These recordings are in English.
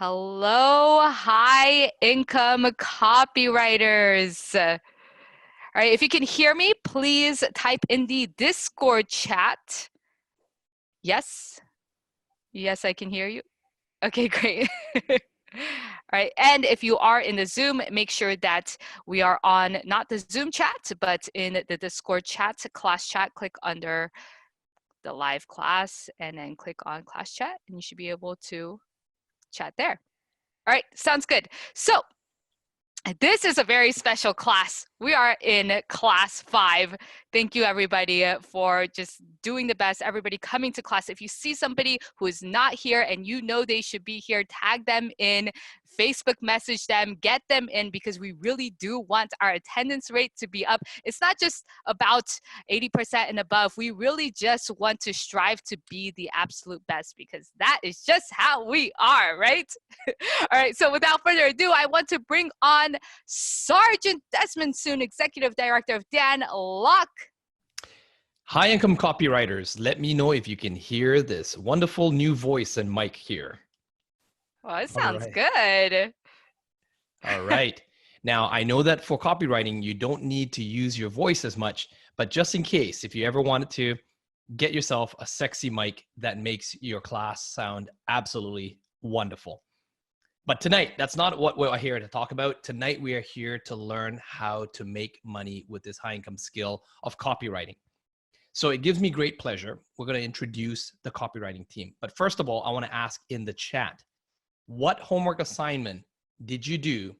Hello, high income copywriters. All right, if you can hear me, please type in the Discord chat. Yes? Yes, I can hear you. Okay, great. All right, and if you are in the Zoom, make sure that we are on not the Zoom chat, but in the Discord chat, class chat, click under the live class and then click on class chat and you should be able to chat there. All right, sounds good. So this is a very special class. We are in class 5. Thank you everybody for just doing the best. Everybody coming to class. If you see somebody who is not here and you know they should be here, tag them in, Facebook message them, get them in because we really do want our attendance rate to be up. It's not just about 80% and above. We really just want to strive to be the absolute best because that is just how we are, right? All right, so without further ado, I want to bring on Sergeant Desmond Soon, Executive Director of Dan Lok. High income copywriters, let me know if you can hear this wonderful new voice and mic here. Oh, it sounds good. All right. Now, I know that for copywriting, you don't need to use your voice as much, but just in case, if you ever wanted to, get yourself a sexy mic that makes your class sound absolutely wonderful. But tonight, that's not what we're here to talk about. Tonight, we are here to learn how to make money with this high income skill of copywriting. So it gives me great pleasure. We're going to introduce the copywriting team. But first of all, I want to ask in the chat, what homework assignment did you do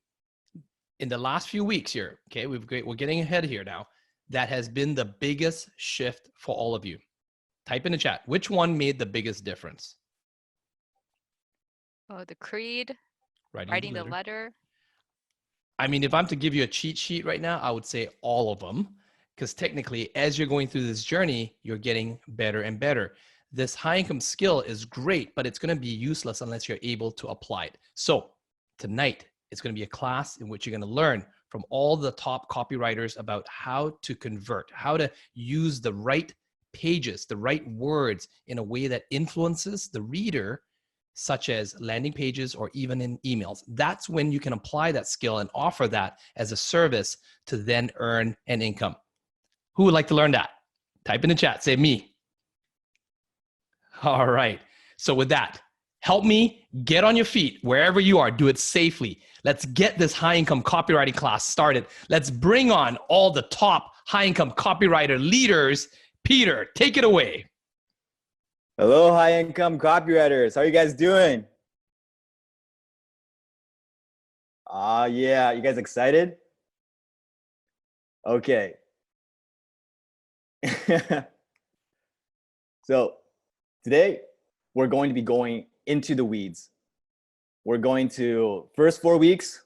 in the last few weeks here? Okay, we're getting ahead here now. That has been the biggest shift for all of you. Type in the chat. Which one made the biggest difference? Oh, the creed, writing the letter. I mean, if I'm to give you a cheat sheet right now, I would say all of them. Because technically, as you're going through this journey, you're getting better and better. This high income skill is great, but it's going to be useless unless you're able to apply it. So tonight, it's going to be a class in which you're going to learn from all the top copywriters about how to convert, how to use the right pages, the right words in a way that influences the reader, such as landing pages or even in emails. That's when you can apply that skill and offer that as a service to then earn an income. Who would like to learn that? Type in the chat, say me. All right. So with that, help me get on your feet wherever you are. Do it safely. Let's get this high income copywriting class started. Let's bring on all the top high income copywriter leaders. Peter, take it away. Hello, high income copywriters. How are you guys doing? Yeah. You guys excited? Okay. So today we're going to be going into the weeds. We're going to, first 4 weeks,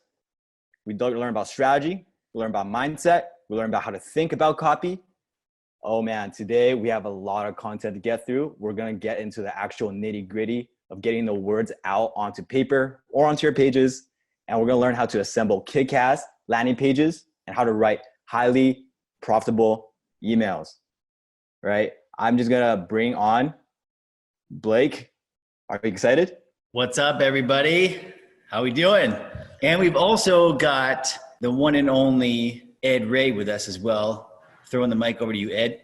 we learn about strategy, we learn about mindset, we learn about how to think about copy. Oh man, today we have a lot of content to get through. We're going to get into the actual nitty gritty of getting the words out onto paper or onto your pages. And we're going to learn how to assemble kick-ass landing pages and how to write highly profitable emails. Right? I'm just going to bring on Blake. Are you excited? What's up, everybody? How we doing? And we've also got the one and only Ed Ray with us as well. Throwing the mic over to you, Ed.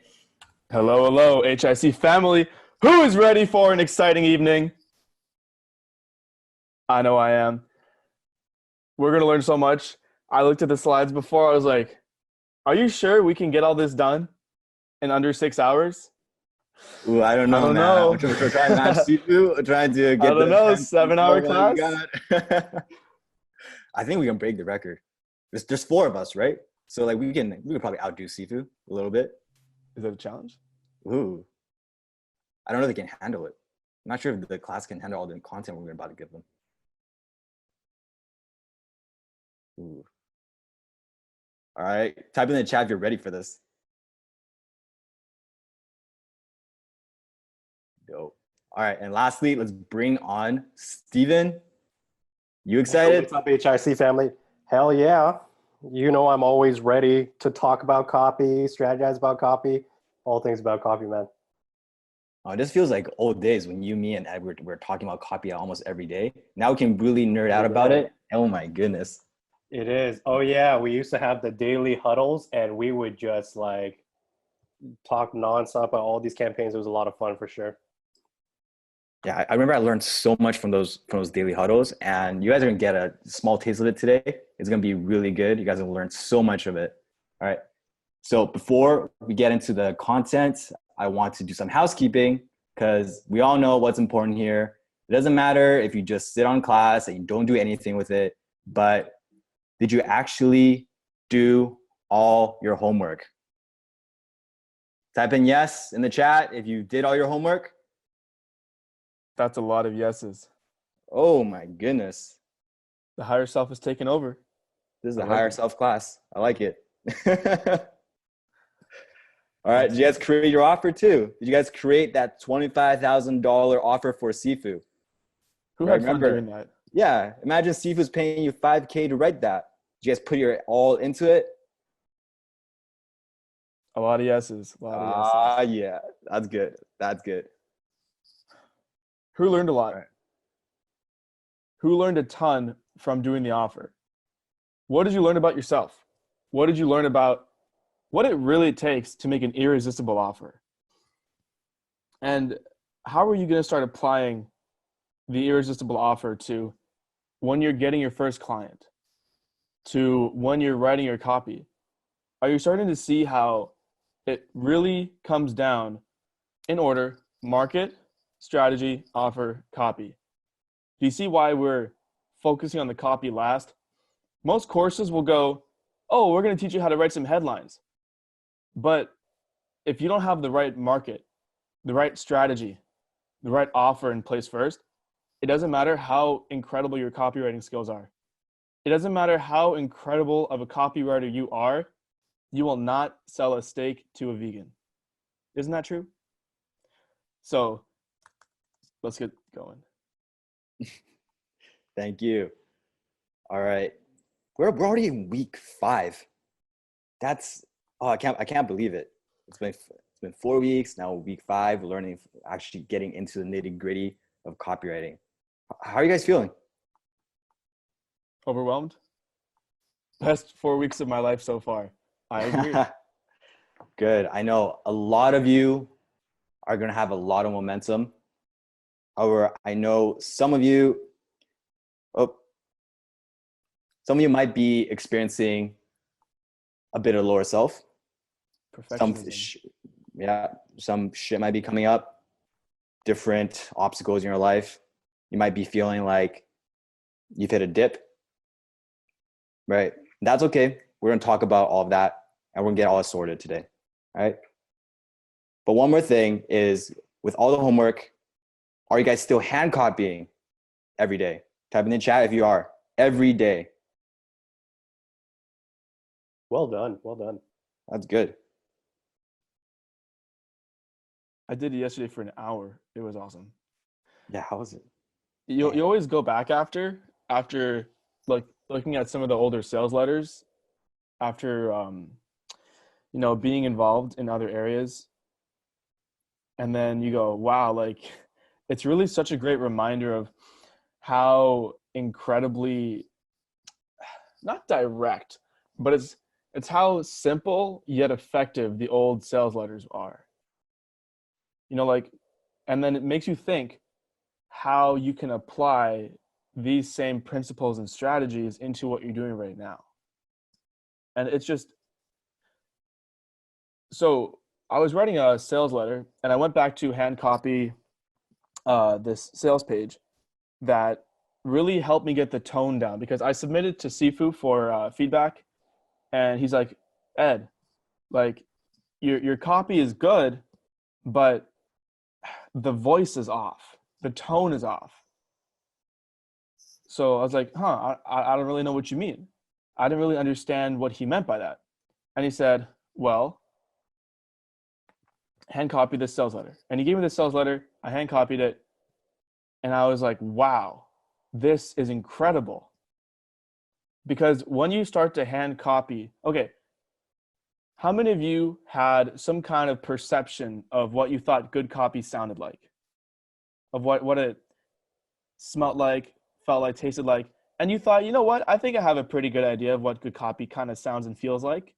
Hello, hello, HIC family. Who is ready for an exciting evening? I know I am. We're going to learn so much. I looked at the slides before. I was like, are you sure we can get all this done in under 6 hours? Ooh, I don't know, man. We're trying to match Sifu. We're trying to get 7-hour class? I think we can break the record. There's 4 of us, right? So like we can probably outdo Sifu a little bit. Is that a challenge? Ooh. I don't know if they can handle it. I'm not sure if the class can handle all the content we're about to give them. Ooh. All right. Type in the chat if you're ready for this. Dope. All right. And lastly, let's bring on Steven. You excited? What's up, HIC family? Hell yeah. You know I'm always ready to talk about copy, strategize about copy, all things about copy, man. Oh, this feels like old days when you, me, and Edward were talking about copy almost every day. Now we can really nerd out about it. Oh my goodness. It is. Oh yeah, we used to have the daily huddles, and we would just like talk nonstop about all these campaigns. It was a lot of fun for sure. Yeah, I remember I learned so much from those daily huddles, and you guys are gonna get a small taste of it today. It's gonna be really good. You guys will learn so much of it. All right. So before we get into the content, I want to do some housekeeping because we all know what's important here. It doesn't matter if you just sit on class and you don't do anything with it, but did you actually do all your homework? Type in yes in the chat if you did all your homework. That's a lot of yeses. Oh my goodness. The higher self is taking over. This is I a like higher it. self class. I like it. All right. Did you guys create your offer too? Did you guys create that $25,000 offer for Sifu? Who Right, had fun remember? doing that? Yeah. Imagine Sifu's paying you $5,000 to write that. Did you guys put your all into it? A lot of yeses. A lot of yeses. Yeah. That's good. That's good. Who learned a lot? All right. Who learned a ton from doing the offer? What did you learn about yourself? What did you learn about what it really takes to make an irresistible offer? And how are you going to start applying the irresistible offer to when you're getting your first client, to when you're writing your copy? Are you starting to see how it really comes down in order: market, strategy, offer, copy? Do you see why we're focusing on the copy last? Most courses will go, oh, we're going to teach you how to write some headlines. But if you don't have the right market, the right strategy, the right offer in place first, it doesn't matter how incredible your copywriting skills are. It doesn't matter how incredible of a copywriter you are, you will not sell a steak to a vegan. Isn't that true? So let's get going. Thank you. All right. We're already in week 5. That's I can't believe it. It's been 4 weeks now. Week 5, we're learning, actually getting into the nitty gritty of copywriting. How are you guys feeling? Overwhelmed? Best 4 weeks of my life so far. I agree. Good. I know a lot of you are going to have a lot of momentum. However, I know some of you might be experiencing a bit of lower self. Perfectionism. Some shit might be coming up, different obstacles in your life. You might be feeling like you've hit a dip, right? That's okay. We're going to talk about all of that, and we're going to get all it sorted today, all right? But one more thing is, with all the homework, are you guys still hand copying every day? Type in the chat if you are. Every day. Well done. Well done. That's good. I did it yesterday for an hour. It was awesome. Yeah, how was it? You always go back after like looking at some of the older sales letters, after being involved in other areas, and then you go, wow, like it's really such a great reminder of how incredibly, not direct, but it's how simple yet effective the old sales letters are. And then it makes you think how you can apply these same principles and strategies into what you're doing right now. And it's just, so I was writing a sales letter and I went back to hand copy this sales page that really helped me get the tone down, because I submitted to Sifu for feedback, and he's like, Ed, like your copy is good, but the voice is off, the tone is off. So I was like, I don't really know what you mean. I didn't really understand what he meant by that. And he said, well, hand copy this sales letter. And he gave me this sales letter. I hand copied it. And I was like, wow, this is incredible. Because when you start to hand copy, okay, How many of you had some kind of perception of what you thought good copy sounded like? Of what it smelt like, felt like, tasted like, and you thought, you know what, I think I have a pretty good idea of what good copy kind of sounds and feels like.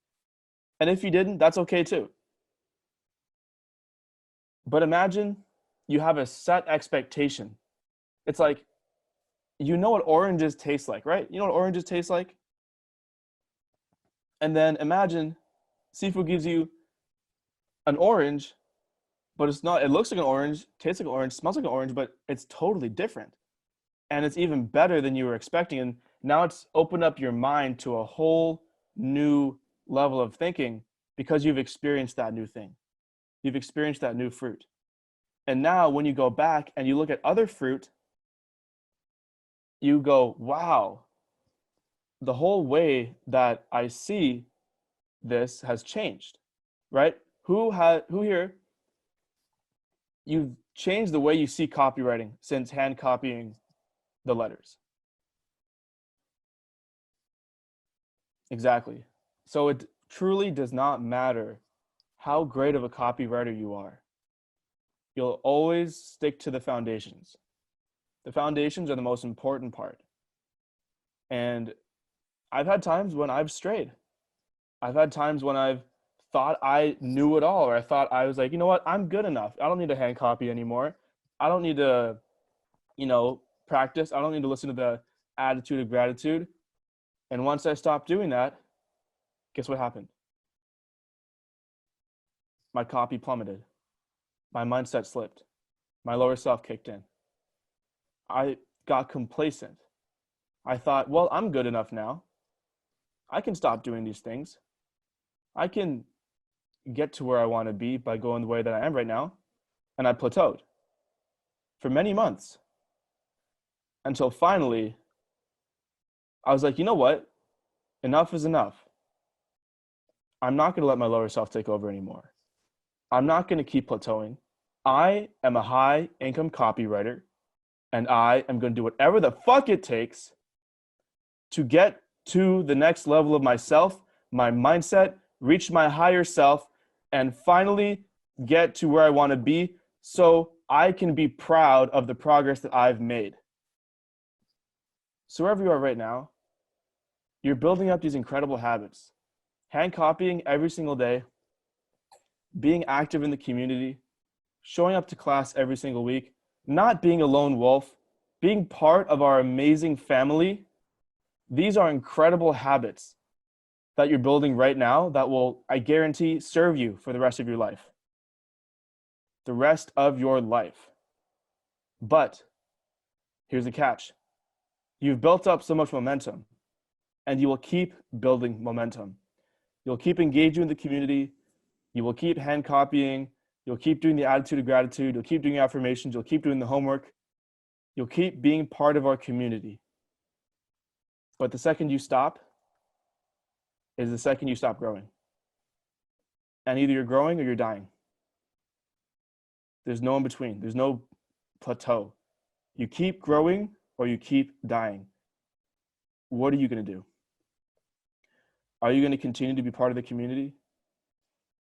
And if you didn't, that's okay too. But imagine you have a set expectation. It's like, you know what oranges taste like, right? You know what oranges taste like? And then imagine Sifu gives you an orange, but it's not, it looks like an orange, tastes like an orange, smells like an orange, but it's totally different. And it's even better than you were expecting. And now it's opened up your mind to a whole new level of thinking because you've experienced that new thing. You've experienced that new fruit. And now when you go back and you look at other fruit, you go, wow, the whole way that I see this has changed, right? Who here, you've changed the way you see copywriting since hand copying the letters? Exactly. So it truly does not matter how great of a copywriter you are. You'll always stick to the foundations. The foundations are the most important part. And I've had times when I've strayed. I've had times when I've thought I knew it all, or I thought I was like, you know what, I'm good enough. I don't need to hand copy anymore. I don't need to, practice. I don't need to listen to the attitude of gratitude. And once I stopped doing that, guess what happened? My copy plummeted. My mindset slipped. My lower self kicked in. I got complacent. I thought, well, I'm good enough now. I can stop doing these things. I can get to where I want to be by going the way that I am right now. And I plateaued for many months until finally I was like, you know what? Enough is enough. I'm not going to let my lower self take over anymore. I'm not going to keep plateauing. I am a high income copywriter, and I am going to do whatever the fuck it takes to get to the next level of myself, my mindset, reach my higher self, and finally get to where I want to be so I can be proud of the progress that I've made. So wherever you are right now, you're building up these incredible habits. Hand copying every single day, being active in the community, showing up to class every single week, not being a lone wolf, being part of our amazing family. These are incredible habits that you're building right now that will, I guarantee, serve you for the rest of your life. The rest of your life. But here's the catch. You've built up so much momentum, and you will keep building momentum. You'll keep engaging with the community. You will keep hand copying. You'll keep doing the attitude of gratitude. You'll keep doing affirmations. You'll keep doing the homework. You'll keep being part of our community. But the second you stop is the second you stop growing. And either you're growing or you're dying. There's no in between. There's no plateau. You keep growing or you keep dying. What are you going to do? Are you going to continue to be part of the community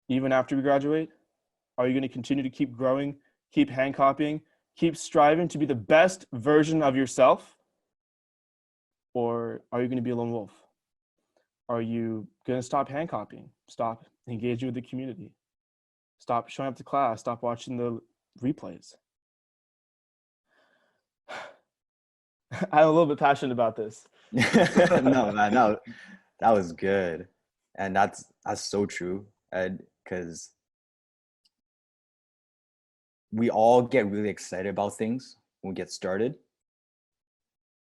even after we graduate? Are you going to continue to keep growing, keep hand copying, keep striving to be the best version of yourself? Or are you going to be a lone wolf? Are you going to stop hand copying? Stop engaging with the community? Stop showing up to class? Stop watching the replays? I'm a little bit passionate about this. No, man, no, that was good. And that's so true, Ed, because we all get really excited about things when we get started.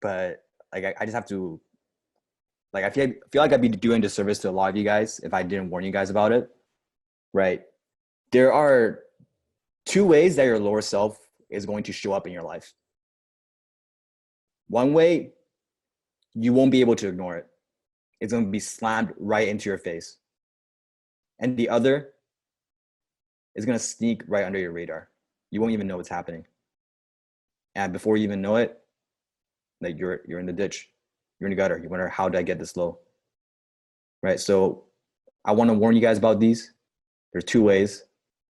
But like I just have to, like, I feel like I'd be doing a disservice to a lot of you guys if I didn't warn you guys about it. Right? There are two ways that your lower self is going to show up in your life. One way, you won't be able to ignore it. It's going to be slammed right into your face. And the other is going to sneak right under your radar. You won't even know what's happening. And before you even know it, like you're in the ditch. You're in the gutter. You wonder, how did I get this low? Right? So I want to warn you guys about these. There's two ways.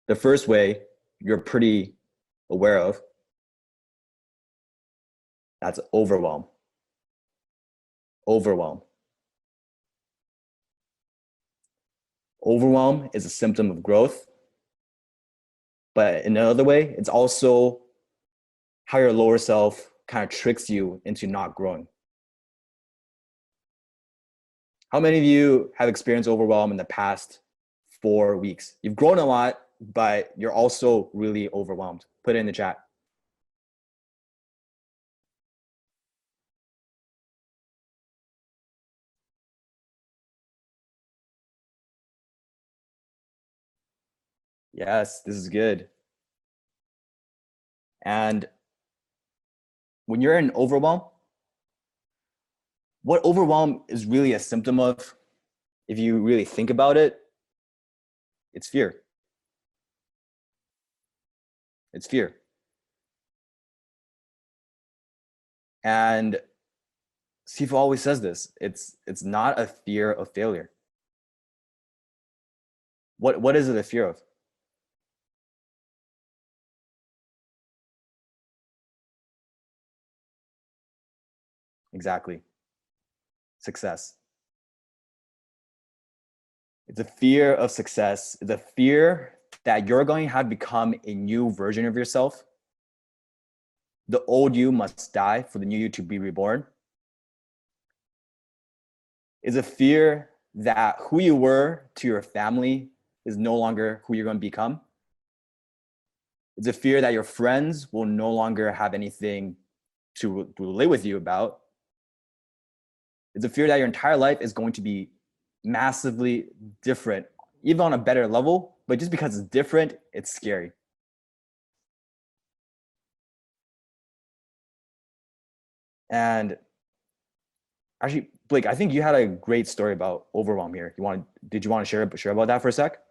The first way you're pretty aware of. That's overwhelm. Overwhelm. Overwhelm is a symptom of growth. But in another way, it's also how your lower self kind of tricks you into not growing. How many of you have experienced overwhelm in the past 4 weeks? You've grown a lot, but you're also really overwhelmed. Put it in the chat. Yes, this is good. And when you're in overwhelm, what overwhelm is really a symptom of, if you really think about it, it's fear. It's fear. And Sifu always says this, it's not a fear of failure. What is it a fear of? Exactly. Success. It's a fear of success. It's a fear that you're going to have become a new version of yourself. The old you must die for the new you to be reborn. It's a fear that who you were to your family is no longer who you're going to become. It's a fear that your friends will no longer have anything to relate with you about. It's a fear that your entire life is going to be massively different, even on a better level, but just because it's different, it's scary. And actually, Blake, I think you had a great story about overwhelm here. Did you want to share about that for a sec?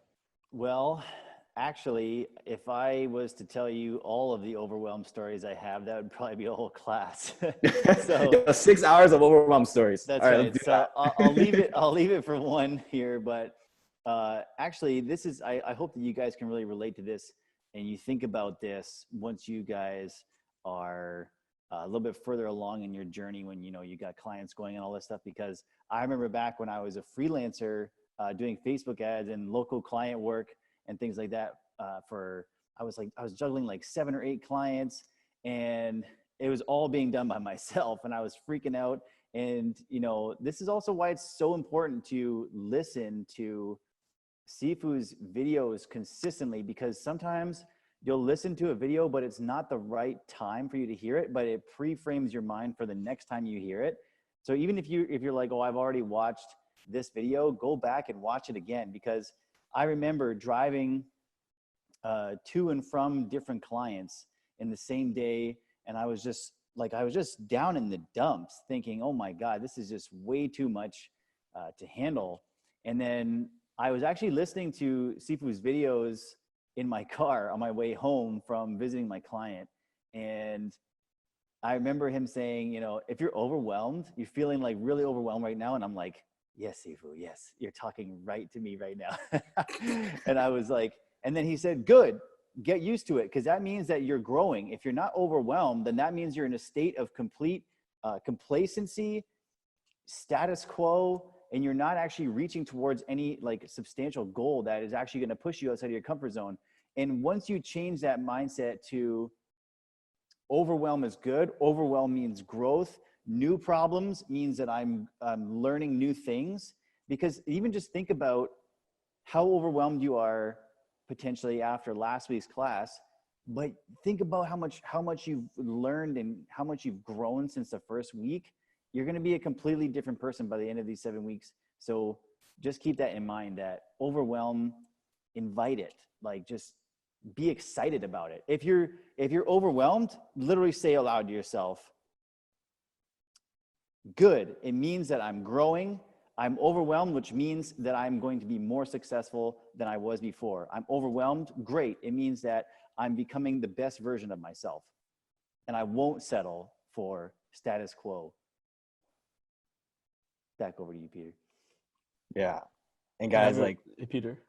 Well, actually, if I was to tell you all of the overwhelm stories I have, that would probably be a whole class. So 6 hours of overwhelm stories. that's All right, right. let's do So that. I'll leave it. I'll leave it for one here. But actually, this is. I hope that you guys can really relate to this, and you think about this once you guys are a little bit further along in your journey, when you got clients going and all this stuff. Because I remember back when I was a freelancer doing Facebook ads and local client work and things like that. I was juggling like 7 or 8 clients, and it was all being done by myself, and I was freaking out. And, this is also why it's so important to listen to Sifu's videos consistently, because sometimes you'll listen to a video, but it's not the right time for you to hear it, but it pre-frames your mind for the next time you hear it. So even if you're like, oh, I've already watched this video, go back and watch it again, because I remember driving to and from different clients in the same day. And I was just down in the dumps thinking, oh my God, this is just way too much to handle. And then I was actually listening to Sifu's videos in my car on my way home from visiting my client. And I remember him saying, if you're overwhelmed, you're feeling like really overwhelmed right now. And I'm like, yes, Sifu, yes, you're talking right to me right now. And I was like, and then he said, good, get used to it, because that means that you're growing. If you're not overwhelmed, then that means you're in a state of complete complacency, status quo, and you're not actually reaching towards any like substantial goal that is actually going to push you outside of your comfort zone. And once you change that mindset to overwhelm is good, overwhelm means growth, new problems means that I'm learning new things. Because even just think about how overwhelmed you are potentially after last week's class, but think about how much you've learned and how much you've grown since the first week. You're going to be a completely different person by the end of these 7 weeks. So just keep that in mind, that overwhelm, invite it, like just be excited about it. If you're overwhelmed, literally say aloud to yourself, good, it means that I'm growing. I'm overwhelmed, which means that I'm going to be more successful than I was before. I'm overwhelmed, great. It means that I'm becoming the best version of myself, and I won't settle for status quo. Back over to you, Peter. Yeah. And I guys, have a- like, hey, Peter,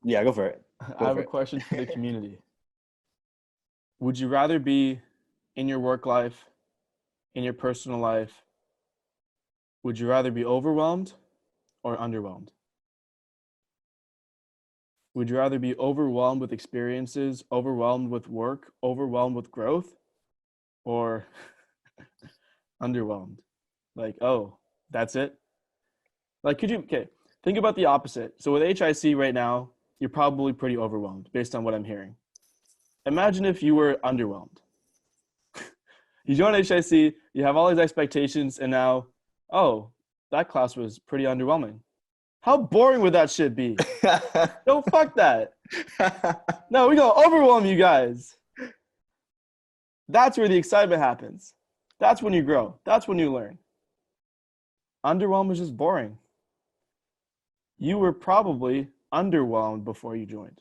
yeah, go for it. I have for a it. question for the community. Would you rather be in your work life, in your personal life? Would you rather be overwhelmed or underwhelmed? Would you rather be overwhelmed with experiences, overwhelmed with work, overwhelmed with growth, or underwhelmed? Like, oh, that's it? Like, okay, think about the opposite. So with HIC right now, you're probably pretty overwhelmed based on what I'm hearing. Imagine if you were underwhelmed. You join HIC, you have all these expectations, and now, oh, that class was pretty underwhelming. How boring would that shit be? No, fuck that. No, we're going to overwhelm you guys. That's where the excitement happens. That's when you grow. That's when you learn. Underwhelmed is just boring. You were probably underwhelmed before you joined.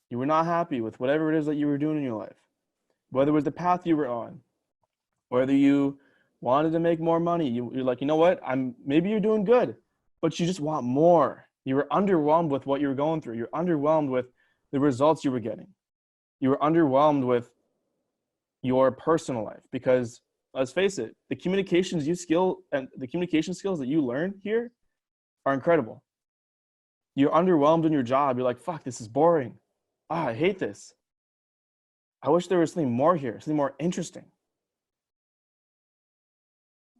You were not happy with whatever it is that you were doing in your life, whether it was the path you were on, whether you wanted to make more money. You're like, you know what? Maybe you're doing good, but you just want more. You were underwhelmed with what you were going through. You're underwhelmed with the results you were getting. You were underwhelmed with your personal life because, let's face it, the communication skills that you learn here are incredible. You're underwhelmed in your job. You're like, fuck, this is boring. I hate this. I wish there was something more here, something more interesting.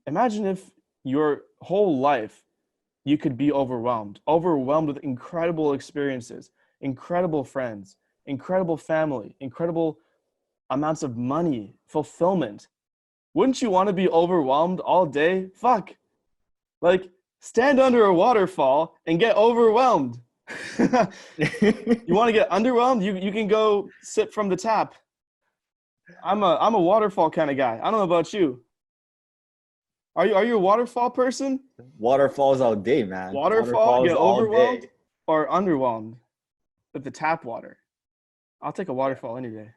Imagine if your whole life you could be overwhelmed with incredible experiences, incredible friends, incredible family, incredible amounts of money, fulfillment. Wouldn't you want to be overwhelmed all day? Fuck. Like, stand under a waterfall and get overwhelmed. You want to get underwhelmed? You can go sip from the tap. I'm a waterfall kind of guy. I don't know about you. Are you a waterfall person? Waterfalls all day, man. Waterfall, Waterfalls get all overwhelmed day. or underwhelmed with the tap water? I'll take a waterfall any day.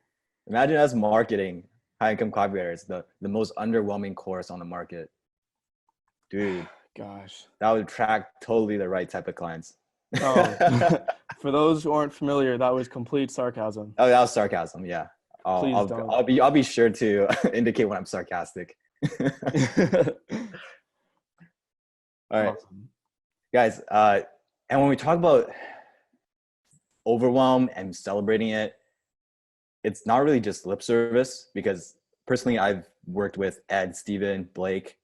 Imagine us marketing high income copywriters, the most underwhelming course on the market. Dude, Gosh. that would attract totally the right type of clients. Oh, for those who aren't familiar, that was complete sarcasm. Oh, that was sarcasm. Yeah, Please don't. I'll be sure to indicate when I'm sarcastic. All right, Awesome. guys. And when we talk about overwhelm and celebrating it, it's not really just lip service, because personally, I've worked with Ed, Steven, Blake,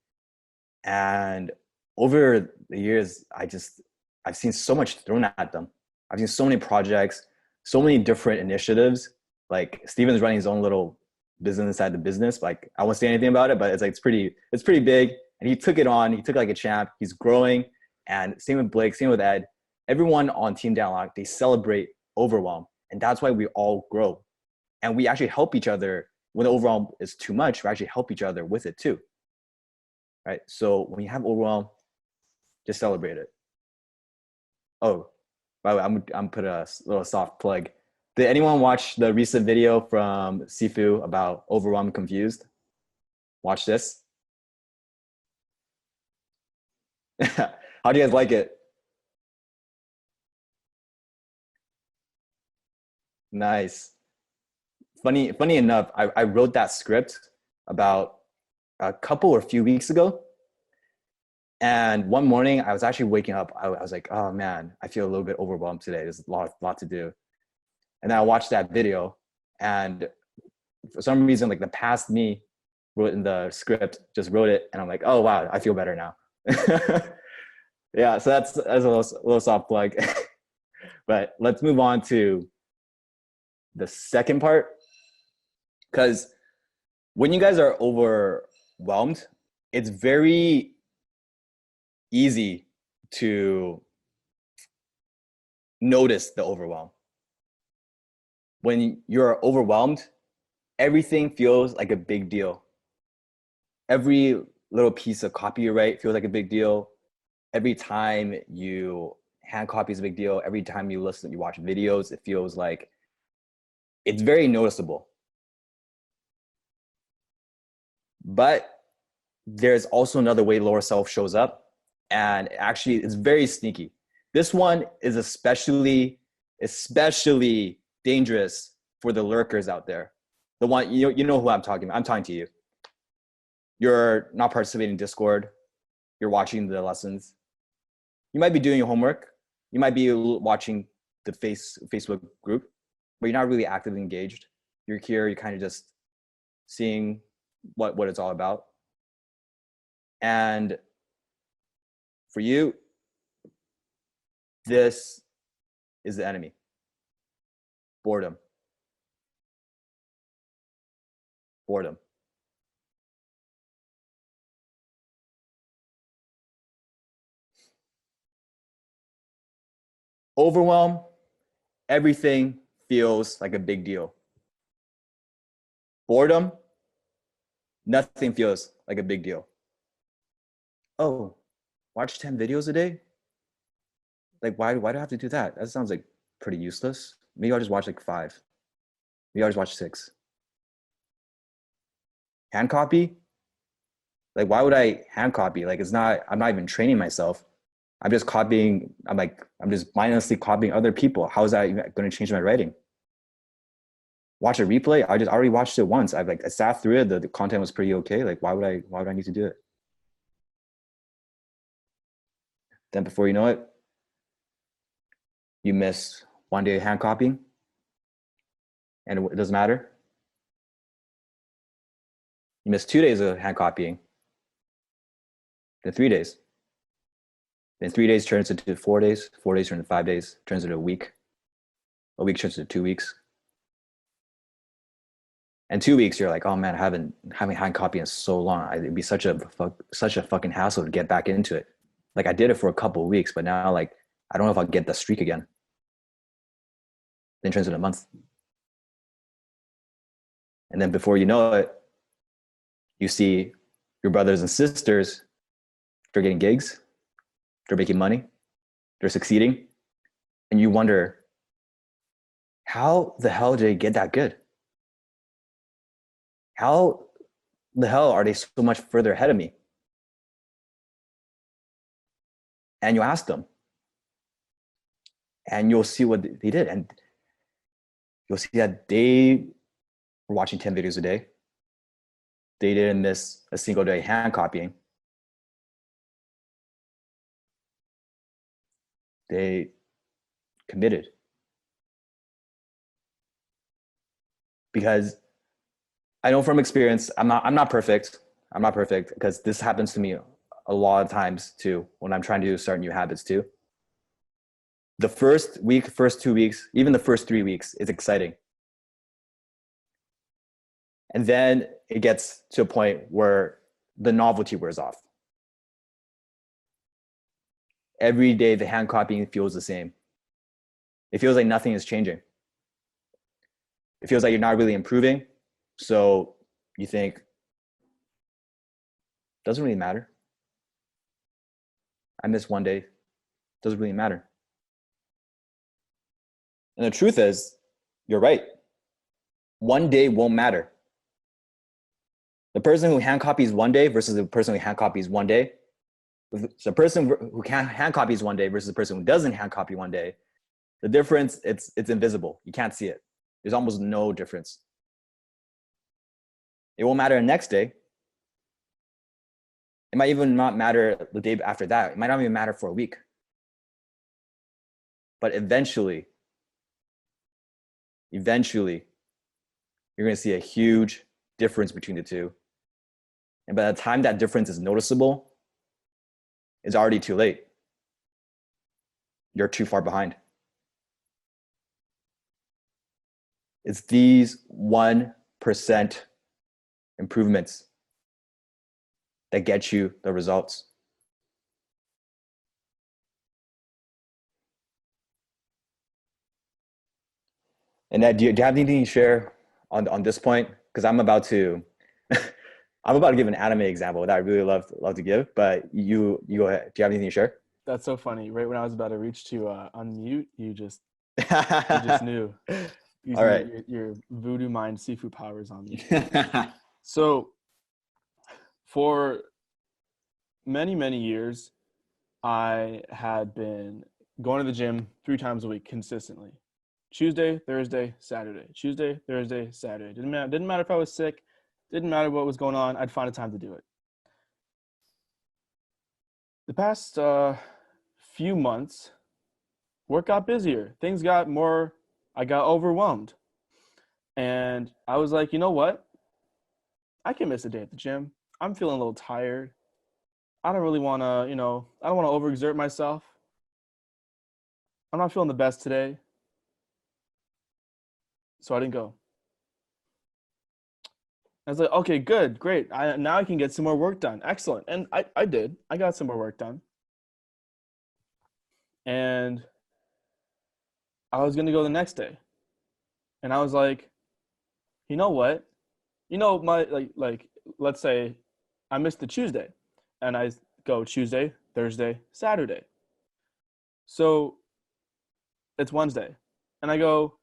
and over the years, I've seen so much thrown at them. I've seen so many projects, so many different initiatives. Like, Steven's running his own little business inside the business. Like, I won't say anything about it, but it's like it's pretty big. And he took it on. He took it like a champ. He's growing. And same with Blake, same with Ed. Everyone on Team Downlock, they celebrate overwhelm, and that's why we all grow. And we actually help each other when the overwhelm is too much. We actually help each other with it too. Right? So when you have overwhelm, just celebrate it. Oh, by the way, I'm put a little soft plug. Did anyone watch the recent video from Sifu about overwhelmed and confused? Watch this. How do you guys like it? Nice. Funny enough, I wrote that script about a couple or few weeks ago. And one morning I was actually waking up. I was like, oh man, I feel a little bit overwhelmed today. There's a lot to do. And then I watched that video, and for some reason, like, the past me wrote in the script, just wrote it. And I'm like, oh wow, I feel better now. Yeah, so that's a little soft plug. But let's move on to the second part. Because when you guys are overwhelmed, it's very easy to notice the overwhelm. When you're overwhelmed, everything feels like a big deal. Every little piece of copy you write feels like a big deal. Every time you hand copy is a big deal. Every time you watch videos, it feels like it's very noticeable. But there's also another way lower self shows up, And actually, it's very sneaky. This one is especially dangerous for the lurkers out there. The one, you know who I'm talking about. I'm talking to you. You're not participating in Discord. You're watching the lessons. You might be doing your homework. You might be watching the Facebook group, but you're not really actively engaged. You're here, you're kind of just seeing what it's all about. And for you, this is the enemy. Boredom. Boredom. Overwhelm, everything feels like a big deal. Boredom, nothing feels like a big deal. Oh, watch 10 videos a day? Like, why do I have to do that? That sounds like pretty useless. Maybe I'll just watch like 5. Maybe I'll just watch 6. Hand copy? Like, why would I hand copy? Like, I'm not even training myself. I'm just copying. I'm just mindlessly copying other people. How is that going to change my writing? Watch a replay? I already watched it once. I sat through it. The content was pretty okay. Like, why would I need to do it? Then before you know it, you miss one day of hand copying, and it doesn't matter. You miss 2 days of hand copying, then 3 days. Then 3 days turns into 4 days. 4 days turns into 5 days. Turns into a week. A week turns into 2 weeks. And 2 weeks, you're like, oh man, I haven't hand copy in so long. It'd be such a fucking hassle to get back into it. Like I did it for a couple of weeks, but now like I don't know if I'll get the streak again. Then it turns into a month. And then before you know it, you see your brothers and sisters, they're getting gigs, they're making money, they're succeeding. And you wonder, how the hell did they get that good? How the hell are they so much further ahead of me? And you ask them, and you'll see what they did. And you'll see that they were watching 10 videos a day. They didn't miss a single day hand copying. They committed. Because I know from experience, I'm not perfect. I'm not perfect because this happens to me a lot of times too when I'm trying to start new habits too. The first week, first 2 weeks, even the first 3 weeks is exciting. And then it gets to a point where the novelty wears off. Every day the hand copying feels the same. It feels like nothing is changing. It feels like you're not really improving. So you think, doesn't really matter. I missed one day. Doesn't really matter. And the truth is, you're right. One day won't matter. The person who hand copies one day versus the person who hand copies one day, the person who can hand copies one day versus the person who doesn't hand copy one day, the difference, it's invisible. You can't see it. There's almost no difference. It won't matter the next day. It might even not matter the day after that. It might not even matter for a week. But eventually, you're going to see a huge difference between the two. And by the time that difference is noticeable, it's already too late. You're too far behind. It's these 1% improvements that get you the results. And Ed, do you have anything to share on this point? Because I'm about to give an anime example that I really love to give, but you go ahead. Do you have anything to share? That's so funny. Right when I was about to reach to unmute, you just knew. Using All right. your voodoo mind Sifu powers on me. So for many, many years, I had been going to the gym 3 times a week consistently. Tuesday, Thursday, Saturday. Tuesday, Thursday, Saturday. Didn't matter if I was sick. Didn't matter what was going on. I'd find a time to do it. The past few months, work got busier. Things got more, I got overwhelmed. And I was like, you know what? I can miss a day at the gym. I'm feeling a little tired. I don't really want to, I don't want to overexert myself. I'm not feeling the best today. So I didn't go. I was like, okay, good, great. Now I can get some more work done. Excellent. And I did. I got some more work done. And I was going to go the next day. And I was like, you know what? My let's say I missed the Tuesday and I go Tuesday, Thursday, Saturday. So it's Wednesday. And I go,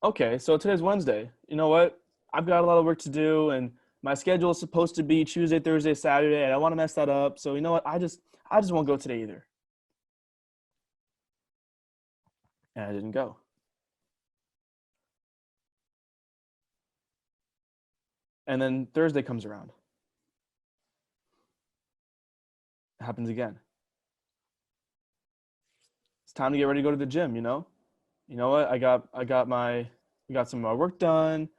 okay, so today's Wednesday. You know what? I've got a lot of work to do and my schedule is supposed to be Tuesday, Thursday, Saturday, and I want to mess that up. So you know what? I just won't go today either. And I didn't go. And then Thursday comes around. It happens again. It's time to get ready to go to the gym, You know what? I got some of my work done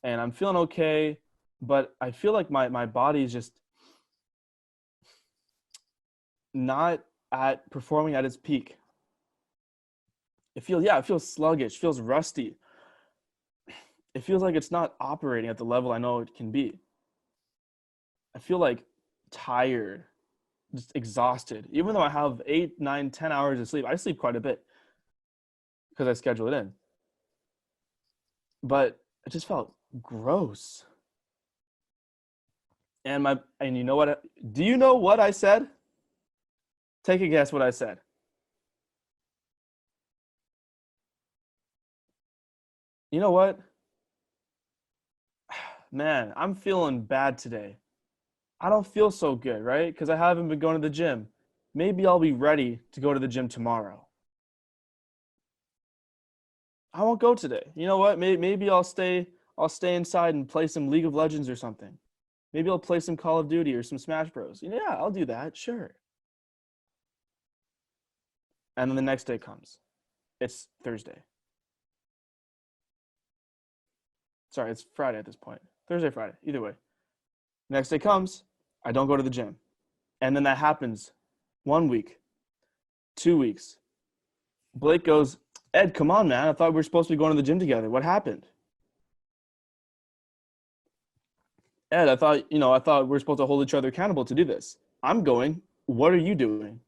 and I'm feeling okay, but I feel like my body is just not performing at its peak. It feels sluggish, feels rusty. It feels like it's not operating at the level I know it can be. I feel like tired, just exhausted. Even though I have 8, 9, 10 hours of sleep, I sleep quite a bit because I schedule it in. But it just felt gross. And you know what? Do you know what I said? Take a guess what I said. You know what? Man, I'm feeling bad today. I don't feel so good, right? Because I haven't been going to the gym. Maybe I'll be ready to go to the gym tomorrow. I won't go today. You know what? Maybe I'll stay inside and play some League of Legends or something. Maybe I'll play some Call of Duty or some Smash Bros. Yeah, I'll do that, sure. And then the next day comes. It's Thursday. Sorry, it's Friday at this point. Thursday, Friday, either way. Next day comes, I don't go to the gym. And then that happens 1 week, 2 weeks. Blake goes, Ed, come on, man. I thought we were supposed to be going to the gym together. What happened? Ed, I thought we were supposed to hold each other accountable to do this. I'm going. What are you doing?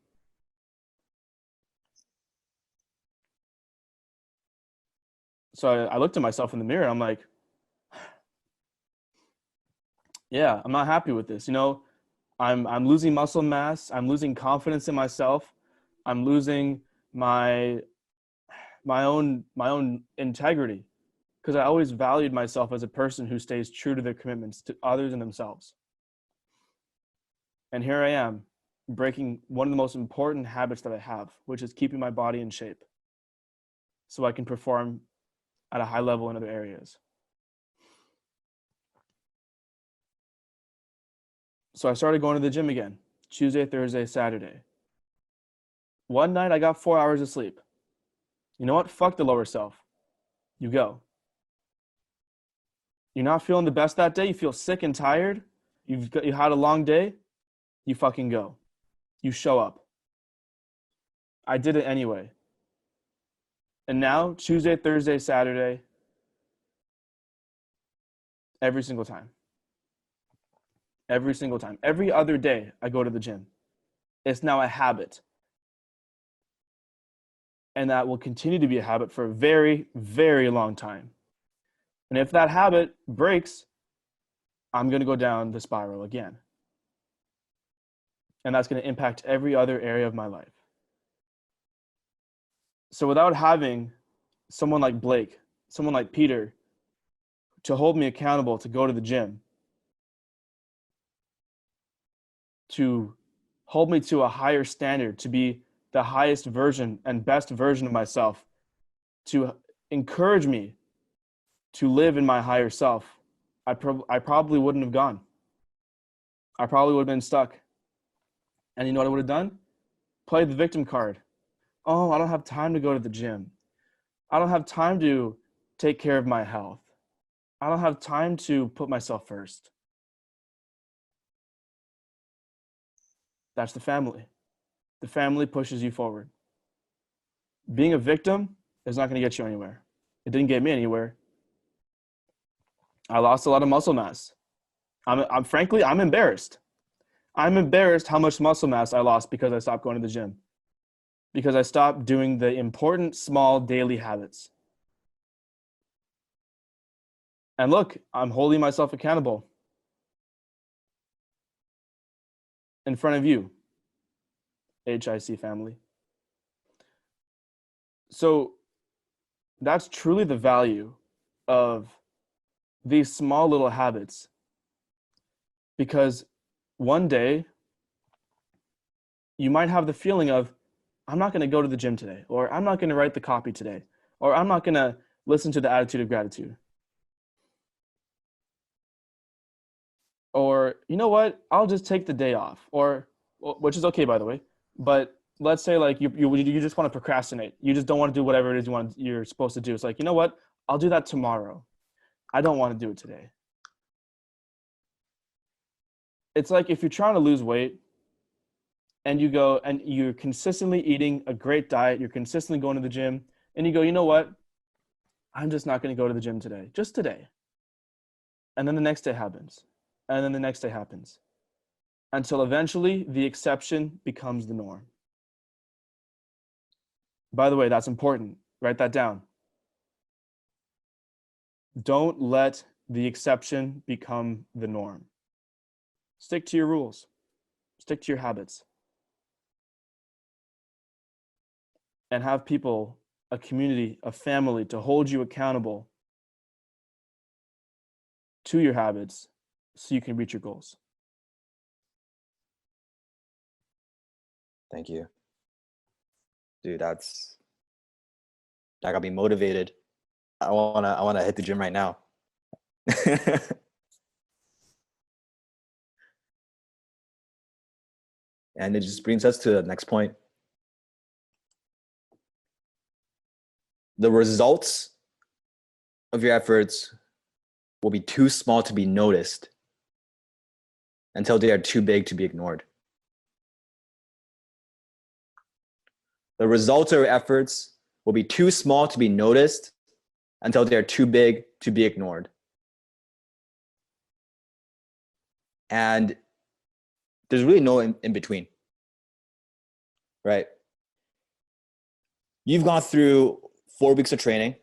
So I looked at myself in the mirror. I'm like, yeah, I'm not happy with this. I'm losing muscle mass. I'm losing confidence in myself. I'm losing my own integrity because I always valued myself as a person who stays true to their commitments to others and themselves. And here I am breaking one of the most important habits that I have, which is keeping my body in shape so I can perform at a high level in other areas. So I started going to the gym again, Tuesday, Thursday, Saturday. One night I got 4 hours of sleep. You know what? Fuck the lower self. You go. You're not feeling the best that day. You feel sick and tired. You had a long day. You fucking go. You show up. I did it anyway. And now, Tuesday, Thursday, Saturday, every single time. Every single time. Every other day I go to the gym. It's now a habit. And that will continue to be a habit for a very, very long time. And if that habit breaks, I'm going to go down the spiral again. And that's going to impact every other area of my life. So without having someone like Blake, someone like Peter, to hold me accountable to go to the gym, to hold me to a higher standard, to be the highest version and best version of myself, to encourage me to live in my higher self, I probably wouldn't have gone. I probably would have been stuck. And you know what I would have done? Played the victim card. Oh, I don't have time to go to the gym. I don't have time to take care of my health. I don't have time to put myself first. That's the family. The family pushes you forward. Being a victim is not going to get you anywhere. It didn't get me anywhere. I lost a lot of muscle mass. Frankly, I'm embarrassed. I'm embarrassed how much muscle mass I lost because I stopped going to the gym. Because I stopped doing the important, small daily habits. And look, I'm holding myself accountable in front of you, HIC family. So that's truly the value of these small little habits. Because one day, you might have the feeling of, I'm not going to go to the gym today, or I'm not going to write the copy today, or I'm not going to listen to the attitude of gratitude. Or, you know what, I'll just take the day off, or, which is okay, by the way, but let's say like you just want to procrastinate. You just don't want to do whatever it is you're supposed to do. It's like, you know what, I'll do that tomorrow. I don't want to do it today. It's like if you're trying to lose weight and you go and you're consistently eating a great diet, you're consistently going to the gym, and you go, you know what, I'm just not going to go to the gym today, just today. And then the next day happens. And then the next day happens. Until eventually the exception becomes the norm. By the way, that's important. Write that down. Don't let the exception become the norm. Stick to your rules. Stick to your habits. And have people, a community, a family to hold you accountable to your habits so you can reach your goals. Thank you. Dude, that got me motivated. I wanna hit the gym right now. And it just brings us to the next point. The results of your efforts will be too small to be noticed until they are too big to be ignored. The results of your efforts will be too small to be noticed until they are too big to be ignored. And there's really no in between, right? You've gone through 4 weeks of training.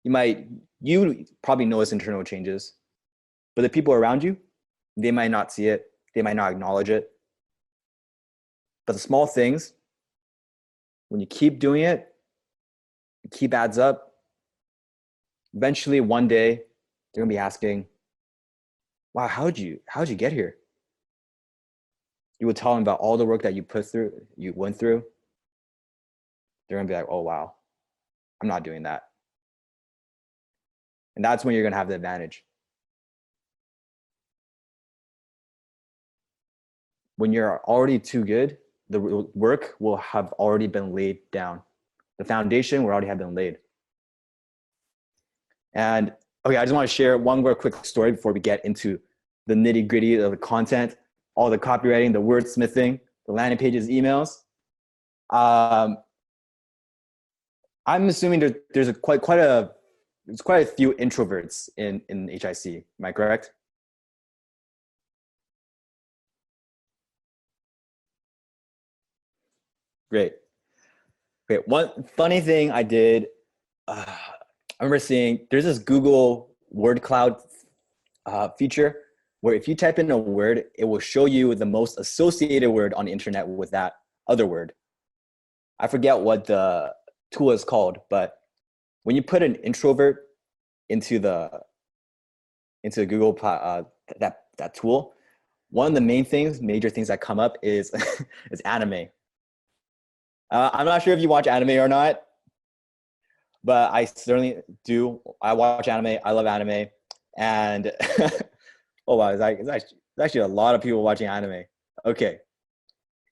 You probably notice internal changes, but the people around you, they might not see it. They might not acknowledge it. But the small things, when you keep doing it, it keep adds up. Eventually, one day, they're gonna be asking, wow, how'd you get here? You will tell them about all the work that you went through. They're gonna be like, oh wow, I'm not doing that. And that's when you're gonna have the advantage. When you're already too good, the work will have already been laid down. The foundation will already have been laid. And okay, I just want to share one more quick story before we get into the nitty gritty of the content, all the copywriting, the wordsmithing, the landing pages, emails. I'm assuming there's quite a few introverts in HIC. Am I correct? Great. One funny thing I did, I remember seeing there's this Google word cloud feature where if you type in a word, it will show you the most associated word on the internet with that other word. I forget what the tool is called, but when you put an introvert into the Google that tool, one of the major things that come up is is anime. I'm not sure if you watch anime or not, but I certainly do. I watch anime. I love anime, and oh wow, it's actually a lot of people watching anime. Okay,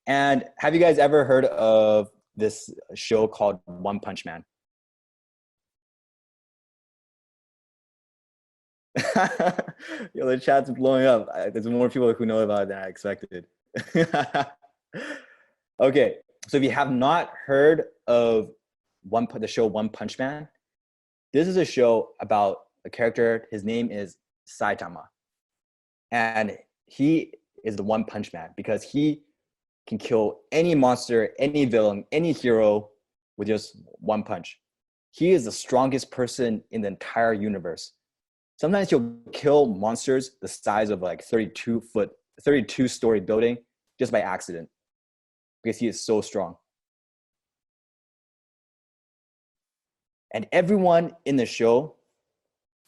and have you guys ever heard of this show called One Punch Man? Yo, the chat's blowing up. There's more people who know about it than I expected. Okay, so if you have not heard of the show One Punch Man, this is a show about a character. His name is Saitama, and he is the One Punch Man because he can kill any monster, any villain, any hero with just one punch. He is the strongest person in the entire universe. Sometimes he'll kill monsters the size of like 32-story building just by accident because he is so strong. And everyone in the show,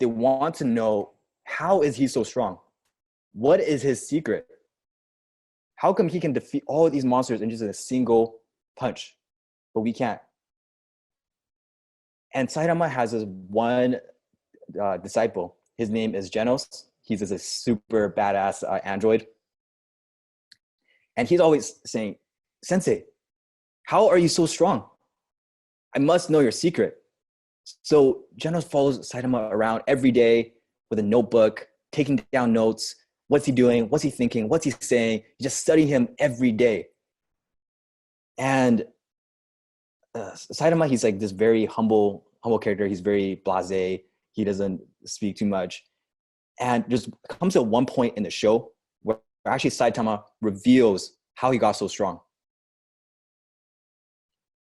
they want to know, how is he so strong? What is his secret? How come he can defeat all of these monsters in just a single punch, but we can't? And Saitama has this one disciple. His name is Genos. He's a super badass android. And he's always saying, Sensei, how are you so strong? I must know your secret. So Genos follows Saitama around every day with a notebook, taking down notes. What's he doing? What's he thinking? What's he saying? He's just studying him every day. And Saitama, he's like this very humble character. He's very blasé. He doesn't speak too much. And just comes to one point in the show where actually Saitama reveals how he got so strong.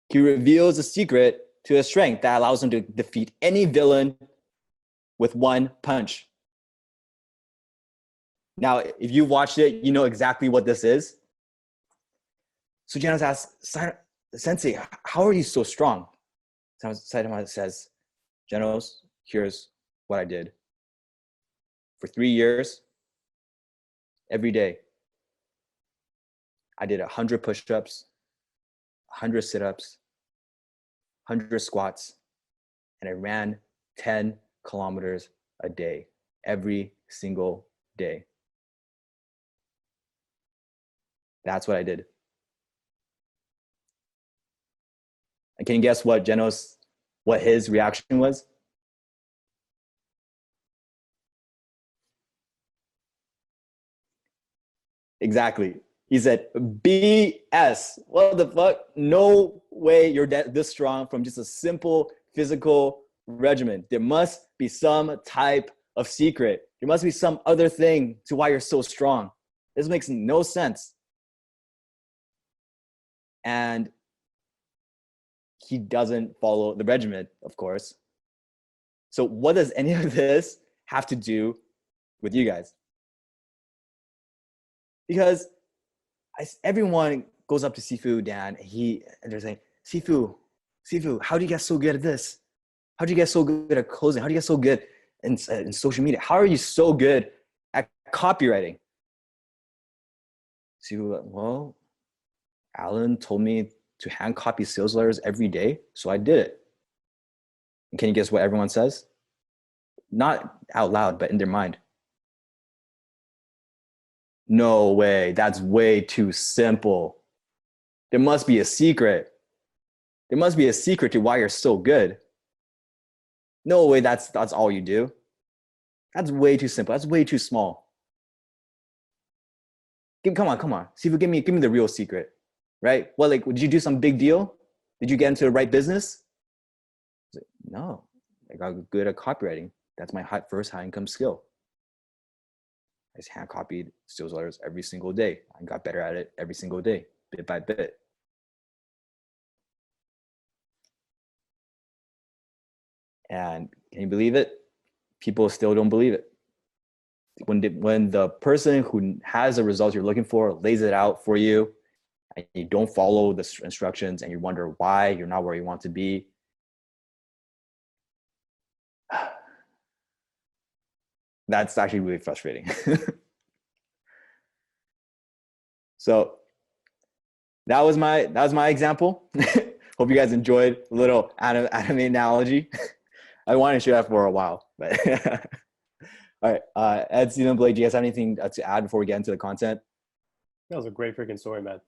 He reveals a secret to his strength that allows him to defeat any villain with one punch. Now, if you watched it, you know exactly what this is. So Genos asks, Sensei, how are you so strong? Saitama says, Genos, here's what I did. For 3 years, every day, I did 100 push-ups, 100 sit-ups, 100 squats, and I ran 10 kilometers a day, every single day. That's what I did. And can you guess what his reaction was? Exactly. He said, BS. What the fuck? No way you're this strong from just a simple physical regimen. There must be some type of secret. There must be some other thing to why you're so strong. This makes no sense. And he doesn't follow the regimen, of course. So what does any of this have to do with you guys? Because everyone goes up to Sifu, Dan, and they're saying, Sifu, how do you get so good at this? How do you get so good at closing? How do you get so good in social media? How are you so good at copywriting? Sifu, well, Alan told me to hand copy sales letters every day, so I did it. And can you guess what everyone says? Not out loud, but in their mind. No way, that's way too simple. There must be a secret. There must be a secret to why you're so good. No way, that's all you do. That's way too simple. That's way too small. Come on. Sifu, give me the real secret, right? Well, like, did you do some big deal? Did you get into the right business? Like, no, I got good at copywriting. That's my first high income skill. I just hand copied sales letters every single day. I got better at it every single day, bit by bit. And can you believe it? People still don't believe it. When the person who has the results you're looking for lays it out for you, and you don't follow the instructions and you wonder why you're not where you want to be, that's actually really frustrating. So that was my example. Hope you guys enjoyed a little anime analogy. I wanted to share that for a while, but all right. Ed, Stephen, Blake, do you guys have anything to add before we get into the content? That was a great freaking story, man.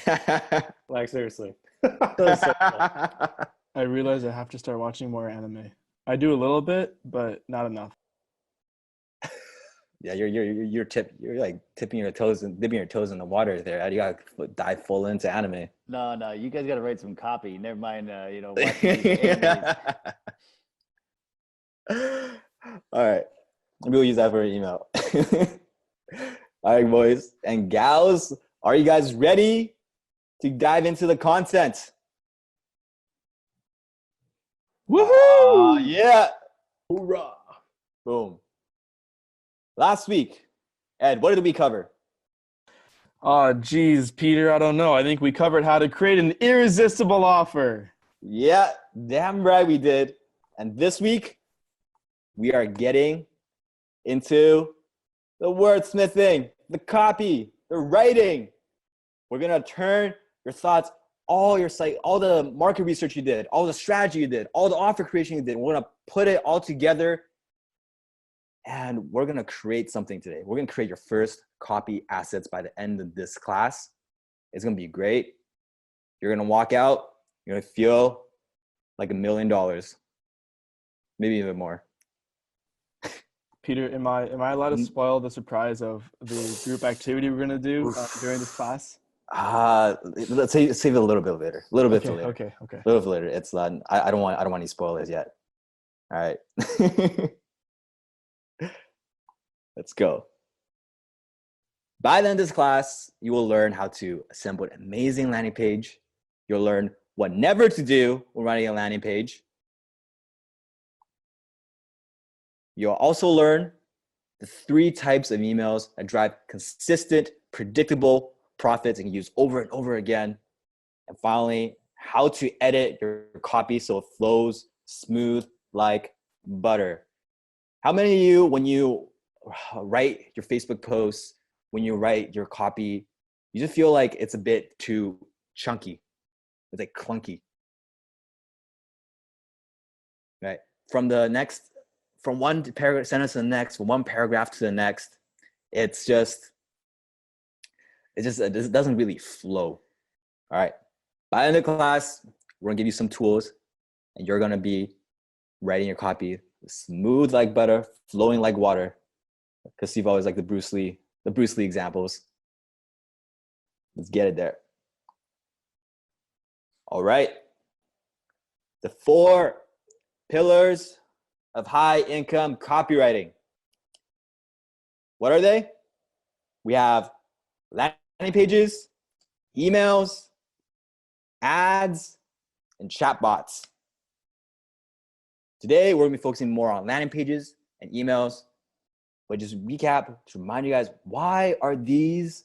Yeah, Like seriously. That was so cool. I realize I have to start watching more anime. I do a little bit, but not enough. you're like dipping your toes in the water there. Ed. You gotta dive full into anime. No, you guys got to write some copy. Never mind, watching these animes. All right. Maybe we'll use that for an email. All right, boys and gals, are you guys ready to dive into the content? Woohoo! Yeah. Hoorah. Boom. Last week, Ed, what did we cover? Oh, geez, Peter, I don't know. I think we covered how to create an irresistible offer. Yeah, damn right we did. And this week, we are getting into the wordsmithing, the copy, the writing. We're gonna turn your thoughts, all the market research you did, all the strategy you did, all the offer creation you did. We're gonna put it all together, and we're gonna create something today. We're gonna create your first copy assets by the end of this class. It's gonna be great. You're gonna walk out. You're gonna feel like $1 million, maybe even more. Peter, am I allowed to spoil the surprise of the group activity we're going to do during this class? Let's save it a little bit later. A little bit for later. Okay. A little bit later. It's I don't want any spoilers yet. All right. Let's go. By the end of this class, you will learn how to assemble an amazing landing page. You'll learn what never to do when writing a landing page. You'll also learn the 3 types of emails that drive consistent, predictable profits and use over and over again. And finally, how to edit your copy so it flows smooth like butter. How many of you, when you write your Facebook posts, when you write your copy, you just feel like it's a bit too chunky? It's like clunky, right? From one paragraph sentence to the next, from one paragraph to the next, it doesn't really flow. All right. By the end of the class, we're gonna give you some tools, and you're gonna be writing your copy smooth like butter, flowing like water. Because Steve always like the Bruce Lee examples. Let's get it there. All right. The 4 pillars of high income copywriting. What are they? We have landing pages, emails, ads, and chatbots. Today, we're gonna be focusing more on landing pages and emails. But just recap to remind you guys, why are these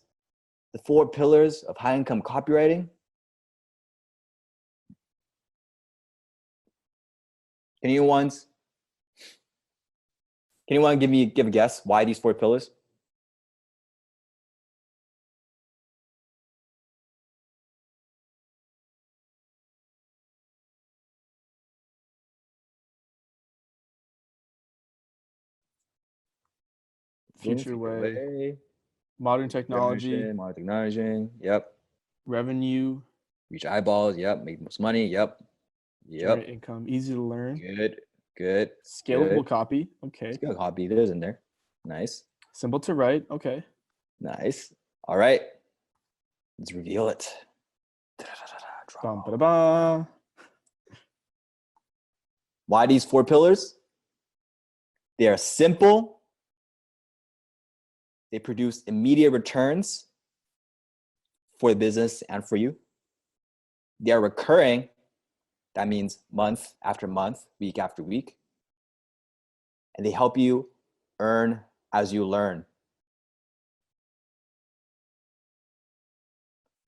the 4 pillars of high income copywriting? Can anyone give a guess why these 4 pillars? Future way, modern technology, Modern technology. Yep. revenue, Reach eyeballs. Yep. Make most money. Yep. generate income, easy to learn, Good. scalable Good. copy. Okay. Skill hobby. There's in there. Nice. Simple to write. Okay. Nice. All right. Let's reveal it. Bum, ba-da-ba. Why these 4 pillars? They are simple. They produce immediate returns for the business and for you. They are recurring. That means month after month, week after week. And they help you earn as you learn.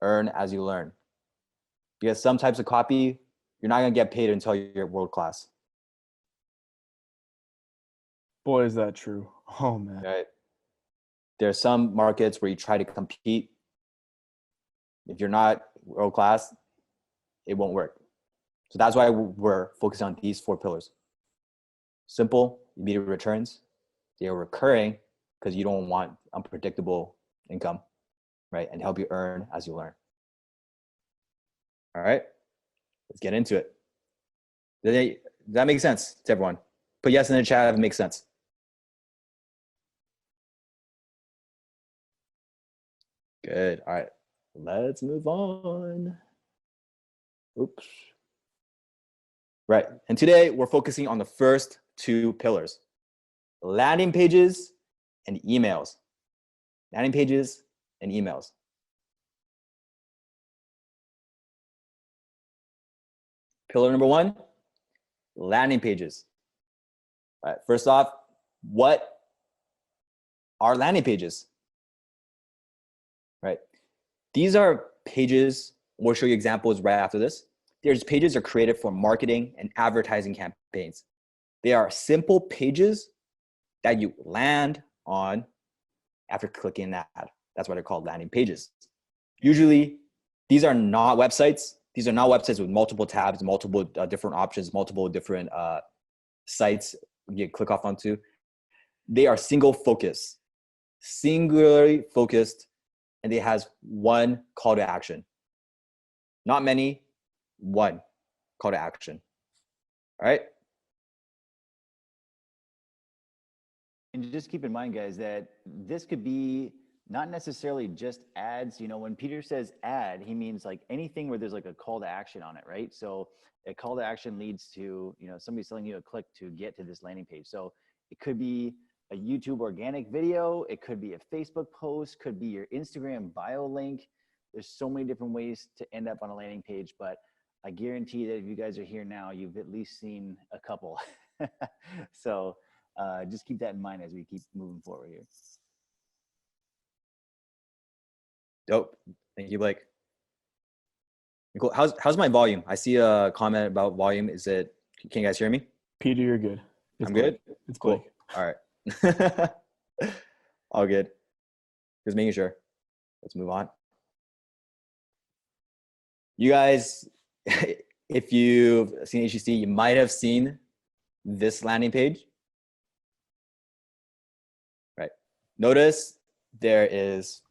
Earn as you learn. Because some types of copy, you're not going to get paid until you're world class. Boy, is that true. Oh, man. Right? There are some markets where you try to compete If you're not world class, it won't work. So that's why we're focusing on these 4 pillars. Simple, immediate returns. They are recurring because you don't want unpredictable income, right? And help you earn as you learn. All right, let's get into it. Does that make sense to everyone? Put yes in the chat if it makes sense. Good. All right, let's move on. Oops. Right, and today we're focusing on the first 2 pillars, landing pages and emails. Landing pages and emails. Pillar number 1, landing pages. All right, first off, what are landing pages? Right, these are pages, we'll show you examples right after this. There's pages are created for marketing and advertising campaigns. They are simple pages that you land on after clicking an ad. That's why they're called landing pages. Usually, these are not websites. These are not websites with multiple tabs, multiple different options, multiple different sites you click off onto. They are single focus, singularly focused, and they has one call to action. Not many, one call to action. All right? And just keep in mind, guys, that this could be not necessarily just ads. You know, when Peter says ad, he means like anything where there's like a call to action on it, right? So a call to action leads to, you know, somebody's telling you a click to get to this landing page. So it could be a YouTube organic video. It could be a Facebook post, could be your Instagram bio link. There's so many different ways to end up on a landing page, but I guarantee that if you guys are here now, you've at least seen a couple. So just keep that in mind as we keep moving forward here. Dope. Thank you, Blake. Cool. How's my volume? I see a comment about volume. Is it? Can you guys hear me? Peter, you're good. I'm good. It's Cool. Blake. All right. All good. Just making sure. Let's move on. You guys, if you've seen HEC, you might have seen this landing page. Right. Notice there is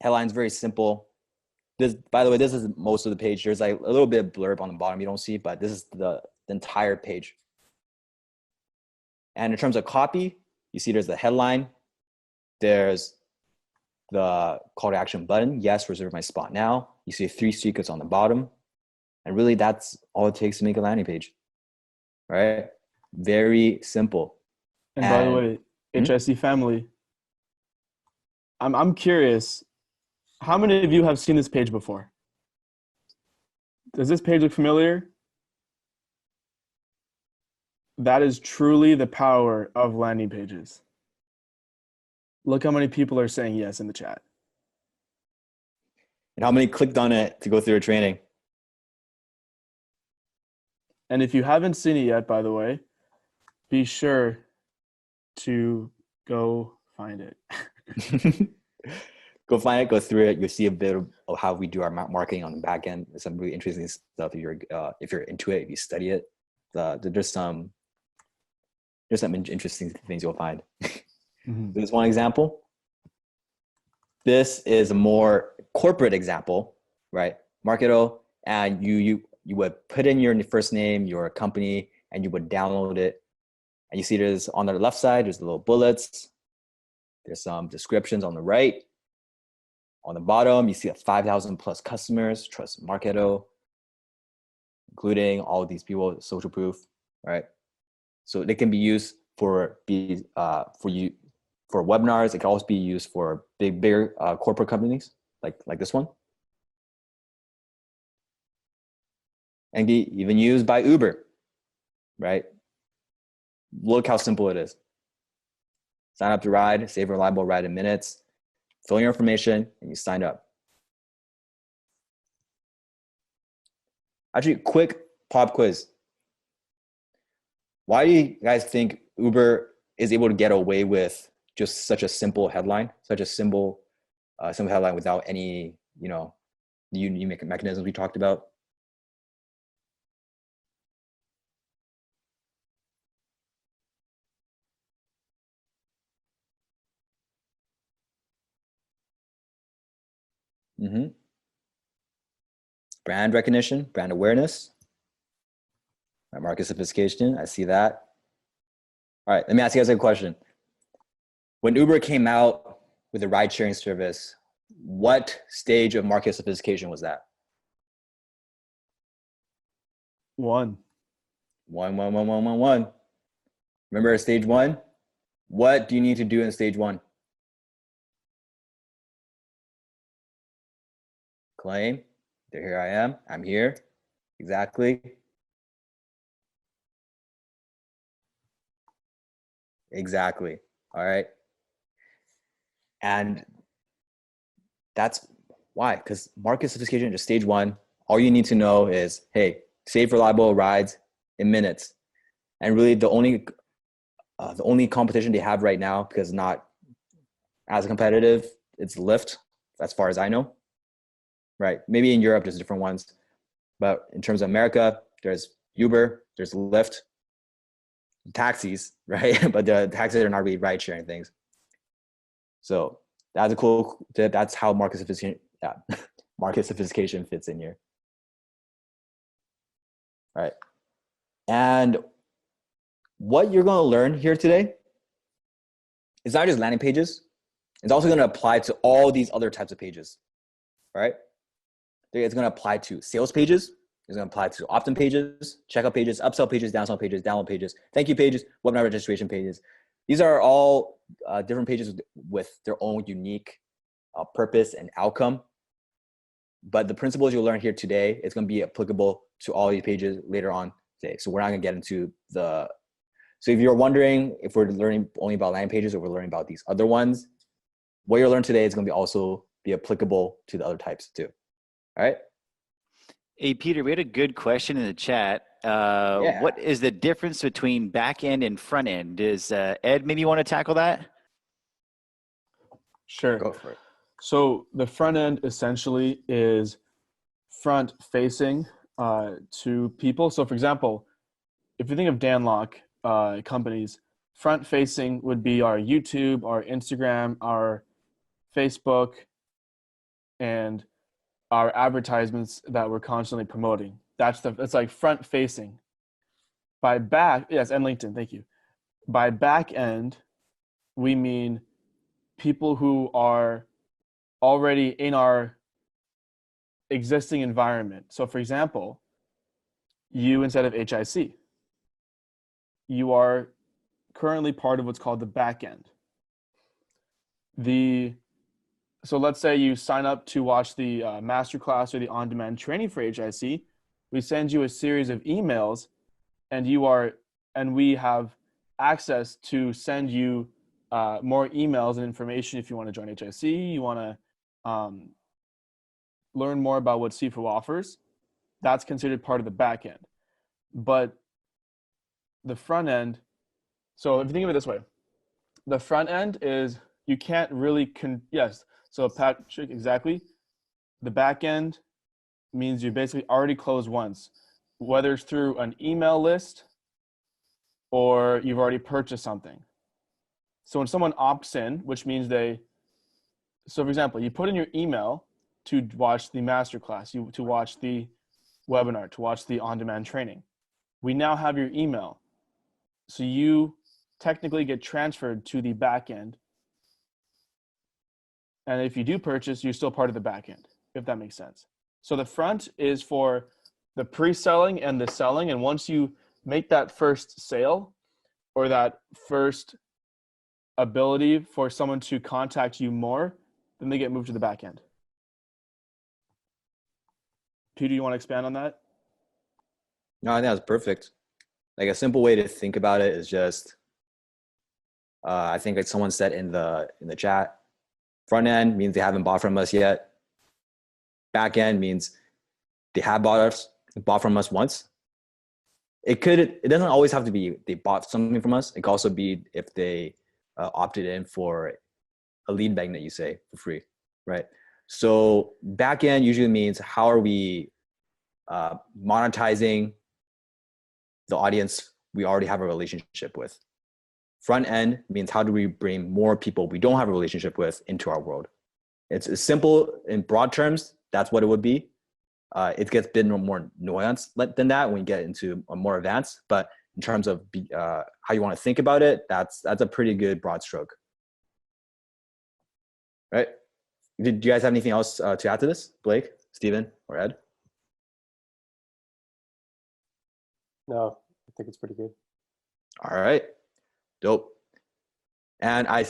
headlines, very simple. This, by the way, this is most of the page. There's like a little bit of blurb on the bottom you don't see, but this is the entire page. And in terms of copy, you see there's the headline. There's the call to action button. Yes, reserve my spot now. You see 3 secrets on the bottom. And really that's all it takes to make a landing page, right? Very simple. And by the way, HSC family, I'm curious, how many of you have seen this page before? Does this page look familiar? That is truly the power of landing pages. Look how many people are saying yes in the chat. And how many clicked on it to go through a training? And if you haven't seen it yet, by the way, be sure to go find it. Go find it, go through it. You'll see a bit of how we do our marketing on the back end. Some really interesting stuff if you're into it, if you study it. There's some interesting things you'll find. Mm-hmm. This is one example. This is a more corporate example, right? Marketo, and you would put in your first name, your company, and you would download it. And you see there's on the left side, there's the little bullets. There's some descriptions on the right. On the bottom, you see 5,000 plus customers, trust Marketo, including all of these people, social proof, right? So they can be used for webinars. It can also be used for bigger corporate companies like this one. And be even used by Uber, right? Look how simple it is. Sign up to ride, save a reliable ride in minutes, fill your information, and you sign up. Actually, quick pop quiz. Why do you guys think Uber is able to get away with just such a simple headline, such a simple simple headline without any, unique mechanisms we talked about. Brand recognition, brand awareness, market sophistication. I see that. All right, let me ask you guys a question. When Uber came out with a ride sharing service, what stage of market sophistication was that? One. One. Remember stage one? What do you need to do in stage one? Claim, here I am, I'm here. Exactly. Exactly. All right. And that's why, because market sophistication is stage one. All you need to know is, hey, safe, reliable rides in minutes. And really the only competition they have right now, because not as competitive, it's Lyft, as far as I know. Right. Maybe in Europe, there's different ones. But in terms of America, there's Uber, there's Lyft, taxis, right? But the taxis are not really ride sharing things. So that's a cool tip. That's how market sophistication fits in here. All right. And what you're going to learn here today is not just landing pages. It's also going to apply to all these other types of pages, right? It's going to apply to sales pages. It's going to apply to opt-in pages, checkout pages, upsell pages, downsell pages, download pages, thank you pages, webinar registration pages. These are all different pages with their own unique purpose and outcome. But the principles you'll learn here today is going to be applicable to all these pages later on today. So we're not going to get into so if you're wondering if we're learning only about landing pages or we're learning about these other ones, what you'll learn today is going to also be applicable to the other types too. All right. Hey, Peter, we had a good question in the chat. What is the difference between back end and front end? Does Ed maybe want to tackle that? Sure. Go for it. So the front end essentially is front facing to people. So for example, if you think of Danlock companies, front facing would be our YouTube, our Instagram, our Facebook, and our advertisements that we're constantly promoting. It's like front facing. By back, yes, and LinkedIn, thank you. By back end, we mean people who are already in our existing environment. So for example, you instead of HIC, you are currently part of what's called the back end. So let's say you sign up to watch the masterclass or the on-demand training for HIC. We send you a series of emails, and we have access to send you more emails and information if you want to join HIC, you want to learn more about what CFO offers. That's considered part of the back end. But the front end, so if you think of it this way, the front end is you can't really, so Patrick, exactly. The back end means you basically already closed once, whether it's through an email list or you've already purchased something. So when someone opts in, which means so for example, you put in your email to watch the masterclass, to watch the webinar, to watch the on-demand training. We now have your email. So you technically get transferred to the back end. And if you do purchase, you're still part of the back end, if that makes sense. So the front is for the pre-selling and the selling. And once you make that first sale or that first ability for someone to contact you more, then they get moved to the back end. Peter, you want to expand on that? No, I think that's perfect. Like a simple way to think about it is just, I think like someone said in the chat, front end means they haven't bought from us yet. Back end means they have bought from us once. It doesn't always have to be they bought something from us. It could also be if they opted in for a lead magnet, you say, for free. right? So back end usually means how are we monetizing the audience we already have a relationship with. Front end means how do we bring more people we don't have a relationship with into our world. It's simple in broad terms. That's what it would be. It gets a bit more nuanced than that when you get into a more advanced. But in terms of how you want to think about it, that's a pretty good broad stroke. Right? Do you guys have anything else to add to this, Blake, Steven, or Ed? No, I think it's pretty good. All right, dope. And I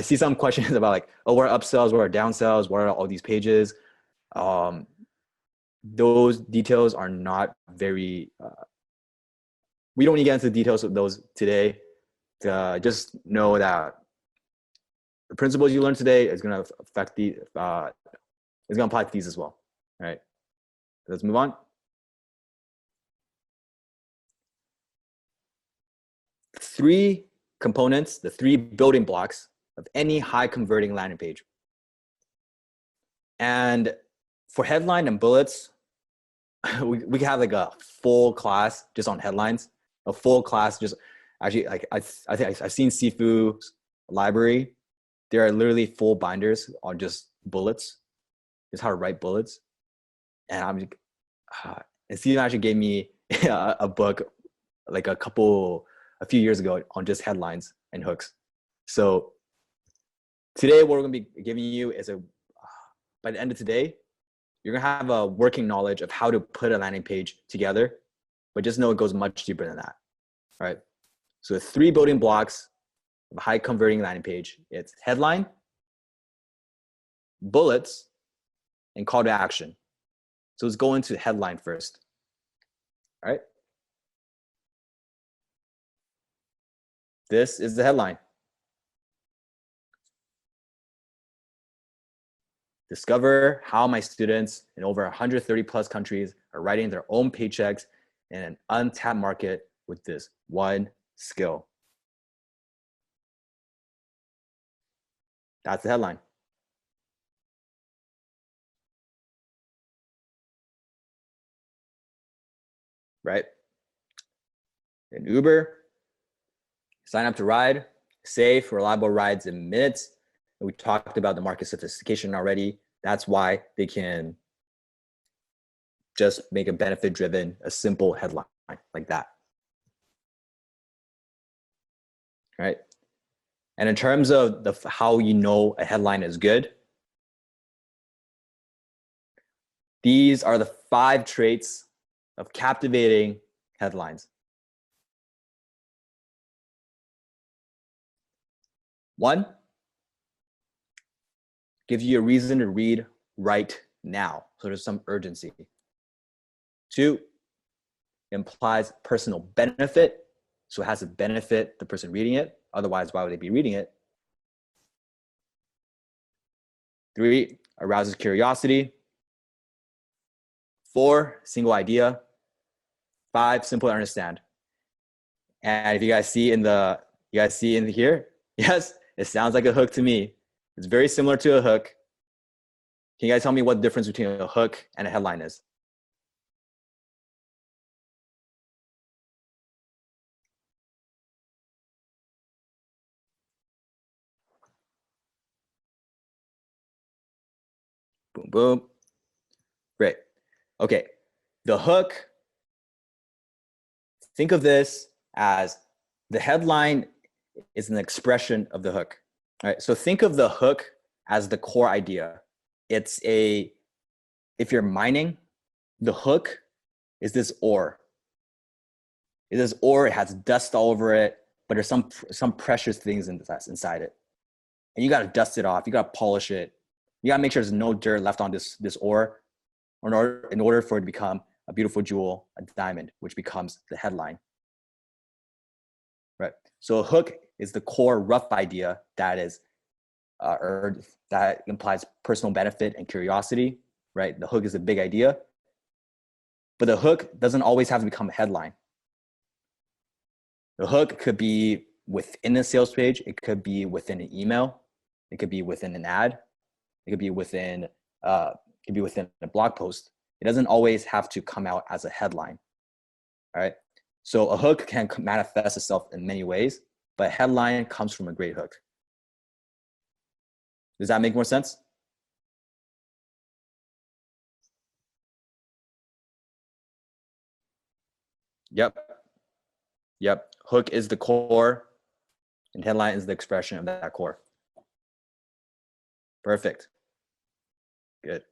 see some questions about like, oh, what are upsells, what are downsells, what are all these pages? Those details are not very, we don't need to get into the details of those today. Just know that the principles you learn today is going to affect is going to apply to these as well. All right, let's move on. 3 components, the 3 building blocks of any high converting landing page. And for headline and bullets, we can have like a full class just on headlines, a full class just actually like I think I've seen Sifu's library. There are literally full binders on just bullets, just how to write bullets. And and Steven actually gave me a book like a few years ago on just headlines and hooks. So today what we're going to be giving you is by the end of today, you're going to have a working knowledge of how to put a landing page together, but just know it goes much deeper than that. All right. So the 3 building blocks of a high converting landing page, it's headline, bullets, and call to action. So let's go into headline first. All right. This is the headline. Discover how my students in over 130 plus countries are writing their own paychecks in an untapped market with this one skill. That's the headline. Right? In Uber, sign up to ride, safe, reliable rides in minutes. And we talked about the market sophistication already. That's why they can just make a benefit driven, a simple headline like that. Right? And in terms of how you know a headline is good, these are the 5 traits of captivating headlines. 1, gives you a reason to read right now. So there's some urgency. 2, implies personal benefit. So it has to benefit the person reading it. Otherwise, why would they be reading it? 3, arouses curiosity. 4, single idea. 5, simple to understand. And if you guys see in here, yes, it sounds like a hook to me. It's very similar to a hook. Can you guys tell me what the difference between a hook and a headline is? Boom, boom. Great. Okay. The hook, think of this as the headline is an expression of the hook. All right. So think of the hook as the core idea. If you're mining, the hook is this ore. It is ore, it has dust all over it, but there's some precious things inside it. And you got to dust it off. You got to polish it. You got to make sure there's no dirt left on this ore in order for it to become a beautiful jewel, a diamond, which becomes the headline. Right. So a hook is the core rough idea that is, or that implies personal benefit and curiosity. Right. The hook is a big idea, but the hook doesn't always have to become a headline. The hook could be within a sales page. It could be within an email. It could be within an ad. It could be within a blog post. It doesn't always have to come out as a headline. All right. So a hook can manifest itself in many ways, but a headline comes from a great hook. Does that make more sense? Yep. Hook is the core, and headline is the expression of that core. Perfect. Good.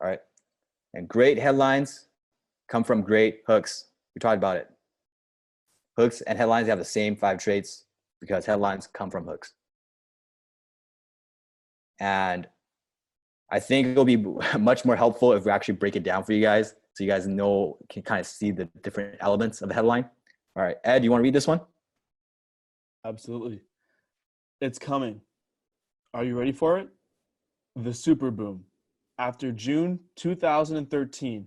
All right. And great headlines come from great hooks. We talked about it. Hooks and headlines have the same 5 traits because headlines come from hooks. And I think it'll be much more helpful if we actually break it down for you guys so you guys can kind of see the different elements of the headline. All right, Ed, you want to read this one? Absolutely. It's coming. Are you ready for it? The super boom. After June 2013,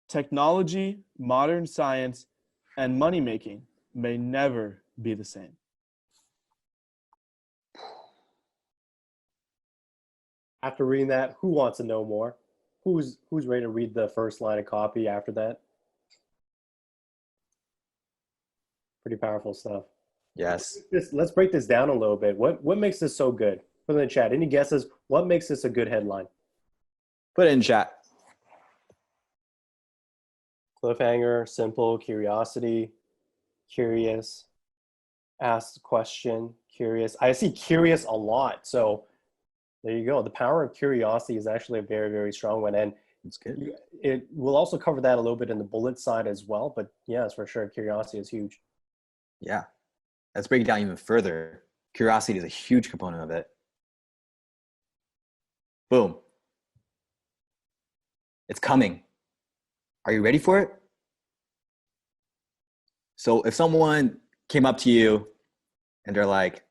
technology, modern science, and money making may never be the same. After reading that, who wants to know more? Who's ready to read the first line of copy after that? Pretty powerful stuff. Yes. Let's break this down a little bit. What makes this so good? Put in the chat. Any guesses? What makes this a good headline? Put it in chat. Cliffhanger, simple, curiosity, curious, ask the question, curious. I see curious a lot. So there you go. The power of curiosity is actually a very, very strong one. And It's good. it will also cover that a little bit in the bullet side as well. But yes, for sure, curiosity is huge. Yeah. Let's break it down even further. Curiosity is a huge component of it. Boom. It's coming. Are you ready for it? So if someone came up to you and they're like,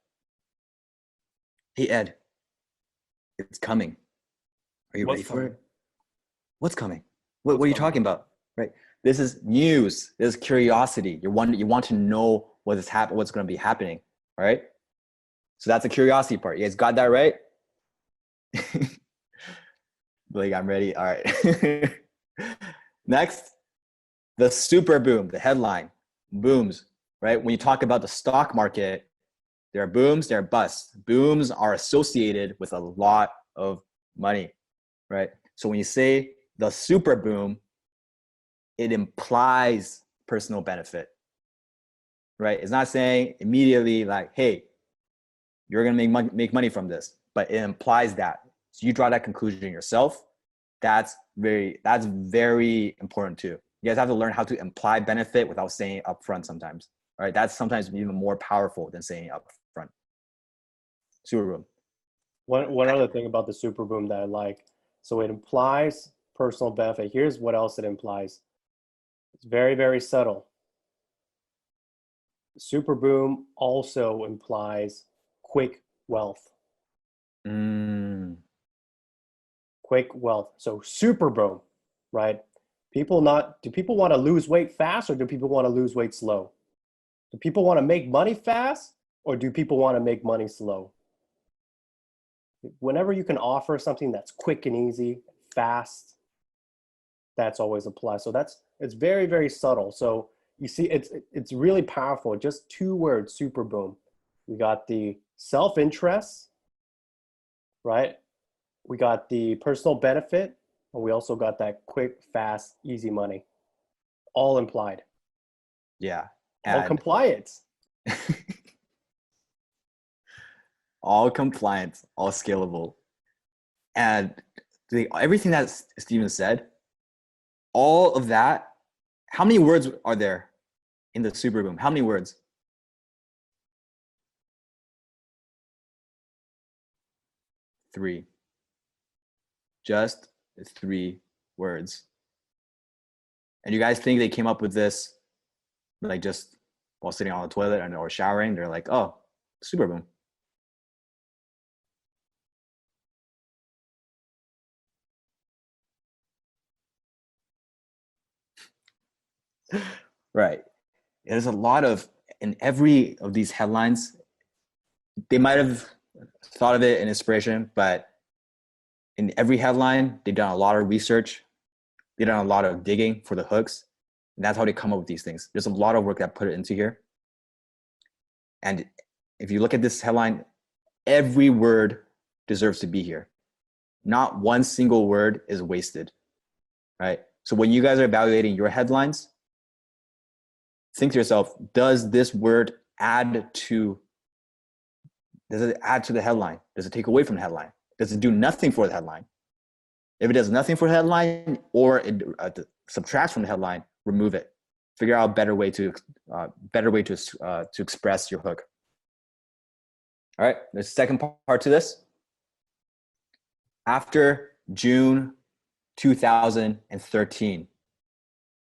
hey, Ed, it's coming. Are you ready for it? What's coming? What are you talking about? Right. This is news. This is curiosity. You want to know what's going to be happening. All right. So that's the curiosity part. You guys got that right? Blake, I'm ready. All right. Next, the super boom, the headline. Booms, right? When you talk about the stock market, there are booms, there are busts. Booms are associated with a lot of money, right? So when you say the super boom, it implies personal benefit, right? It's not saying immediately like, hey, you're going to make money from this, but it implies that. So you draw that conclusion yourself. That's very important too. You guys have to learn how to imply benefit without saying it up front sometimes. All right. That's sometimes even more powerful than saying it up front. Super boom. One other thing about the super boom that I like. So it implies personal benefit. Here's what else it implies. It's very, very subtle. Super boom also implies quick wealth. Quick wealth. So super boom, right? Do people want to lose weight fast or do people want to lose weight slow? Do people want to make money fast or do people want to make money slow? Whenever you can offer something that's quick and easy, fast, that's always applies. So it's very, very subtle. So you see, it's really powerful. Just 2 words, super boom. We got the self-interest, right? We got the personal benefit, and we also got that quick, fast, easy money. All implied. Yeah. All compliance. All compliance, all scalable. And everything that Steven said, all of that, how many words are there in the super boom? How many words? 3. Just 3 words. And you guys think they came up with this like just while sitting on the toilet or showering? They're like, oh, super boom. Right. There's a lot of, in every of these headlines, they might have thought of it in inspiration, but in every headline, they've done a lot of research. They've done a lot of digging for the hooks. And that's how they come up with these things. There's a lot of work that put it into here. And if you look at this headline, every word deserves to be here. Not one single word is wasted, right? So when you guys are evaluating your headlines, think to yourself, does this word add to the headline? Does it take away from the headline? Does it do nothing for the headline? If it does nothing for the headline or it subtracts from the headline, remove it. Figure out a better way to express your hook. All right, there's a second part to this. After June 2013,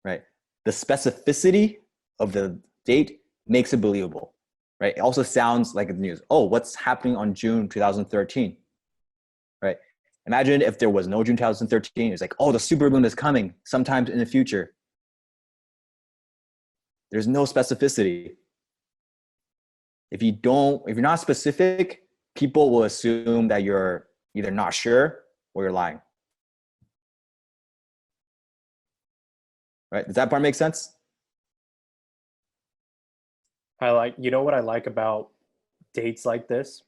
right? The specificity of the date makes it believable, right? It also sounds like the news. Oh, what's happening on June 2013, right? Imagine if there was no June 2013. It's like, oh, the super boom is coming sometime in the future. There's no specificity. If you're not specific, people will assume that you're either not sure or you're lying. Right? Does that part make sense? You know what I like about dates like this?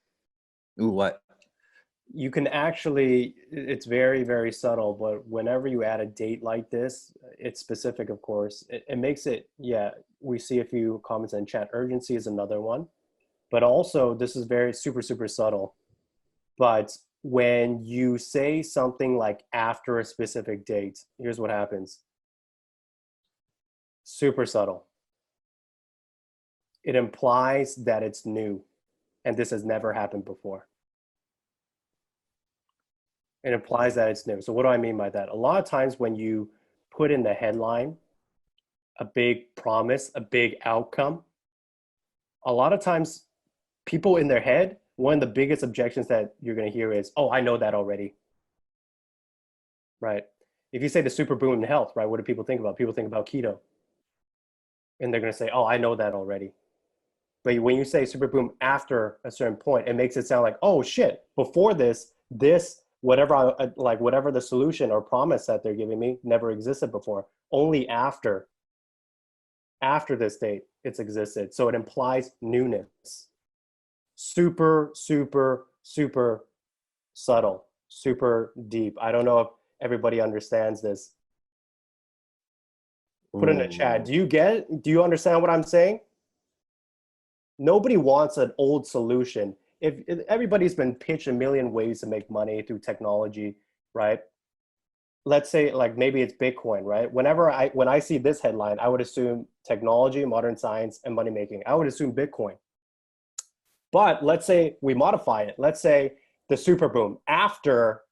Ooh, what? You can actually, it's very, very subtle, but whenever you add a date like this, it's specific, of course. It makes it, yeah, we see a few comments in chat. Urgency is another one. But also, this is very super, super subtle. But when you say something like after a specific date, here's what happens. Super subtle. It implies that it's new, and this has never happened before. It implies that it's new. So what do I mean by that? A lot of times when you put in the headline a big promise, a big outcome, a lot of times people in their head, one of the biggest objections that you're going to hear is, oh, I know that already. Right? If you say the super boom in health, right, what do people think about? People think about keto. And they're going to say, oh, I know that already. But when you say super boom after a certain point, it makes it sound like, oh shit, before this, whatever the solution or promise that they're giving me never existed before. Only after this date, it's existed. So it implies newness. Super, super, super subtle, super deep. I don't know if everybody understands this. Put in the chat. Do you get it? Do you understand what I'm saying? Nobody wants an old solution. If everybody's been pitched a million ways to make money through technology, right? Let's say like maybe it's Bitcoin, right? When I see this headline, I would assume technology, modern science, and money making. I would assume Bitcoin. But let's say we modify it. Let's say the super boom after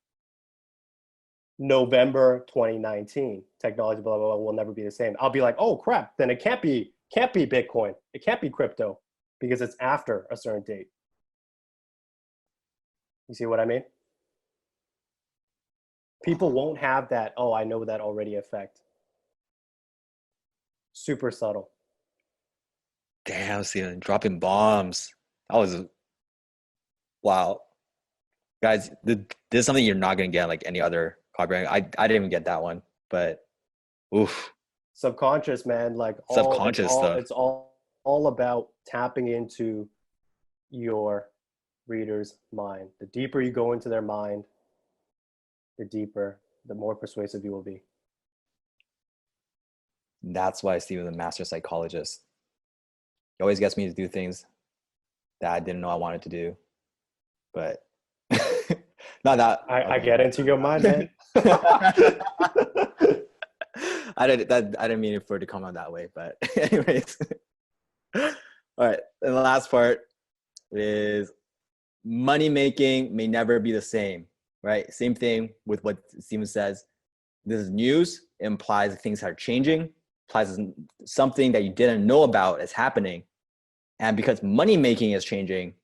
November 2019, technology, blah, blah, blah, will never be the same. I'll be like, oh crap, then it can't be Bitcoin. It can't be crypto because it's after a certain date. You see what I mean? People won't have that, oh, I know that already effect. Super subtle. Damn, Steven, dropping bombs. That was, wow. Guys, this is something you're not going to get like any other copyright. I didn't even get that one, but oof. Subconscious, man, like Subconscious stuff. It's all about tapping into your reader's mind. The deeper you go into their mind, the more persuasive you will be. That's why Steven's a master psychologist. He always gets me to do things that I didn't know I wanted to do, but not that. I get into your mind, man. I didn't mean for it to come out that way, but anyways. All right, and the last part is money making may never be the same, right? Same thing with what Steven says. This is news. It implies things are changing, implies something that you didn't know about is happening. And because money making is changing,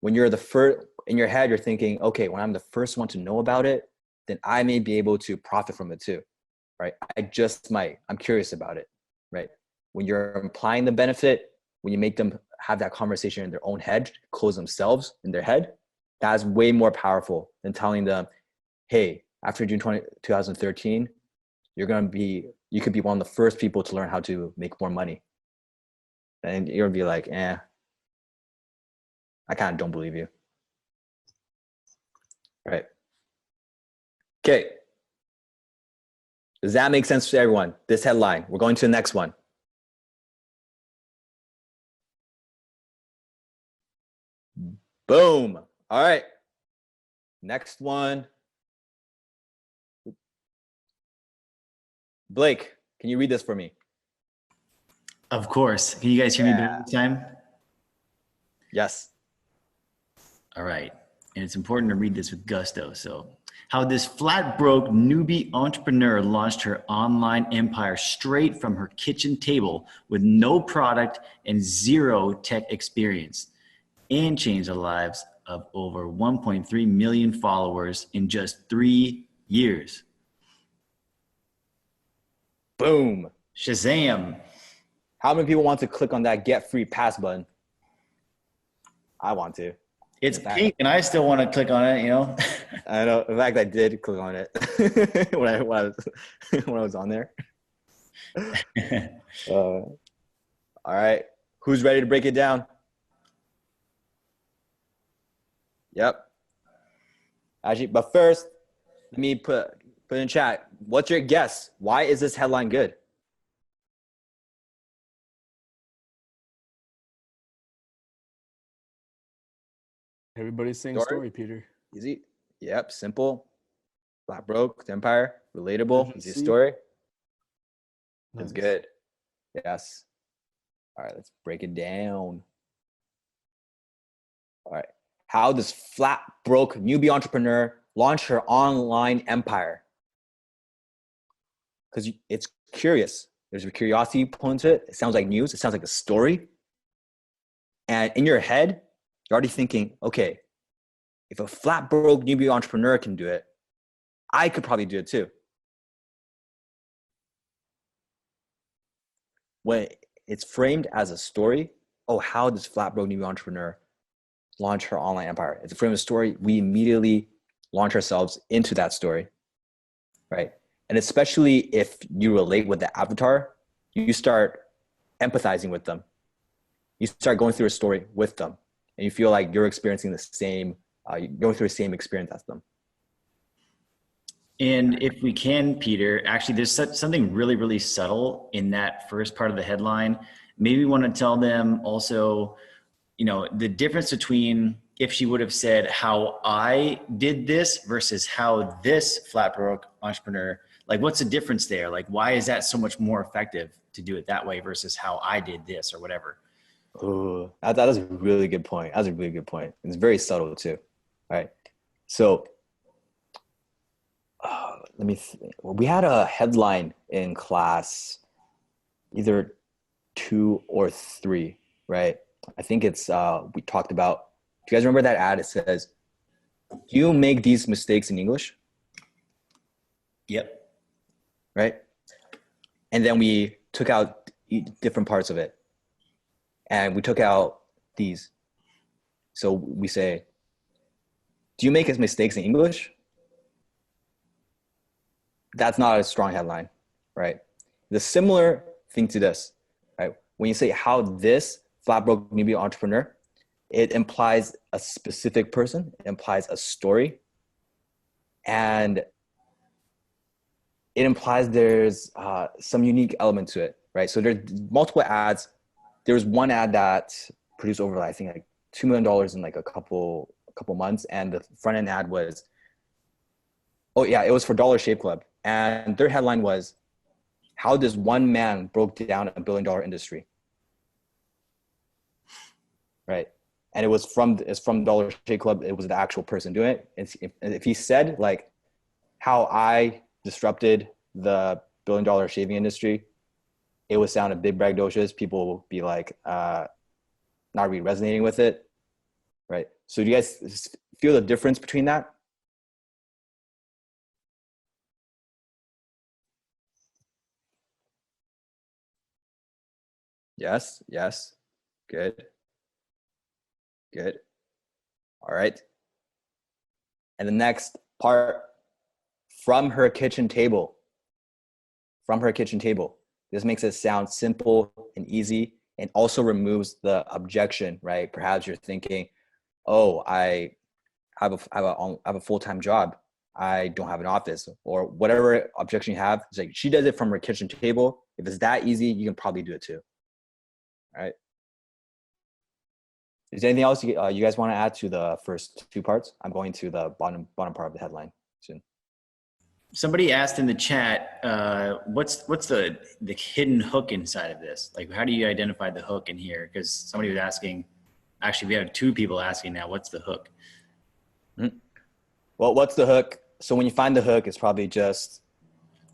when you're the first in your head, you're thinking, okay, when I'm the first one to know about it, then I may be able to profit from it too, right? I just might. I'm curious about it, right? When you're implying the benefit, when you make them have that conversation in their own head, close themselves in their head, that's way more powerful than telling them, hey, after June 2013, you could be one of the first people to learn how to make more money. And you're gonna be like, I kind of don't believe you. All right. Okay. Does that make sense to everyone? This headline. We're going to the next one. Boom. All right. Next one. Blake, can you read this for me? Of course. Can you guys hear me better this time? Yes. All right. And it's important to read this with gusto. So, how this flat broke newbie entrepreneur launched her online empire straight from her kitchen table with no product and zero tech experience, and changed the lives of over 1.3 million followers in just 3 years. Boom. Shazam. How many people want to click on that get free pass button? I want to. It's pink and I still want to click on it, you know? I know. In fact, I did click on it when I was on there. All right. Who's ready to break it down? Yep. Actually, but first, let me put in chat. What's your guess? Why is this headline good? Everybody's saying story, Peter. Easy. Yep. Simple. Flat broke. Empire. Relatable. Easy story. That's good. Yes. All right. Let's break it down. All right. How does flat broke newbie entrepreneur launch her online empire? Because it's curious. There's a curiosity point to it. It sounds like news. It sounds like a story. And in your head, you're already thinking, okay, if a flat broke newbie entrepreneur can do it, I could probably do it too. When it's framed as a story, oh, how does flat broke newbie entrepreneur launch her online empire? It's a frame of story. We immediately launch ourselves into that story, right? And especially if you relate with the avatar, you start empathizing with them. You start going through a story with them, and you feel like you're experiencing the same, you're going through the same experience as them. And if we can, Peter, actually there's something really, really subtle in that first part of the headline. Maybe we want to tell them also, you know, the difference between if she would have said how I did this versus how this flat broke entrepreneur, like what's the difference there? Like, why is that so much more effective to do it that way versus how I did this or whatever? Oh, that is a really good point. That's a really good point. It's very subtle too. All right. So let me think. Well, we had a headline in class, either 2 or 3, right? I think it's, we talked about, do you guys remember that ad? It says, do you make these mistakes in English? Yep. Right? And then we took out different parts of it. And we took out these. So we say, do you make mistakes in English? That's not a strong headline, right? The similar thing to this, right? When you say how this flat broke newbie entrepreneur, it implies a specific person, it implies a story, and it implies there's some unique element to it, right? So there's multiple ads. There was one ad that produced over, I think, like $2 million in like a couple months, and the front end ad was, oh yeah, it was for Dollar Shave Club, and their headline was, "How this one man broke down a $1 billion industry." Right, and it's from Dollar Shave Club. It was the actual person doing it. If he said like how I disrupted the $1 billion shaving industry, it would sound a big braggadocious. People will be like, not really resonating with it, right? So do you guys feel the difference between that? Yes, good. Good. All right. And the next part, from her kitchen table. From her kitchen table. This makes it sound simple and easy, and also removes the objection, right? Perhaps you're thinking, oh, I have a full-time job. I don't have an office, or whatever objection you have. It's like she does it from her kitchen table. If it's that easy, you can probably do it too. All right. Is there anything else you guys want to add to the first two parts? I'm going to the bottom part of the headline soon. Somebody asked in the chat, what's the hidden hook inside of this? Like, how do you identify the hook in here? Because somebody was asking, actually, we have two people asking now, what's the hook? Well, what's the hook? So when you find the hook, it's probably just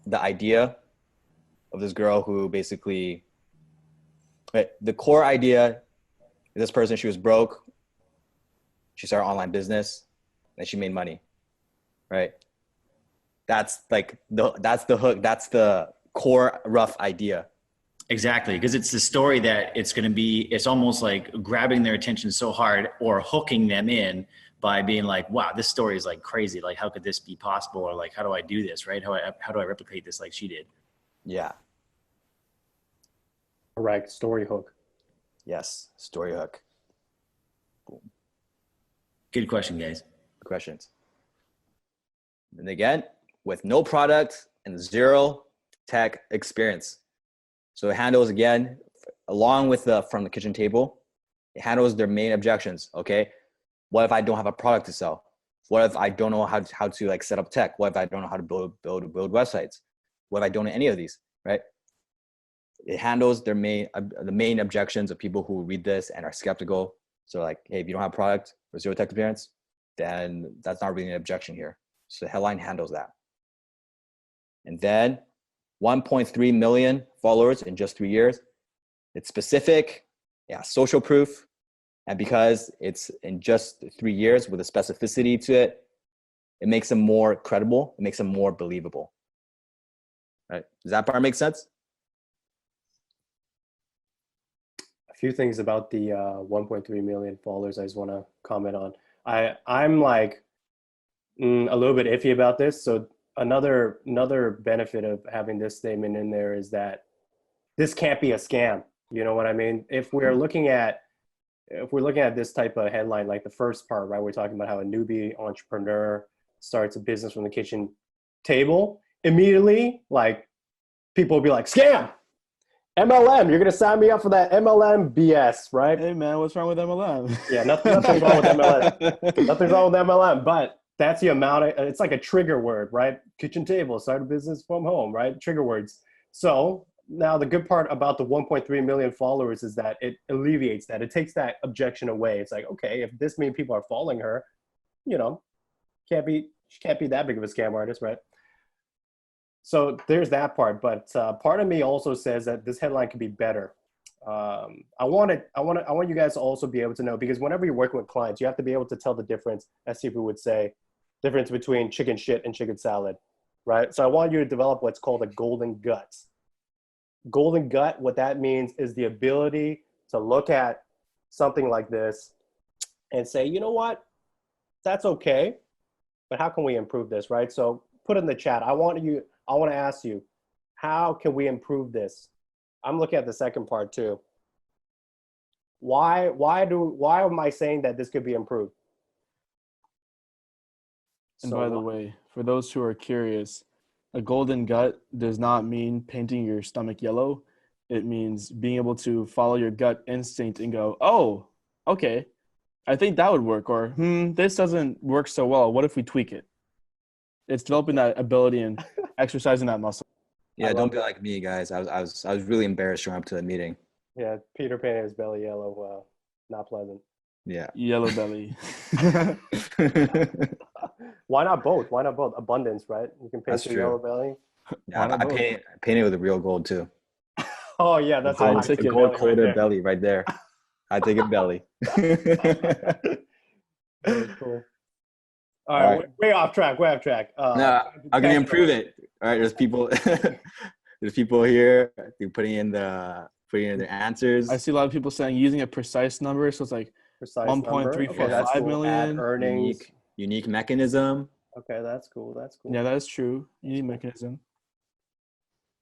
the idea of this girl who basically, the core idea is this person, she was broke. She started an online business and she made money, right? That's that's the hook. That's the core rough idea. Exactly, because it's the story that it's almost like grabbing their attention so hard or hooking them in by being like, wow, this story is like crazy. Like, how could this be possible? Or like, how do I do this, right? How do I replicate this like she did? Yeah. Correct. Story hook. Yes. Story hook. Boom. Good question, guys. Good questions. And again, with no product and zero tech experience. So it handles, again, along with from the kitchen table, it handles their main objections. Okay. What if I don't have a product to sell? What if I don't know how to like set up tech? What if I don't know how to build websites? What if I don't know any of these, right? It handles the main objections of people who read this and are skeptical. So like, hey, if you don't have a product or zero tech experience, then that's not really an objection here. So the headline handles that. And then 1.3 million followers in just 3 years. It's specific, social proof. And because it's in just 3 years with a specificity to it, it makes them more credible. It makes them more believable. Right? Does that part make sense? A few things about the 1.3 million followers I just want to comment on. I'm like a little bit iffy about this. So another benefit of having this statement in there is that this can't be a scam. You know what I mean? If we're looking at this type of headline, like the first part, right? We're talking about how a newbie entrepreneur starts a business from the kitchen table. Immediately, like people will be like, scam, MLM, you're going to sign me up for that MLM BS, right? Hey man, what's wrong with MLM? Yeah, nothing's wrong with MLM. Nothing's wrong with MLM, but that's the amount of, it's like a trigger word, right? Kitchen table, start a business from home, right? Trigger words. So now the good part about the 1.3 million followers is that it alleviates that. It takes that objection away. It's like, okay, if this many people are following her, she can't be that big of a scam artist, right? So there's that part. But part of me also says that this headline could be better. I want you guys to also be able to know, because whenever you're working with clients, you have to be able to tell the difference, as people would say, difference between chicken shit and chicken salad, right? So I want you to develop what's called a golden gut. Golden gut, what that means is the ability to look at something like this and say, you know what, that's okay, but how can we improve this, right? So put in the chat. I want to ask you, how can we improve this? I'm looking at the second part too. Why am I saying that this could be improved? And by the way, for those who are curious, a golden gut does not mean painting your stomach yellow. It means being able to follow your gut instinct and go, oh, okay, I think that would work. Or, this doesn't work so well. What if we tweak it? It's developing that ability and exercising that muscle. Yeah, don't be like me, guys. I was really embarrassed showing up to the meeting. Yeah, Peter painted his belly yellow. Not pleasant. Yeah. Yellow belly. Why not both? Why not both? Abundance, right? You can paint your yellow belly. Yeah, I painted with a real gold too. Oh yeah, that's High a ticket. Gold coated belly right there. I take a belly. Very cool. All right, way off track. No, I'm gonna improve it. All right, there's people here putting in their answers. I see a lot of people saying using a precise number. So it's like Precise number. Okay, 1.345 that's cool. million. Add earnings. Unique mechanism. Okay, that's cool. That's cool. Yeah, that is true. Unique mechanism.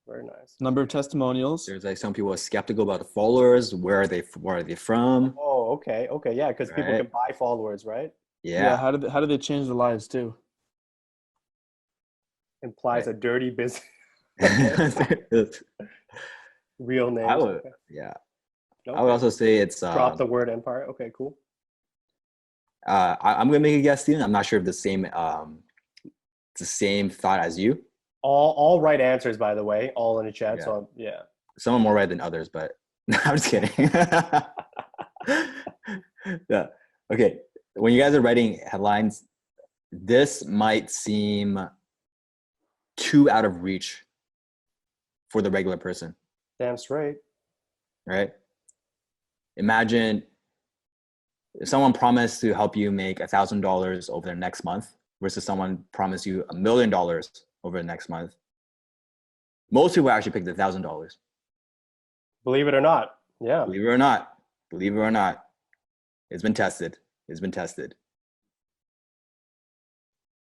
Very nice. Number of testimonials. There's like some people are skeptical about the followers. Where are they from? Oh, okay. Okay, yeah, because people Right. can buy followers, right? Yeah. Yeah. How do they change their lives too? Implies Right. a dirty business. I Real names. would, Okay. yeah. Okay. I would also say it's Drop the word empire. Okay, cool. I'm gonna make a guess, Steven. I'm not sure if it's the same thought as you. All right answers, by the way, all in the chat. Yeah. So yeah. Some are more right than others, but I'm just kidding. Yeah. Okay. When you guys are writing headlines, this might seem too out of reach for the regular person, Damn straight. right? Imagine if someone promised to help you make $1,000 over the next month versus someone promised you $1 million over the next month. Most people actually pick the $1,000. Believe it or not. Yeah. Believe it or not. Believe it or not. It's been tested. It's been tested.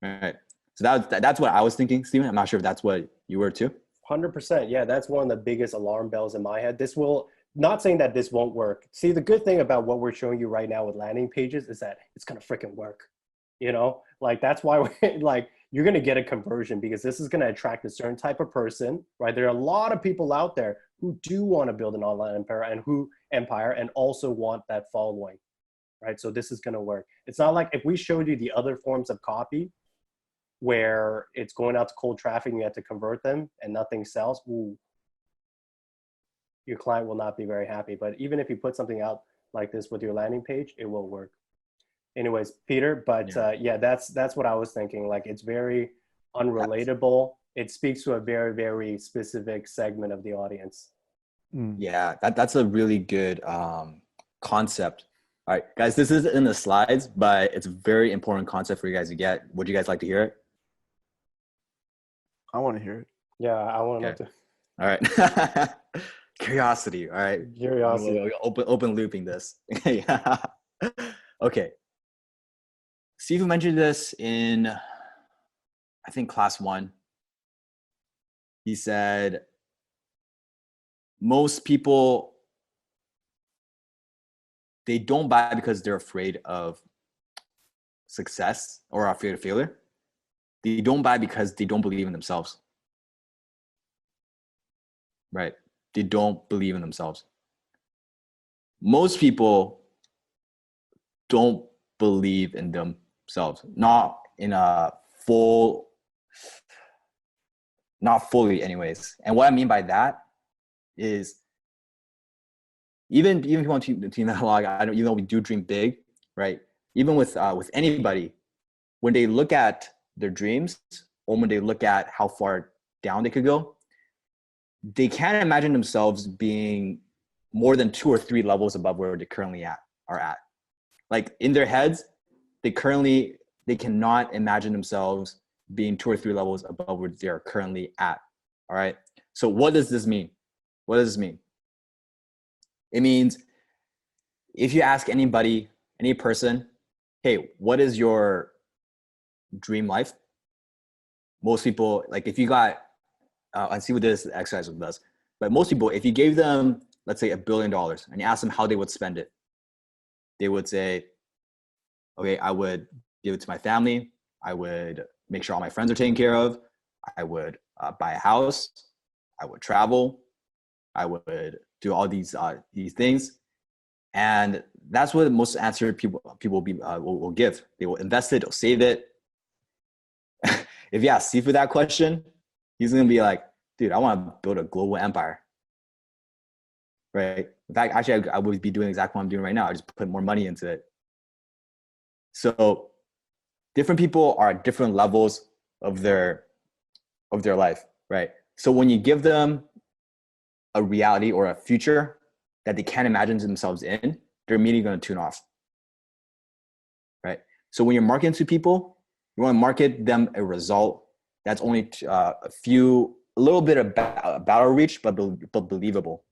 All right. So that's what I was thinking, Steven. I'm not sure if that's what you were too. 100%. Yeah, that's one of the biggest alarm bells in my head. This will, not saying that this won't work. See, the good thing about what we're showing you right now with landing pages is that it's going to freaking work. You know, like that's why like you're going to get a conversion because this is going to attract a certain type of person, right? There are a lot of people out there who do want to build an online empire and also want that following, right? So this is going to work. It's not like if we showed you the other forms of copy where it's going out to cold traffic and you have to convert them and nothing sells, ooh, your client will not be very happy. But even if you put something out like this with your landing page, it will work. Anyways, Peter, but yeah, that's what I was thinking. Like it's very unrelatable. It speaks to a very, very specific segment of the audience. Yeah, that's a really good concept. All right, guys, this is in the slides, but it's a very important concept for you guys to get. Would you guys like to hear it? I want to hear it. Yeah, I want to know too. All right. Curiosity. All right. Curiosity. Open looping this. Yeah. Okay. Steve mentioned this in, I think, class 1. He said, most people, they don't buy because they're afraid of success or afraid of failure. They don't buy because they don't believe in themselves. Right? They don't believe in themselves. Most people don't believe in themselves, not fully anyways. And what I mean by that is even if you want to team that log, even though we do dream big, right? Even with anybody, when they look at their dreams or when they look at how far down they could go, they can't imagine themselves being more than 2 or 3 levels above where they currently are at. Like in their heads, they cannot imagine themselves being 2 or 3 levels above where they are currently at. All right. So what does this mean? What does this mean? It means if you ask anybody, any person, hey, what is your dream life? Most people, like if you got, I see what this exercise does, but most people, if you gave them, let's say $1 billion and you ask them how they would spend it, they would say, okay, I would give it to my family. I would make sure all my friends are taken care of. I would buy a house. I would travel. I would do all these things. And that's what most answer people will give. They will invest it, they'll save it. If you ask Sifu that question, he's going to be like, dude, I want to build a global empire. Right? In fact, actually, I would be doing exactly what I'm doing right now. I just put more money into it. So different people are at different levels of their life, right? So when you give them a reality or a future that they can't imagine themselves in, they're immediately going to tune off, right? So when you're marketing to people, you want to market them a result that's only a little bit about our reach, but believable,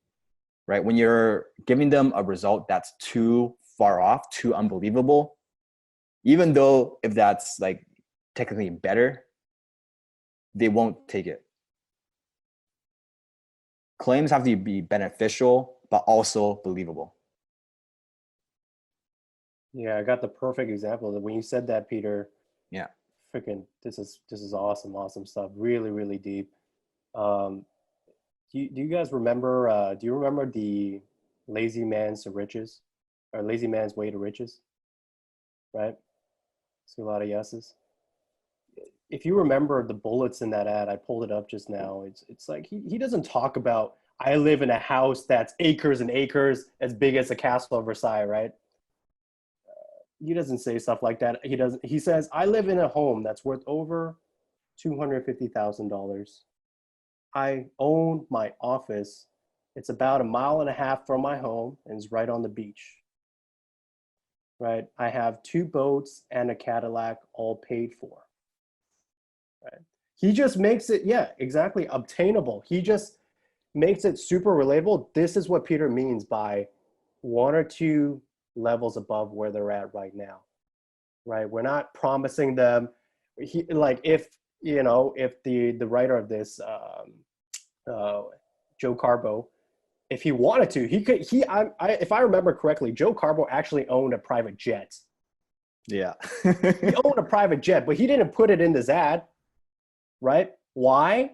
right? When you're giving them a result that's too far off, too unbelievable, even though if that's like technically better, they won't take it. Claims have to be beneficial, but also believable. Yeah, I got the perfect example. When you said that, Peter. Yeah. Freaking, this is awesome stuff. Really, really deep. Do you guys remember? Do you remember the Lazy Man's to Riches, or Lazy Man's Way to Riches? Right. See a lot of yeses. If you remember the bullets in that ad, I pulled it up just now. It's like he doesn't talk about I live in a house that's acres and acres as big as the castle of Versailles, right? He doesn't say stuff like that. He says I live in a home that's worth over $250,000. I own my office. It's about 1.5 miles from my home and it's right on the beach. Right? I have 2 boats and a Cadillac all paid for. Right? He just makes it, yeah, exactly, obtainable. He just makes it super relatable. This is what Peter means by 1 or 2 levels above where they're at right now. Right? We're not promising them, if the writer of this, Joe Carbo, if he wanted to, he could. If I remember correctly, Joe Carbo actually owned a private jet. Yeah. He owned a private jet, but he didn't put it in this ad, right? Why?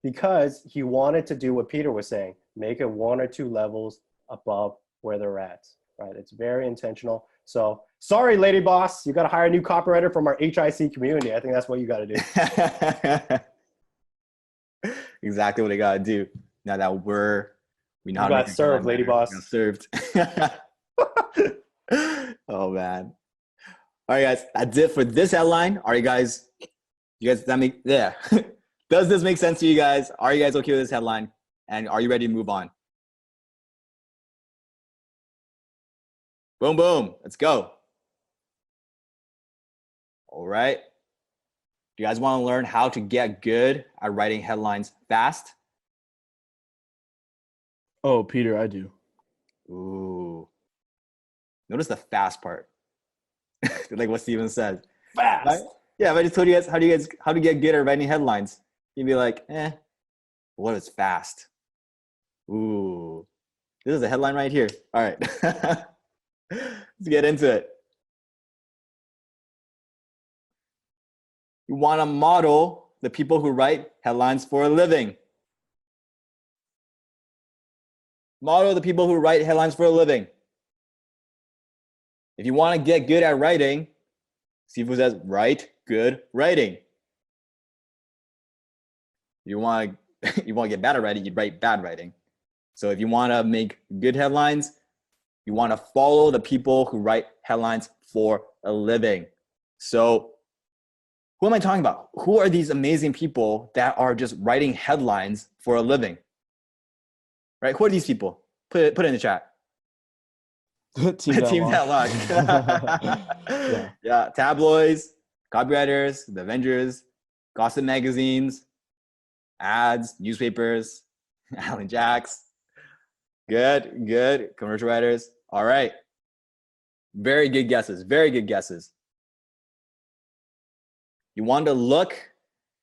Because he wanted to do what Peter was saying, make it 1 or 2 levels above where they're at, right? It's very intentional. So sorry, lady boss, you got to hire a new copywriter from our HIC community. I think that's what you got to do. Exactly what they got to do. Now that we know you got served, lady boss. Got served. Oh man. All right, guys, that's it for this headline. Are you guys yeah. Does this make sense to you guys? Are you guys okay with this headline? And are you ready to move on? Boom, boom. Let's go. All right. Do you guys want to learn how to get good at writing headlines fast? Oh, Peter, I do. Ooh. Notice the fast part. Like what Steven said. Fast. Right? Yeah, if I just told you guys how to get good at writing headlines, you'd be like, what is fast? Ooh. This is a headline right here. All right. Let's get into it. You want to model the people who write headlines for a living. Model the people who write headlines for a living. If you want to get good at writing, Sifu says, write good writing. You want to get bad at writing, you'd write bad writing. So if you want to make good headlines, you want to follow the people who write headlines for a living. So who am I talking about? Who are these amazing people that are just writing headlines for a living? Right? Who are these people? Put it in the chat. Team that luck. Yeah. Tabloids, copywriters, the Avengers, gossip magazines, ads, newspapers, Alan Jacks. Good. Commercial writers. All right. Very good guesses. You want to look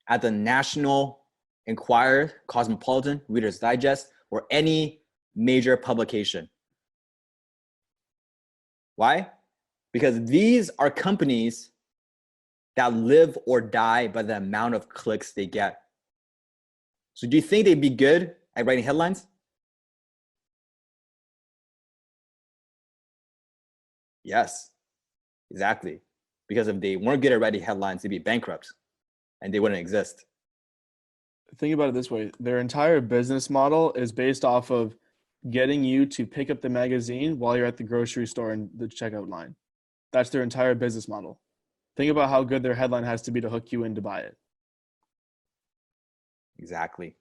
at the National Enquirer, Cosmopolitan, Reader's Digest, or any major publication. Why? Because these are companies that live or die by the amount of clicks they get. So do you think they'd be good at writing headlines? Yes, exactly. Because if they weren't good at writing headlines, they'd be bankrupt and they wouldn't exist. Think about it this way. Their entire business model is based off of getting you to pick up the magazine while you're at the grocery store in the checkout line. That's their entire business model. Think about how good their headline has to be to hook you in to buy it. Exactly.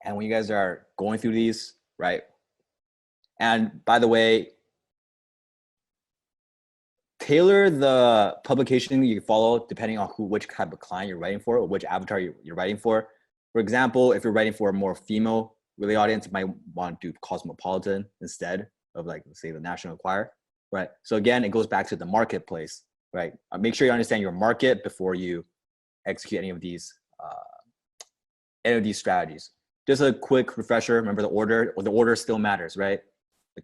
And when you guys are going through these, right? And by the way, tailor the publication you follow depending on which type of client you're writing for or which avatar you're writing for. For example, if you're writing for a more female really audience, you might want to do Cosmopolitan instead of like, let's say the National Enquirer, right? So again, it goes back to the marketplace, right? Make sure you understand your market before you execute any of these strategies. Just a quick refresher. Remember the order still matters, right?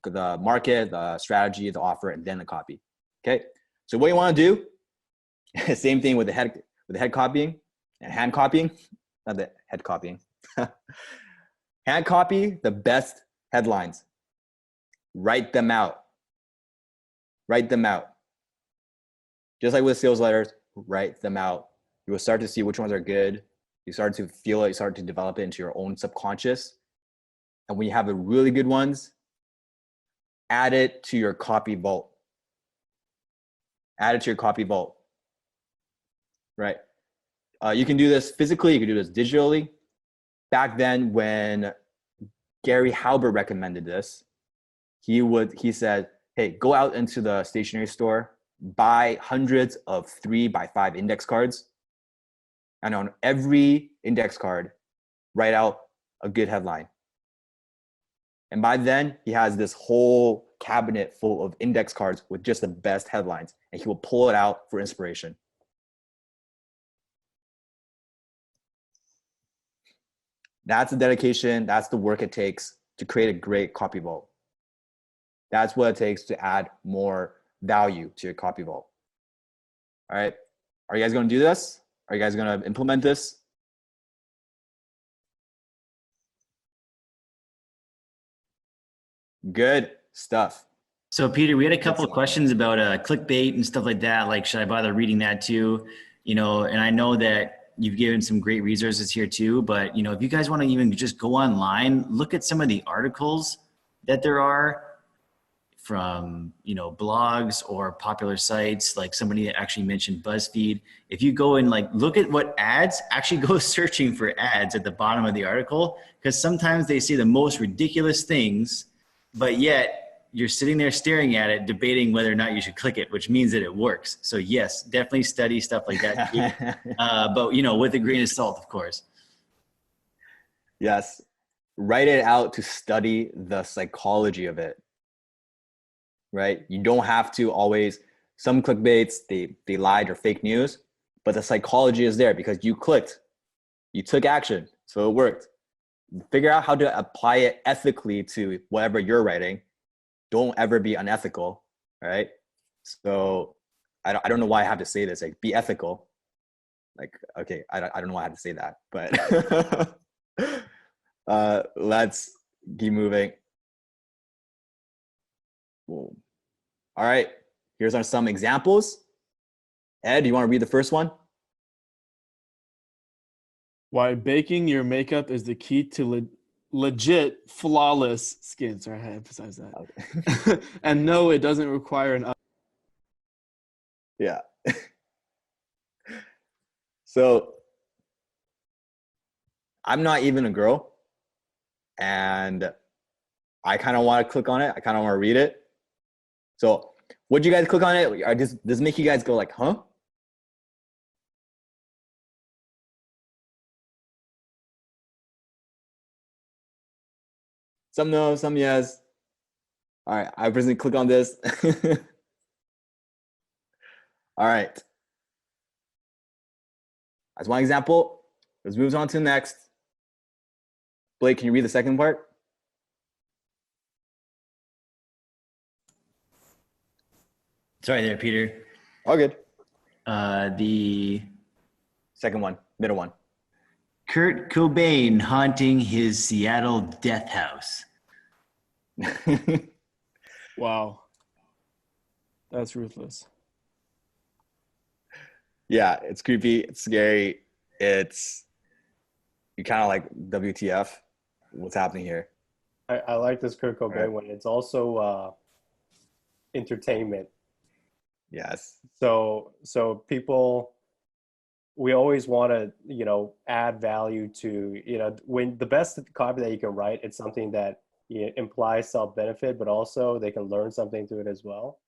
The market, the strategy, the offer, and then the copy. Okay. So what you want to do, same thing with the head copying and hand copying, not the head copying. Hand copy the best headlines. Write them out. Write them out. Just like with sales letters, write them out. You will start to see which ones are good. You start to feel it. You start to develop it into your own subconscious. And when you have the really good ones, add it to your copy vault. Add it to your copy vault. Right. You can do this physically. You can do this digitally. Back then, when Gary Halbert recommended this, he said, hey, go out into the stationery store, buy hundreds of 3x5 index cards, and on every index card, write out a good headline. And by then, he has this whole cabinet full of index cards with just the best headlines, and he will pull it out for inspiration. That's the dedication. That's the work it takes to create a great copy vault. That's what it takes to add more value to your copy vault. All right. Are you guys going to do this? Are you guys going to implement this? Good stuff. So Peter, we had a couple of questions about clickbait and stuff like that. Like, should I bother reading that too? You know, and I know that you've given some great resources here too, but you know, if you guys want to even just go online, look at some of the articles that there are from, you know, blogs or popular sites. Like somebody actually mentioned BuzzFeed. If you go and like look at what ads, actually go searching for ads at the bottom of the article, because sometimes they say the most ridiculous things, but yet you're sitting there staring at it, debating whether or not you should click it, which means that it works. So yes, definitely study stuff like that. But you know, with a grain of salt, of course. Yes. Write it out to study the psychology of it. Right? You don't have to always, some clickbaits, they lied or fake news, but the psychology is there because you clicked, you took action, so it worked. Figure out how to apply it ethically to whatever you're writing. Don't ever be unethical, right? So I don't know why I have to say this, like be ethical. Like, okay, I don't know why I have to say that, but let's keep moving. Whoa. All right, here's some examples. Ed, do you want to read the first one? Why baking your makeup is the key to legit flawless skin. Sorry, I had to emphasize that. Okay. And no, it doesn't require an. Yeah. So I'm not even a girl, and I kind of want to click on it. I kind of want to read it. So would you guys click on it? Does it make you guys go like, huh? Some no, some yes. All right, I personally click on this. All right. That's one example. Let's move on to the next. Blake, can you read the second part? Sorry there, Peter. All good. The second one, middle one. Kurt Cobain haunting his Seattle death house. Wow. That's ruthless. Yeah, it's creepy. It's scary. You kind of like WTF, what's happening here? I like this Kurt Cobain one. It's also entertainment. Yes. So people, we always want to, you know, add value to, you know, when the best copy that you can write, it's something that implies self-benefit, but also they can learn something through it as well.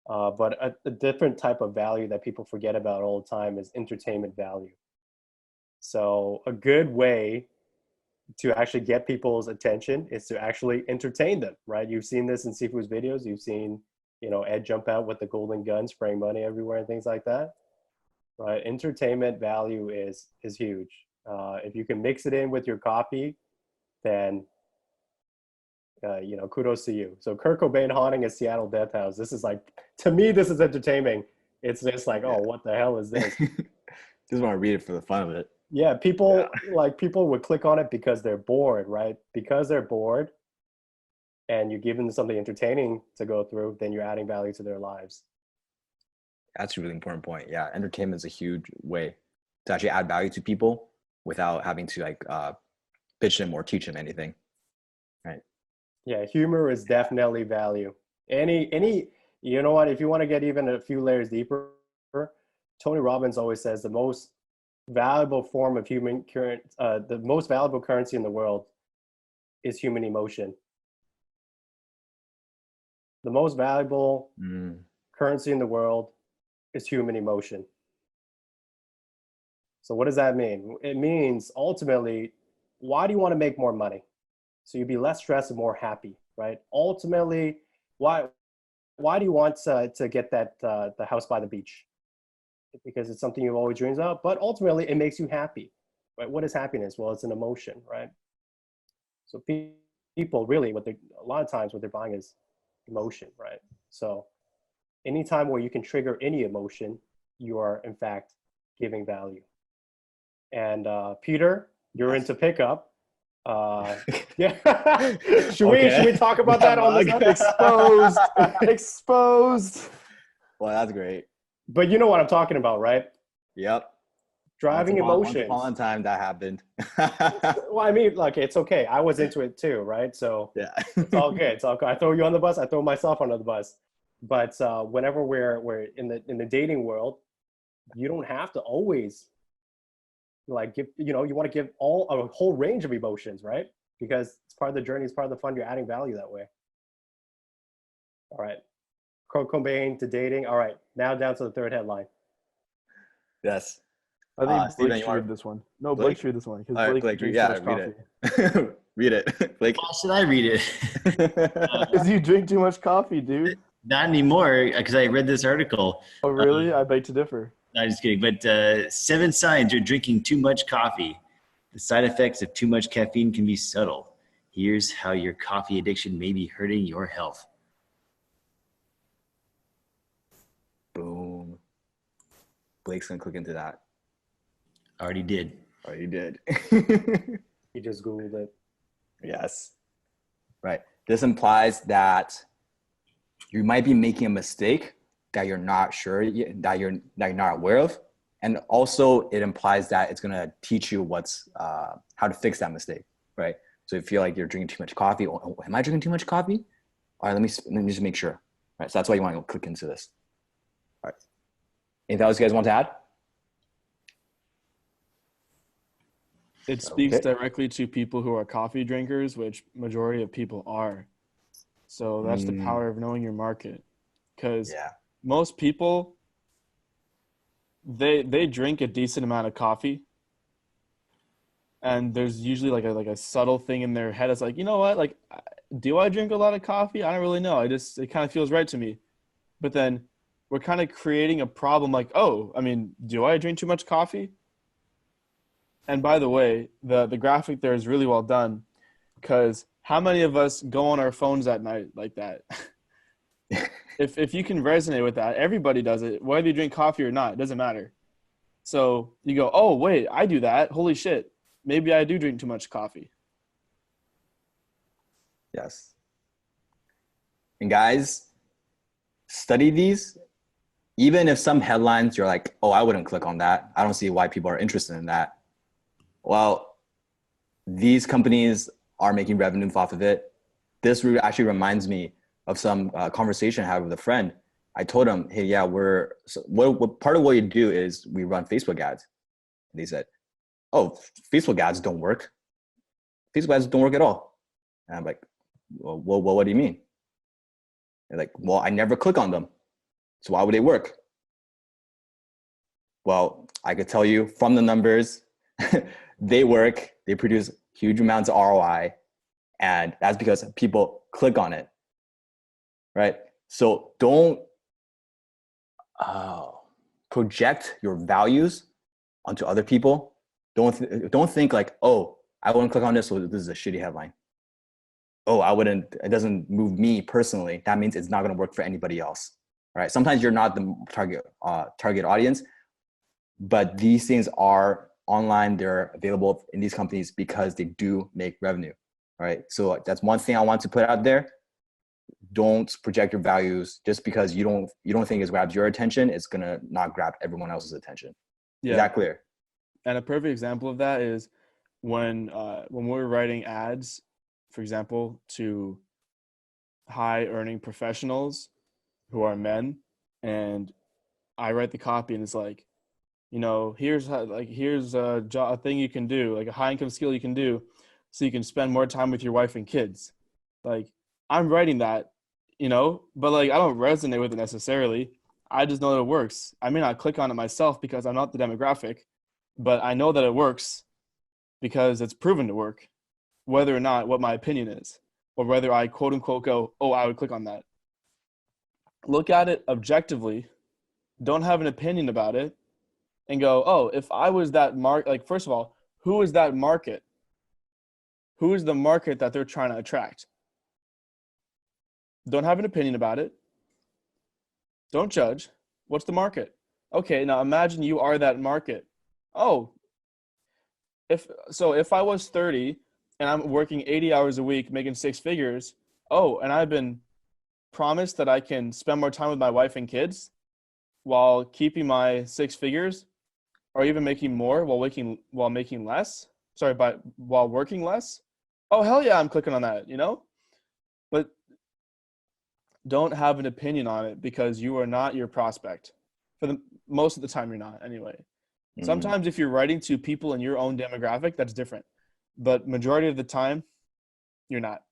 But a different type of value that people forget about all the time is entertainment value. So a good way to actually get people's attention is to actually entertain them, right? You've seen this in Sifu's videos. You've seen, you know, Ed jump out with the golden gun, spraying money everywhere and things like that, right? Entertainment value is huge. If you can mix it in with your copy, then you know, kudos to you. So Kurt Cobain haunting a Seattle death house. This is like, to me, this is entertaining. It's just like, oh, what the hell is this? Just want to read it for the fun of it. Yeah, people would click on it because they're bored, right? Because they're bored, and you're giving them something entertaining to go through, then you're adding value to their lives. That's a really important point. Yeah, entertainment is a huge way to actually add value to people without having to like pitch them or teach them anything. Right. Yeah, humor is definitely value. Any, you know what? If you want to get even a few layers deeper, Tony Robbins always says the most valuable form of the most valuable currency in the world is human emotion. The most valuable currency in the world is human emotion. So what does that mean? It means ultimately, why do you want to make more money? So you'd be less stressed and more happy, right? Ultimately, why do you want to get that the house by the beach? Because it's something you've always dreamed of, but ultimately it makes you happy, right? What is happiness? Well, it's an emotion, right? So people really, a lot of times what they're buying is emotion, right? So anytime where you can trigger any emotion, you are in fact giving value. And Peter, you're into pickup. Yeah. Should we talk about that on the exposed? Well, that's great. But you know what I'm talking about, right? Yep. Driving emotions. Once upon a time that happened. Well, I mean, look, it's okay. I was into it too, right? So yeah, it's all good. It's all good. I throw you on the bus. I throw myself under the bus. But whenever we're in the dating world, you don't have to always like give. You know, you want to give a whole range of emotions, right? Because it's part of the journey. It's part of the fun. You're adding value that way. All right. Kurt Cobain to dating. All right, now down to the third headline. Yes. I think Steven, Blake should read this one. No, Blake Blake should read this one because All right, Blake drinks read too much it. coffee. Read it. Blake. Why should I read it? Because you drink too much coffee, dude. Not anymore, because I read this article. Oh, really? I beg to differ. No, just kidding. But 7 signs you're drinking too much coffee. The side effects of too much caffeine can be subtle. Here's how your coffee addiction may be hurting your health. Boom. Blake's gonna click into that. Already did. Already did. You just Googled it. Yes. Right. This implies that you might be making a mistake that you're not sure that you're not aware of, and also it implies that it's gonna teach you how to fix that mistake, right? So if you feel like you're drinking too much coffee, am I drinking too much coffee? All right, let me just make sure. Right. So that's why you want to click into this. All right. Anything else you guys want to add? It speaks directly to people who are coffee drinkers, which majority of people are. So that's the power of knowing your market. Because most people, they drink a decent amount of coffee. And there's usually like a subtle thing in their head. It's like, you know what? Like, do I drink a lot of coffee? I don't really know. It kind of feels right to me. But then we're kind of creating a problem like, oh, I mean, do I drink too much coffee? And by the way, the graphic there is really well done, because how many of us go on our phones at night like that? If you can resonate with that, everybody does it, whether you drink coffee or not, it doesn't matter. So you go, oh, wait, I do that. Holy shit. Maybe I do drink too much coffee. Yes. And guys, study these. Even if some headlines you're like, oh, I wouldn't click on that. I don't see why people are interested in that. Well, these companies are making revenue off of it. This actually reminds me of some conversation I had with a friend. I told him, hey, yeah, what part of what you do is we run Facebook ads. And they said, oh, Facebook ads don't work. Facebook ads don't work at all. And I'm like, well, what do you mean? They're like, well, I never click on them. So why would they work? Well, I could tell you from the numbers, they work. They produce huge amounts of ROI, and that's because people click on it, right? So don't project your values onto other people. Don't think like, oh, I wouldn't click on this, so this is a shitty headline. Oh, it doesn't move me personally. That means it's not going to work for anybody else. All right. Sometimes you're not the target audience, but these things are online. They're available in these companies because they do make revenue. All right. So that's one thing I want to put out there. Don't project your values just because you don't think it grabs your attention. It's going to not grab everyone else's attention. Yeah. Is that clear? And a perfect example of that is when we're writing ads, for example, to high earning professionals who are men, and I write the copy and it's like, you know, here's a thing you can do, like a high income skill you can do so you can spend more time with your wife and kids. Like, I'm writing that, you know, but like I don't resonate with it necessarily. I just know that it works. I may not click on it myself because I'm not the demographic, but I know that it works because it's proven to work, whether or not what my opinion is, or whether I quote unquote go, oh, I would click on that. Look at it objectively. Don't have an opinion about it and go, oh, if I was that like, first of all, who is that market? Who is the market that they're trying to attract? Don't have an opinion about it. Don't judge. What's the market? Okay, now imagine you are that market. Oh, if I was 30 and I'm working 80 hours a week, making 6 figures, oh, and I've been promised that I can spend more time with my wife and kids while keeping my 6 figures, or even making more while making less. Sorry, while working less. Oh, hell yeah, I'm clicking on that, you know? But don't have an opinion on it because you are not your prospect. For the most of the time, you're not anyway. Mm-hmm. Sometimes if you're writing to people in your own demographic, that's different. But majority of the time, you're not.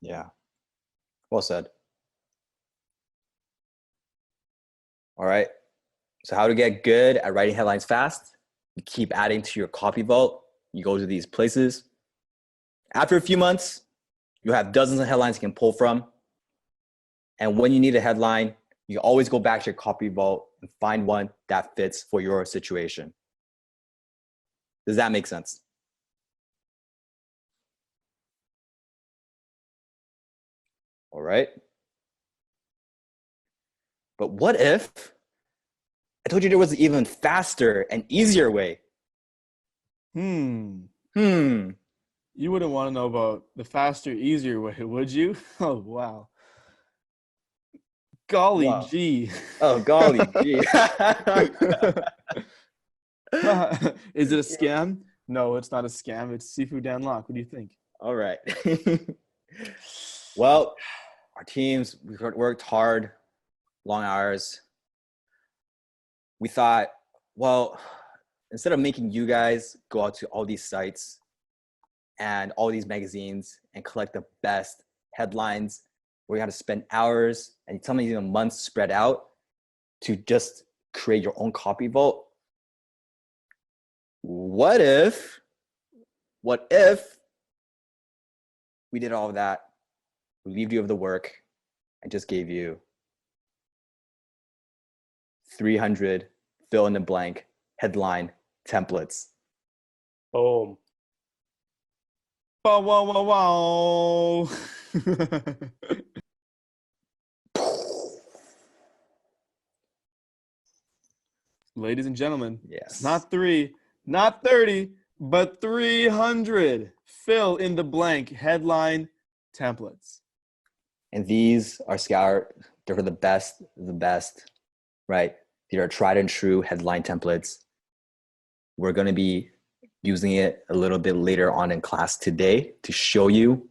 Yeah. Well said. All right. So how to get good at writing headlines fast? You keep adding to your copy vault. You go to these places. After a few months, you have dozens of headlines you can pull from. And when you need a headline, you always go back to your copy vault and find one that fits for your situation. Does that make sense? All right. But what if I told you there was an even faster and easier way? You wouldn't want to know about the faster, easier way, would you? Oh, wow. Golly gee. Oh, golly gee. Is it a scam? No, it's not a scam. It's Seafood Dan Locke. What do you think? All right. Well, our teams, we worked hard, long hours. We thought, well, instead of making you guys go out to all these sites and all these magazines and collect the best headlines, where you got to spend hours and sometimes even months spread out to just create your own copy vault. What if we did all of that, relieved you of the work, and just gave you 300 fill in the blank headline templates? Boom. Wow, wow, wow, wow. Ladies and gentlemen, yes, not 3, not 30, but 300 fill in the blank headline templates. And these are scoured. They're for the best, right? These are tried and true headline templates. We're going to be using it a little bit later on in class today to show you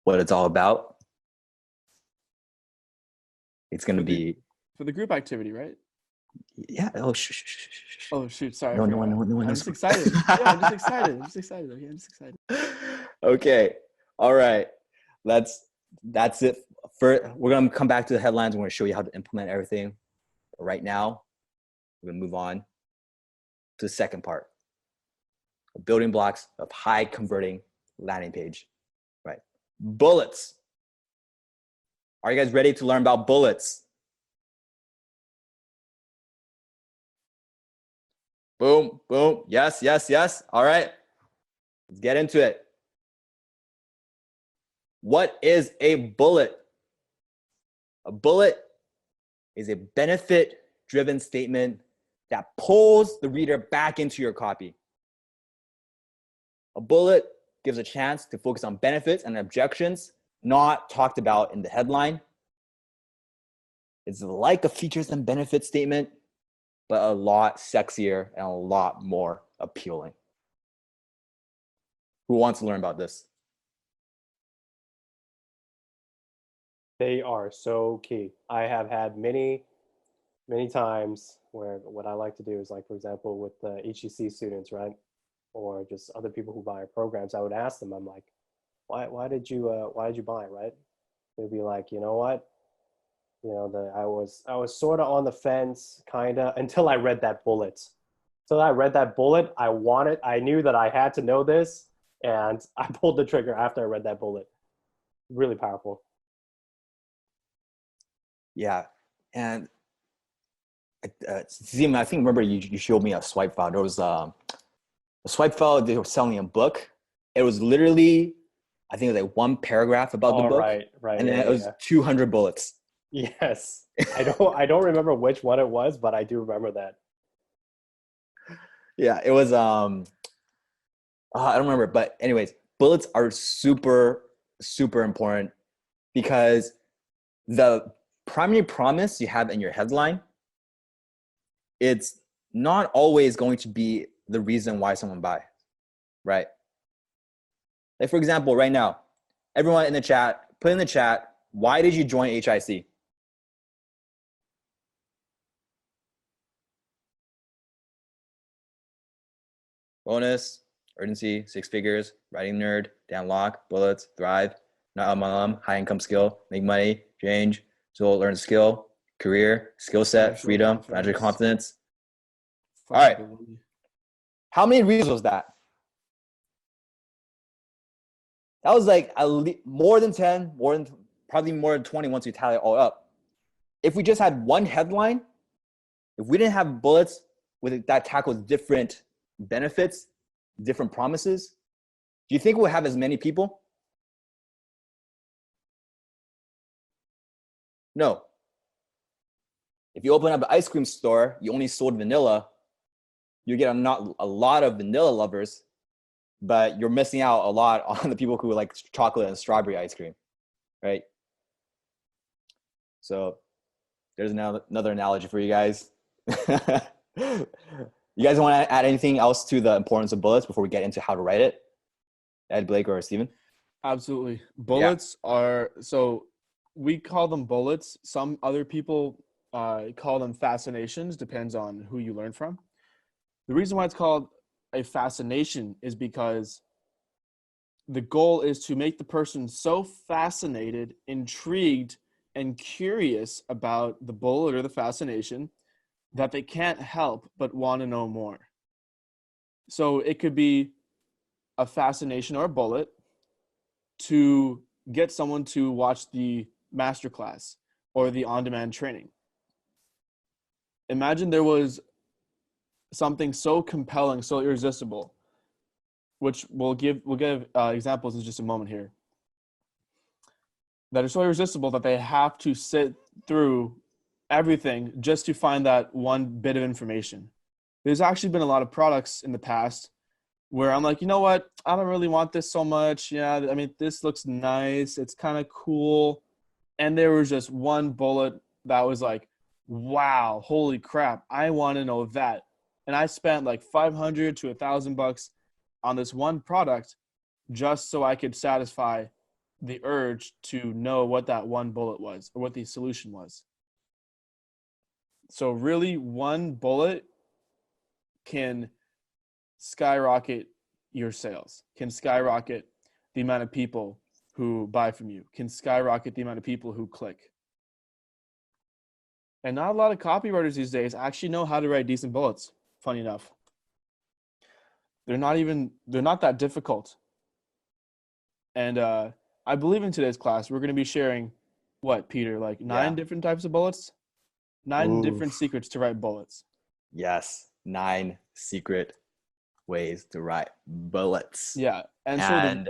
what it's all about. It's going to be for the group activity, right? Yeah. Oh, Oh, shoot. Sorry. No one. I'm just excited. Yeah, I'm just excited. Okay, I'm just excited. Okay. All right. That's it. We're going to come back to the headlines. We're going to show you how to implement everything. Right now, we're going to move on to the second part. building blocks of high converting landing page, right? Bullets. Are you guys ready to learn about bullets? Boom, boom. Yes, yes, yes. All right. Let's get into it. What is a bullet? A bullet is a benefit-driven statement that pulls the reader back into your copy. A bullet gives a chance to focus on benefits and objections not talked about in the headline. It's like a features and benefits statement, but a lot sexier and a lot more appealing. Who wants to learn about this? They are so key. I have had many times where what I like to do is, like, for example, with the HEC students, right? Or just other people who buy our programs, I would ask them, I'm like, why did you buy, right? They'd be like, you know what? I was sort of on the fence, kind of, until I read that bullet. So I read that bullet. I knew that I had to know this, and I pulled the trigger after I read that bullet. Really powerful. Yeah, and Zim, I think remember you showed me a swipe file. There was a swipe file. They were selling a book. It was literally, I think it was like one paragraph about the book, Right, and then yeah, it was 200 bullets. Yes. I don't remember which one it was, but I do remember that. Yeah, it was I don't remember, but anyways, bullets are super important because the primary promise you have in your headline, it's not always going to be the reason why someone buys, right? Like, for example, right now, everyone in the chat, put in the chat, why did you join HIC? Bonus, urgency, 6 figures, writing nerd, damn lock, bullets, thrive, not MLM, high income skill, make money, change, so learn skill, career, skill set, Financial freedom, confidence. financial confidence. All right. Flexibility. How many reasons was that? That was like more than 10, probably more than 20 once you tally it all up. If we just had one headline, if we didn't have bullets that tackles different benefits, different promises, do you think we'll have as many people? No. If you open up an ice cream store, you only sold vanilla, you get a lot of vanilla lovers, but you're missing out a lot on the people who like chocolate and strawberry ice cream, right? So there's another analogy for you guys. You guys want to add anything else to the importance of bullets before we get into how to write it? Ed, Blake, or Steven? Absolutely. Bullets are, so we call them bullets. Some other people call them fascinations, depends on who you learn from. The reason why it's called a fascination is because the goal is to make the person so fascinated, intrigued, and curious about the bullet or the fascination that they can't help but want to know more. So it could be a fascination or a bullet to get someone to watch the masterclass or the on-demand training. Imagine there was something so compelling, so irresistible, which we'll give examples in just a moment here, that are so irresistible that they have to sit through everything just to find that one bit of information. There's actually been a lot of products in the past where I'm like, you know what? I don't really want this so much. Yeah, I mean, this looks nice. It's kind of cool. And there was just one bullet that was like, wow, holy crap. I want to know that. And I spent like $500 to $1,000 on this one product just so I could satisfy the urge to know what that one bullet was or what the solution was. So really, one bullet can skyrocket your sales, can skyrocket the amount of people who buy from you, can skyrocket the amount of people who click. And not a lot of copywriters these days actually know how to write decent bullets, funny enough. they're not that difficult. And I believe in today's class, we're going to be sharing what, Peter, like 9 different types of bullets? 9 different secrets to write bullets. Yes. 9 secret ways to write bullets. Yeah. And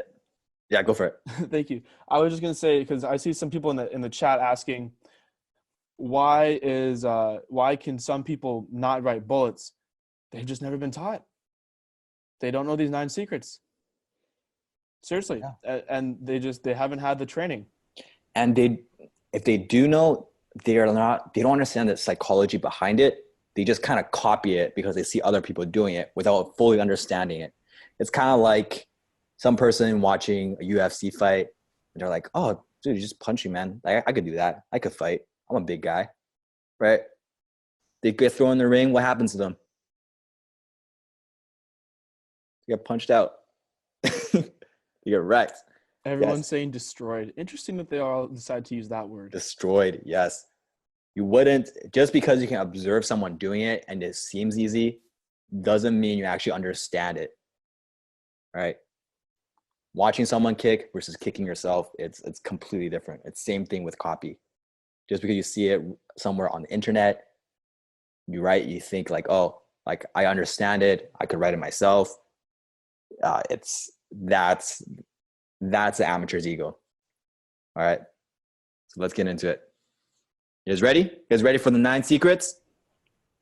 yeah, go for it. Thank you. I was just going to say, because I see some people in the chat asking, why can some people not write bullets? They've just never been taught. They don't know these 9 secrets. Seriously. Yeah. And they haven't had the training. And if they do know, they don't understand the psychology behind it. They just kind of copy it because they see other people doing it without fully understanding it. It's kind of like some person watching a UFC fight and they're like, oh, dude, you're just punching, man. I could do that. I could fight. I'm a big guy, right? They get thrown in the ring. What happens to them? They get punched out. You get wrecked. Everyone's saying destroyed. Interesting that they all decide to use that word. Destroyed, yes. You wouldn't, just because you can observe someone doing it and it seems easy, doesn't mean you actually understand it, right? Watching someone kick versus kicking yourself, it's completely different. It's same thing with copy. Just because you see it somewhere on the internet, you think like, oh, like I understand it, I could write it myself. That's the amateur's ego. All right, so let's get into it. You guys ready? You guys ready for the 9 secrets?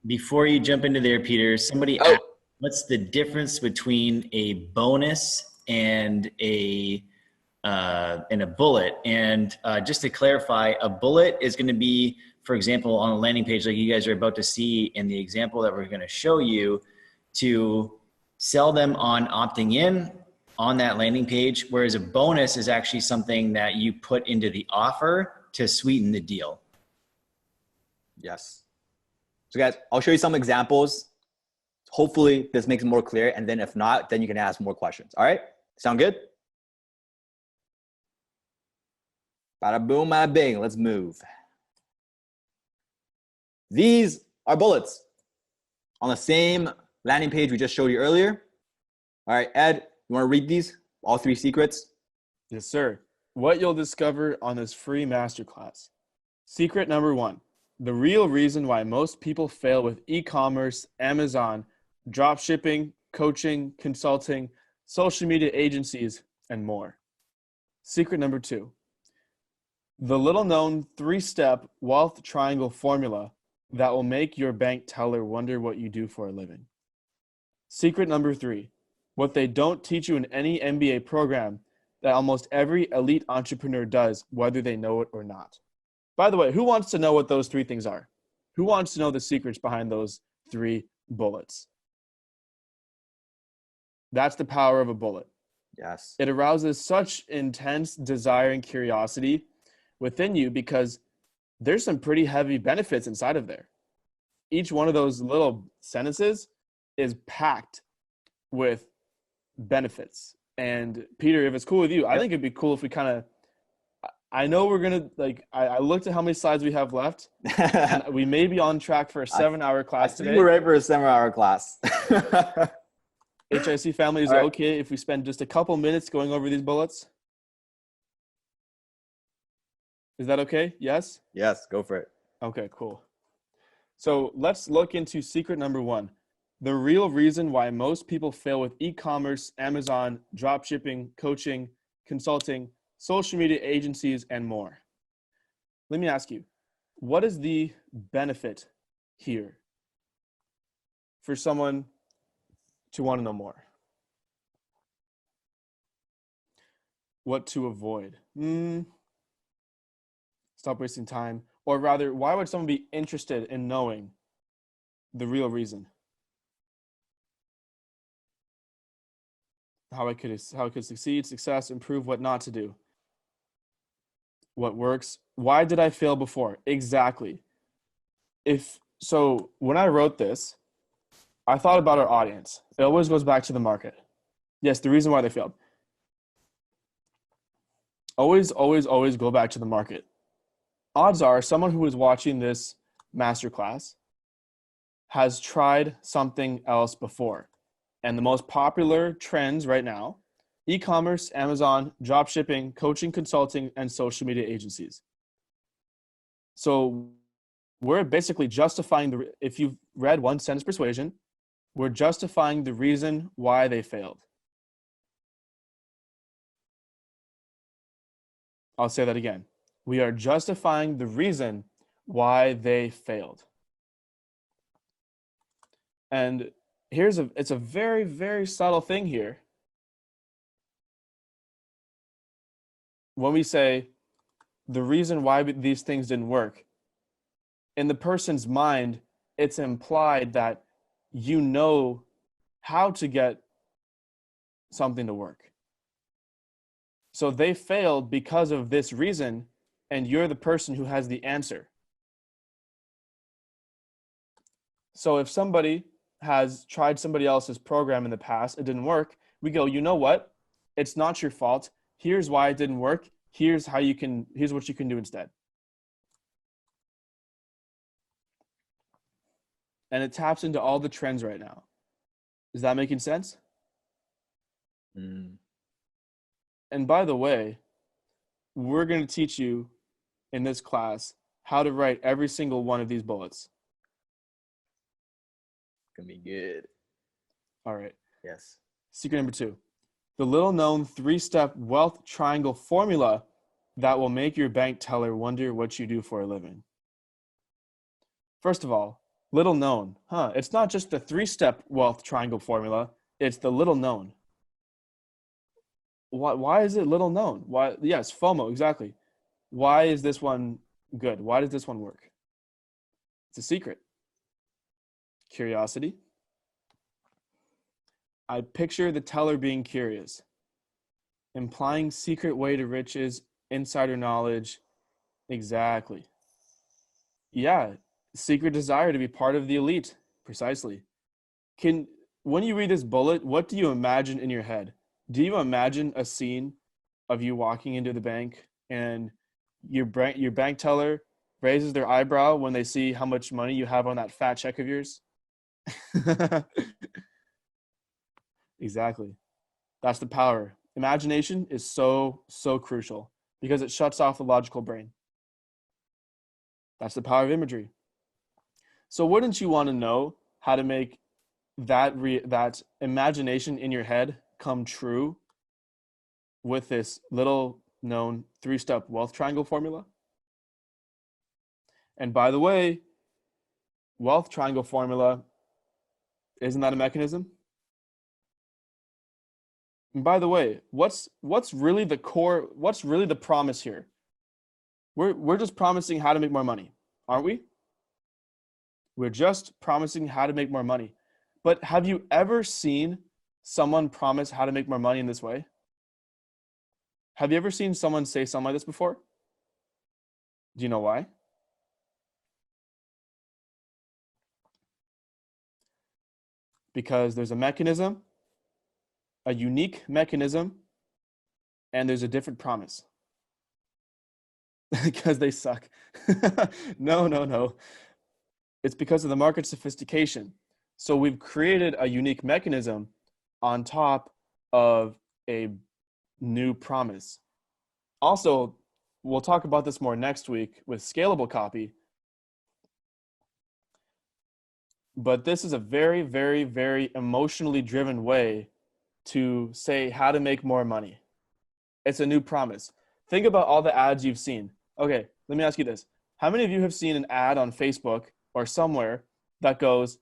Before you jump into there, Peter, somebody asked, what's the difference between a bonus and a bullet? And just to clarify, a bullet is going to be, for example, on a landing page like you guys are about to see in the example that we're going to show you, to sell them on opting in on that landing page, whereas a bonus is actually something that you put into the offer to sweeten the deal. Yes. So guys, I'll show you some examples. Hopefully this makes it more clear. And then if not, then you can ask more questions. All right? Sound good? Bada boom, bada bing. Let's move. These are bullets on the same landing page we just showed you earlier. All right, Ed, you want to read these? All 3 secrets? Yes, sir. What you'll discover on this free masterclass. Secret number 1. The real reason why most people fail with e-commerce, Amazon, drop shipping, coaching, consulting, social media agencies, and more. Secret number 2. The little-known 3-step wealth triangle formula that will make your bank teller wonder what you do for a living. Secret number 3. What they don't teach you in any MBA program that almost every elite entrepreneur does, whether they know it or not. By the way, who wants to know what those 3 things are? Who wants to know the secrets behind those 3 bullets? That's the power of a bullet. Yes. It arouses such intense desire and curiosity within you because there's some pretty heavy benefits inside of there. Each one of those little sentences is packed with benefits. And Peter, if it's cool with you, I think it'd be cool if we kind of, I know we're going to, I looked at how many slides we have left. And we may be on track for a 7-hour class today. We're ready for a 7-hour class. HIC family, is it okay if we spend just a couple minutes going over these bullets? Is that okay? Yes? Yes, go for it. Okay, cool. So let's look into secret number 1. The real reason why most people fail with e-commerce, Amazon, dropshipping, coaching, consulting, social media agencies, and more. Let me ask you, what is the benefit here for someone to want to know more? What to avoid? Stop wasting time. Or rather, why would someone be interested in knowing the real reason? How it could succeed, success, improve, what not to do. What works. Why did I fail before? Exactly. So when I wrote this, I thought about our audience. It always goes back to the market. Yes, the reason why they failed. Always go back to the market. Odds are someone who is watching this masterclass has tried something else before. And the most popular trends right now: e-commerce, Amazon, drop shipping, coaching, consulting, and social media agencies. So we're basically justifying if you've read One Sentence Persuasion, we're justifying the reason why they failed. I'll say that again. We are justifying the reason why they failed. And it's a very, very subtle thing here. When we say the reason why these things didn't work, in the person's mind, it's implied that you know how to get something to work. So they failed because of this reason, and you're the person who has the answer. So if somebody has tried somebody else's program in the past, it didn't work, we go, you know what? It's not your fault. Here's why it didn't work. Here's what you can do instead. And it taps into all the trends right now. Is that making sense? Mm. And by the way, we're going to teach you in this class how to write every single one of these bullets. Gonna be good. All right. Yes. Secret number 2, the little known 3-step wealth triangle formula that will make your bank teller wonder what you do for a living. First of all, little known, it's not just the 3-step wealth triangle formula, it's the little known. Why is it little known? Why? Yes, FOMO, exactly. Why is this one good? Why does this one work? It's a secret. Curiosity. I picture the teller being curious, implying secret way to riches, insider knowledge. Exactly. Yeah, secret desire to be part of the elite. Precisely. When you read this bullet, what do you imagine in your head? Do you imagine a scene of you walking into the bank and your bank teller raises their eyebrow when they see how much money you have on that fat check of yours? Exactly. That's the power. Imagination is so crucial because it shuts off the logical brain. That's the power of imagery. So wouldn't you want to know how to make that imagination in your head come true with this little known 3-step wealth triangle formula? And by the way, wealth triangle formula, isn't that a mechanism? And by the way, what's really the core, what's really the promise here? We're just promising how to make more money, aren't we? We're just promising how to make more money. But have you ever seen someone promise how to make more money in this way? Have you ever seen someone say something like this before? Do you know why? Because there's a mechanism, a unique mechanism, and there's a different promise. Because they suck. No. It's because of the market sophistication. So we've created a unique mechanism on top of a new promise. Also, we'll talk about this more next week with scalable copy. But this is a very, very, very emotionally driven way to say how to make more money. It's a new promise. Think about all the ads you've seen. Okay, let me ask you this. How many of you have seen an ad on Facebook or somewhere that goes,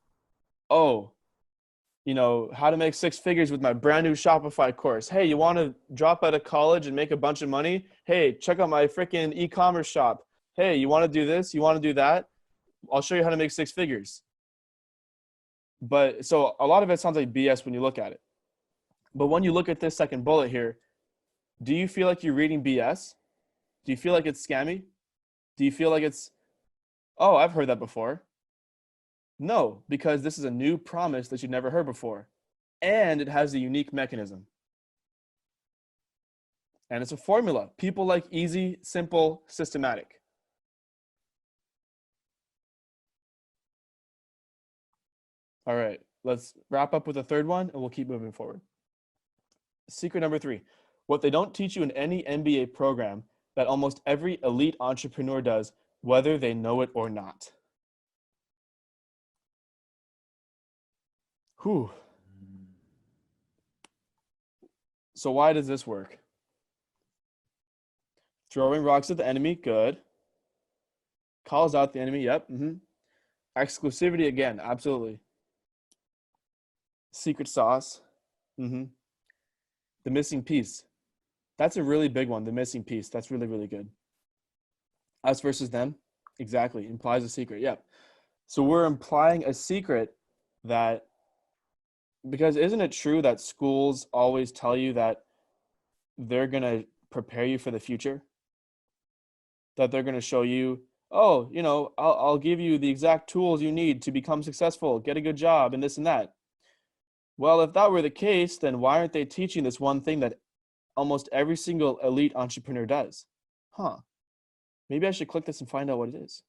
oh, how to make 6 figures with my brand new Shopify course. Hey, you want to drop out of college and make a bunch of money? Hey, check out my freaking e-commerce shop. Hey, you want to do this? You want to do that? I'll show you how to make 6 figures. But so a lot of it sounds like BS when you look at it. But when you look at this second bullet here, do you feel like you're reading BS? Do you feel like it's scammy? Do you feel like it's, oh, I've heard that before? No, because this is a new promise that you've never heard before. And it has a unique mechanism. And it's a formula. People like easy, simple, systematic. All right. let's wrap up with a third one and we'll keep moving forward. Secret number 3, what they don't teach you in any MBA program that almost every elite entrepreneur does, whether they know it or not. Whew. So why does this work? Throwing rocks at the enemy, good. Calls out the enemy, yep. Exclusivity again, absolutely. Secret sauce. The missing piece. That's a really big one, the missing piece. That's really, really good. Us versus them, exactly. Implies a secret, yep. So we're implying a secret that, because isn't it true that schools always tell you that they're going to prepare you for the future? That they're going to show you, oh, you know, I'll give you the exact tools you need to become successful, get a good job, and this and that. Well, if that were the case, then why aren't they teaching this one thing that almost every single elite entrepreneur does? Maybe I should click this and find out what it is.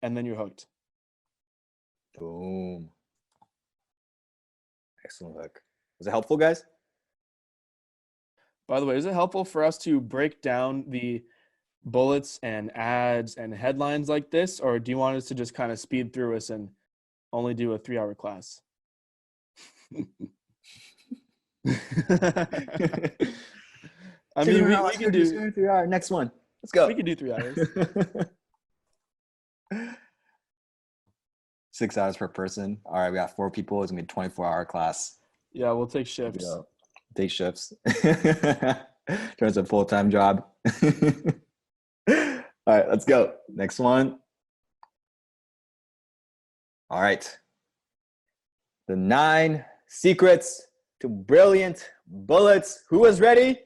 And then you're hooked. Boom. Excellent hook. Was it helpful, guys? By the way, is it helpful for us to break down the bullets and ads and headlines like this, or do you want us to just kind of speed through us and only do a 3-hour class? I mean, we can do 3 hours. Next one. Let's go. We can do 3 hours. 6 hours per person. All right, we got 4 people. It's gonna be a 24-hour class. Yeah, we'll take shifts. Take shifts. Turns a full-time job. All right, let's go. Next one. All right. The 9 secrets to brilliant bullets. Who is ready?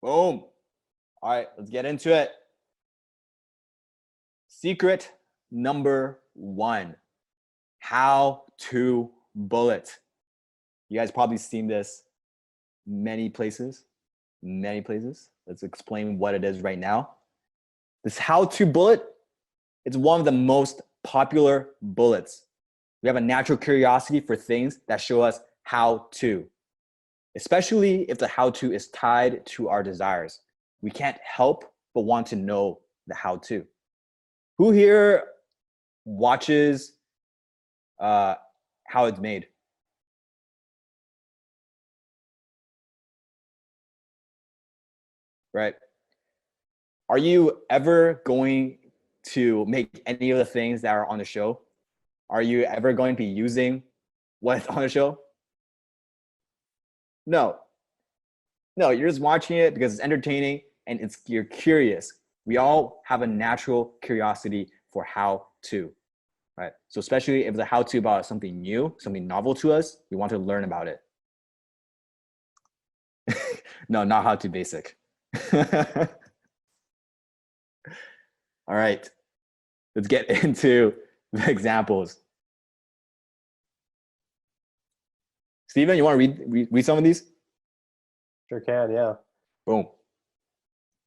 Boom. All right, let's get into it. Secret number 1. How to bullet. You guys probably seen this many places. Let's explain what it is right now. This how to bullet, it's one of the most popular bullets. We have a natural curiosity for things that show us how to, especially if the how to is tied to our desires. We can't help but want to know the how to. Who here watches how it's made? Right? Are you ever going to make any of the things that are on the show? Are you ever going to be using what's on the show? No, you're just watching it because it's entertaining and you're curious. We all have a natural curiosity for how to, right? So especially if it's a how to about something new, something novel to us, we want to learn about it. No, not how to basic. All right, let's get into the examples. Steven, you want to read some of these? Sure can, yeah. Boom.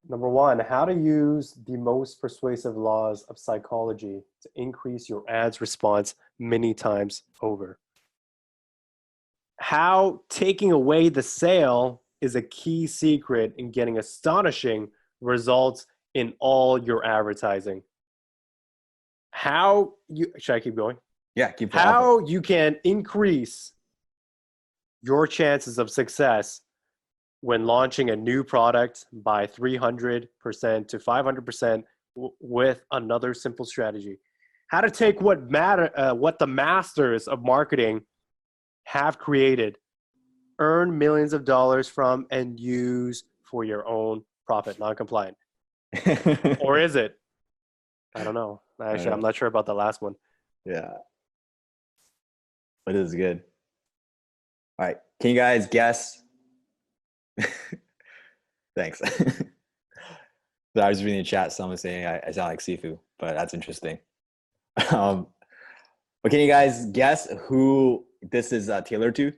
Number 1, how to use the most persuasive laws of psychology to increase your ads response many times over. How taking away the sale is a key secret in getting astonishing results in all your advertising. Should I keep going? Yeah, keep going. How you can increase your chances of success when launching a new product by 300% to 500% with another simple strategy. How to take what the masters of marketing have created, earn millions of dollars from, and use for your own profit, non-compliant. Or is it? I don't know. Actually, I'm not sure about the last one. Yeah. But it is good. All right. Can you guys guess? Thanks. So I was reading the chat. Someone saying I sound like Sifu, but that's interesting. But can you guys guess who this is tailored to?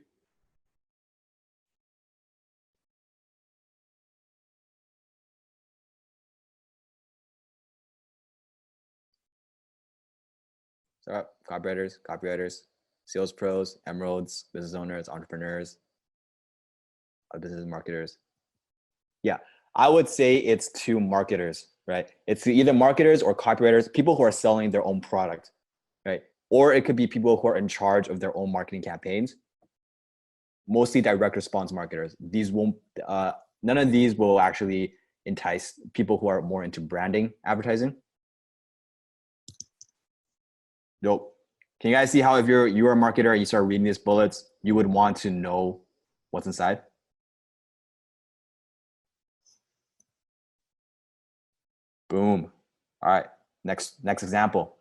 So copywriters, sales pros, emeralds, business owners, entrepreneurs, business marketers. Yeah, I would say it's to marketers, right? It's to either marketers or copywriters, people who are selling their own product, right? Or it could be people who are in charge of their own marketing campaigns. Mostly direct response marketers. These won't, none of these will actually entice people who are more into branding advertising. Nope. Can you guys see how if you're a marketer and you start reading these bullets, you would want to know what's inside? Boom. All right. Next example.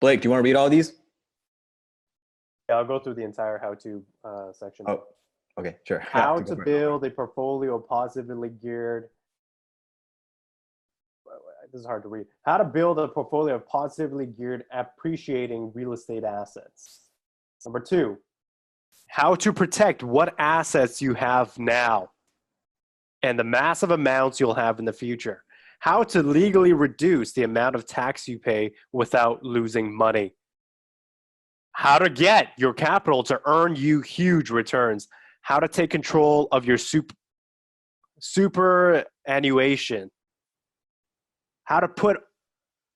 Blake, do you want to read all these? Yeah, I'll go through the entire how-to section. Oh, okay, sure. How to build a portfolio positively geared. This is hard to read. How to build a portfolio of positively geared appreciating real estate assets. Number 2, how to protect what assets you have now and the massive amounts you'll have in the future. How to legally reduce the amount of tax you pay without losing money. How to get your capital to earn you huge returns. How to take control of your superannuation. How to put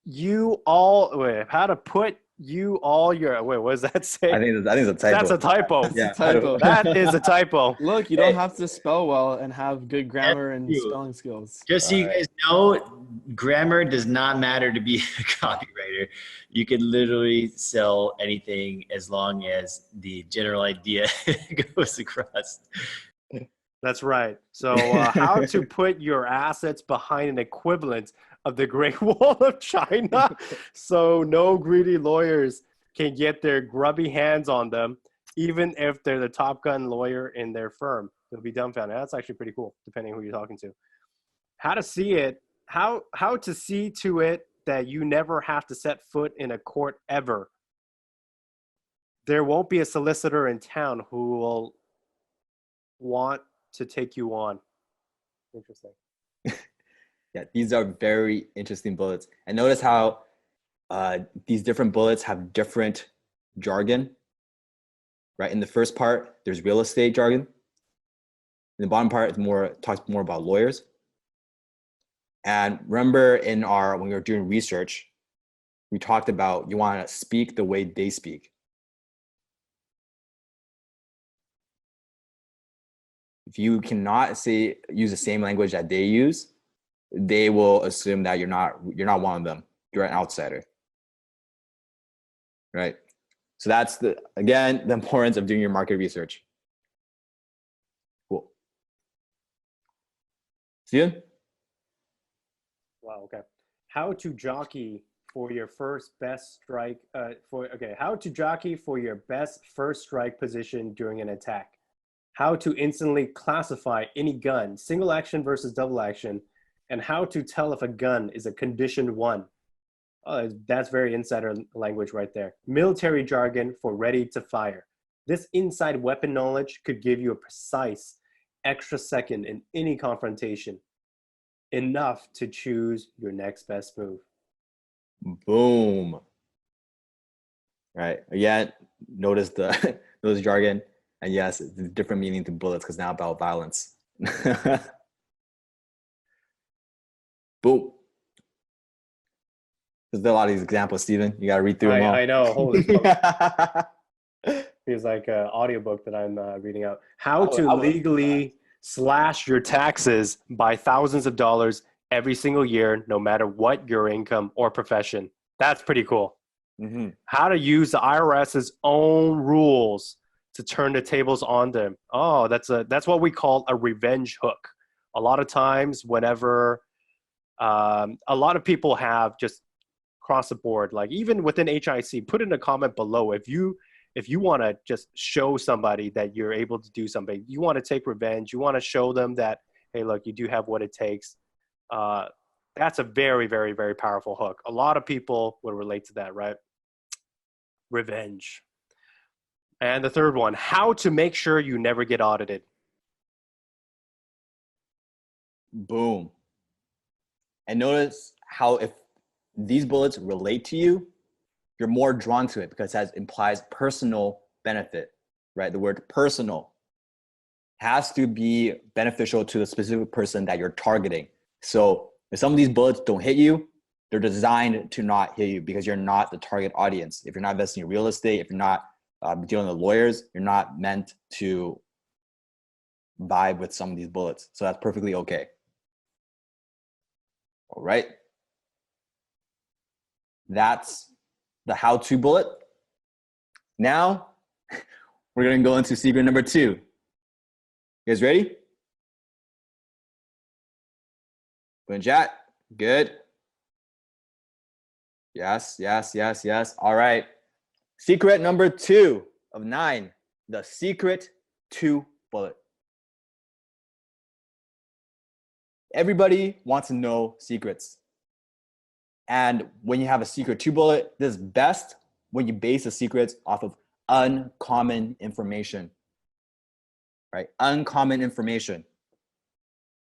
you all your what does that say? I think it's a typo. That's a typo. That's Yeah, a typo. That is a typo. Look, you don't have to spell well and have good grammar and you. spelling skills. Just so you guys know, grammar does not matter to be a copywriter. You can literally sell anything as long as the general idea goes across. That's right. So how to put your assets behind an equivalent of the Great Wall of China so no greedy lawyers can get their grubby hands on them, even if they're the top gun lawyer in their firm. They'll be dumbfounded. That's actually pretty cool, depending on who you're talking to. How to see it, how to see to it that you never have to set foot in a court ever. There won't be a solicitor in town who will want to take you on. Interesting. Yeah, these are very interesting bullets. And notice how these different bullets have different jargon, right? In the first part, there's real estate jargon. In the bottom part, it talks more about lawyers. And remember when we were doing research, we talked about you want to speak the way they speak. If you cannot use the same language that they use, they will assume that you're not one of them. You're an outsider, right? So that's the importance of doing your market research. Cool. Steven? Wow. Okay. How to jockey for your best strike position during an attack. How to instantly classify any gun, single action versus double action, and how to tell if a gun is a conditioned one. Oh, that's very insider language right there. Military jargon for ready to fire. This inside weapon knowledge could give you a precise extra second in any confrontation, enough to choose your next best move. Boom. Right. Again, notice those jargon. And yes, it's a different meaning to bullets because now about violence. Boom. There's a lot of these examples, Steven. You got to read through them all. I know. Holy smoke. Feels like an audiobook that I'm reading out. How to legally slash your taxes by thousands of dollars every single year, no matter what your income or profession. That's pretty cool. Mm-hmm. How to use the IRS's own rules to turn the tables on them. Oh, that's what we call a revenge hook. A lot of times whenever a lot of people have just across the board, like even within HIC, put in a comment below if you want to just show somebody that you're able to do something, you want to take revenge, you want to show them that, hey, look, you do have what it takes. That's a very, very, very powerful hook. A lot of people will relate to that, right? Revenge. And the third one, how to make sure you never get audited. Boom. And notice how if these bullets relate to you, you're more drawn to it because it implies personal benefit, right? The word personal has to be beneficial to the specific person that you're targeting. So if some of these bullets don't hit you, they're designed to not hit you because you're not the target audience. If you're not investing in real estate, if you're not dealing with lawyers, you're not meant to vibe with some of these bullets. So that's perfectly okay. All right. That's the how-to bullet. Now we're going to go into secret number 2. You guys ready? Put in chat. Good. Yes. All right. Secret number 2 of 9, the secret 2 bullet. Everybody wants to know secrets. And when you have a secret 2 bullet, this is best when you base the secrets off of uncommon information, right? Uncommon information.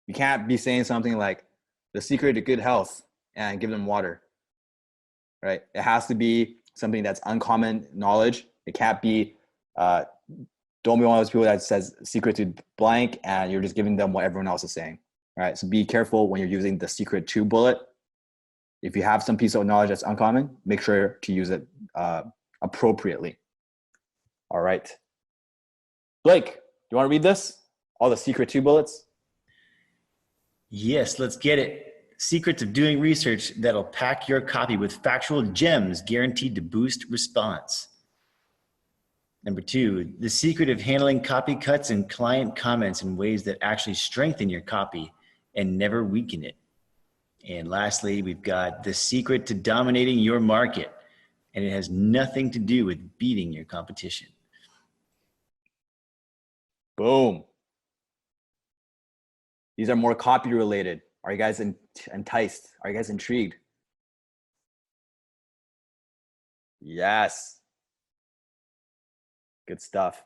You can't be saying something like the secret to good health and give them water, right? It has to be something that's uncommon knowledge. It can't be, don't be one of those people that says secret to blank and you're just giving them what everyone else is saying, right? So be careful when you're using the secret 2 bullet. If you have some piece of knowledge that's uncommon, make sure to use it appropriately. All right. Blake, do you want to read this? All the secret 2 bullets? Yes, let's get it. Secrets of doing research that'll pack your copy with factual gems guaranteed to boost response. Number 2, the secret of handling copy cuts and client comments in ways that actually strengthen your copy and never weaken it. And lastly, we've got the secret to dominating your market, and it has nothing to do with beating your competition. Boom. These are more copy related. Are you guys enticed? Are you guys intrigued? Yes. Good stuff.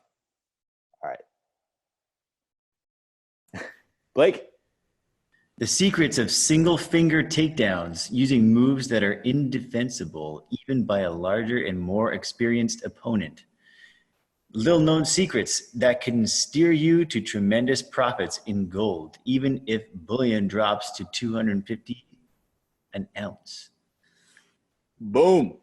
All right. Blake? The secrets of single finger takedowns using moves that are indefensible even by a larger and more experienced opponent. Little known secrets that can steer you to tremendous profits in gold, even if bullion drops to 250 an ounce. Boom.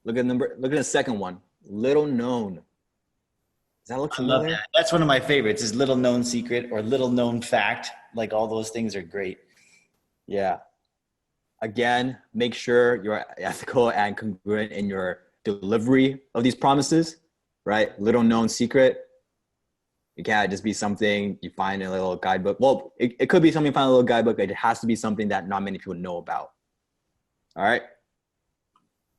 Look at the second one. Little known. Does that look familiar? I love that. That's one of my favorites, is little known secret or little known fact. Like, all those things are great. Yeah. Again, make sure you're ethical and congruent in your delivery of these promises, right? Little known secret. It can't just be something you find in a little guidebook. Well, it could be something you find in a little guidebook, but it has to be something that not many people know about. All right.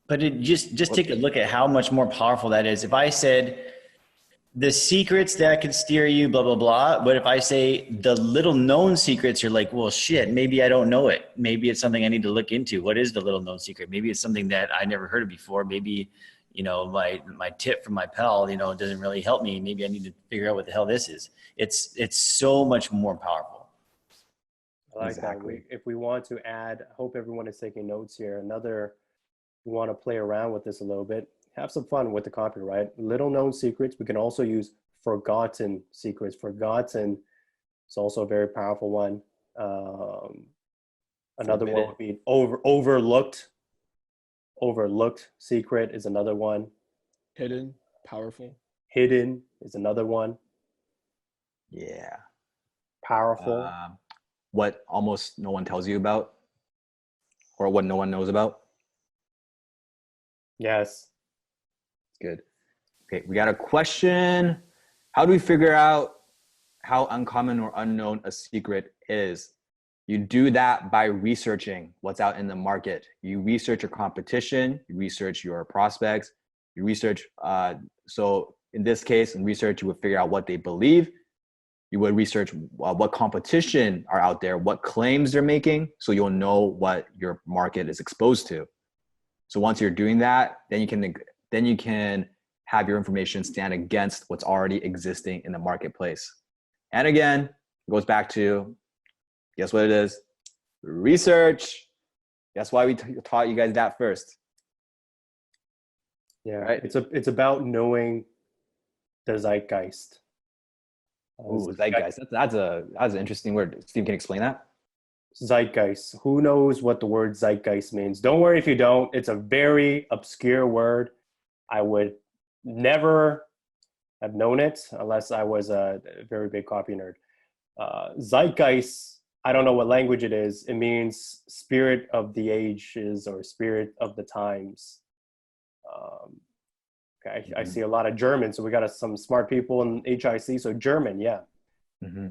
But just take a look at how much more powerful that is. If I said the secrets that can steer you, blah, blah, blah. But if I say the little known secrets, you're like, well, shit, maybe I don't know it. Maybe it's something I need to look into. What is the little known secret? Maybe it's something that I never heard of before. Maybe, my tip from my pal, doesn't really help me. Maybe I need to figure out what the hell this is. It's so much more powerful. I like Exactly. that. If we want to add, I hope everyone is taking notes here. We want to play around with this a little bit. Have some fun with the copyright. Little known secrets. We can also use forgotten secrets. Forgotten is also a very powerful one. Another one would be overlooked. Overlooked secret is another one. Hidden, powerful. Hidden is another one. Yeah. Powerful. What almost no one tells you about, or what no one knows about. Yes. Good. Okay, we got a question. How do we figure out how uncommon or unknown a secret is? You do that by researching what's out in the market. You research your competition, you research your prospects, you research, so in this case, in research, you would figure out what they believe. You would research what competition are out there, what claims they're making, so you'll know what your market is exposed to. So once you're doing that, then you can have your information stand against what's already existing in the marketplace. And again, it goes back to, guess what it is? Research. That's why we taught you guys that first. Yeah, Right. it's about knowing the zeitgeist. Ooh, zeitgeist. That's an interesting word. Steve, can you explain that? Zeitgeist. Who knows what the word zeitgeist means? Don't worry if you don't. It's a very obscure word. I would never have known it unless I was a very big copy nerd. Zeitgeist, I don't know what language it is. It means spirit of the ages or spirit of the times. Okay, I see a lot of German, so we got some smart people in HIC. So German, yeah. Mm-hmm.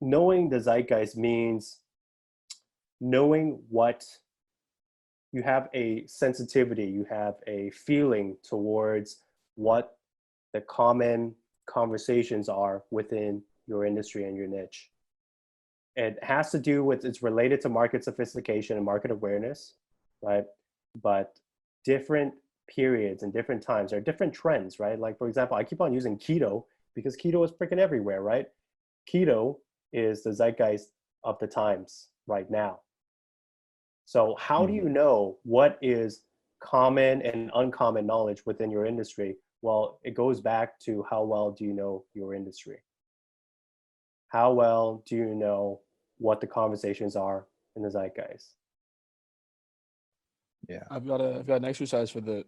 Knowing the zeitgeist means knowing what you have, a sensitivity, you have a feeling towards what the common conversations are within your industry and your niche. It has to do with, it's related to market sophistication and market awareness, right? But different periods and different times, there are different trends, right? Like, for example, I keep on using keto because keto is freaking everywhere, right? Keto is the zeitgeist of the times right now. So how do you know what is common and uncommon knowledge within your industry? Well, it goes back to how well do you know your industry? How well do you know what the conversations are in the zeitgeist? Yeah. I've got an exercise for the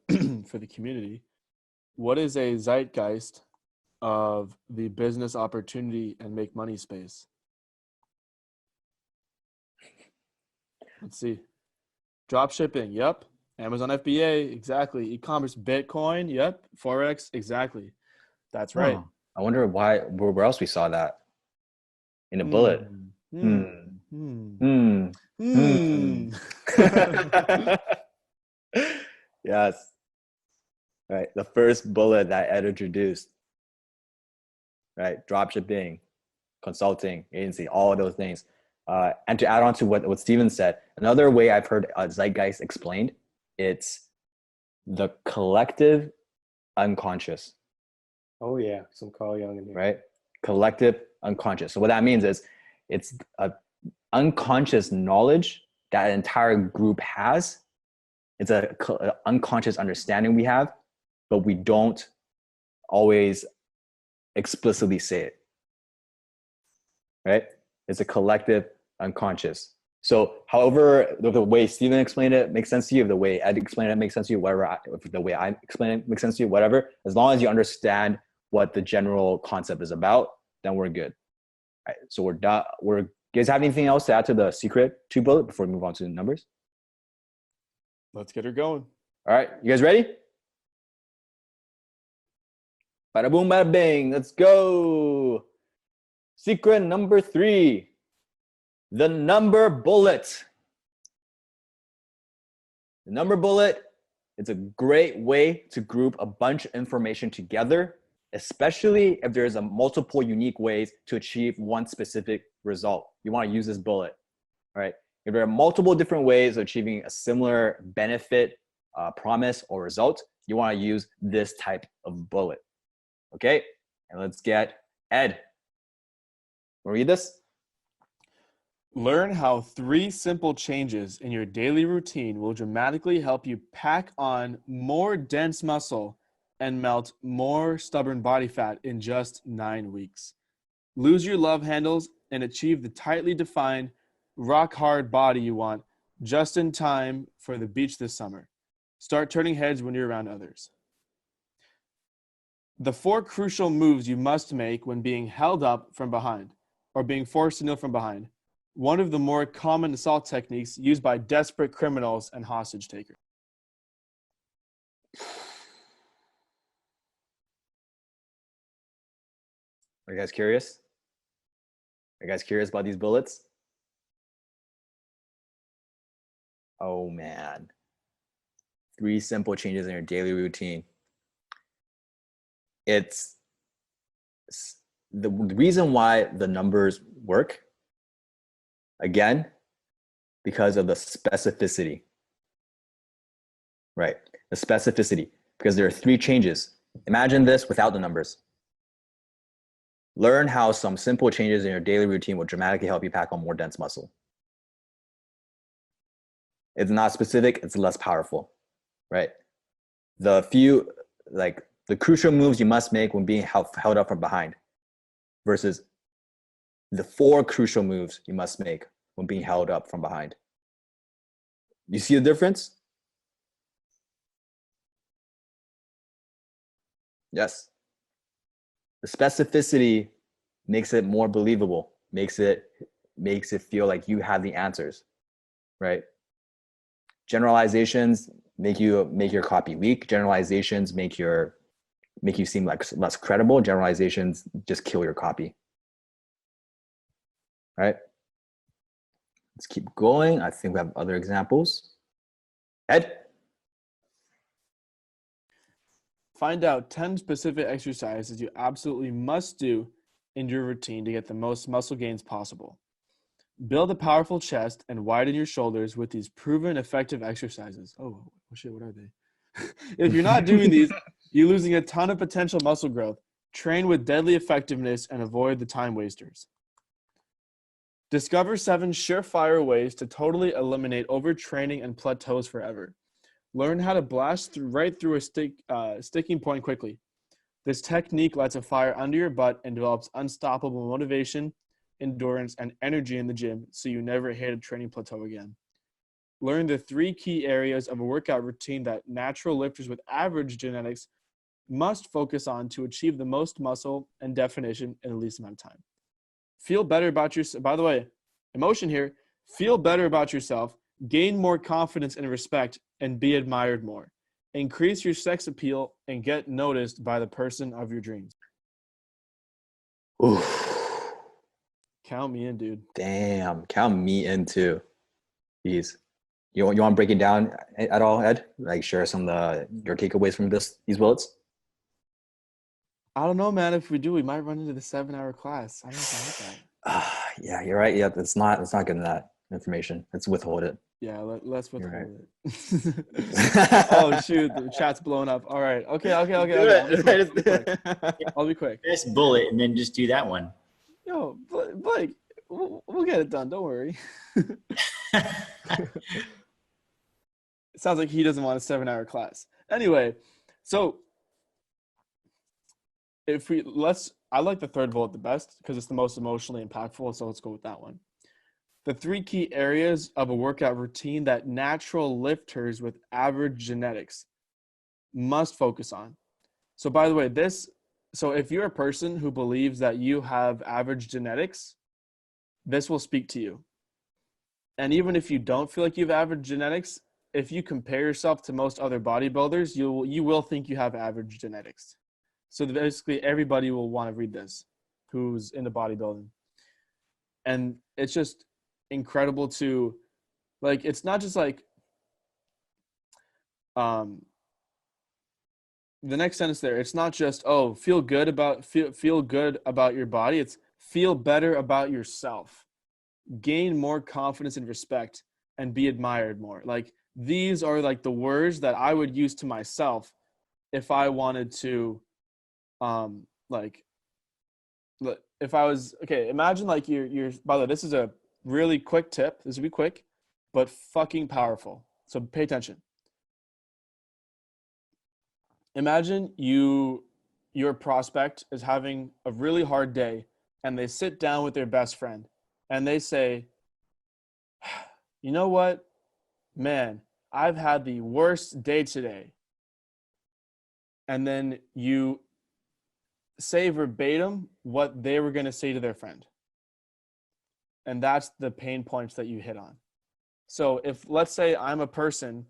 for the community. What is a zeitgeist of the business opportunity and make money space? Let's see. Drop shipping, yep. Amazon FBA, exactly. E-commerce, Bitcoin, yep. Forex, exactly. That's right. Huh. I wonder where else we saw that in a bullet. Yes. Right. The first bullet that Ed introduced. Right. Dropshipping, consulting, agency, all of those things. And to add on to what Steven said, another way I've heard zeitgeist explained, it's the collective unconscious. Oh yeah, some Carl Jung in here. Right? Collective unconscious. So what that means is it's a unconscious knowledge that an entire group has. It's a unconscious understanding we have, but we don't always explicitly say it. Right? It's a collective unconscious. So however the way Steven explained it makes sense to you, if the way Ed explained it makes sense to you, whatever, if the way I explain it makes sense to you, whatever, as long as you understand what the general concept is about, then we're good. All right, so we're done. You guys have anything else to add to the secret 2 bullet before we move on to the numbers? Let's get her going. All right, you guys ready? Bada boom, bada bang, let's go. Secret number 3, the number bullet. The number bullet, it's a great way to group a bunch of information together, especially if there's a multiple unique ways to achieve one specific result. You want to use this bullet, all right? If there are multiple different ways of achieving a similar benefit, promise, or result, you want to use this type of bullet, okay? And let's get Ed. Want to read this? Learn how 3 simple changes in your daily routine will dramatically help you pack on more dense muscle and melt more stubborn body fat in just 9 weeks. Lose your love handles and achieve the tightly defined, rock-hard body you want just in time for the beach this summer. Start turning heads when you're around others. The 4 crucial moves you must make when being held up from behind or being forced to kneel from behind. One of the more common assault techniques used by desperate criminals and hostage takers. Are you guys curious? Are you guys curious about these bullets? Oh man. 3 simple changes in your daily routine. It's the reason why the numbers work, again, because of the specificity. Right, the specificity, because there are 3 changes. Imagine this without the numbers. Learn how some simple changes in your daily routine will dramatically help you pack on more dense muscle. It's not specific, it's less powerful, right? The crucial moves you must make when being held up from behind versus the 4 crucial moves you must make when being held up from behind. You see the difference? Yes. The specificity makes it more believable, makes it feel like you have the answers, right? Generalizations make your copy weak. Generalizations make you seem like less credible. Generalizations just kill your copy. All right. Let's keep going. I think we have other examples. Ed? Find out 10 specific exercises you absolutely must do in your routine to get the most muscle gains possible. Build a powerful chest and widen your shoulders with these proven effective exercises. Oh shit, what are they? If you're not doing these, you're losing a ton of potential muscle growth. Train with deadly effectiveness and avoid the time wasters. Discover 7 surefire ways to totally eliminate overtraining and plateaus forever. Learn how to blast right through a sticking point quickly. This technique lights a fire under your butt and develops unstoppable motivation, endurance, and energy in the gym so you never hit a training plateau again. Learn the 3 key areas of a workout routine that natural lifters with average genetics must focus on to achieve the most muscle and definition in the least amount of time. Feel better about yourself. By the way, emotion here. Feel better about yourself, gain more confidence and respect, and be admired more. Increase your sex appeal and get noticed by the person of your dreams. Ooh. Count me in, dude. Damn, count me in too. Jeez. You want to break it down at all, Ed? Like share some of your takeaways from these bullets? I don't know, man. If we do, we might run into the 7-hour class. I don't think that. Yeah, you're right. Yeah, it's not getting that information. It's withhold it. Yeah, let's withhold right. it. Oh shoot, the chat's blowing up. All right. Okay. I'll be quick. This bullet and then just do that one. Yo, Blake, we'll get it done. Don't worry. It sounds like he doesn't want a 7-hour class. Anyway, so I like the third bullet the best because it's the most emotionally impactful. So let's go with that one. The 3 key areas of a workout routine that natural lifters with average genetics must focus on. So by the way, so if you're a person who believes that you have average genetics, this will speak to you. And even if you don't feel like you have average genetics, if you compare yourself to most other bodybuilders, you will think you have average genetics. So basically everybody will want to read this who's into bodybuilding. And it's just incredible to, like, it's not just like the next sentence there, it's not just feel good about your body. It's feel better about yourself, gain more confidence and respect, and be admired more. Like, these are like the words that I would use to myself if I wanted to if I was imagine like you're by the way, this is a really quick tip. This will be quick, but fucking powerful. So pay attention. Imagine your prospect is having a really hard day and they sit down with their best friend and they say, you know what, man, I've had the worst day today. And then you say verbatim what they were going to say to their friend. And that's the pain points that you hit on. So if, let's say I'm a person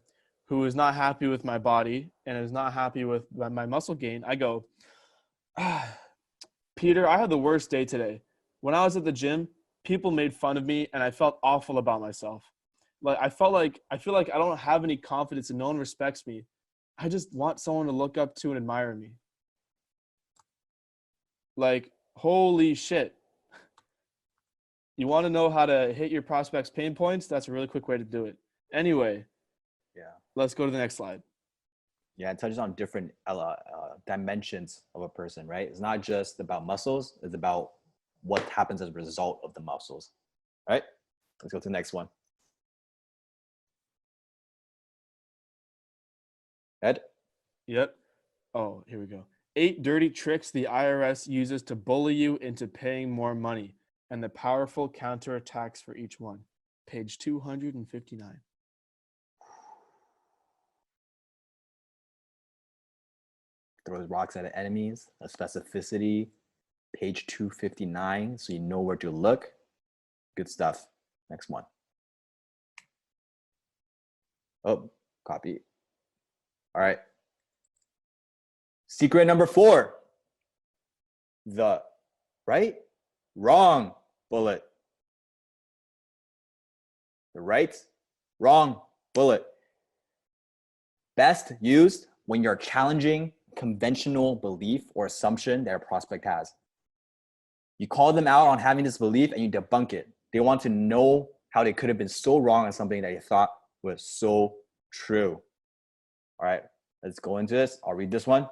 who is not happy with my body and is not happy with my muscle gain, I go, Peter, I had the worst day today. When I was at the gym, people made fun of me and I felt awful about myself. Like I feel like I don't have any confidence and no one respects me. I just want someone to look up to and admire me. Like, holy shit. You want to know how to hit your prospect's pain points? That's a really quick way to do it. Anyway, let's go to the next slide. Yeah, it touches on different dimensions of a person, right? It's not just about muscles. It's about what happens as a result of the muscles, right? Let's go to the next one. Ed? Yep. Oh, here we go. 8 dirty tricks the IRS uses to bully you into paying more money, and the powerful counterattacks for each one. Page 259. Throws rocks at enemies, a specificity, page 259, so you know where to look. Good stuff. Next one. Oh, copy. All right. Secret number 4. The right, wrong bullet. The right, wrong bullet. Best used when you're challenging conventional belief or assumption that a prospect has. You call them out on having this belief and you debunk it. They want to know how they could have been so wrong on something that they thought was so true. All right, let's go into this. I'll read this one.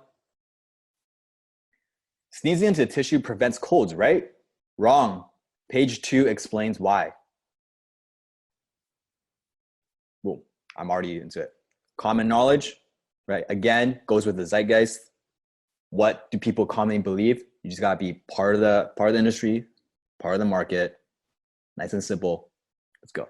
Sneezing into tissue prevents colds, right? Wrong. Page 2 explains why. Boom, I'm already into it. Common knowledge, right? Again, goes with the zeitgeist. What do people commonly believe? You just gotta be part of the industry, part of the market. Nice and simple. Let's go.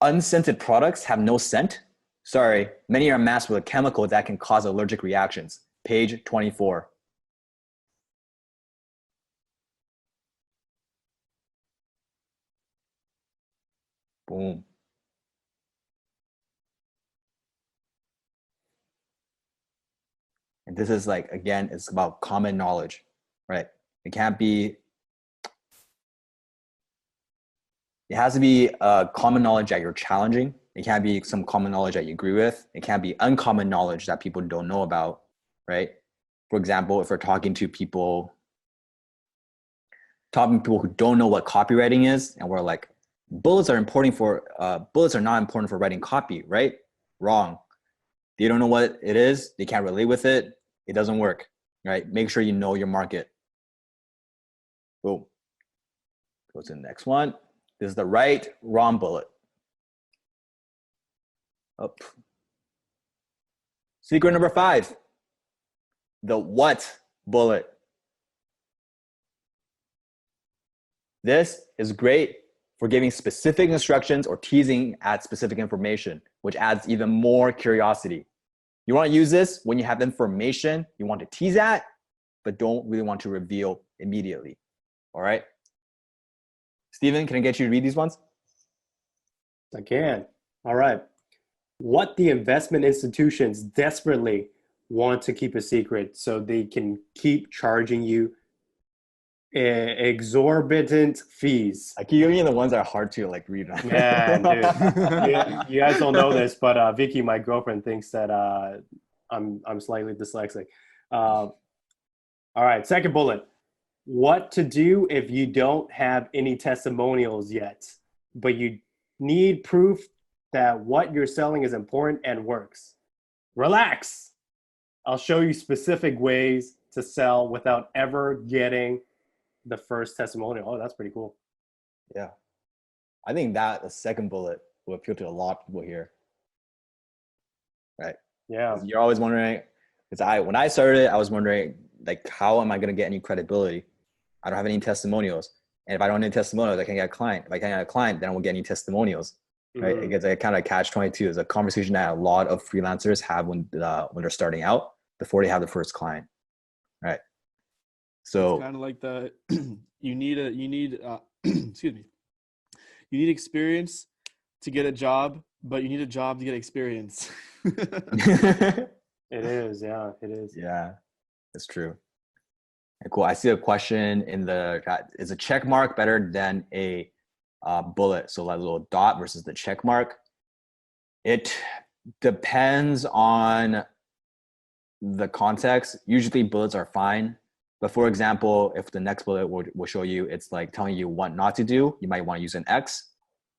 Unscented products have no scent. Sorry, many are masked with a chemical that can cause allergic reactions. Page 24. Boom. And this is like, again, it's about common knowledge, right? It can't be, it has to be common knowledge that you're challenging. It can't be some common knowledge that you agree with. It can't be uncommon knowledge that people don't know about, right? For example, if we're talking to people who don't know what copywriting is, and we're like, bullets are not important for writing copy, right? Wrong. They don't know what it is. They can't relate with it. It doesn't work, right? Make sure you know your market. Boom. Go to the next one. This is the right, wrong bullet. Up. Secret number 5. The what bullet. This is great for giving specific instructions or teasing at specific information, which adds even more curiosity. You want to use this when you have information you want to tease at, but don't really want to reveal immediately. All right? Steven, can I get you to read these ones? I can. All right. What the investment institutions desperately want to keep a secret so they can keep charging you exorbitant fees. I keep giving you the ones that are hard to like read. Man, dude. You guys don't know this, but Vicky, my girlfriend, thinks that I'm slightly dyslexic. All right, second bullet. What to do if you don't have any testimonials yet, but you need proof that what you're selling is important and works. Relax. I'll show you specific ways to sell without ever getting the first testimonial. Oh, that's pretty cool. Yeah. I think that the second bullet will appeal to a lot of people here. Right? Yeah. You're always wondering, when I started, I was wondering, like, how am I going to get any credibility? I don't have any testimonials. And if I don't have any testimonials, I can't get a client. If I can't get a client, then I won't get any testimonials. Right? It gets a kind of catch-22. It's a conversation that a lot of freelancers have when they're starting out before they have the first client. Right? So it's kind of like you need excuse me. You need experience to get a job, but you need a job to get experience. It is, yeah, it is. Yeah, that's true. Okay, cool. I see a question in the chat. Is a check mark better than a bullet? So like a little dot versus the check mark. It depends on the context. Usually bullets are fine. But for example, if the next bullet will show you, it's like telling you what not to do, you might want to use an X.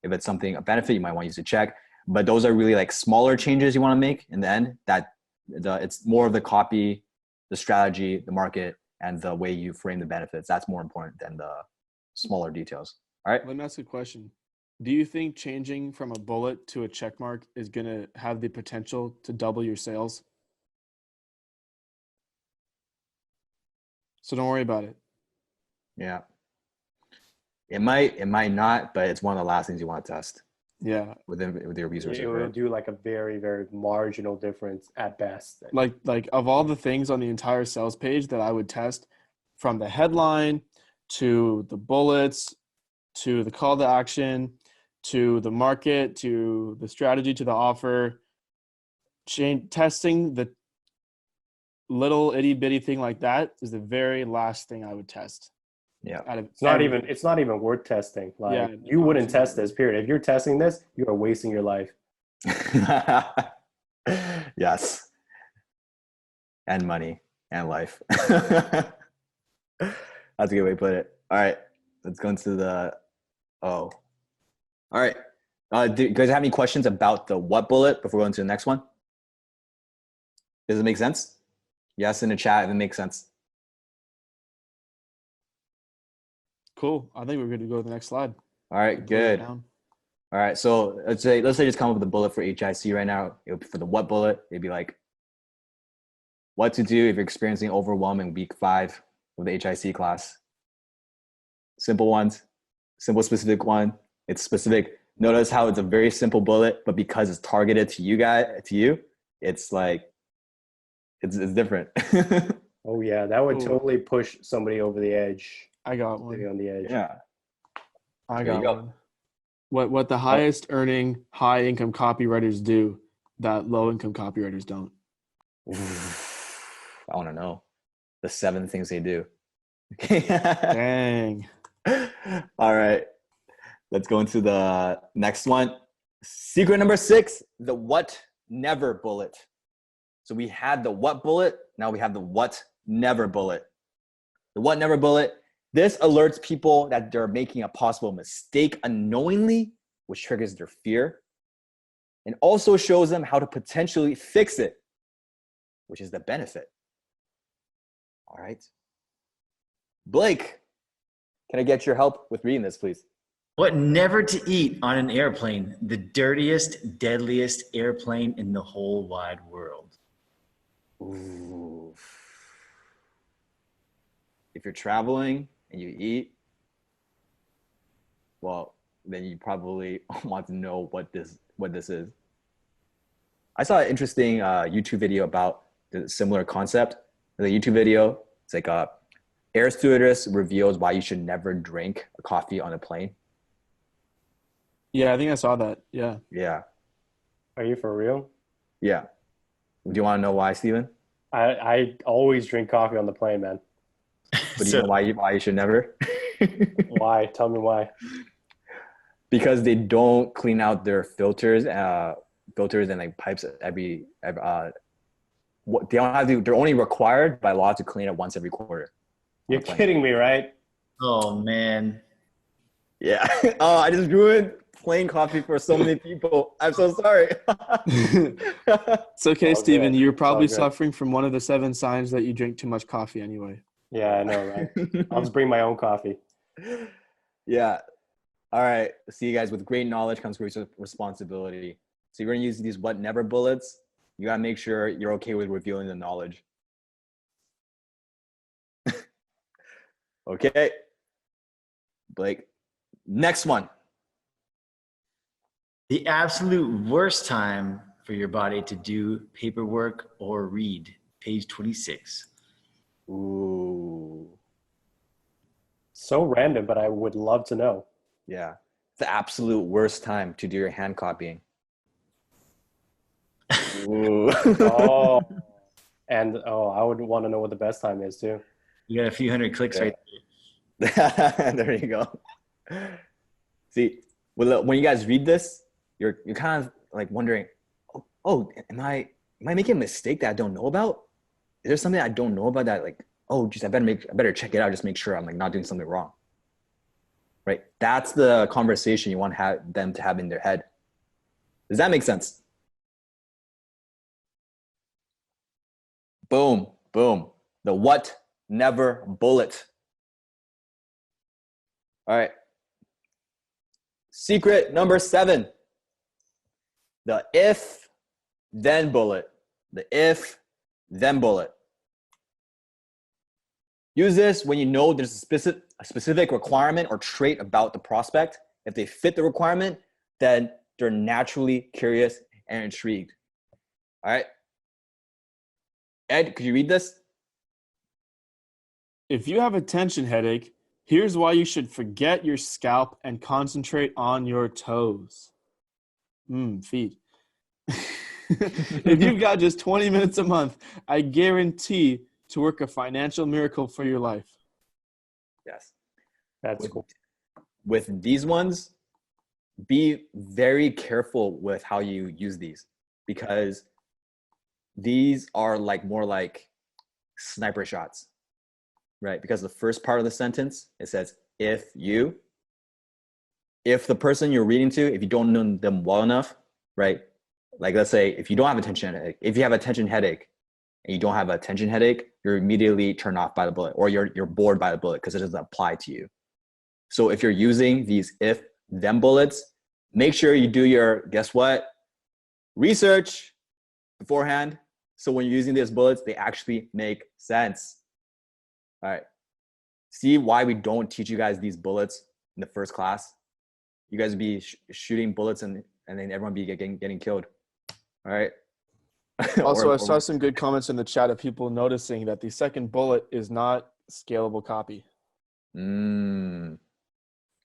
If it's something, a benefit, you might want to use a check. But those are really like smaller changes you want to make in the end. It's more of the copy, the strategy, the market, and the way you frame the benefits. That's more important than the smaller details. All right. Let me ask a question. Do you think changing from a bullet to a check mark is going to have the potential to double your sales? So don't worry about it. Yeah. It might not, but it's one of the last things you want to test Yeah. with your resources. It will do like a very, very marginal difference at best. Like of all the things on the entire sales page that I would test, from the headline to the bullets to the call to action to the market to the strategy to the offer, testing the little itty bitty thing like that is the very last thing I would test. Yeah. It's not even worth testing. Like, Yeah, you wouldn't test absolutely. this, period. If you're testing this, you are wasting your life. Yes. And money and life. That's a good way to put it. All right. Let's go into the all right. Do you guys have any questions about the what bullet before we go into the next one? Does it make sense? Yes, in the chat if it makes sense. Cool. I think we're good to go to the next slide. All right, good. All right, so let's say just come up with a bullet for HIC right now. For the what bullet, it'd be like what to do if you're experiencing overwhelm in week 5 with the HIC class. Simple ones, simple specific one. It's specific. Notice how it's a very simple bullet, but because it's targeted to you, it's like it's different. Oh yeah, that would totally push somebody over the edge. I got one. On the edge. Yeah. I got one. What the highest earning high income copywriters do that low income copywriters don't? I want to know the 7 things they do. Dang. All right. Let's go into the next one. Secret number 6, the what never bullet. So we had the what bullet. Now we have the what never bullet. The what never bullet. This alerts people that they're making a possible mistake unknowingly, which triggers their fear, and also shows them how to potentially fix it, which is the benefit. All right. Blake, can I get your help with reading this, please? What never to eat on an airplane, the dirtiest, deadliest airplane in the whole wide world. Ooh. If you're traveling and you eat, well, then you probably want to know what this is. I saw an interesting YouTube video about the similar concept. The YouTube video, it's like air stewardess reveals why you should never drink a coffee on a plane. Yeah, I think I saw that. Yeah. Yeah. Are you for real? Yeah. Do you want to know why, Steven? I always drink coffee on the plane, man. But do you know why you should never? Why? Tell me why. Because they don't clean out their filters and like pipes every what they don't have to. They're only required by law to clean it once every quarter. You're kidding me, right? Oh man. Yeah. Oh, I just ruined plain coffee for so many people. I'm so sorry. It's okay, Steven. Good. You're probably suffering from one of the 7 signs that you drink too much coffee anyway. Yeah, I know, right? I'll just bring my own coffee. Yeah. All right. See you guys. With great knowledge comes great responsibility. So you're going to use these what never bullets. You got to make sure you're okay with revealing the knowledge. Okay. Blake, next one. The absolute worst time for your body to do paperwork or read. Page 26. Ooh. So random, but I would love to know. Yeah. It's the absolute worst time to do your hand copying. Ooh. I would want to know what the best time is too. You got a few hundred clicks right there. There you go. See, when you guys read this, you're kind of like wondering, oh, am I making a mistake that I don't know about? Is there something I don't know about that like, oh, geez, I better check it out, just make sure I'm like not doing something wrong. Right? That's the conversation you want them to have in their head. Does that make sense? Boom, boom. The what never bullet. All right. Secret number 7, the if then bullet. The if then bullet. Use this when you know there's a specific requirement or trait about the prospect. If they fit the requirement, then they're naturally curious and intrigued. All right. Ed, could you read this? If you have a tension headache, here's why you should forget your scalp and concentrate on your toes. Feet. If you've got just 20 minutes a month, I guarantee to work a financial miracle for your life. Yes. That's cool. With these ones, be very careful with how you use these, because these are more like sniper shots, right? Because the first part of the sentence, it says, if the person you're reading to, if you don't know them well enough, right? Like, let's say if you don't have a tension headache, if you have a tension headache and you don't have a tension headache, you're immediately turned off by the bullet, or you're bored by the bullet because it doesn't apply to you. So if you're using these if then bullets, make sure you do your, guess what? Research beforehand. So when you're using these bullets, they actually make sense. All right. See why we don't teach you guys these bullets in the first class? You guys would be shooting bullets and then everyone be getting killed. All right. Also, I saw some good comments in the chat of people noticing that the second bullet is not scalable copy.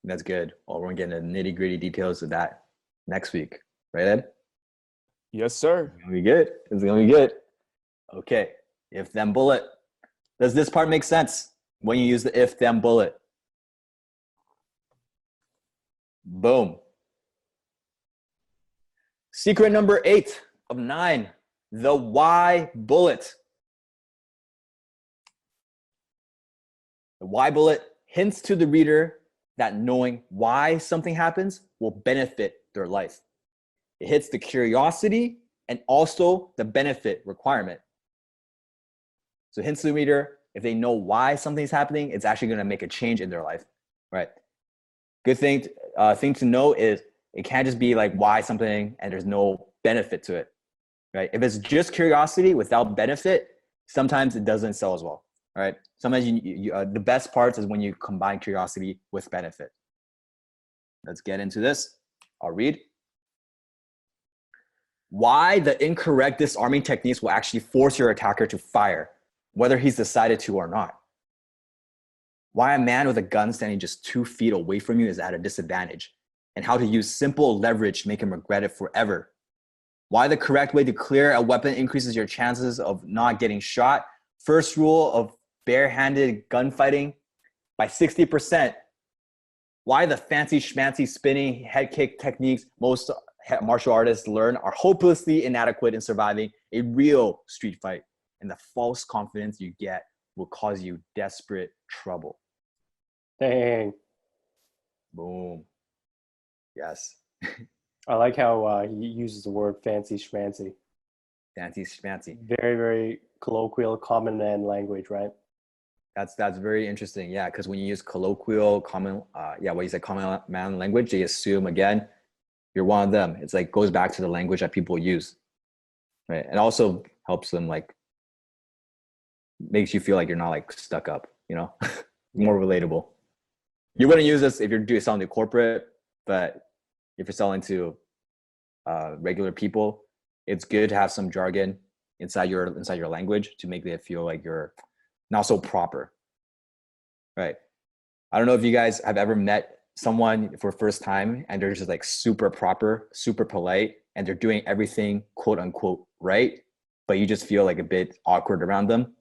That's good. Well, we're going to get into nitty-gritty details of that next week. Right, Ed? Yes, sir. It's going to be good. It's going to be good. Okay. If then bullet. Does this part make sense when you use the if then bullet? Boom. Secret number 8 of 9, the why bullet. The why bullet hints to the reader that knowing why something happens will benefit their life. It hits the curiosity and also the benefit requirement. So it hints to the reader, if they know why something's happening, it's actually going to make a change in their life, right? Good thing to know is it can't just be like why something and there's no benefit to it, right? If it's just curiosity without benefit, sometimes it doesn't sell as well, right? Sometimes the best parts is when you combine curiosity with benefit. Let's get into this. I'll read. Why the incorrect disarming techniques will actually force your attacker to fire, whether he's decided to or not. Why a man with a gun standing just 2 feet away from you is at a disadvantage, and how to use simple leverage to make him regret it forever. Why the correct way to clear a weapon increases your chances of not getting shot. First rule of barehanded gunfighting by 60%. Why the fancy schmancy spinning head kick techniques most martial artists learn are hopelessly inadequate in surviving a real street fight, and the false confidence you get will cause you desperate trouble. Dang. Boom. Yes. I like how he uses the word fancy schmancy. Fancy schmancy. Very, very colloquial, common man language, right? That's very interesting. Yeah, because when you use colloquial, common, what you said, common man language, they assume again you're one of them. It's like goes back to the language that people use, right? And also helps them makes you feel like you're not stuck up, more relatable. You wouldn't use this if you're selling to corporate, but if you're selling to regular people, it's good to have some jargon inside your language to make it feel like you're not so proper, right? I don't know if you guys have ever met someone for the first time and they're just super proper, super polite, and they're doing everything quote unquote right, but you just feel a bit awkward around them.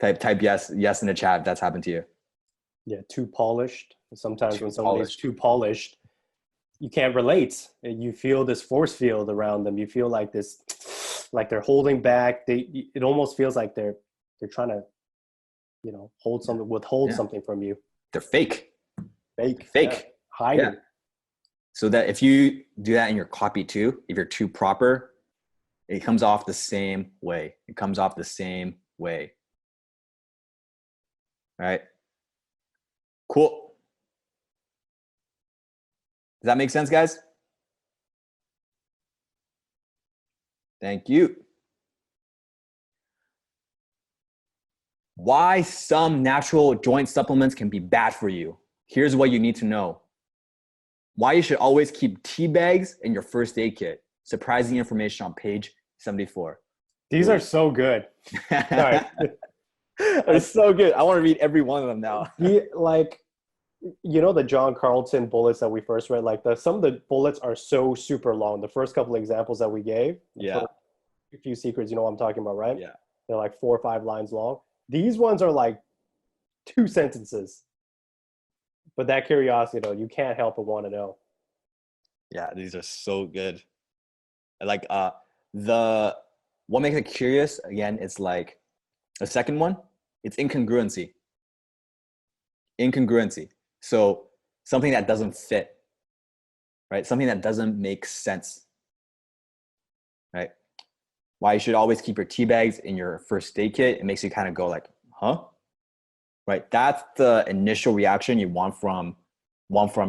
Type yes in the chat if that's happened to you. Yeah, too polished. Sometimes when somebody's too polished, you can't relate. You feel this force field around them. You feel like they're holding back. It almost feels like they're trying to, withhold something from you. They're fake. Fake. Yeah. Hiding. Yeah. So that if you do that in your copy too, if you're too proper, it comes off the same way. All right. Cool. Does that make sense, guys? Thank you. Why some natural joint supplements can be bad for you. Here's what you need to know. Why you should always keep tea bags in your first aid kit. Surprising information on page 74. These are so good. Sorry. It's so good. I want to read every one of them now. Like, you know, the John Carlton bullets that we first read, like some of the bullets are so super long. The first couple of examples that we gave, Yeah. A few secrets, you know what I'm talking about, right? Yeah. They're like 4 or 5 lines long. These ones are like 2 sentences. But that curiosity, though, you can't help but want to know. Yeah, these are so good. Like what makes it curious, again, it's like the second one, it's incongruency. Incongruency. So something that doesn't fit, right? Something that doesn't make sense, right? Why you should always keep your tea bags in your first aid kit. It makes you kind of go like, huh? Right? That's the initial reaction you want from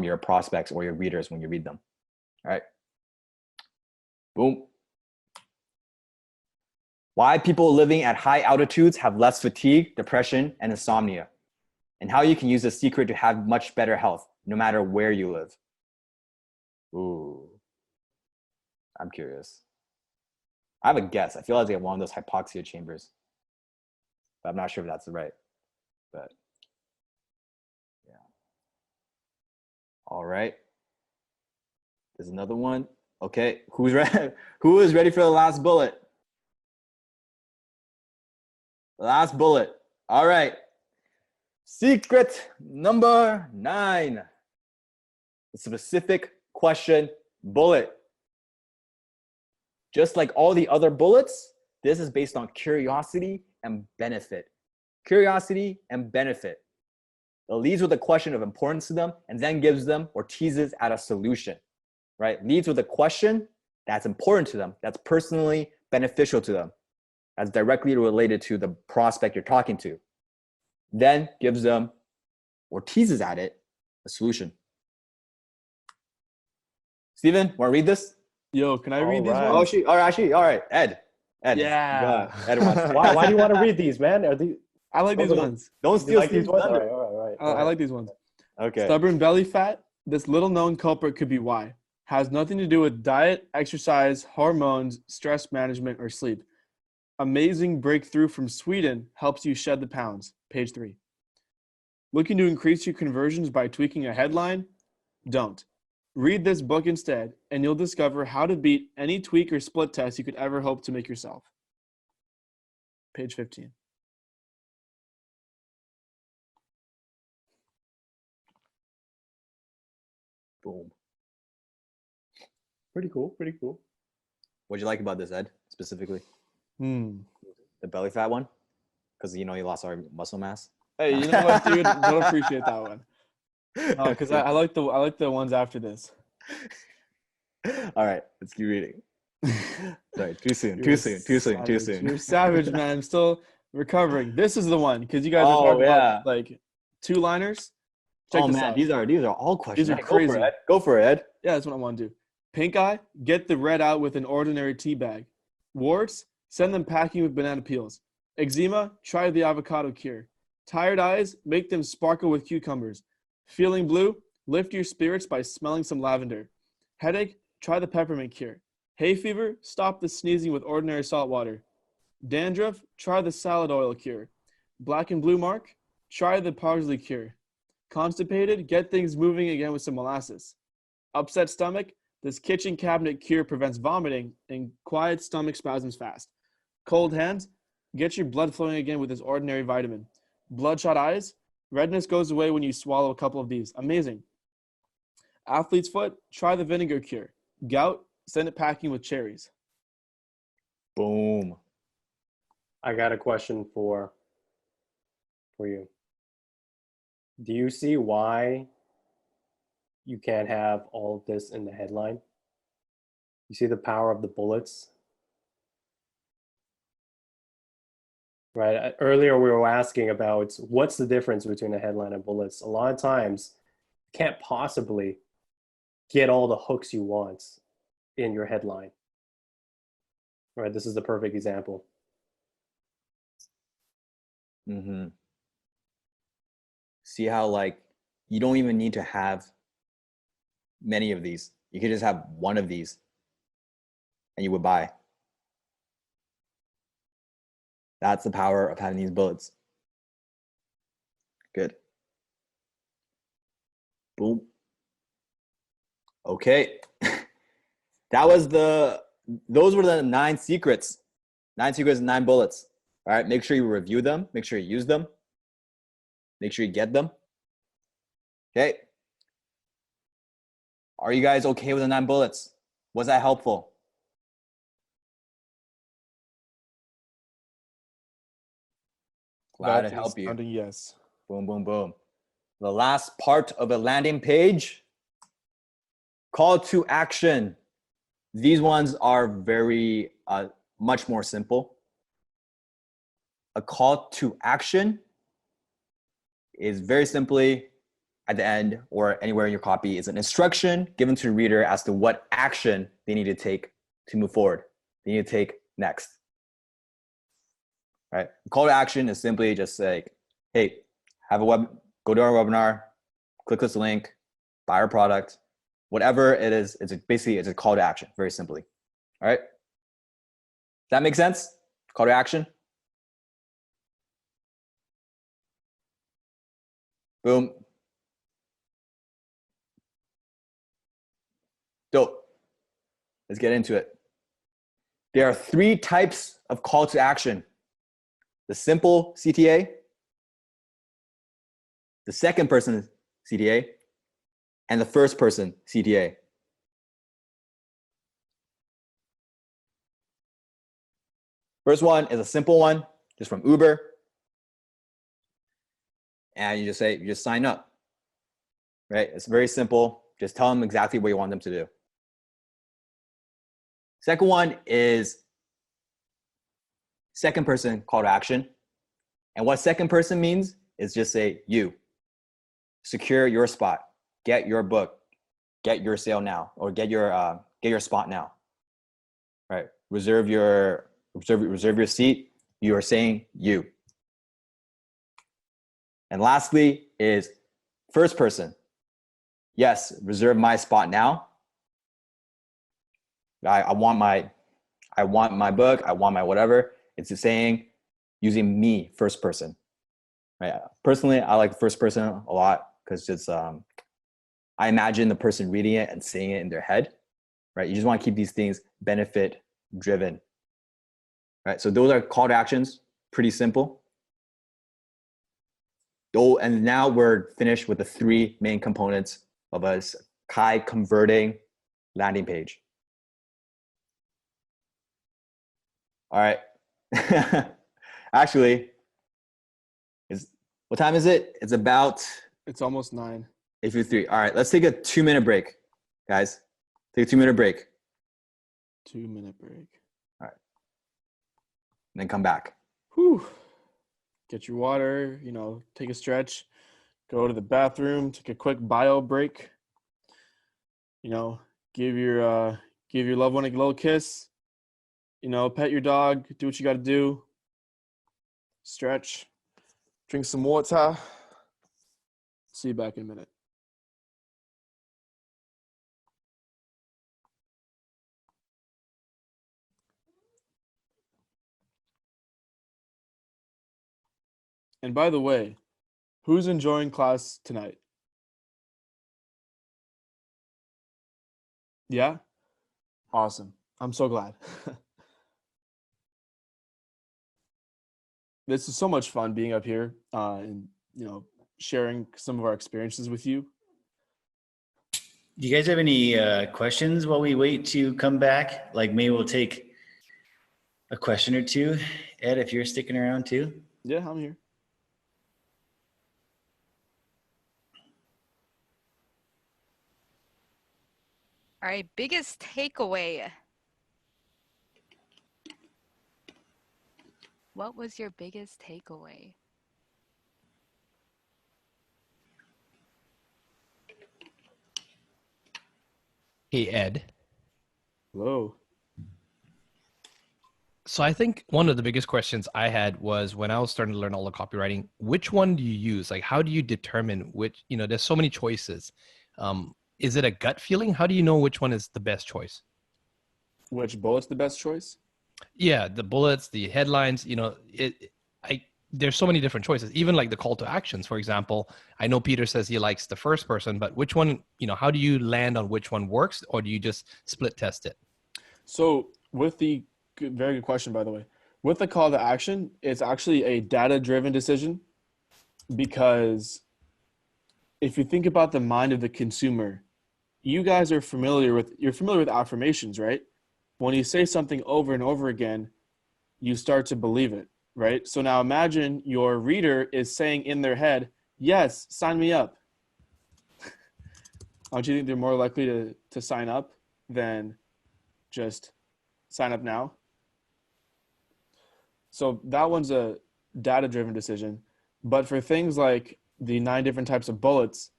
your prospects or your readers when you read them. All right. Boom. Why people living at high altitudes have less fatigue, depression, and insomnia. And how you can use the secret to have much better health, no matter where you live. Ooh. I'm curious. I have a guess. I feel like they have one of those hypoxia chambers. But I'm not sure if that's right. But yeah. All right. There's another one. Okay. Who's ready? Who is ready for the last bullet? Last bullet. All right. Secret number 9. The specific question bullet. Just like all the other bullets, this is based on curiosity and benefit. Curiosity and benefit. It leads with a question of importance to them and then gives them or teases at a solution, right? Leads with a question that's important to them, that's personally beneficial to them, that's directly related to the prospect you're talking to. Then gives them or teases at it a solution. Steven, want to read this? Yo, can I read these All right. ones? All right. Ed. Yeah. Ed wants to. Why do you want to read these, man? Are these, I like these ones. Don't you steal like these Steven's ones? All thunder. right, all right. I like these ones. Okay. Stubborn belly fat. This little known culprit could be why. Has nothing to do with diet, exercise, hormones, stress management, or sleep. Amazing breakthrough from Sweden helps you shed the pounds. Page 3. Looking to increase your conversions by tweaking a headline? Don't. Read this book instead, and you'll discover how to beat any tweak or split test you could ever hope to make yourself. Page 15. Boom. Pretty cool. What'd you like about this, Ed, specifically? Hmm. The belly fat one? Because you lost our muscle mass. Hey, you know what, dude? Don't appreciate that one. Because I like the ones after this. All right, let's keep reading. Sorry, too soon. You're savage, man. I'm still recovering. This is the one because you guys Oh, are talking yeah. about like 2-liners. Check this out. these are all questions. These are Hey, crazy. Go for it, Ed. Yeah, that's what I want to do. Pink eye, get the red out with an ordinary tea bag. Warts, send them packing with banana peels. Eczema, try the avocado cure. Tired eyes, make them sparkle with cucumbers. Feeling blue, lift your spirits by smelling some lavender. Headache, try the peppermint cure. Hay fever, stop the sneezing with ordinary salt water. Dandruff, try the salad oil cure. Black and blue mark, try the parsley cure. Constipated, get things moving again with some molasses. Upset stomach, this kitchen cabinet cure prevents vomiting and quiet stomach spasms fast. Cold hands, get your blood flowing again with this ordinary vitamin. Bloodshot eyes, redness goes away when you swallow a couple of these. Amazing. Athlete's foot, try the vinegar cure. Gout, send it packing with cherries. Boom. I got a question for you. Do you see why you can't have all of this in the headline? You see the power of the bullets? Right. Earlier we were asking about what's the difference between a headline and bullets. A lot of times you can't possibly get all the hooks you want in your headline. Right? This is the perfect example. Mm-hmm. See how like you don't even need to have many of these. You could just have one of these and you would buy. That's the power of having these bullets. Good. Boom. Okay. Those were the 9 secrets. 9 secrets and 9 bullets. All right. Make sure you review them. Make sure you use them. Make sure you get them. Okay. Are you guys okay with the 9 bullets? Was that helpful? Glad to help you. Yes. Boom, boom, boom. The last part of a landing page, call to action. These ones are very, much more simple. A call to action is very simply at the end or anywhere in your copy is an instruction given to the reader as to what action they need to take to move forward. They need to take next. Right? The call to action is simply just like, hey, go to our webinar, click this link, buy our product, whatever it is. It's a call to action, very simply. All right. That makes sense? Call to action. Boom. Dope. Let's get into it. There are 3 types of call to action. The simple CTA, the second person CTA, and the first person CTA. First one is a simple one, just from Uber. And you just sign up, right? It's very simple. Just tell them exactly what you want them to do. Second one is second person call to action. And what second person means is just say you. Secure your spot. Get your book. Get your sale now, or get your spot now. Right? Reserve your seat. You are saying you. And lastly is first person. Yes, reserve my spot now. I want my book. I want my whatever. It's just saying using me, first person. Right? Personally, I like first person a lot because it's I imagine the person reading it and saying it in their head. Right? You just want to keep these things benefit driven. Right? So those are call to actions. Pretty simple. And now we're finished with the 3 main components of a Kai converting landing page. All right. Actually, what time is it? It's almost 9. 8:53. All right, let's take a 2-minute break, guys. Take a 2-minute break. 2-minute break. All right. And then come back. Whew. Get your water, take a stretch, go to the bathroom, take a quick bio break. Give your loved one a little kiss. Pet your dog, do what you got to do. Stretch, drink some water. See you back in a minute. And by the way, who's enjoying class tonight? Yeah? Awesome. I'm so glad. This is so much fun being up here and sharing some of our experiences with you. Do you guys have any questions while we wait to come back? Like maybe we'll take a question or two. Ed, if you're sticking around too. Yeah, I'm here. All right, biggest takeaway. What was your biggest takeaway? Hey, Ed. Hello. So I think one of the biggest questions I had was when I was starting to learn all the copywriting, which one do you use? Like, how do you determine which, there's so many choices. Is it a gut feeling? How do you know which one is the best choice? Which bullet's the best choice? Yeah, the bullets, the headlines, there's so many different choices. Even like the call to actions, for example. I know Peter says he likes the first person, but which one, how do you land on which one works, or do you just split test it? So with the very good question, by the way, with the call to action, it's actually a data-driven decision, because if you think about the mind of the consumer, you guys are familiar with affirmations, right? When you say something over and over again, you start to believe it, right? So now imagine your reader is saying in their head, yes, sign me up. Don't you think they're more likely to sign up than just sign up now? So that one's a data-driven decision. But for things like the 9 different types of bullets,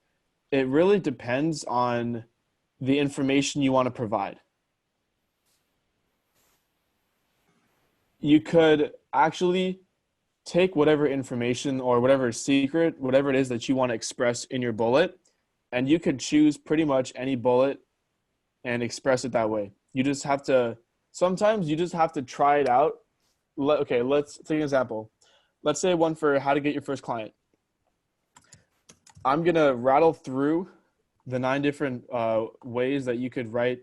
it really depends on the information you want to provide. You could actually take whatever information or whatever secret, whatever it is that you want to express in your bullet, and you could choose pretty much any bullet and express it that way. Sometimes you just have to try it out. Okay, let's take an example. Let's say one for how to get your first client. I'm going to rattle through the 9 different ways that you could write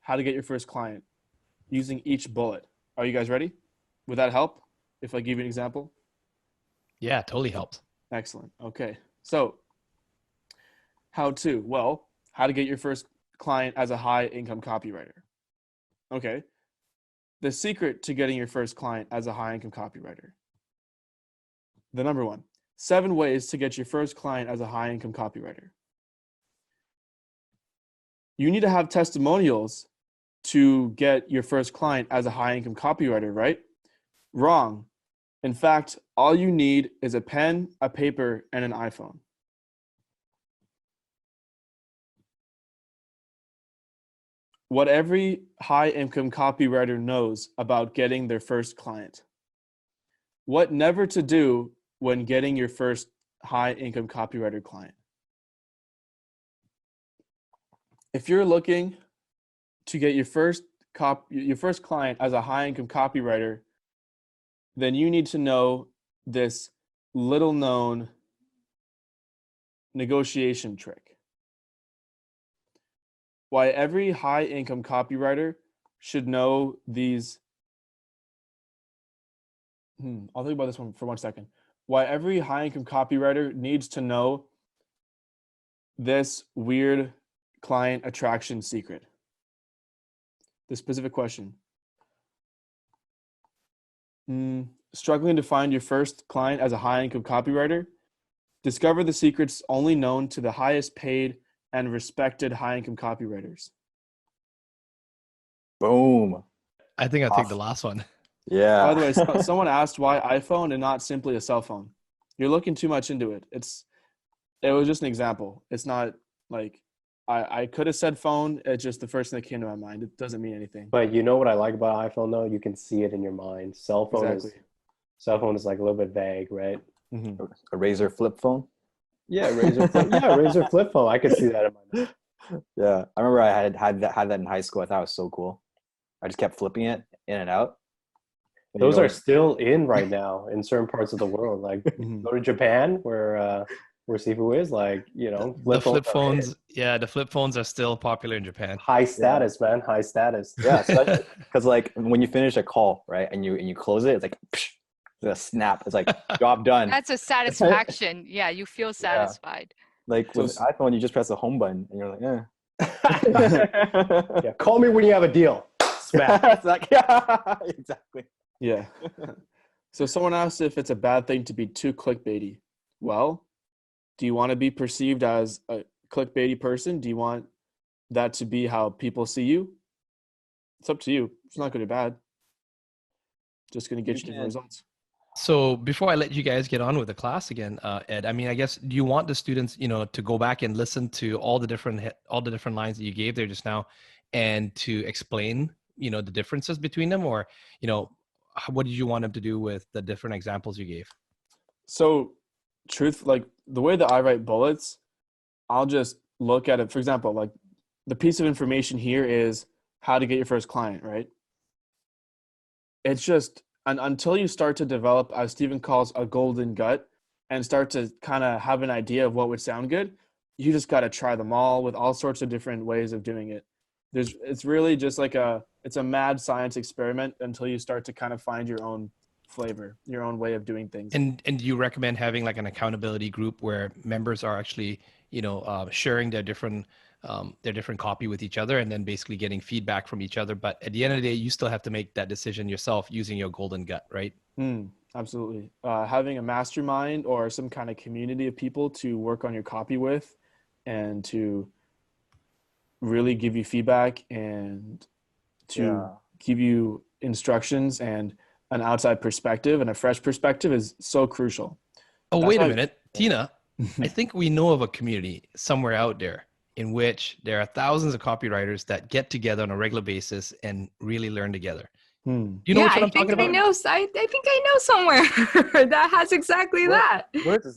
how to get your first client using each bullet. Are you guys ready? Would that help if I give you an example? Yeah, totally helps. Excellent. Okay. So how to? Well, how to get your first client as a high income copywriter. Okay. The secret to getting your first client as a high income copywriter. The number 1, 7 ways to get your first client as a high income copywriter. You need to have testimonials to get your first client as a high income copywriter, right? Wrong. In fact, all you need is a pen, a paper, and an iPhone. What every high income copywriter knows about getting their first client. What never to do when getting your first high income copywriter client. If you're looking to get your first client as a high income copywriter, then you need to know this little known negotiation trick. Why every high income copywriter should know these. I'll think about this one for 1 second. Why every high income copywriter needs to know this weird client attraction secret. The specific question. Struggling to find your first client as a high income copywriter? Discover the secrets only known to the highest paid and respected high income copywriters. Boom. I think I'll take the last one. Yeah. By the way, someone asked why iPhone and not simply a cell phone. You're looking too much into it. It was just an example. It's not like I could have said phone. It's just the first thing that came to my mind. It doesn't mean anything. But you know what I like about iPhone though? You can see it in your mind. Cell phone is like a little bit vague, right? Mm-hmm. A Razor flip phone. Yeah, Razor flip phone. I could see that in my mind. Yeah, I remember I had that in high school. I thought it was so cool. I just kept flipping it in and out. And Those are still in right now in certain parts of the world. Like go to Japan where Sifu is, like, The flip phones. Yeah, the flip phones are still popular in Japan. high status, man. High status. Yeah, because like when you finish a call, right, and you close it, it's like psh, the snap. It's like job done. That's a satisfaction. Yeah, you feel satisfied. Like with iPhone, you just press the home button, and you're like, Yeah, call me when you have a deal. Smack. It's like, yeah, exactly. Yeah. So someone asked if it's a bad thing to be too clickbaity. Well, do you want to be perceived as a clickbaity person? Do you want that to be how people see you? It's up to you. It's not good or bad. Just going to get you different results. So before I let you guys get on with the class again, Ed, I mean, I guess, do you want the students, to go back and listen to all the different lines that you gave there just now, and to explain, the differences between them, or, what did you want them to do with the different examples you gave? So, like the way that I write bullets, I'll just look at it. For example, like the piece of information here is how to get your first client, right? It's just until you start to develop, as Stephen calls, a golden gut, and start to kind of have an idea of what would sound good, you just got to try them all with all sorts of different ways of doing it. It's really just like it's a mad science experiment until you start to kind of find your own flavor, your own way of doing things. And do you recommend having like an accountability group where members are actually, sharing their different copy with each other, and then basically getting feedback from each other? But at the end of the day, you still have to make that decision yourself using your golden gut, right? Absolutely. Having a mastermind or some kind of community of people to work on your copy with, and to really give you feedback and to give you instructions and an outside perspective and a fresh perspective is so crucial. Oh, wait a minute, Tina. I think we know of a community somewhere out there in which there are thousands of copywriters that get together on a regular basis and really learn together. You know what I'm talking about? I think I know somewhere that has exactly that.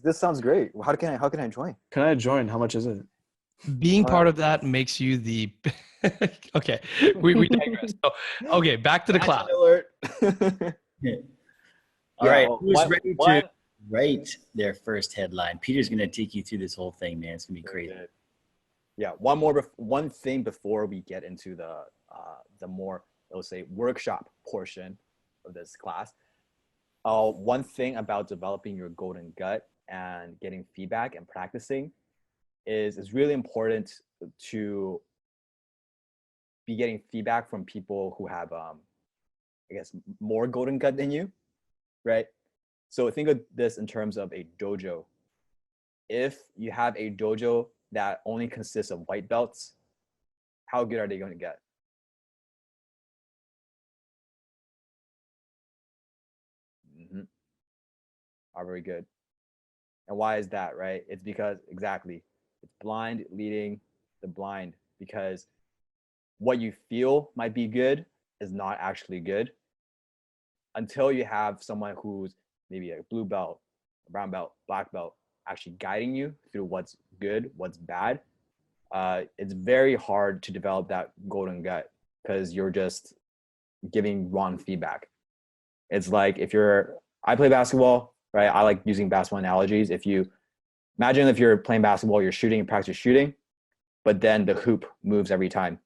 This sounds great. How can I join? Can I join? How much is it? Being part of that makes you the okay. We digress. So, okay, back to the class. Alert. All right. Who's ready to write their first headline? Peter's going to take you through this whole thing, man. It's going to be crazy. Yeah. One thing before we get into the more, let's say, workshop portion of this class. One thing about developing your golden gut and getting feedback and practicing is it's really important to be getting feedback from people who have, I guess, more golden gut than you, right? So think of this in terms of a dojo. If you have a dojo that only consists of white belts, how good are they going to get? Are very good. And why is that, right? It's because, exactly, it's blind leading the blind, because what you feel might be good is not actually good until you have someone who's maybe a blue belt, a brown belt, black belt, actually guiding you through what's good, what's bad. It's very hard to develop that golden gut because you're just giving wrong feedback. It's like I play basketball, right? I like using basketball analogies. Imagine if you're playing basketball, you're shooting and practice shooting, but then the hoop moves every time.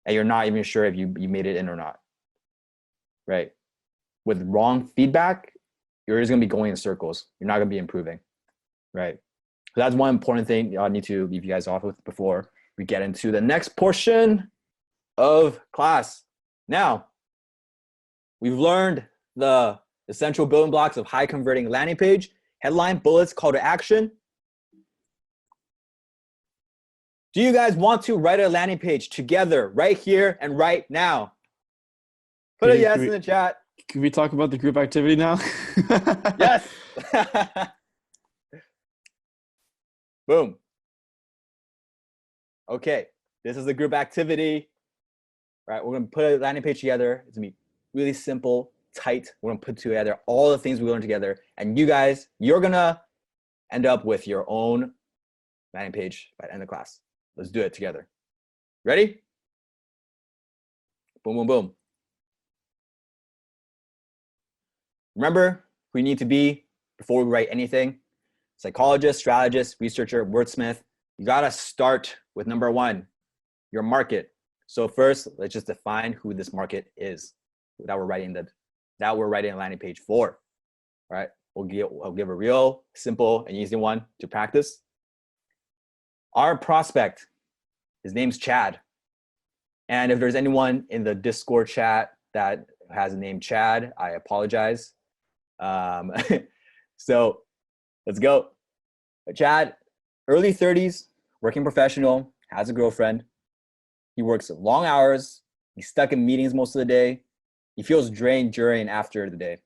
And you're not even sure if you made it in or not, right? With wrong feedback, you're just gonna be going in circles. You're not gonna be improving, right? So that's one important thing I need to leave you guys off with before we get into the next portion of class. Now, we've learned the essential building blocks of high converting landing page, headline, bullets, call to action. Do you guys want to write a landing page together right here and right now? Put a yes in the chat. Can we talk about the group activity now? Yes. Boom. Okay, this is the group activity. All right, we're gonna put a landing page together. It's gonna be really simple, tight. We're gonna put together all the things we learned together, and you guys, you're gonna end up with your own landing page by the end of class. Let's do it together. Ready? Boom, boom, boom. Remember, we need to be, before we write anything, psychologist, strategist, researcher, wordsmith. You gotta start with number one, your market. So first, let's just define who this market is that we're writing a landing page for. All right, I'll give a real simple and easy one to practice. Our prospect, his name's Chad. And if there's anyone in the Discord chat that has the name Chad, I apologize. So let's go. Chad, early 30s, working professional, has a girlfriend. He works long hours. He's stuck in meetings most of the day. He feels drained during and after the day.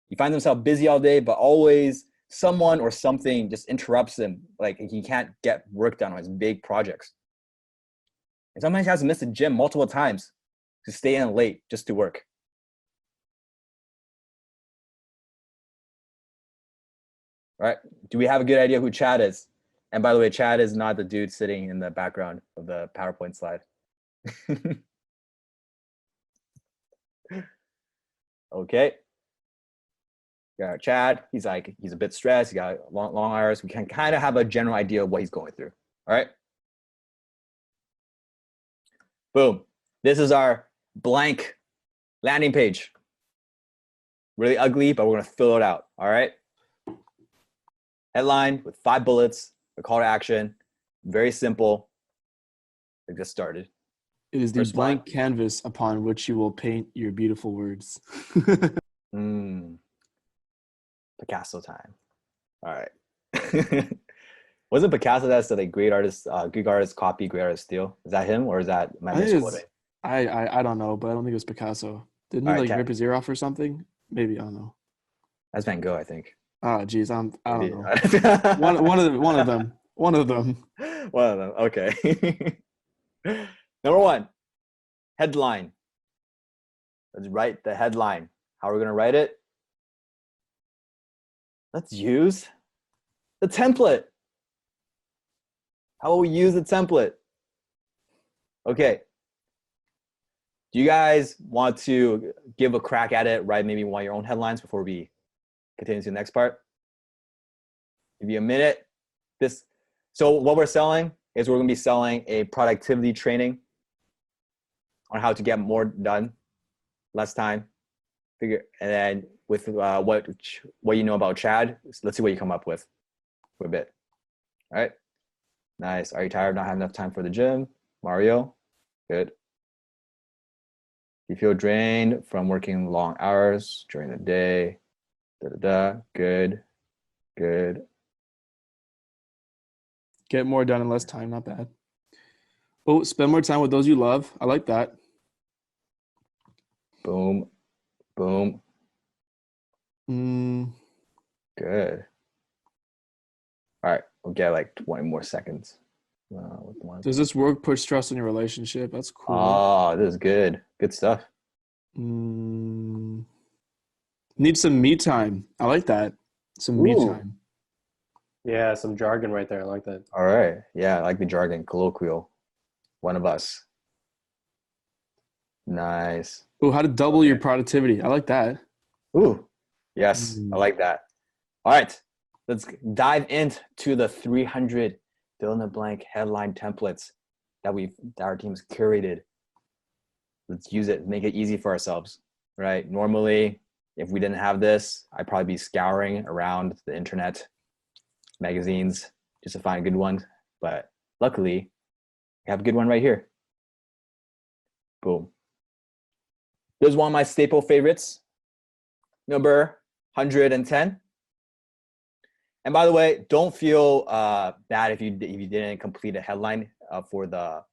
He finds himself busy all day, but always someone or something just interrupts him. Like he can't get work done on his big projects. And sometimes he has to miss the gym multiple times to stay in late just to work. All right. Do we have a good idea who Chad is? And by the way, Chad is not the dude sitting in the background of the PowerPoint slide. Okay. Yeah, Chad, he's a bit stressed. He got long hours. We can kind of have a general idea of what he's going through. All right. Boom. This is our blank landing page. Really ugly, but we're going to fill it out. All right. Headline with 5 bullets, a call to action. Very simple. I just started. It is the First blank line. canvas upon which you will paint your beautiful words. Picasso time. All right. Was it Picasso that said like great artists, good artists copy, great artists steal? Is that him or is that my I think it's- misquoting? I don't know, but I don't think it was Picasso. Didn't he All right, like Ted. rip his ear off or something? Maybe, I don't know. That's Van Gogh, I think. Ah, geez, I don't know. know. One of them. One of them. Okay. Number 1, headline. Let's write the headline. How are we going to write it? Let's use the template. How will we use the template? Okay. Do you guys want to give a crack at it, write maybe one of your own headlines before we continue to the next part? Give you a minute. So what we're selling is we're going to be selling a productivity training on how to get more done, less time. And then with what you know about Chad, let's see what you come up with for a bit. All right. Nice. Are you tired of not having enough time for the gym? Mario? Good. You feel drained from working long hours during the day? Good. Good. Get more done in less time, not bad. Oh, spend more time with those you love. I like that. Boom. Boom. Mm, Good. All right. We'll get like 20 more seconds. does this work put stress on your relationship? That's cool. Oh, this is good. Good stuff. Need some me time. I like that. Some me Ooh. time. Yeah, some jargon right there. I like that. All right. Yeah, I like the jargon. Colloquial. One of us. Nice. Oh, how to double your productivity. I like that. Ooh. Yes, I like that. All right. Let's dive into the 300 fill in the blank headline templates that our team's curated. Let's use it, make it easy for ourselves, right? Normally, if we didn't have this, I'd probably be scouring around the internet, magazines, just to find a good one. But luckily, we have a good one right here. Boom. There's one of my staple favorites, number 110. And by the way, don't feel bad if you didn't complete a headline for the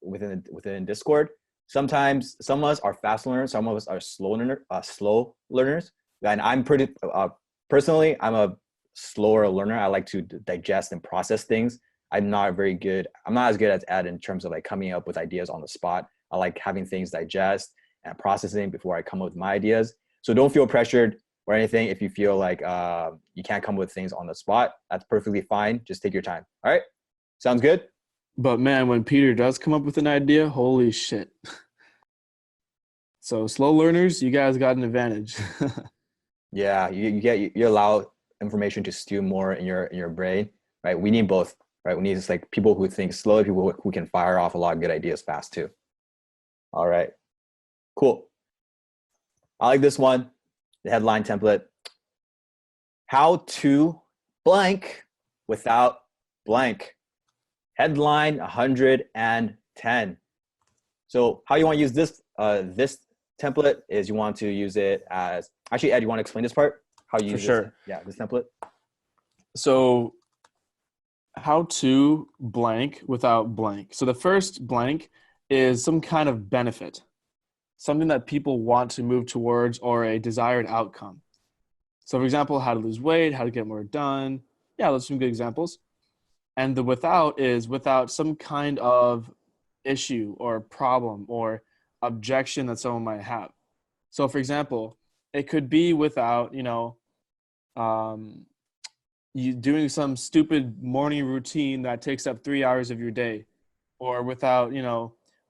within Discord. Sometimes some of us are fast learners, some of us are slow learners. And I'm personally, I'm a slower learner. I like to digest and process things. I'm not as good as Ed in terms of like coming up with ideas on the spot. I like having things digest and processing before I come up with my ideas. So don't feel pressured or anything if you feel like you can't come with things on the spot. That's perfectly fine. Just take your time. All right? Sounds good? But man, when Peter does come up with an idea, holy shit. So slow learners, you guys got an advantage. Yeah, you allow information to stew more in your brain, right? We need both, right? We need just like people who think slowly, people who can fire off a lot of good ideas fast too. All right, cool. I like this one, the headline template. How to blank without blank. Headline 110. So how you want to use this this template is you want to use it as, actually Ed, you want to explain this part? How you use sure. this template? So how to blank without blank. So the first blank is some kind of benefit. something that people want to move towards or a desired outcome. So, for example, how to lose weight, how to get more done. Yeah, those are some good examples. And the without is without some kind of issue or problem or objection that someone might have. So, for example, it could be without, um, you doing some stupid morning routine that takes up 3 hours of your day, or without,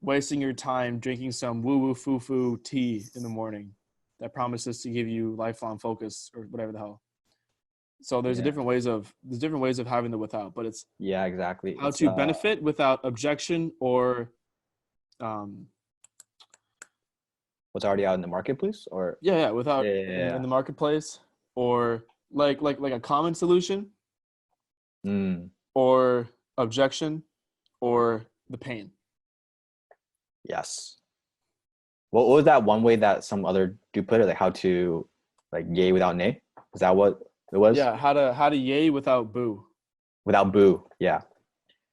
wasting your time drinking some woo-woo foo-foo tea in the morning that promises to give you lifelong focus or whatever the hell. So there's Yeah. different ways of having the without, but it's Yeah, exactly. how It's to benefit without objection or what's already out in the marketplace, or without in the marketplace, or like a common solution or objection or the pain. Yes. What was that one way that some other dude put it? Like how to like yay without nay? Is that what it was? Yeah, how to yay without boo. Without boo. Yeah.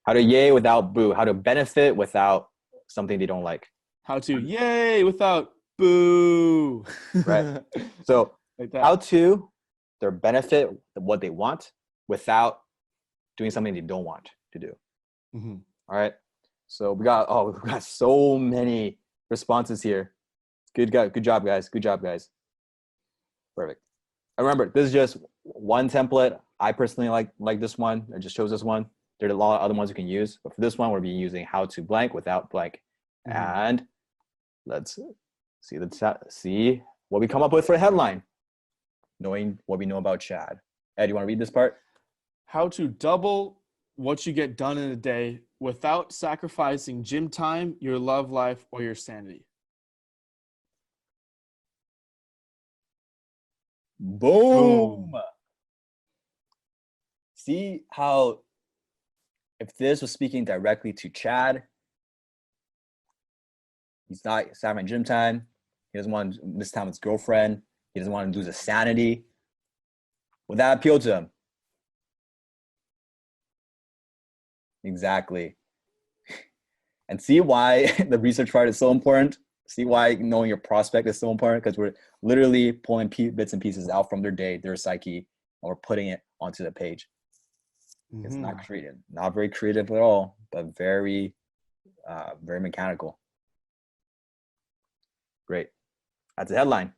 How to yay without boo. How to benefit without something they don't like. How to yay without boo. Right. So like that. how to their benefit what they want without doing something they don't want to do. Mm-hmm. All right. So we got so many responses here. Good job, guys. Good job, guys. Perfect. And remember, this is just one template. I personally like this one. I just chose this one. There are a lot of other ones you can use, but for this one, we'll be using how to blank without blank. Mm-hmm. And let's see what we come up with for a headline, knowing what we know about Chad. Ed, you want to read this part? How to double what you get done in a day without sacrificing gym time, your love life, or your sanity. Boom. See how if this was speaking directly to Chad, he's not having gym time. He doesn't want to miss time with his girlfriend. He doesn't want to lose his sanity. Would that appeal to him? Exactly. And see why the research part is so important. See why knowing your prospect is so important, because we're literally pulling bits and pieces out from their day, their psyche, and we're putting it onto the page. Mm-hmm. It's not creative, not very creative at all, but very, very mechanical. Great. That's the headline.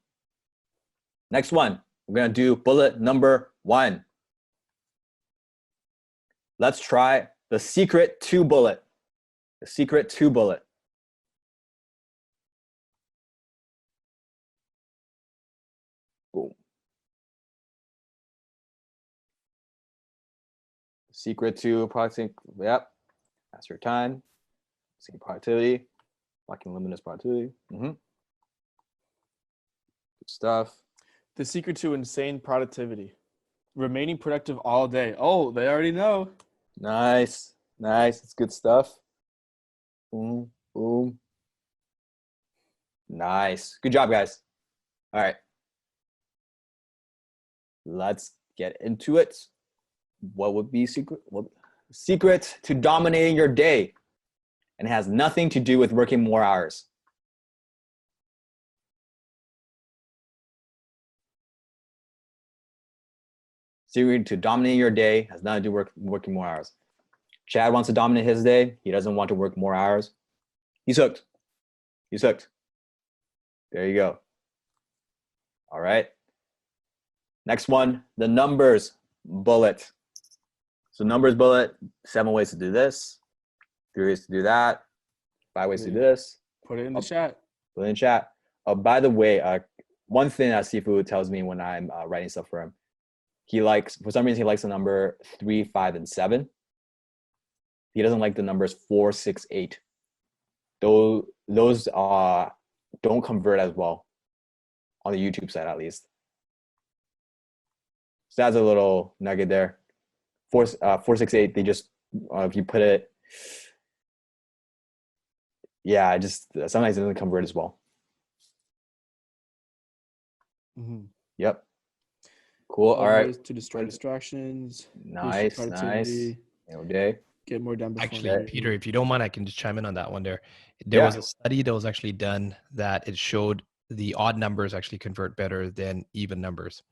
Next one, we're going to do bullet number 1. Let's try the secret 2 bullet. The secret 2 bullet. Boom. Secret 2 productivity. Yep. That's your time. Secret productivity. Locking luminous productivity. Mm-hmm. Good stuff. The secret to insane productivity. Remaining productive all day. Oh, they already know. Nice. It's good stuff. Boom. Boom. Nice. Good job, guys. All right. Let's get into it. What would be secret? Secret to dominating your day, and it has nothing to do with working more hours. Secret to dominating your day has nothing to do with working more hours. Chad wants to dominate his day. He doesn't want to work more hours. He's hooked. He's hooked. There you go. All right. Next one, the numbers bullet. So numbers bullet, 7 ways to do this, 3 ways to do that, 5 ways to do this. Put it in the chat. Put it in chat. By the way, one thing that Seafood tells me when I'm writing stuff for him, for some reason, he likes the number 3, 5, and 7. He doesn't like the numbers 4, 6, 8. Those don't convert as well on the YouTube side, at least. So that's a little nugget there. 4, 6, 8. They just if you put it, yeah, sometimes it doesn't convert as well. Mm-hmm. Yep. Cool. All right. To destroy distractions. Nice. Okay. get more done before Actually, maybe. Peter, if you don't mind, I can just chime in on that one there. There Yeah. was a study that was actually done that it showed the odd numbers actually convert better than even numbers.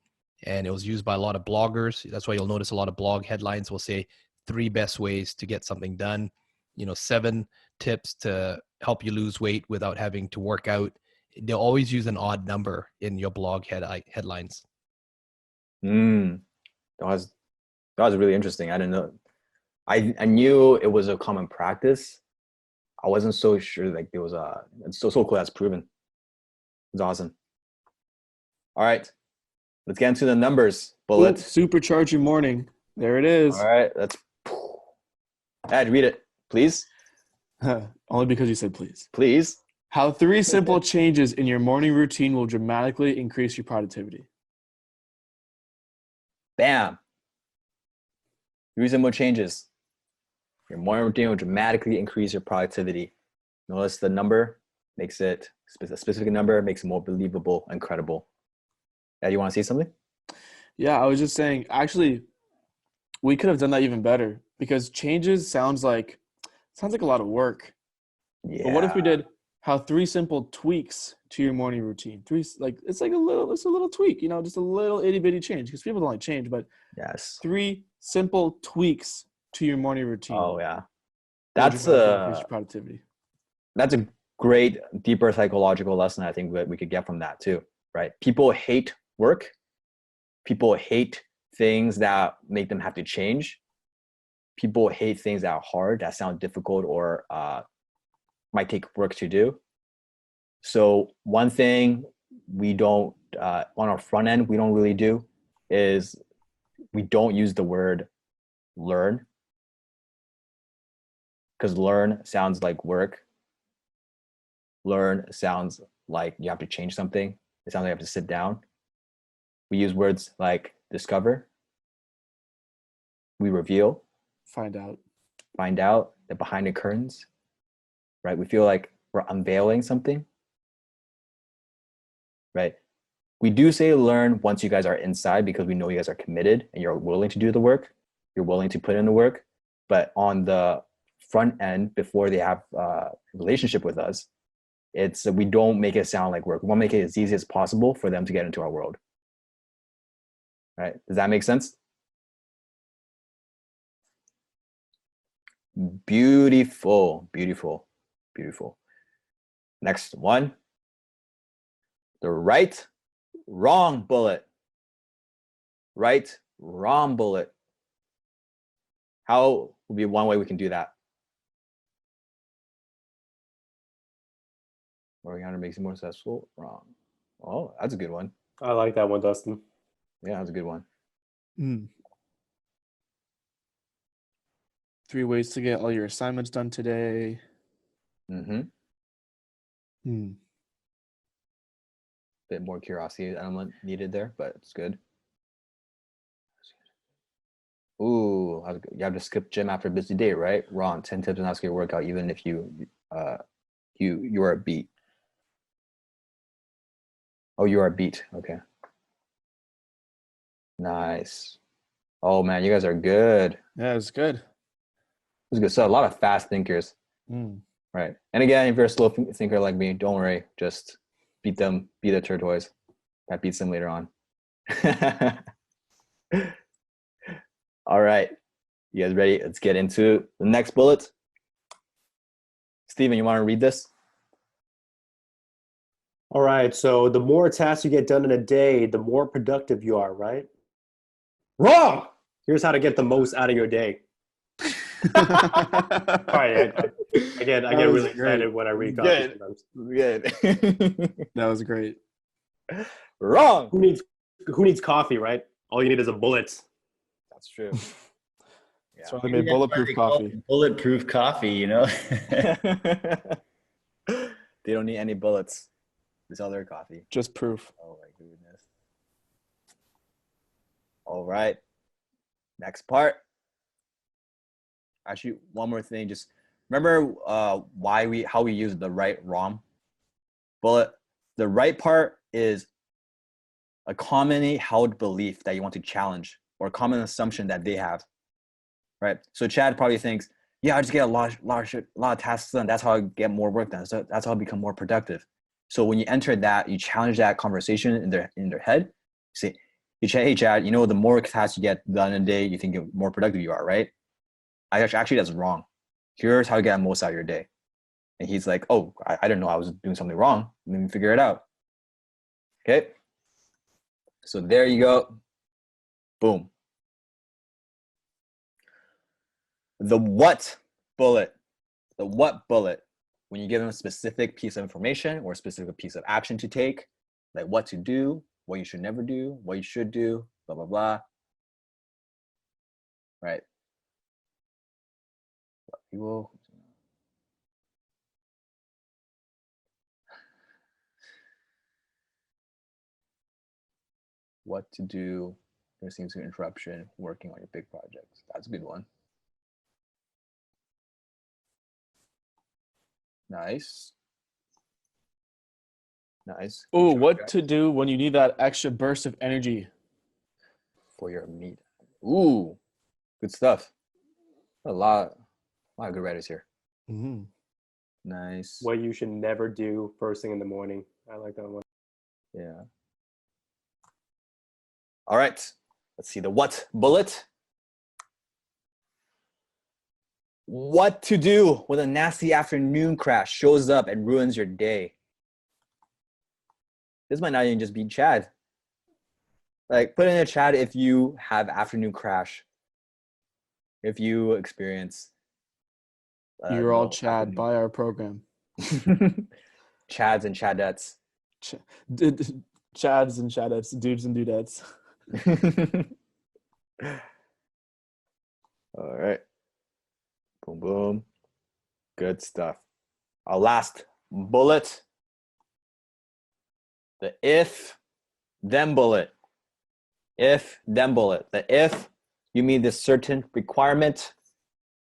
And it was used by a lot of bloggers. That's why you'll notice a lot of blog headlines will say 3 best ways to get something done, 7 tips to help you lose weight without having to work out. They'll always use an odd number in your blog headlines. That was really interesting. I didn't know. I knew it was a common practice. I wasn't so sure like there was it's so cool that's proven. It's awesome. All right. Let's get into the numbers bullet. Supercharge your morning. There it is. All right. Let's Ed, read it, please. Only because you said please. Please. How 3 simple changes in your morning routine will dramatically increase your productivity. Bam. 3 simple changes. Your morning routine will dramatically increase your productivity. Notice the number makes it a specific number, makes it more believable and credible. Ed, you want to say something? Yeah, I was just saying, actually, we could have done that even better because changes sounds like a lot of work. Yeah. But what if we did how 3 simple tweaks to your morning routine? It's a little tweak, just a little itty bitty change because people don't like change, but Yes. 3 simple tweaks to your morning routine. Oh yeah. will That's dramatically increase your productivity. That's a great deeper psychological lesson I think that we could get from that too, right? People hate work. People hate things that make them have to change. People hate things that are hard, that sound difficult, or might take work to do. So one thing we don't, on our front end, we don't really do is we don't use the word learn, because learn sounds like work. Learn sounds like you have to change something. It sounds like you have to sit down. We use words like discover, we reveal, Find out, the behind the curtains, right? We feel like we're unveiling something, right? We do say learn once you guys are inside because we know you guys are committed and you're willing to do the work. You're willing to put in the work. But on the front end, before they have a relationship with us, we don't make it sound like work. We want to make it as easy as possible for them to get into our world. Right? Does that make sense? Beautiful, beautiful, beautiful. Next one. The right, wrong bullet. Right, wrong bullet. How would be one way we can do that? Working on it makes you more successful. Wrong. Oh, that's a good one. I like that one, Dustin. Yeah, that's a good one. 3 ways to get all your assignments done today. Bit more curiosity element needed there, but it's good. Ooh, you have to skip gym after a busy day, right? Wrong. 10 tips on how to get a workout, even if you're a beat. Oh, you are a beat. Okay. Nice. Oh man, you guys are good. Yeah, it's good. It's good. So a lot of fast thinkers. Right. And again, if you're a slow thinker like me, don't worry. Just beat the turquoise. That beats them later on. All right. You guys ready? Let's get into the next bullet. Steven, you want to read this? All right. So the more tasks you get done in a day, the more productive you are, right? Wrong. Here's how to get the most out of your day. All right. I get really excited when I read copy sometimes. Good. That was great. Wrong. Who needs coffee, right? All you need is a bullet. That's true. That's why they made bulletproof coffee. Bulletproof coffee, They don't need any bullets. It's all their coffee. Just proof. Oh my goodness. All right. Next part. Actually, one more thing. Just remember how we use the right, wrong bullet. The right part is a commonly held belief that you want to challenge or a common assumption that they have. Right. So Chad probably thinks yeah, I just get a lot of tasks done. That's how I get more work done. So that's how I become more productive. So when you enter that, you challenge that conversation in their head. Say, hey Chad, you know, the more tasks you get done in a day, you think the more productive you are, right? Actually that's wrong. Here's how you get the most out of your day. And he's like, oh, I didn't know I was doing something wrong. Let me figure it out. Okay. So there you go. Boom. The what bullet. The what bullet. When you give them a specific piece of information or a specific piece of action to take, like what to do, what you should never do, what you should do, blah, blah, blah. Right. People. What to do. There seems to be an interruption working on your big projects. That's a good one. Nice. Nice. Oh, what to do when you need that extra burst of energy? For your meat. Ooh, good stuff. A lot of good writers here. Mm-hmm. Nice. What you should never do first thing in the morning. I like that one. Yeah. All right. Let's see the what bullet. What to do when a nasty afternoon crash shows up and ruins your day? This might not even just be Chad. Like, put in a chat if you have afternoon crash. If you experience. You're all Chad. Buy our program. Chads and Chadettes. Chads and Chadettes. Dudes and dudettes. All right. Boom, boom. Good stuff. Our last bullet. The if, then bullet. If, then bullet. The if you meet this certain requirement,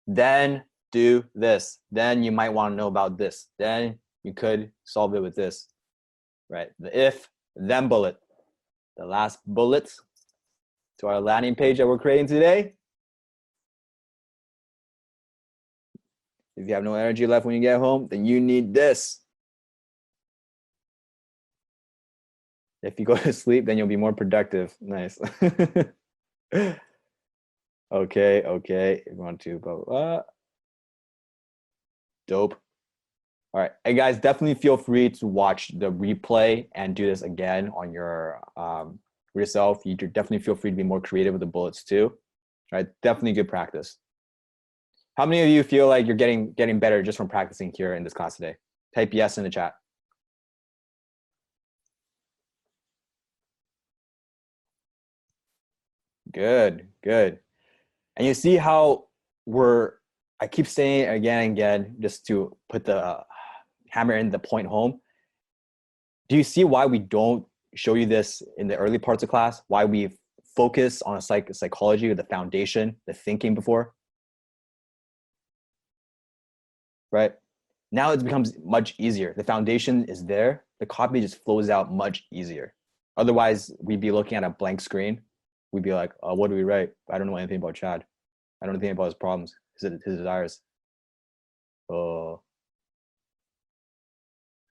then do this. Then you might want to know about this. Then you could solve it with this. Right? The if, then bullet. The last bullet to our landing page that we're creating today. If you have no energy left when you get home, then you need this. If you go to sleep, then you'll be more productive. Nice. Okay. If you want to, blah, blah, blah. Dope. All right. Hey guys, definitely feel free to watch the replay and do this again on your yourself. You definitely feel free to be more creative with the bullets too. All right. Definitely good practice. How many of you feel like you're getting better just from practicing here in this class today? Type yes in the chat. Good. And you see how I keep saying it again and again just to put the hammer in the point home. Do you see why we don't show you this in the early parts of class? Why we focus on psychology or the foundation, the thinking before? Right? Now it becomes much easier. The foundation is there. The copy just flows out much easier. Otherwise, we'd be looking at a blank screen. We'd be like, what do we write? I don't know anything about Chad. I don't know anything about his problems, his desires. So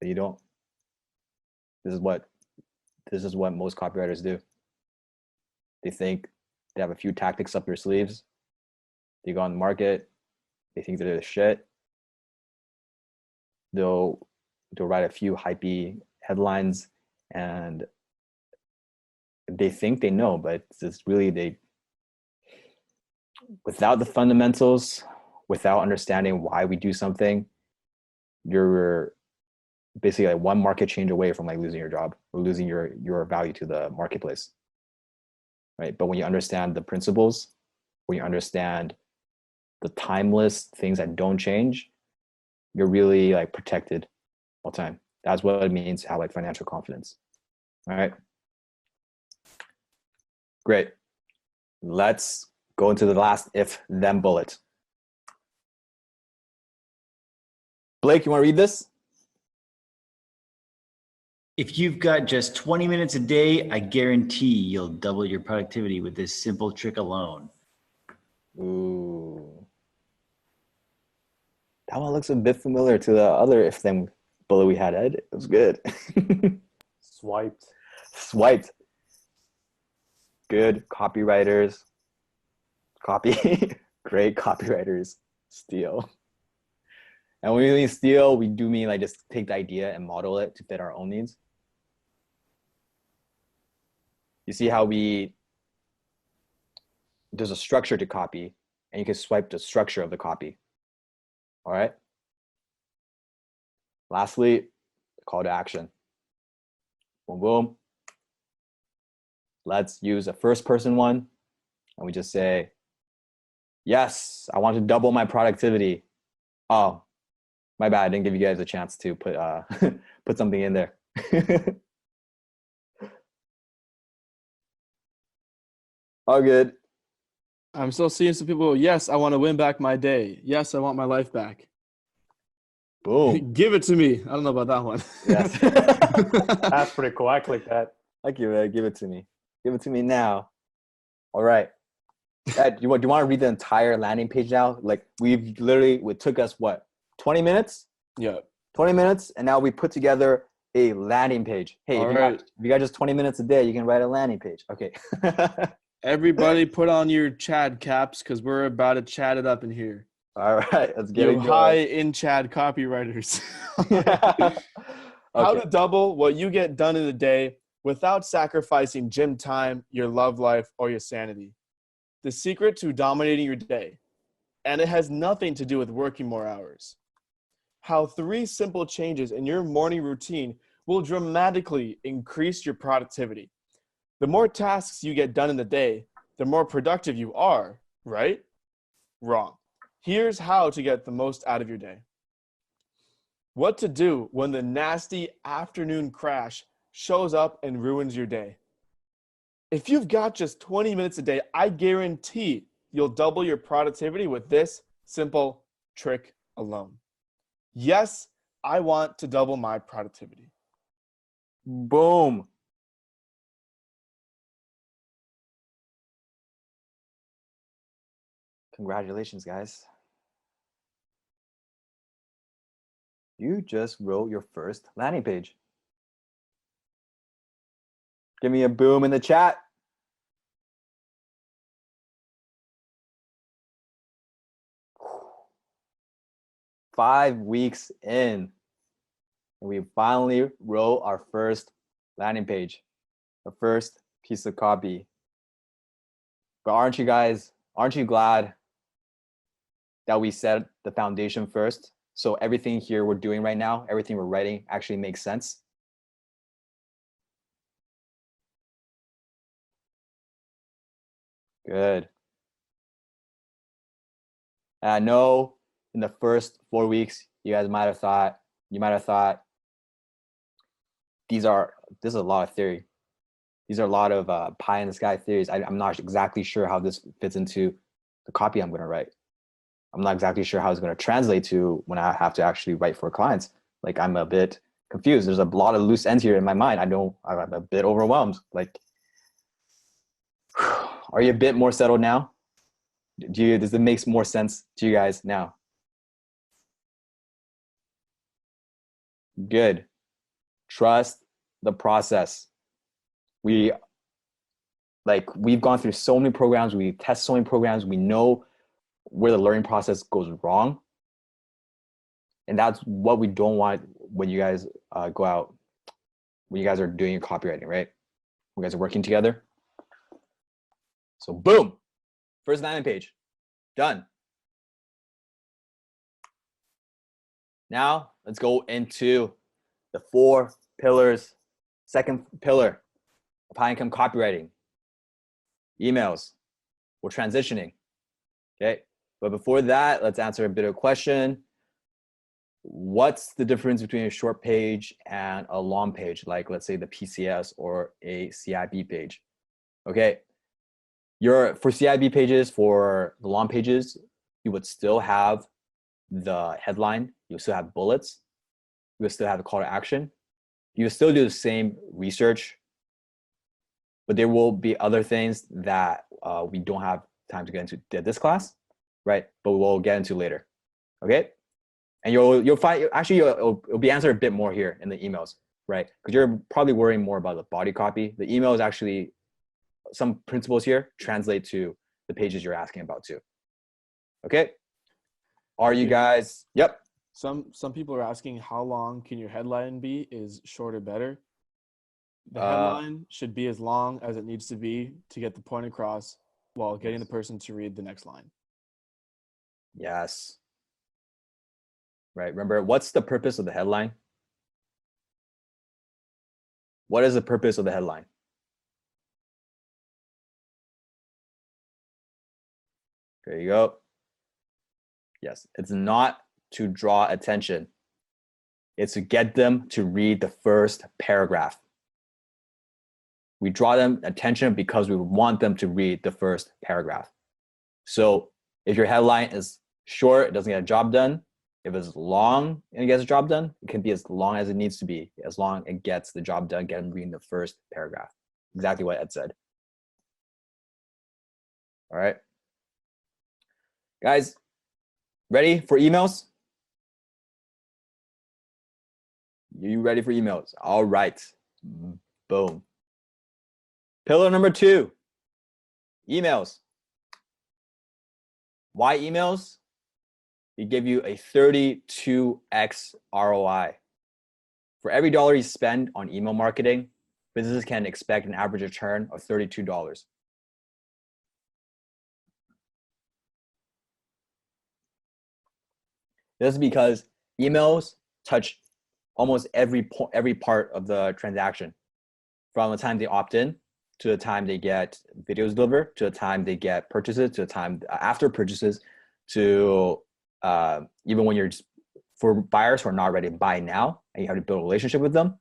you don't. This is what most copywriters do. They think they have a few tactics up their sleeves. They go on the market. They think they're the shit. They'll write a few hypey headlines, and they think they know, but it's really without the fundamentals, without understanding why we do something, you're basically like one market change away from like losing your job or losing your value to the marketplace. Right? But when you understand the principles, when you understand the timeless things that don't change, you're really like protected all the time. That's what it means to have like financial confidence. All right. Great. Let's go into the last if then bullet. Blake, you want to read this? If you've got just 20 minutes a day, I guarantee you'll double your productivity with this simple trick alone. Ooh. That one looks a bit familiar to the other if then bullet we had, Ed. It was good. Swiped. Swiped. Good copywriters. Copy. Great copywriters steal. And when we mean steal, we do mean like just take the idea and model it to fit our own needs. You see how there's a structure to copy, and you can swipe the structure of the copy. All right. Lastly, call to action. Boom, boom. Let's use a first person one. And we just say, yes, I want to double my productivity. Oh, my bad. I didn't give you guys a chance to put put something in there. All good. I'm still seeing some people. Yes, I want to win back my day. Yes, I want my life back. Boom. Give it to me. I don't know about that one. Yes. That's pretty cool. I click that. I give it to me. Give it to me now. All right. Ed, do you want to read the entire landing page now? Like it took us what, 20 minutes? Yeah. 20 minutes, and now we put together a landing page. Hey, if you got just 20 minutes a day, you can write a landing page. Okay. Everybody put on your Chad caps because we're about to chat it up in here. All right, let's get it You going. high in Chad copywriters. How to double what you get done in a day without sacrificing gym time, your love life, or your sanity. The secret to dominating your day. And it has nothing to do with working more hours. How 3 simple changes in your morning routine will dramatically increase your productivity. The more tasks you get done in the day, the more productive you are, right? Wrong. Here's how to get the most out of your day. What to do when the nasty afternoon crash shows up and ruins your day. If you've got just 20 minutes a day, I guarantee you'll double your productivity with this simple trick alone. Yes, I want to double my productivity. Boom. Congratulations, guys. You just wrote your first landing page. Give me a boom in the chat. Five weeks in, and we finally wrote our first landing page, our first piece of copy. But aren't you glad that we set the foundation first? So everything here we're doing right now, everything we're writing actually makes sense. Good. And I know in the first 4 weeks, you guys might have thought, this is a lot of theory. These are a lot of pie in the sky theories. I'm not exactly sure how this fits into the copy I'm going to write. I'm not exactly sure how it's going to translate to when I have to actually write for clients. Like, I'm a bit confused. There's a lot of loose ends here in my mind. I'm a bit overwhelmed. Like, are you a bit more settled now? Does it make more sense to you guys now? Good. Trust the process. We've gone through so many programs. We test so many programs. We know where the learning process goes wrong. And that's what we don't want when you guys go out, when you guys are doing your copywriting, right? When you guys are working together. So boom, first landing page, done. Now let's go into the 4 pillars. Second pillar of high income copywriting, emails. We're transitioning, okay? But before that, let's answer a bit of a question. What's the difference between a short page and a long page, like let's say the PCS or a CIB page? Okay, for CIB pages, for the long pages, you would still have the headline, you still have bullets, you would still have the call to action, you would still do the same research, but there will be other things that we don't have time to get into this class, right? But we'll get into later, okay? And you'll find, actually, it'll be answered a bit more here in the emails, right? Because you're probably worrying more about the body copy. The email is actually, some principles here translate to the pages you're asking about too. Okay. Are you guys? Yep. Some people are asking how long can your headline be? Is shorter better? The headline should be as long as it needs to be to get the point across while getting the person to read the next line. Yes. Right. Remember, what's the purpose of the headline? What is the purpose of the headline? There you go. Yes. It's not to draw attention. It's to get them to read the first paragraph. We draw them attention because we want them to read the first paragraph. So if your headline is short, it doesn't get a job done. If it's long and it gets a job done, it can be as long as it needs to be, as long as it gets the job done, get them reading the first paragraph. Exactly what Ed said. All right. Guys, ready for emails? You ready for emails? All right. Boom. Pillar number 2, emails. Why emails? They give you a 32x ROI. For every dollar you spend on email marketing, businesses can expect an average return of $32. This is because emails touch almost every part of the transaction, from the time they opt in to the time they get videos delivered, to the time they get purchases, to the time after purchases, to even when you're just, for buyers who are not ready to buy now and you have to build a relationship with them,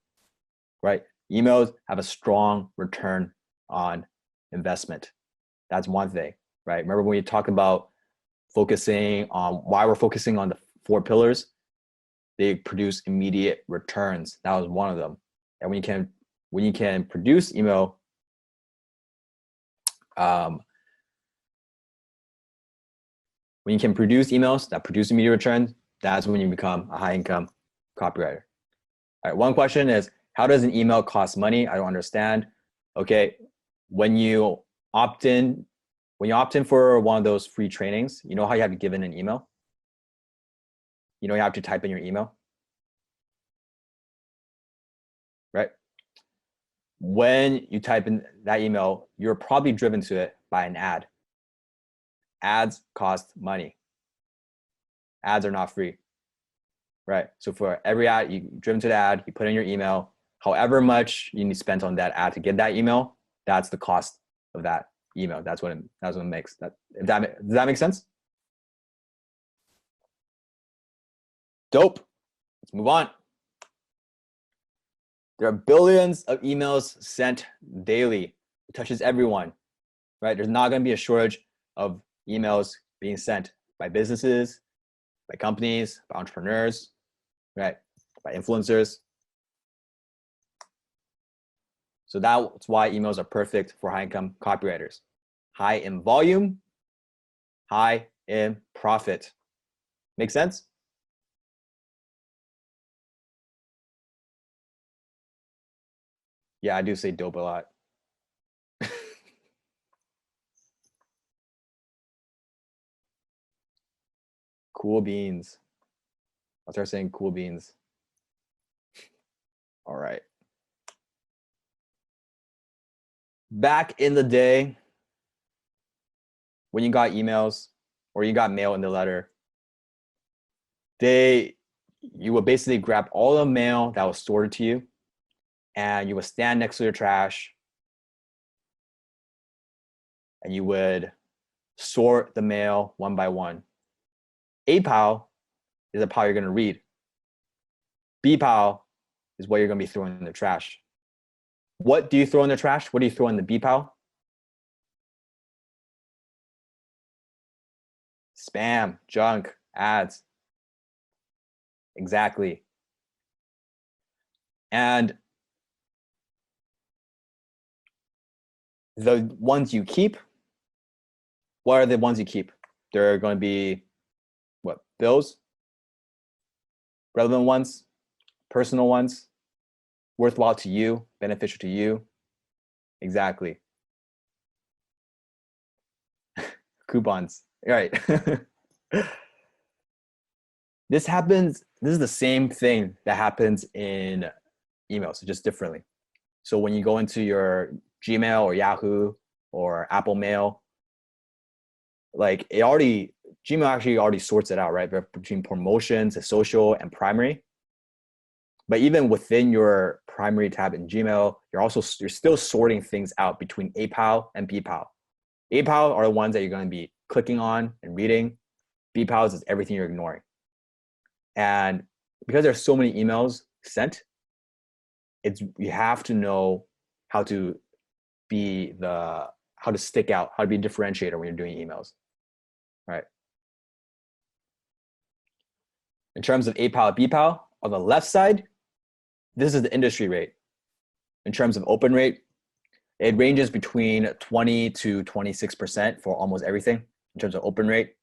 right? Emails have a strong return on investment. That's one thing, right? Remember when we talked about focusing on why we're focusing on the 4 pillars, they produce immediate returns. That was one of them. And when you can produce email, when you can produce emails that produce immediate returns, that's when you become a high income copywriter. All right, one question is, how does an email cost money? I don't understand. Okay, when you opt in for one of those free trainings, you know how you have to give in an email? You know you have to type in your email, right? When you type in that email, you're probably driven to it by an ad. Ads cost money. Ads are not free, right? So for every ad, you driven to the ad, you put in your email, however much you need to spend on that ad to get that email, that's the cost of that email. That's what it makes. Does that make sense? Dope. Let's move on. There are billions of emails sent daily. It touches everyone, right? There's not going to be a shortage of emails being sent by businesses, by companies, by entrepreneurs, right? By influencers. So that's why emails are perfect for high income copywriters. High in volume, high in profit. Make sense? Yeah, I do say dope a lot. Cool beans. I'll start saying cool beans. All right. Back in the day, when you got emails or you got mail in the letter, you would basically grab all the mail that was sorted to you, and you would stand next to your trash, and you would sort the mail one by one. A pile is a pile you're going to read. B pile is what you're going to be throwing in the trash. What do you throw in the trash? What do you throw in the B pile? Spam, junk, ads. Exactly. And the ones you keep, what are the ones you keep? There are going to be what? Bills, relevant ones, personal ones, worthwhile to you, beneficial to you. Exactly. Coupons. All right. This is the same thing that happens in emails, just differently. So when you go into your Gmail or Yahoo or Apple Mail, like Gmail actually already sorts it out, right? Between promotions, social, and primary. But even within your primary tab in Gmail, you're still sorting things out between APAL and BPAL. APAL are the ones that you're going to be clicking on and reading. BPALs is everything you're ignoring. And because there's so many emails sent, you have to know how to stick out, how to be a differentiator when you're doing emails, right? In terms of APAL, BPAL, on the left side, this is the industry rate. In terms of open rate, it ranges between 20 to 26% for almost everything in terms of open rate.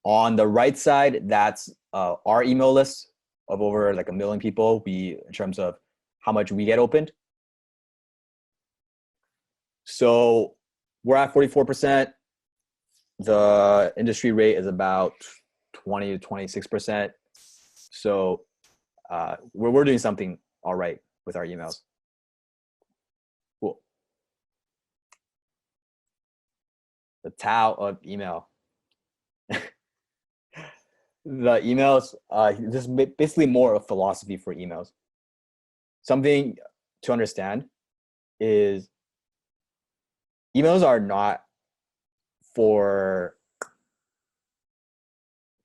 On the right side, that's our email list of over like 1 million people. In terms of how much we get opened. So we're at 44%. The industry rate is about 20 to 26%. So we're doing something all right with our emails. Cool. The Tao of email. The emails, this is basically more of philosophy for emails. Something to understand is emails are not for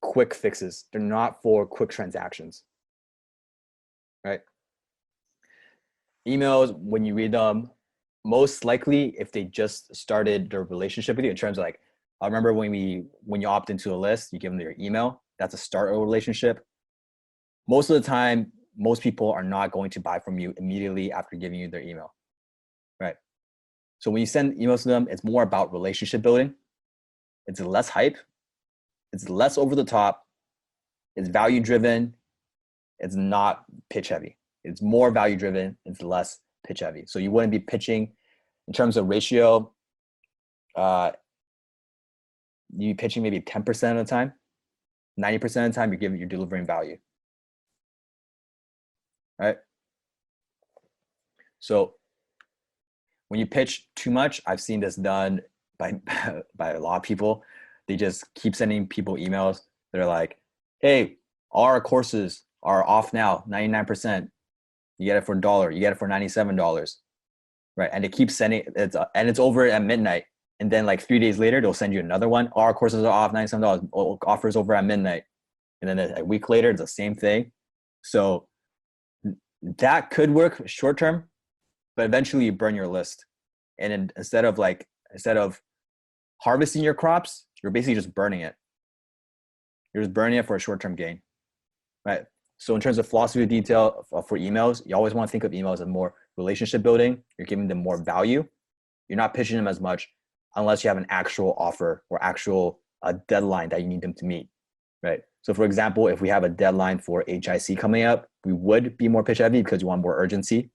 quick fixes. They're not for quick transactions, right? Emails, when you read them, most likely if they just started their relationship with you in terms of like, I remember when you opt into a list, you give them your email. That's a start of a relationship. Most of the time, most people are not going to buy from you immediately after giving you their email, right? So when you send emails to them, it's more about relationship building. It's less hype. It's less over the top. It's value driven. It's not pitch heavy. It's more value driven. It's less pitch heavy. So you wouldn't be pitching in terms of ratio. You pitching maybe 10% of the time. 90% of the time, you're delivering value, right? So when you pitch too much, I've seen this done by a lot of people. They just keep sending people emails. They're like, hey, all our courses are off now, 99%. You get it for $1. You get it for $97, right? And they keep sending it, and it's over at midnight. And then like 3 days later, they'll send you another one. All our courses are off, $97. Offers over at midnight. And then a week later, it's the same thing. So that could work short term, but eventually you burn your list. And instead of harvesting your crops, you're basically just burning it. You're just burning it for a short-term gain, right? So in terms of philosophy of detail for emails, you always want to think of emails as more relationship building. You're giving them more value. You're not pitching them as much unless you have an actual offer or actual deadline that you need them to meet, right? So for example, if we have a deadline for HIC coming up, we would be more pitch heavy because you want more urgency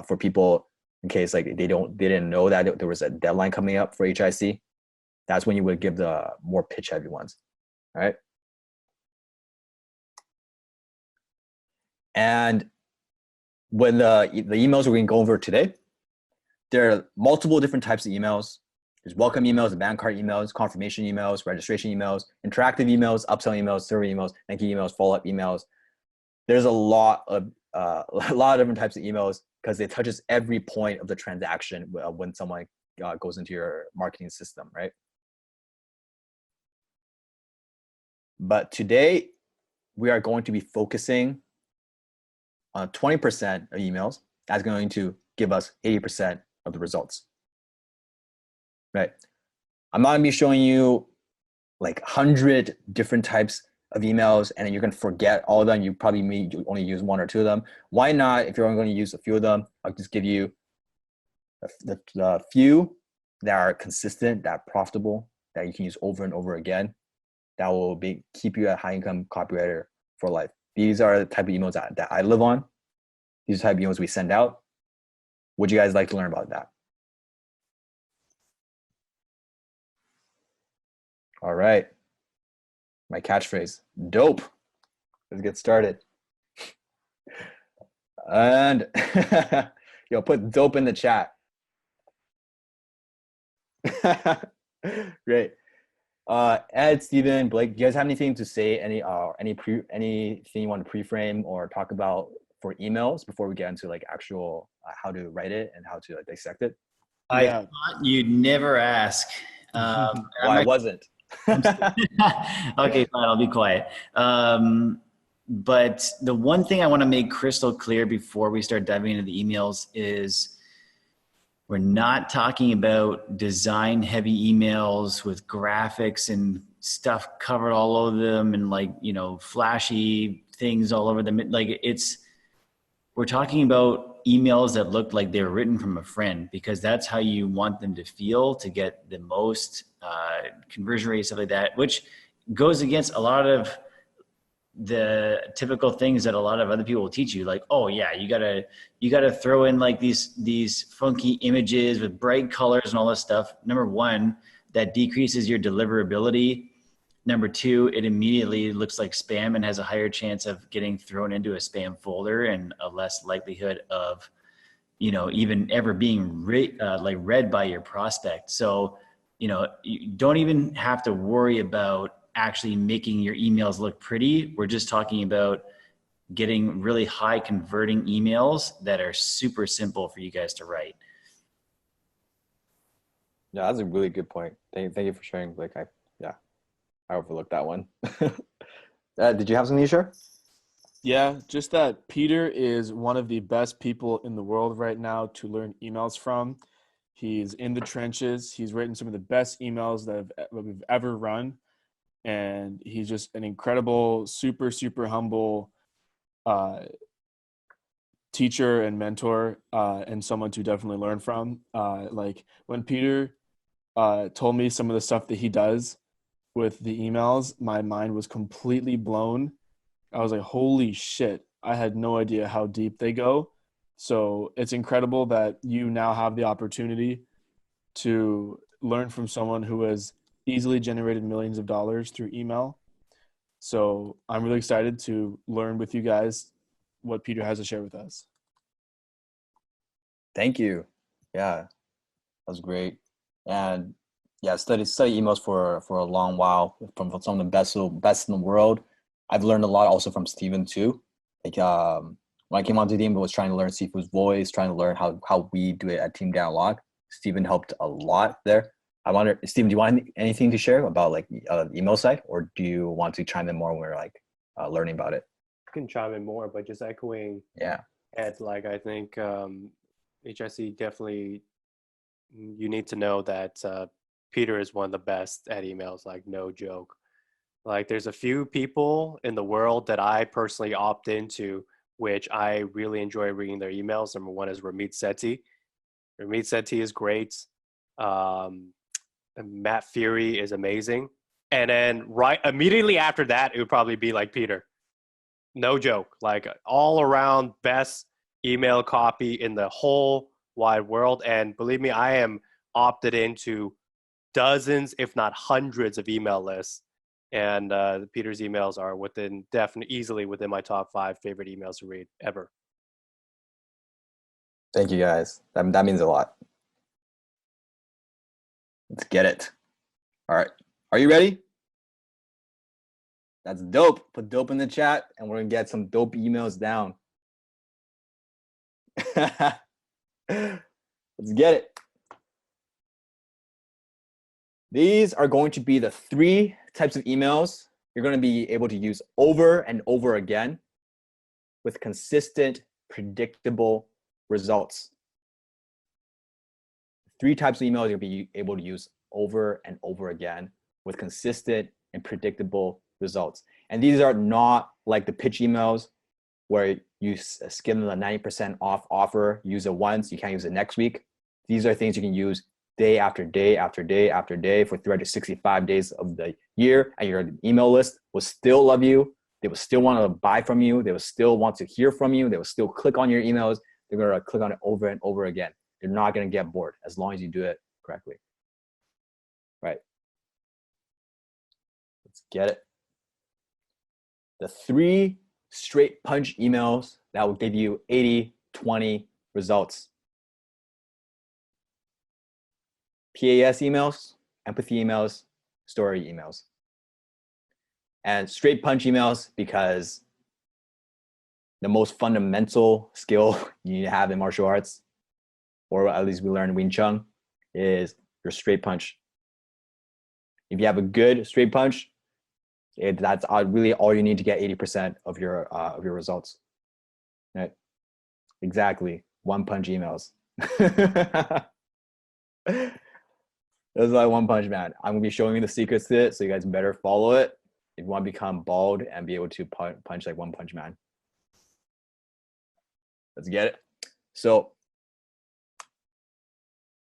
for people in case like they didn't know that there was a deadline coming up for HIC. That's when you would give the more pitch heavy ones, right? And when the emails we're going to go over today, there are multiple different types of emails. There's welcome emails, bank card emails, confirmation emails, registration emails, interactive emails, upsell emails, survey emails, thank you emails, follow-up emails. There's a lot of different types of emails because it touches every point of the transaction when someone goes into your marketing system, right? But today, we are going to be focusing on 20% of emails. That's going to give us 80% of the results, right? I'm not going to be showing you like 100 different types of emails and then you're going to forget all of them. You probably may only use one or two of them. Why not? If you're only going to use a few of them, I'll just give you the few that are consistent, that are profitable, that you can use over and over again. That will keep you a high income copywriter for life. These are the type of emails that I live on. These are the type of emails we send out. Would you guys like to learn about that? All right. My catchphrase, dope. Let's get started. And yo, put dope in the chat. Great. Ed, Steven, Blake, do you guys have anything to say? Anything you want to pre-frame or talk about for emails before we get into like actual how to write it and how to like, dissect it? I Yeah. thought you'd never ask. Well, I wasn't. Okay, fine, I'll be quiet. But the one thing I want to make crystal clear before we start diving into the emails is we're not talking about design heavy emails with graphics and stuff covered all over them and like, you know, flashy things all over them. Like we're talking about emails that look like they were written from a friend, because that's how you want them to feel to get the most conversion rate, stuff like that, which goes against a lot of the typical things that a lot of other people will teach you. Like, oh yeah, you gotta throw in like these funky images with bright colors and all this stuff. Number one, that decreases your deliverability. Number two, it immediately looks like spam and has a higher chance of getting thrown into a spam folder and a less likelihood of, you know, even ever being read by your prospect. So, you know, you don't even have to worry about actually making your emails look pretty. We're just talking about getting really high converting emails that are super simple for you guys to write. Yeah, that's a really good point. Thank you for sharing, Blake. I overlooked that one. Did you have something to share? Yeah, just that Peter is one of the best people in the world right now to learn emails from. He's in the trenches. He's written some of the best emails that we've ever run. And he's just an incredible, super, super humble teacher and mentor, and someone to definitely learn from. Like when Peter told me some of the stuff that he does with the emails, my mind was completely blown. I was like, holy shit, I had no idea how deep they go. So it's incredible that you now have the opportunity to learn from someone who has easily generated millions of dollars through email. So I'm really excited to learn with you guys what Peter has to share with us. Thank you. Yeah, that was great. And yeah, study emails for a long while from some of the best in the world. I've learned a lot also from Steven too. Like when I came onto the team, I was trying to learn Sifu's voice, trying to learn how we do it at Team Dialogue. Steven helped a lot there. I wonder, Steven, do you want anything to share about like the email side, or do you want to chime in more when we're like learning about it? I can chime in more, but just echoing Yeah. Ed, like I think HSE definitely, you need to know that Peter is one of the best at emails, like no joke. Like there's a few people in the world that I personally opt into, which I really enjoy reading their emails. Number one is Ramit Sethi. Ramit Sethi is great. Matt Fury is amazing. And then right immediately after that, it would probably be like Peter. No joke. Like all around best email copy in the whole wide world. And believe me, I am opted into dozens, if not hundreds of email lists. And Peter's emails are easily within my top 5 favorite emails to read ever. Thank you guys. That means a lot. Let's get it. All right. Are you ready? That's dope. Put dope in the chat and we're gonna get some dope emails down. Let's get it. These are going to be the 3 types of emails you're going to be able to use over and over again with consistent, predictable results. 3 types of emails you'll be able to use over and over again with consistent and predictable results. And these are not like the pitch emails where you skim the 90% off offer, use it once, you can't use it next week. These are things you can use day after day after day after day for 365 days of the year, and your email list will still love you They will still want to buy from you. They will still want to hear from you. They will still click on your emails. They're going to click on it over and over again. They're not going to get bored as long as you do it correctly. Right. Let's get it. The 3 straight punch emails that will give you 80-20 results. PAS emails, empathy emails, story emails. And straight punch emails because the most fundamental skill you have in martial arts, or at least we learn Wing Chun, is your straight punch. If you have a good straight punch, that's really all you need to get 80% of your results. Right? Exactly. One punch emails. That's like One Punch Man. I'm gonna be showing you the secrets to it, so you guys better follow it if you want to become bald and be able to punch like One Punch Man. Let's get it. So,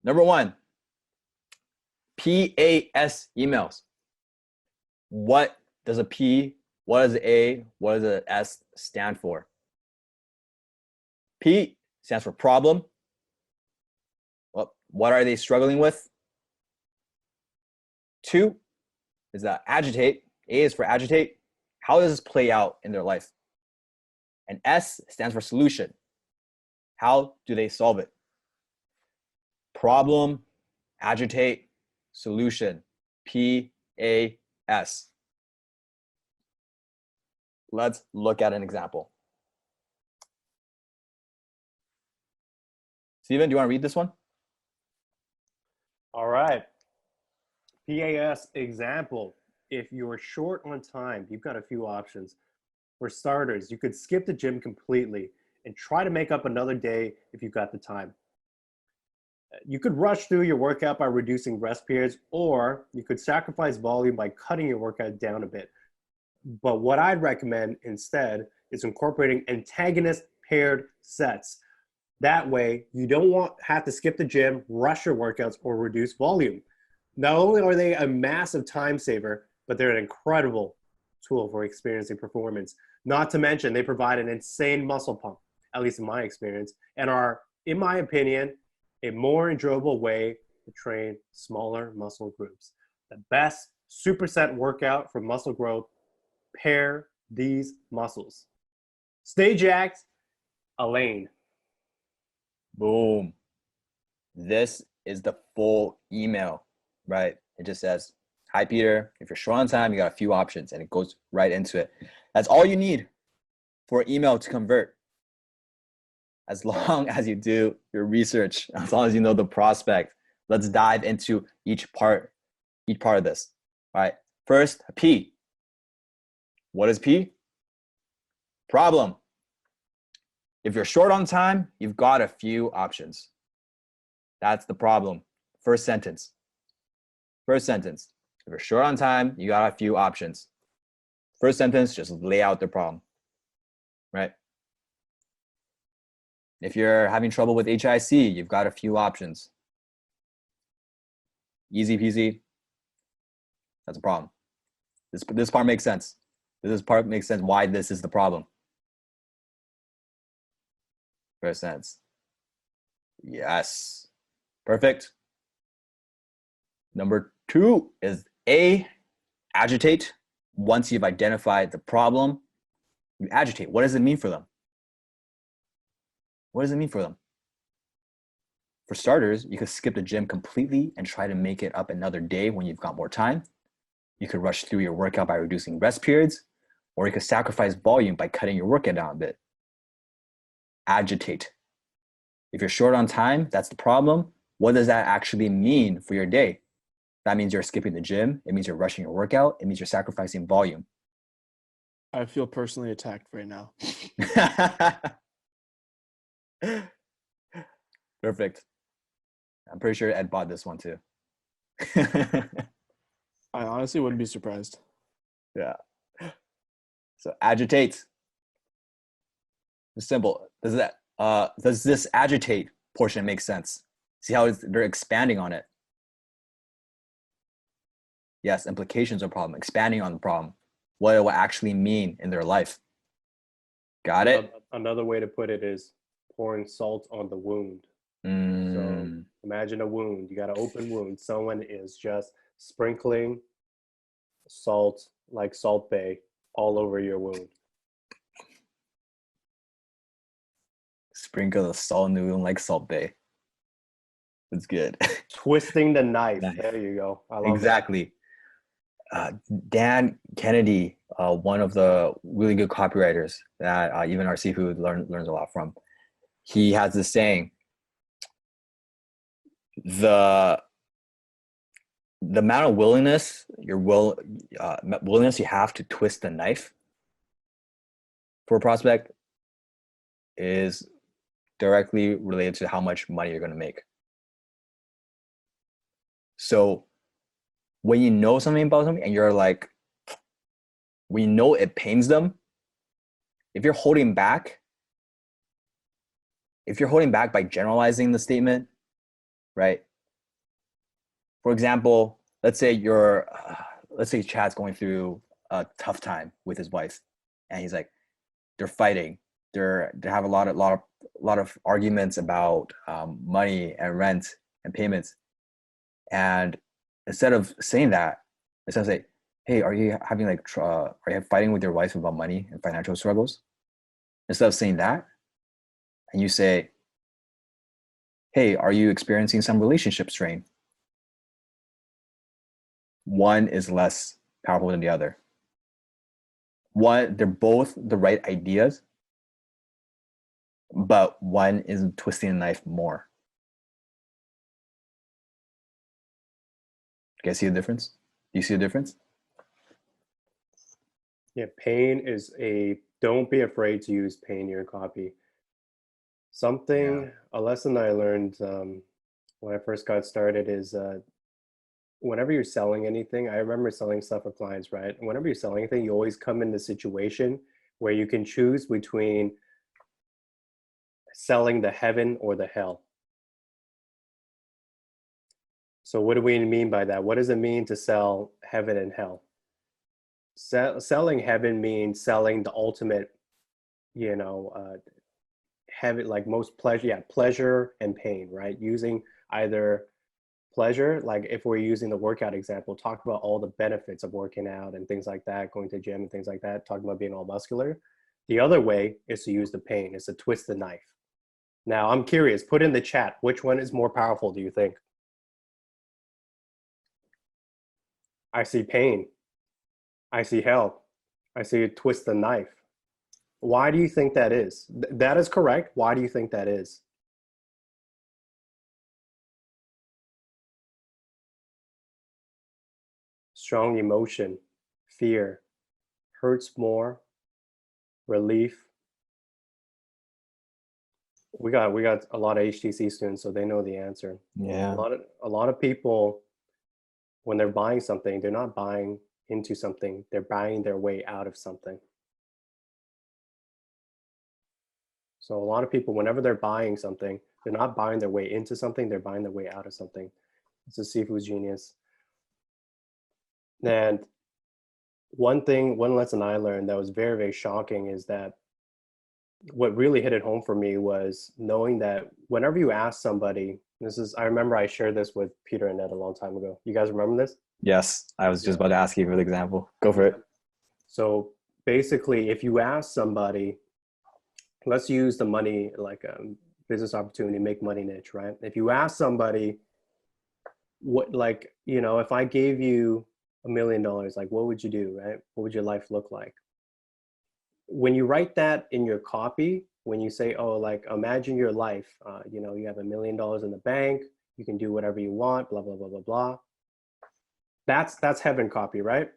number 1, PAS emails. What does a P, what does a A, what does a S stand for? P stands for problem. Well, what are they struggling with? 2 is that agitate. A is for agitate. How does this play out in their life? And S stands for solution. How do they solve it? Problem, agitate, solution. PAS. Let's look at an example. Steven, do you want to read this one? All right. PAS example. If you're short on time, you've got a few options. For starters, you could skip the gym completely and try to make up another day if you've got the time. You could rush through your workout by reducing rest periods, or you could sacrifice volume by cutting your workout down a bit. But what I'd recommend instead is incorporating antagonist paired sets. That way, you don't have to skip the gym, rush your workouts, or reduce volume. Not only are they a massive time saver, but they're an incredible tool for experiencing performance. Not to mention, they provide an insane muscle pump, at least in my experience, and are, in my opinion, a more enjoyable way to train smaller muscle groups. The best superset workout for muscle growth, pair these muscles. Stay jacked, Elaine. Boom. This is the full email, right? It just says, hi, Peter. If you're short on time, you got a few options, and it goes right into it. That's all you need for email to convert. As long as you do your research, as long as you know the prospect. Let's dive into each part of this. All right. First, P. What is P? Problem. If you're short on time, you've got a few options. That's the problem. First sentence. If you're short on time, you got a few options. First sentence, just lay out the problem, right? If you're having trouble with HIC, you've got a few options. Easy peasy. That's a problem. This part makes sense. This part makes sense why this is the problem. First sentence. Yes. Perfect. Number 2 is A, agitate. Once you've identified the problem, you agitate. What does it mean for them? What does it mean for them? For starters, you could skip the gym completely and try to make it up another day when you've got more time. You could rush through your workout by reducing rest periods, or you could sacrifice volume by cutting your workout down a bit. Agitate. If you're short on time, that's the problem. What does that actually mean for your day? That means you're skipping the gym. It means you're rushing your workout. It means you're sacrificing volume. I feel personally attacked right now. Perfect. I'm pretty sure Ed bought this one too. I honestly wouldn't be surprised. Yeah. So agitate. It's simple. Does this agitate portion make sense? See how they're expanding on it? Yes, implications are a problem. Expanding on the problem. what it will actually mean in their life. Got it? Another way to put it is pouring salt on the wound. So imagine a wound. You got an open wound. Someone is just sprinkling salt, like Salt Bay, all over your wound. Sprinkle the salt in the wound like Salt Bay. That's good. Twisting the knife. Nice. There you go. I love Exactly. Dan Kennedy, one of the really good copywriters that even our seafood learns a lot from, he has this saying: the amount of willingness willingness you have to twist the knife for a prospect is directly related to how much money you're going to make. So when you know something about something and you're like, we know it pains them, if you're holding back by generalizing the statement, right? For example, let's say Chad's going through a tough time with his wife, and he's like, they're fighting, they have a lot of arguments about money and rent and payments, and instead of saying that, instead of say, hey, are you fighting with your wife about money and financial struggles? Instead of saying that, and you say, hey, are you experiencing some relationship strain? One is less powerful than the other. They're both the right ideas, but one is twisting the knife more. You guys see the difference? Do you see the difference? Yeah, pain is don't be afraid to use pain in your copy. A lesson I learned when I first got started is whenever you're selling anything, I remember selling stuff for clients, right? And whenever you're selling anything, you always come in the situation where you can choose between selling the heaven or the hell. So what do we mean by that? What does it mean to sell heaven and hell? Selling heaven means selling the ultimate, heaven, like most pleasure and pain, right? Using either pleasure, like if we're using the workout example, talk about all the benefits of working out and things like that, going to the gym and things like that, talking about being all muscular. The other way is to use the pain, is to twist the knife. Now, I'm curious, put in the chat, which one is more powerful, do you think? I see pain. I see hell. I see twist the knife. Why do you think that is? That is correct. Why do you think that is? Strong emotion, fear, hurts more, relief. We got a lot of HTC students, so they know the answer. Yeah. A lot of people, when they're buying something, they're not buying into something, they're buying their way out of something. So a lot of people, whenever they're buying something, they're not buying their way into something, they're buying their way out of something. It's a seafood genius. And one lesson I learned that was very, very shocking is that what really hit it home for me was knowing that whenever you ask somebody, I remember I shared this with Peter and Ed a long time ago. You guys remember this? Yes, I was just about to ask you for the example. Go for it. So basically, if you ask somebody, let's use the money, like a business opportunity, make money niche, right? If you ask somebody, if I gave you $1 million, like what would you do, right? What would your life look like? When you write that in your copy, when you say, oh, like imagine your life, you have $1 million in the bank, you can do whatever you want, blah, blah, blah, blah, blah. That's heaven copy, right?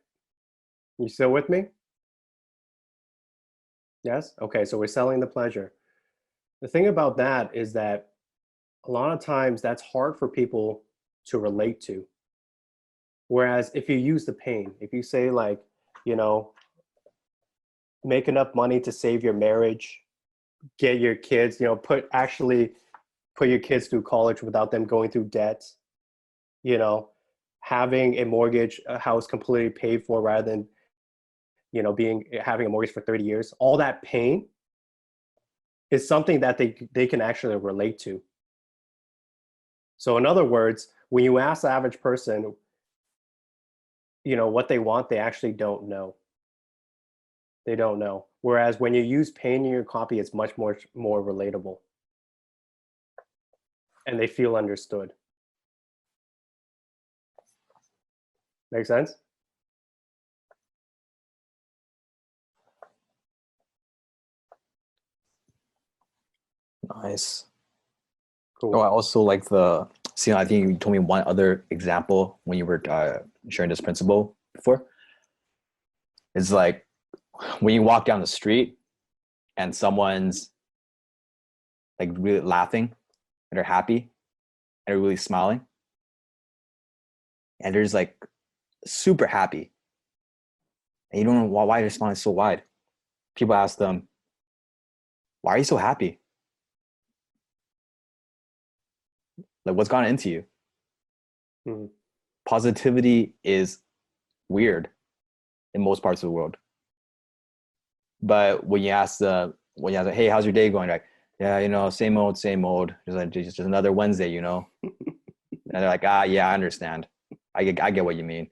You still with me? Yes? Okay, so we're selling the pleasure. The thing about that is that a lot of times that's hard for people to relate to. Whereas if you use the pain, if you say like, make enough money to save your marriage, get your kids, put your kids through college without them going through debt, having a mortgage, a house completely paid for rather than, having a mortgage for 30 years, all that pain is something that they can actually relate to. So in other words, when you ask the average person, what they want, they actually don't know. They don't know. Whereas when you use pain in your copy, it's much more relatable. And they feel understood. Make sense? Nice. Cool. Oh, I also like I think you told me one other example when you were sharing this principle before. It's like when you walk down the street and someone's like really laughing and they're happy and they're really smiling and they're just like super happy. And you don't know why they're smiling so wide. People ask them, why are you so happy? Like, what's gone into you? Mm-hmm. Positivity is weird in most parts of the world. But when you ask, hey, how's your day going? Like, yeah, same old. Just another Wednesday, And they're like, yeah, I understand. I get what you mean.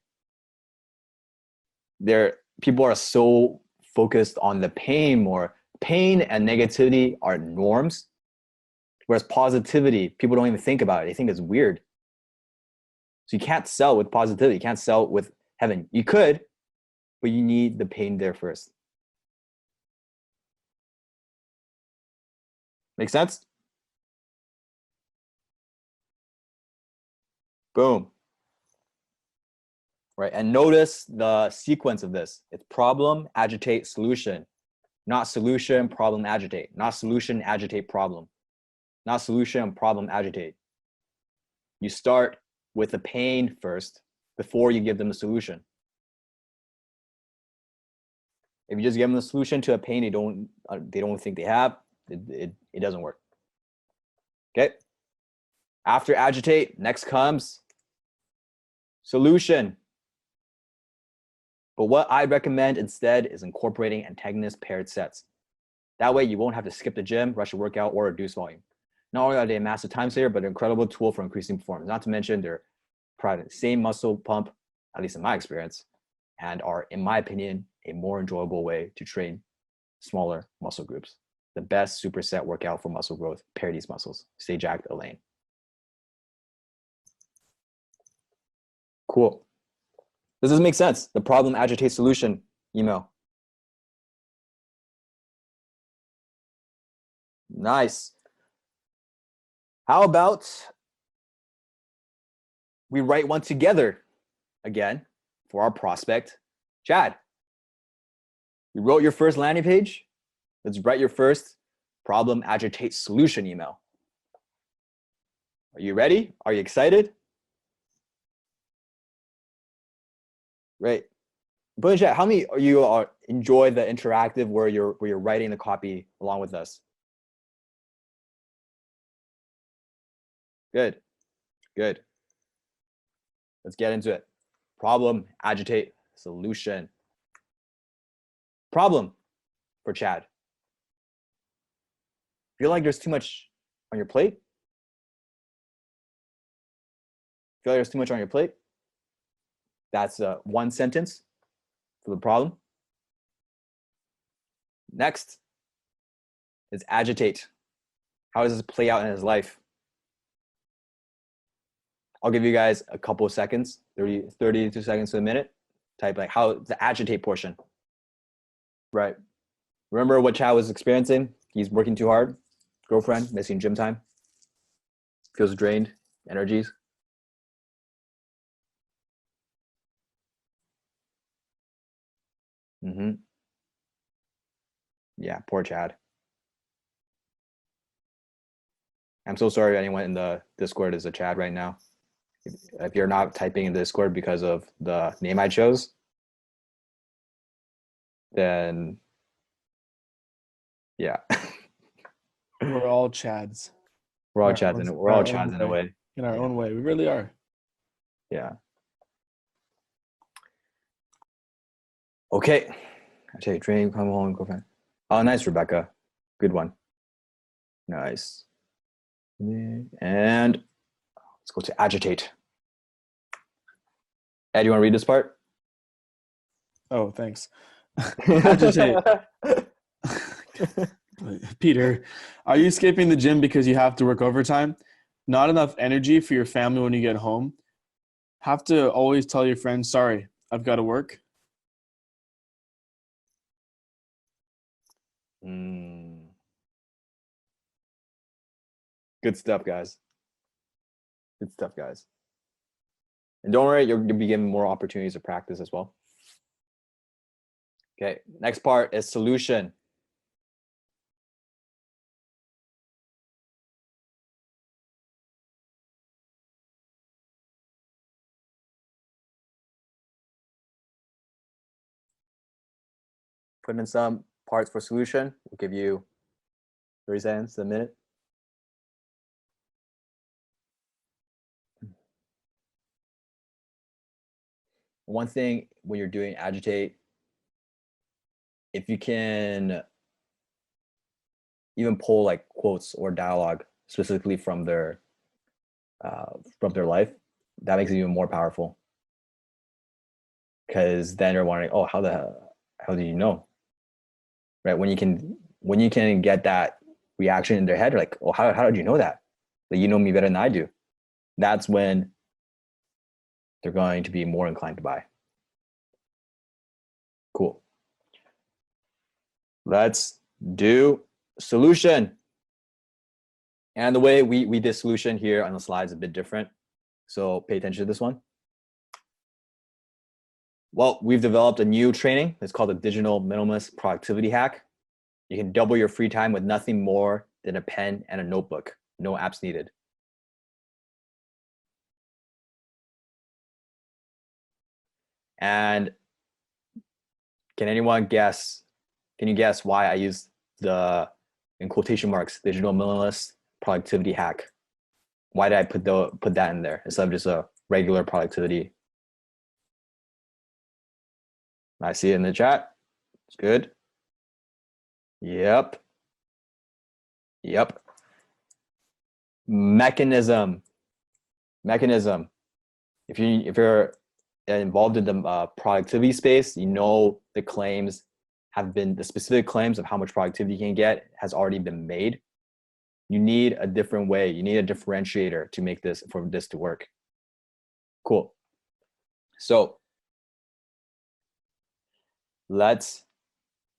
People are so focused on the pain more. Pain and negativity are norms. Whereas positivity, people don't even think about it. They think it's weird. So you can't sell with positivity. You can't sell with heaven. You could, but you need the pain there first. Make sense? Boom. Right, and notice the sequence of this. It's problem, agitate, solution. Not solution, problem, agitate. Not solution, agitate, problem. Not solution, problem, agitate. You start with the pain first before you give them the solution. If you just give them the solution to a pain they don't think they have, it doesn't work. Okay. After agitate, next comes solution. But what I recommend instead is incorporating antagonist paired sets. That way you won't have to skip the gym, rush a workout, or reduce volume. Not only are they a massive time saver, but an incredible tool for increasing performance. Not to mention they're probably the same muscle pump, at least in my experience, and are, in my opinion, a more enjoyable way to train smaller muscle groups. The best superset workout for muscle growth. Pair these muscles. Stay jacked, Elaine. Cool. Does this make sense? The problem, agitate, solution email. Nice. How about we write one together again for our prospect, Chad? You wrote your first landing page. Let's write your first problem, agitate, solution email. Are you ready? Are you excited? Great. Put in chat, how many of you enjoy the interactive where you're writing the copy along with us? Good. Good. Let's get into it. Problem, agitate, solution. Problem for Chad. Feel like there's too much on your plate? Feel like there's too much on your plate? That's one sentence for the problem. Next is agitate. How does this play out in his life? I'll give you guys a couple of seconds, 32 seconds to a minute. Type like how the agitate portion. Right. Remember what Chad was experiencing? He's working too hard. Girlfriend, missing gym time. Feels drained, energies. Yeah, poor Chad. I'm so sorry anyone in the Discord is a Chad right now. If you're not typing in Discord because of the name I chose, then yeah. We're all Chads. We're all Chads in a way. In our own way. We really are. Yeah. Okay. I tell you, dream, come home, girlfriend. Oh, nice, Rebecca. Good one. Nice. And let's go to agitate. Ed, you want to read this part? Oh, thanks. Agitate. Peter, are you skipping the gym because you have to work overtime? Not enough energy for your family when you get home? Have to always tell your friends, sorry, I've got to work? Good stuff, guys. Good stuff, guys. And don't worry, you'll be given more opportunities to practice as well. Okay, next part is solution. Put in some parts for solution. We'll give you 30 seconds, a minute. One thing when you're doing agitate, if you can even pull like quotes or dialogue specifically from their life, that makes it even more powerful. Because then you're wondering, oh, how do you know? Right? When you can get that reaction in their head, like, oh, how did you know that? Like, you know me better than I do. That's when they're going to be more inclined to buy. Cool. Let's do solution. And the way we did solution here on the slide is a bit different. So pay attention to this one. Well, we've developed a new training. It's called the Digital Minimalist Productivity Hack. You can double your free time with nothing more than a pen and a notebook. No apps needed. And can anyone guess? Can you guess why I use the, in quotation marks, digital minimalist productivity hack? Why did I put that in there instead of just a regular productivity? I see it in the chat. It's good. Yep. Mechanism. If you're involved in the productivity space, you know the claims have been, the specific claims of how much productivity you can get has already been made. You need a different way. You need a differentiator to make this, for this to work. Cool. So let's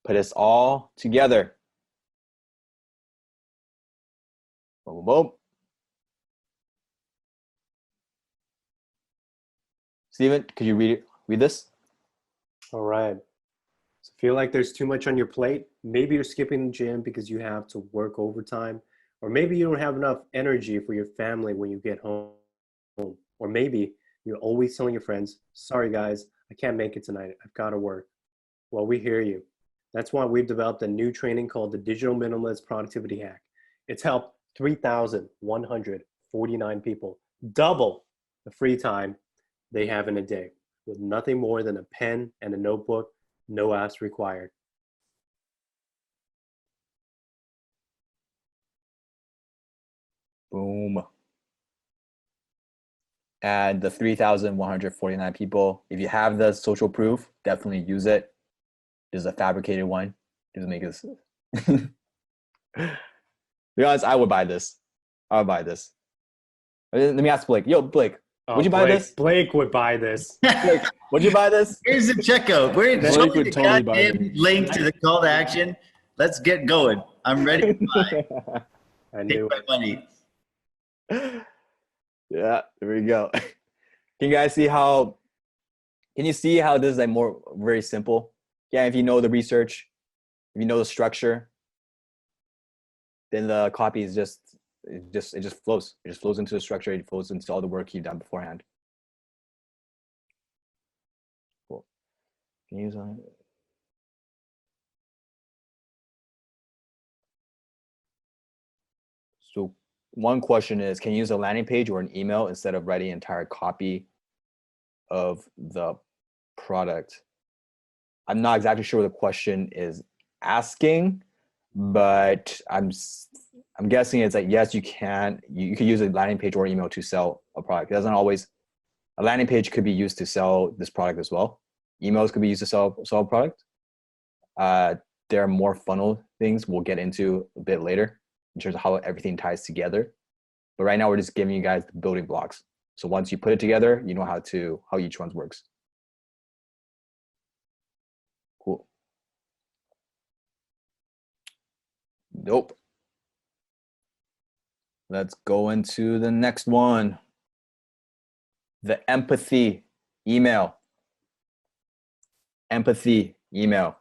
put this all together. Boom, boom, boom. Steven, could you read this? All right. So feel like there's too much on your plate. Maybe you're skipping the gym because you have to work overtime, or maybe you don't have enough energy for your family when you get home. Or maybe you're always telling your friends, sorry guys, I can't make it tonight. I've got to work. Well, we hear you. That's why we've developed a new training called the Digital Minimalist Productivity Hack. It's helped 3,149 people double the free time they have in a day with nothing more than a pen and a notebook, no apps required. Boom. And the 3,149 people, if you have the social proof, definitely use it. This is a fabricated one. Doesn't make this. To be honest, I would buy this. I would buy this. Let me ask Blake. Yo, Blake, would you buy this? Blake would buy this. Blake, would you buy this? Here's the checkout. We're Blake would the totally buy goddamn link to the call to action. Let's get going. I'm ready to buy. I Take knew my it. money. Yeah, there we go. Can you guys see how? Can you see how this is like more very simple? Yeah, if you know the research, if you know the structure, then the copy is it just flows. It just flows into the structure. It flows into all the work you've done beforehand. Cool. Can you use on it? So one question is, can you use a landing page or an email instead of writing an entire copy of the product? I'm not exactly sure what the question is asking, but I'm guessing it's like, yes, you can use a landing page or email to sell a product. It doesn't always, a landing page could be used to sell this product as well. Emails could be used to sell a product. There are more funnel things we'll get into a bit later in terms of how everything ties together. But right now we're just giving you guys the building blocks. So once you put it together, you know how each one works. Cool. Nope. Let's go into the next one. The empathy email. Empathy email.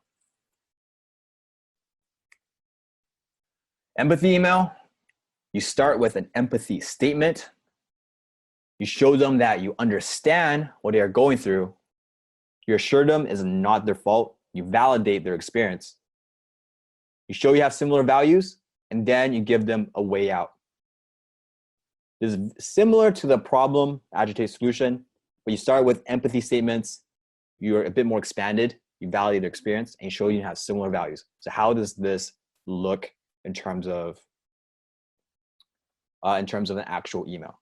Empathy email, you start with an empathy statement. You show them that you understand what they are going through. You assure them it's not their fault. You validate their experience. You show you have similar values, and then you give them a way out. This is similar to the problem, agitate, solution, but you start with empathy statements. You're a bit more expanded. You validate their experience, and you show you have similar values. So how does this look in terms of an actual email?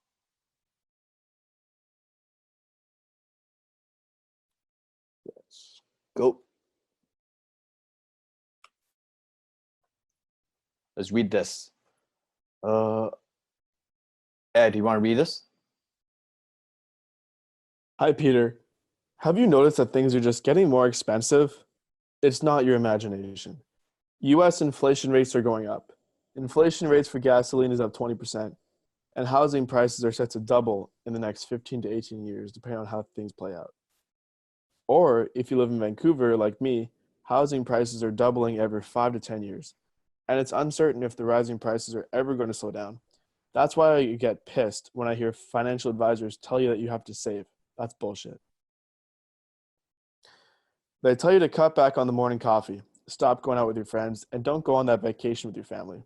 Let's go. Let's read this. Ed, do you want to read this? Hi, Peter. Have you noticed that things are just getting more expensive? It's not your imagination. US inflation rates are going up. Inflation rates for gasoline is up 20%, and housing prices are set to double in the next 15 to 18 years, depending on how things play out. Or if you live in Vancouver, like me, housing prices are doubling every 5 to 10 years, and it's uncertain if the rising prices are ever going to slow down. That's why I get pissed when I hear financial advisors tell you that you have to save. That's bullshit. They tell you to cut back on the morning coffee, stop going out with your friends, and don't go on that vacation with your family.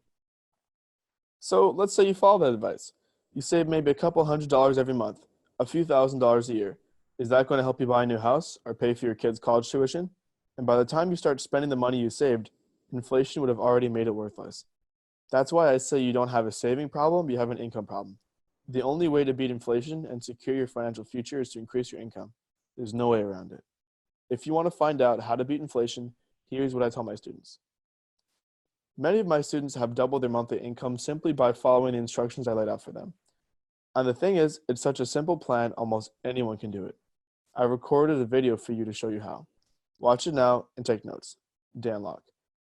So let's say you follow that advice. You save maybe a couple $100s every month, a few $1,000s a year. Is that going to help you buy a new house or pay for your kids' college tuition? And by the time you start spending the money you saved, inflation would have already made it worthless. That's why I say you don't have a saving problem, you have an income problem. The only way to beat inflation and secure your financial future is to increase your income. There's no way around it. If you want to find out how to beat inflation, here's what I tell my students. Many of my students have doubled their monthly income simply by following the instructions I laid out for them. And the thing is, it's such a simple plan, almost anyone can do it. I recorded a video for you to show you how. Watch it now and take notes. Dan Locke.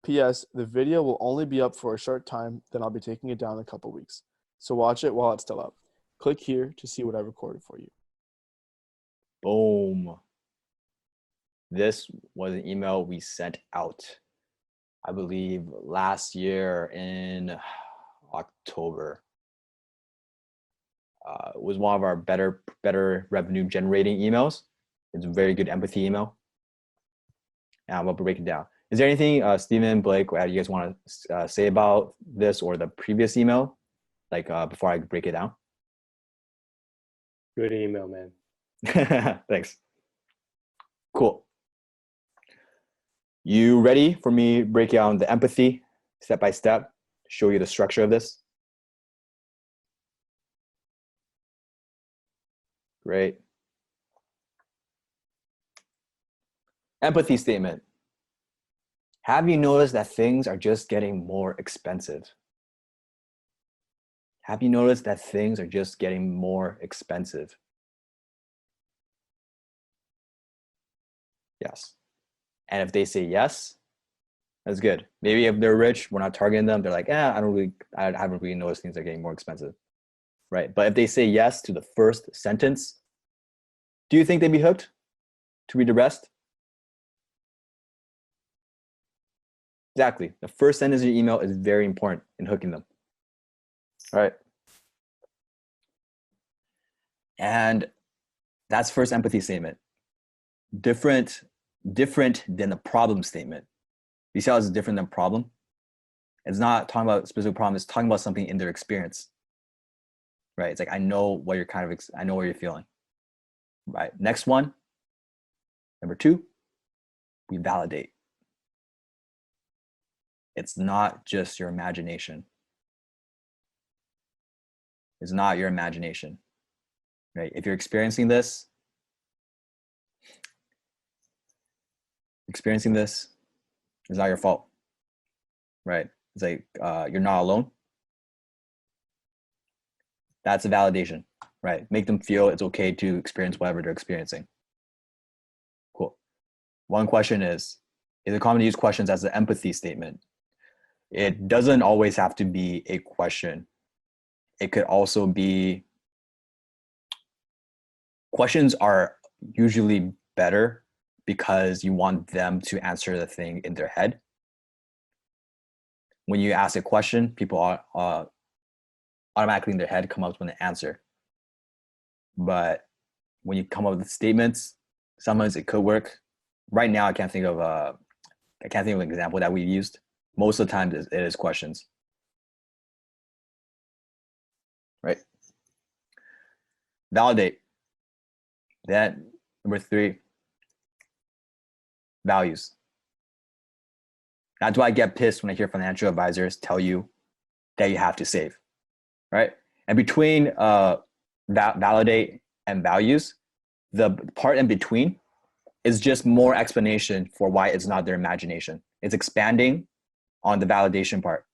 P.S. The video will only be up for a short time, then I'll be taking it down in a couple weeks. So watch it while it's still up. Click here to see what I recorded for you. Boom. This was an email we sent out, I believe, last year in October. It was one of our better revenue generating emails. It's a very good empathy email. And I'm about to break it down. Is there anything, Stephen, Blake, you guys want to say about this or the previous email, like before I break it down? Good email, man. Thanks. Cool. You ready for me to break down the empathy step by step, show you the structure of this? Great. Empathy statement. Have you noticed that things are just getting more expensive? Have you noticed that things are just getting more expensive? Yes. And if they say yes, that's good. Maybe if they're rich, we're not targeting them. They're like, I haven't really noticed things are getting more expensive, right? But if they say yes to the first sentence, do you think they'd be hooked to read the rest? Exactly. The first sentence of your email is very important in hooking them. All right. And that's first empathy statement. Different than the problem statement. You see how it's different than problem? It's not talking about a specific problem. It's talking about something in their experience, right? It's like, I know what you're I know what you're feeling, right? Next one, number 2, we validate. It's not just your imagination. It's not your imagination, right? If you're experiencing this is not your fault, right? It's like you're not alone. That's a validation, right? Make them feel it's okay to experience whatever they're experiencing. Cool. One question is it common to use questions as an empathy statement? It doesn't always have to be a question. It could also be, questions are usually better because you want them to answer the thing in their head. When you ask a question, people are automatically in their head come up with an answer. But when you come up with statements, sometimes it could work. Right now, I can't think of an example that we've used. Most of the time, it is questions. Right? Validate. Then number 3, values. That's why I get pissed when I hear financial advisors tell you that you have to save, right? And between validate and values, the part in between is just more explanation for why it's not their imagination. It's expanding on the validation part,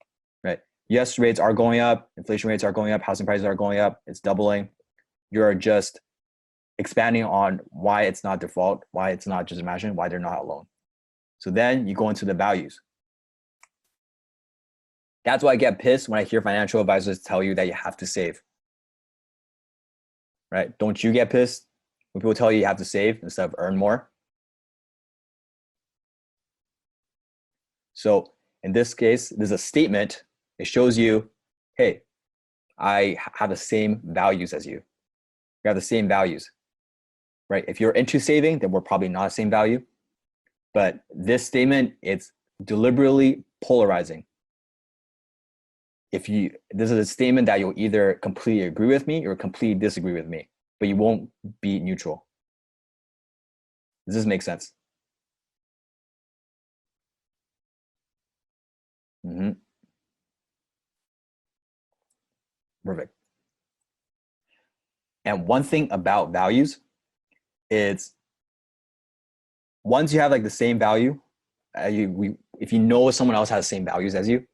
right? Yes, rates are going up, inflation rates are going up, housing prices are going up, it's doubling. You're just expanding on why it's not their fault, why it's not just imagination, why they're not alone. So then you go into the values. That's why I get pissed when I hear financial advisors tell you that you have to save. Right? Don't you get pissed when people tell you have to save instead of earn more? So in this case, there's a statement. It shows you, hey, I have the same values as you. We have the same values, right? If you're into saving, then we're probably not the same value. But this statement, it's deliberately polarizing. This is a statement that you'll either completely agree with me or completely disagree with me, but you won't be neutral. Does this make sense? Mm-hmm. Perfect. And one thing about values is once you have like the same value, if you know someone else has the same values as you,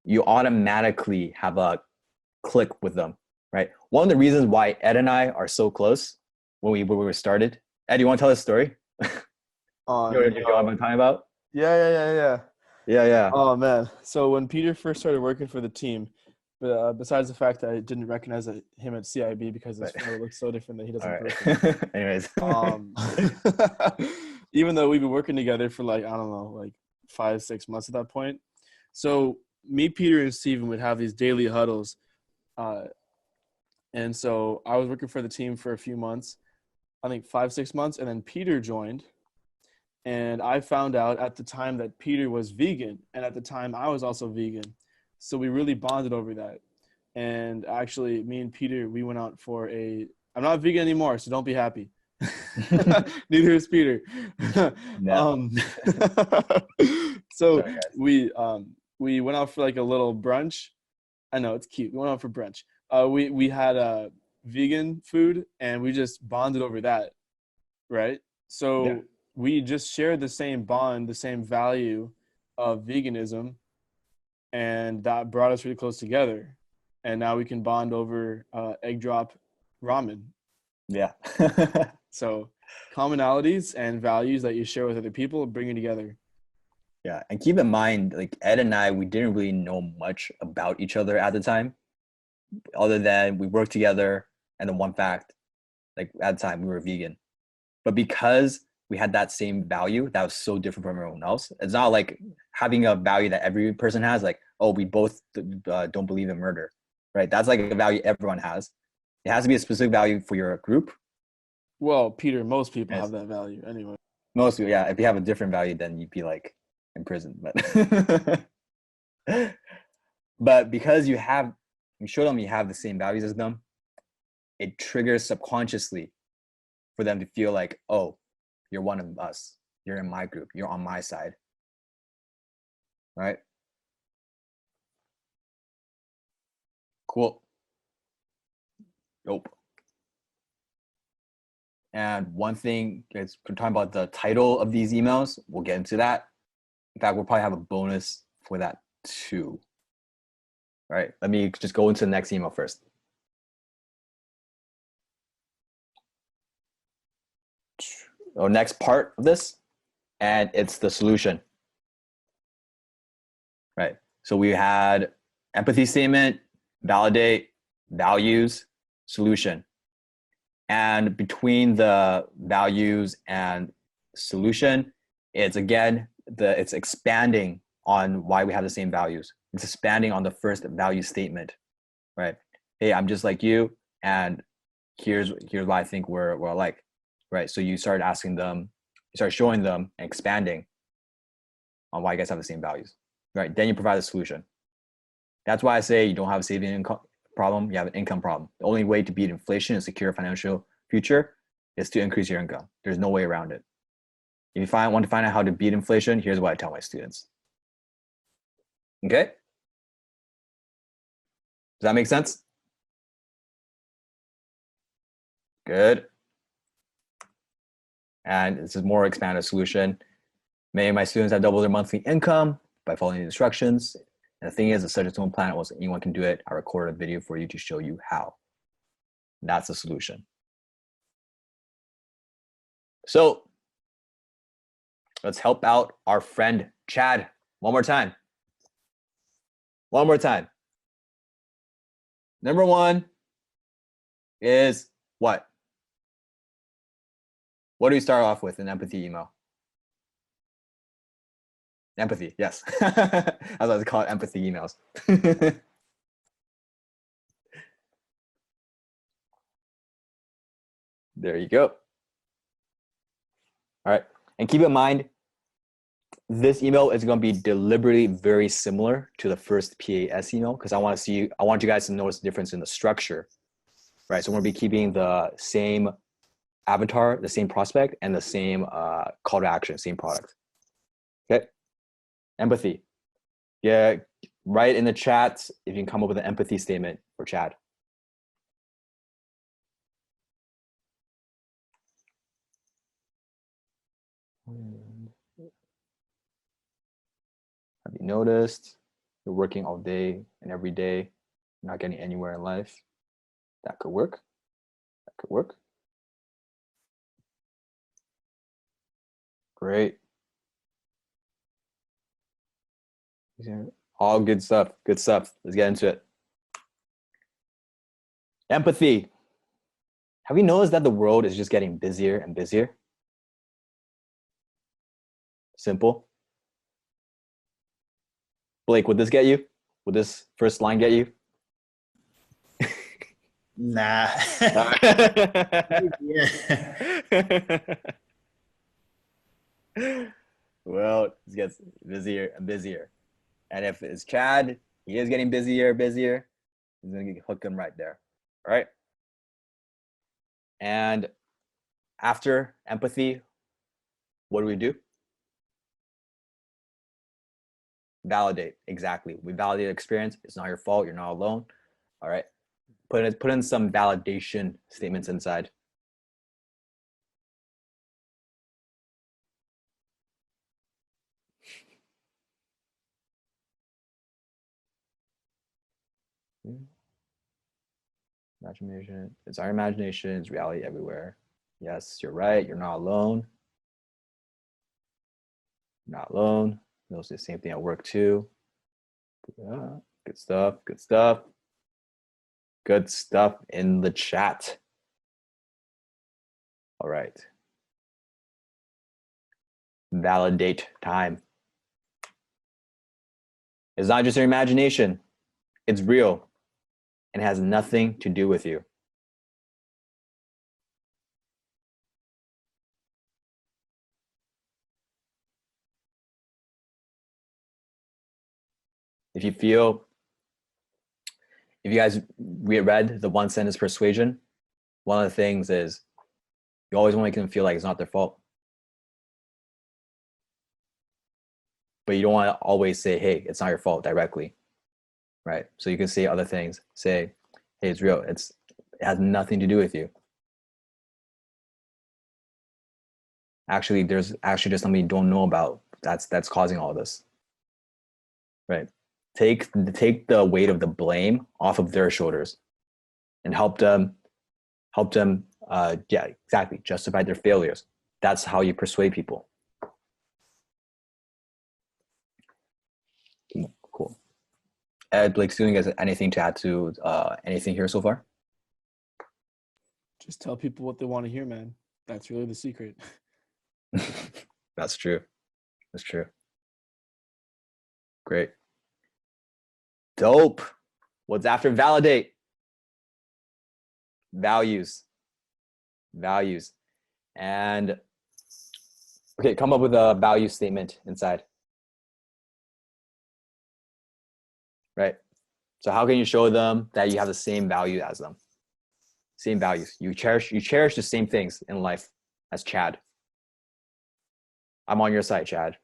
you automatically have a click with them, right? One of the reasons why Ed and I are so close when we were started. Ed, you want to tell this story? You know what I'm talking about? Yeah. Yeah. Oh man! So when Peter first started working for the team, besides the fact that I didn't recognize him at CIB because his photo looks so different that he does in person. Anyways, even though we've been working together for like, I don't know, like 5-6 months at that point. So me, Peter, and Steven would have these daily huddles. And so I was working for the team for a few months, I think 5-6 months, and then Peter joined. And I found out at the time that Peter was vegan, and at the time I was also vegan. So we really bonded over that. And actually, me and Peter, we went out for I'm not vegan anymore, so don't be happy. Neither is Peter. No. So we went out for like a little brunch. I know, it's cute. We went out for brunch. We had vegan food, and we just bonded over that, right? So yeah. We just shared the same bond, the same value of veganism, and that brought us really close together. And now we can bond over egg drop ramen. Yeah. So commonalities and values that you share with other people bring you together. Yeah, and keep in mind, like Ed and I, we didn't really know much about each other at the time, other than we worked together. And the one fact, like at the time, we were vegan. But because we had that same value that was so different from everyone else, it's not like having a value that every person has, like, oh, we both don't believe in murder, right? That's like a value everyone has. It has to be a specific value for your group. Well, Peter, most people have that value anyway. Most people, yeah. If you have a different value, then you'd be like in prison. But but because you show them you have the same values as them, it triggers subconsciously for them to feel like, oh, you're one of us. You're in my group. You're on my side. Right? Cool. Nope. And one thing is we're talking about the title of these emails. We'll get into that. In fact, we'll probably have a bonus for that too. All right, let me just go into the next email first. Our next part of this, and it's the solution. Right. So we had empathy statement, validate, values, solution. And between the values and solution, it's again, it's expanding on why we have the same values. It's expanding on the first value statement, right? Hey, I'm just like you, and here's why I think we're alike, right? So you start asking them, you start showing them and expanding on why you guys have the same values, right? Then you provide a solution. That's why I say you don't have a saving income problem, you have an income problem. The only way to beat inflation and secure a financial future is to increase your income. There's no way around it. If you want to find out how to beat inflation, here's what I tell my students. Okay? Does that make sense? Good. And this is more expanded solution. Many of my students have doubled their monthly income by following the instructions. And the thing is, it's such its own planet, once anyone can do it. I recorded a video for you to show you how. That's the solution. So let's help out our friend Chad one more time. One more time. Number one is what? What do we start off with in empathy email? Empathy, yes. I was about to call it empathy emails. There you go. All right, and keep in mind, this email is going to be deliberately very similar to the first PAS email because I want you guys to notice the difference in the structure, right? So we're going to be keeping the same avatar, the same prospect, and the same call to action, same product. Okay, empathy. Yeah, write in the chat if you can come up with an empathy statement for Chad. Have you noticed you're working all day and every day, not getting anywhere in life? That could work. That could work. Great. All good stuff. Good stuff. Let's get into it. Empathy. Have you noticed that the world is just getting busier and busier? Simple. Blake, would this get you? Would this first line get you? Nah. Yeah. Well, it gets busier and busier. And if it's Chad, he is getting busier and busier. He's going to hook him right there. All right. And after empathy, what do? Validate. Exactly. We validate experience. It's not your fault. You're not alone. All right. Put in some validation statements inside. Imagination. It's our imagination. It's reality everywhere. Yes, you're right. You're not alone. You're not alone. You'll see the same thing at work too. Yeah, good stuff. Good stuff. Good stuff in the chat. All right. Validate time. It's not just your imagination. It's real and has nothing to do with you. If you guys read the one sentence persuasion, one of the things is you always want to make them feel like it's not their fault. but you don't want to always say, hey, it's not your fault directly, right? So you can say other things. Say, hey, it's real. It has nothing to do with you. Actually, there's actually just something you don't know about that's causing all this, right? Take the weight of the blame off of their shoulders and help them yeah, exactly, justify their failures. That's how you persuade people. Cool. Ed, Blake, do you guys anything to add to anything here so far? Just tell people what they want to hear, man. That's really the secret. That's true. That's true. Great. Dope. What's after validate? Values. Values. And okay, come up with a value statement inside. Right? So how can you show them that you have the same value as them? Same values. You cherish the same things in life as Chad. I'm on your side, Chad.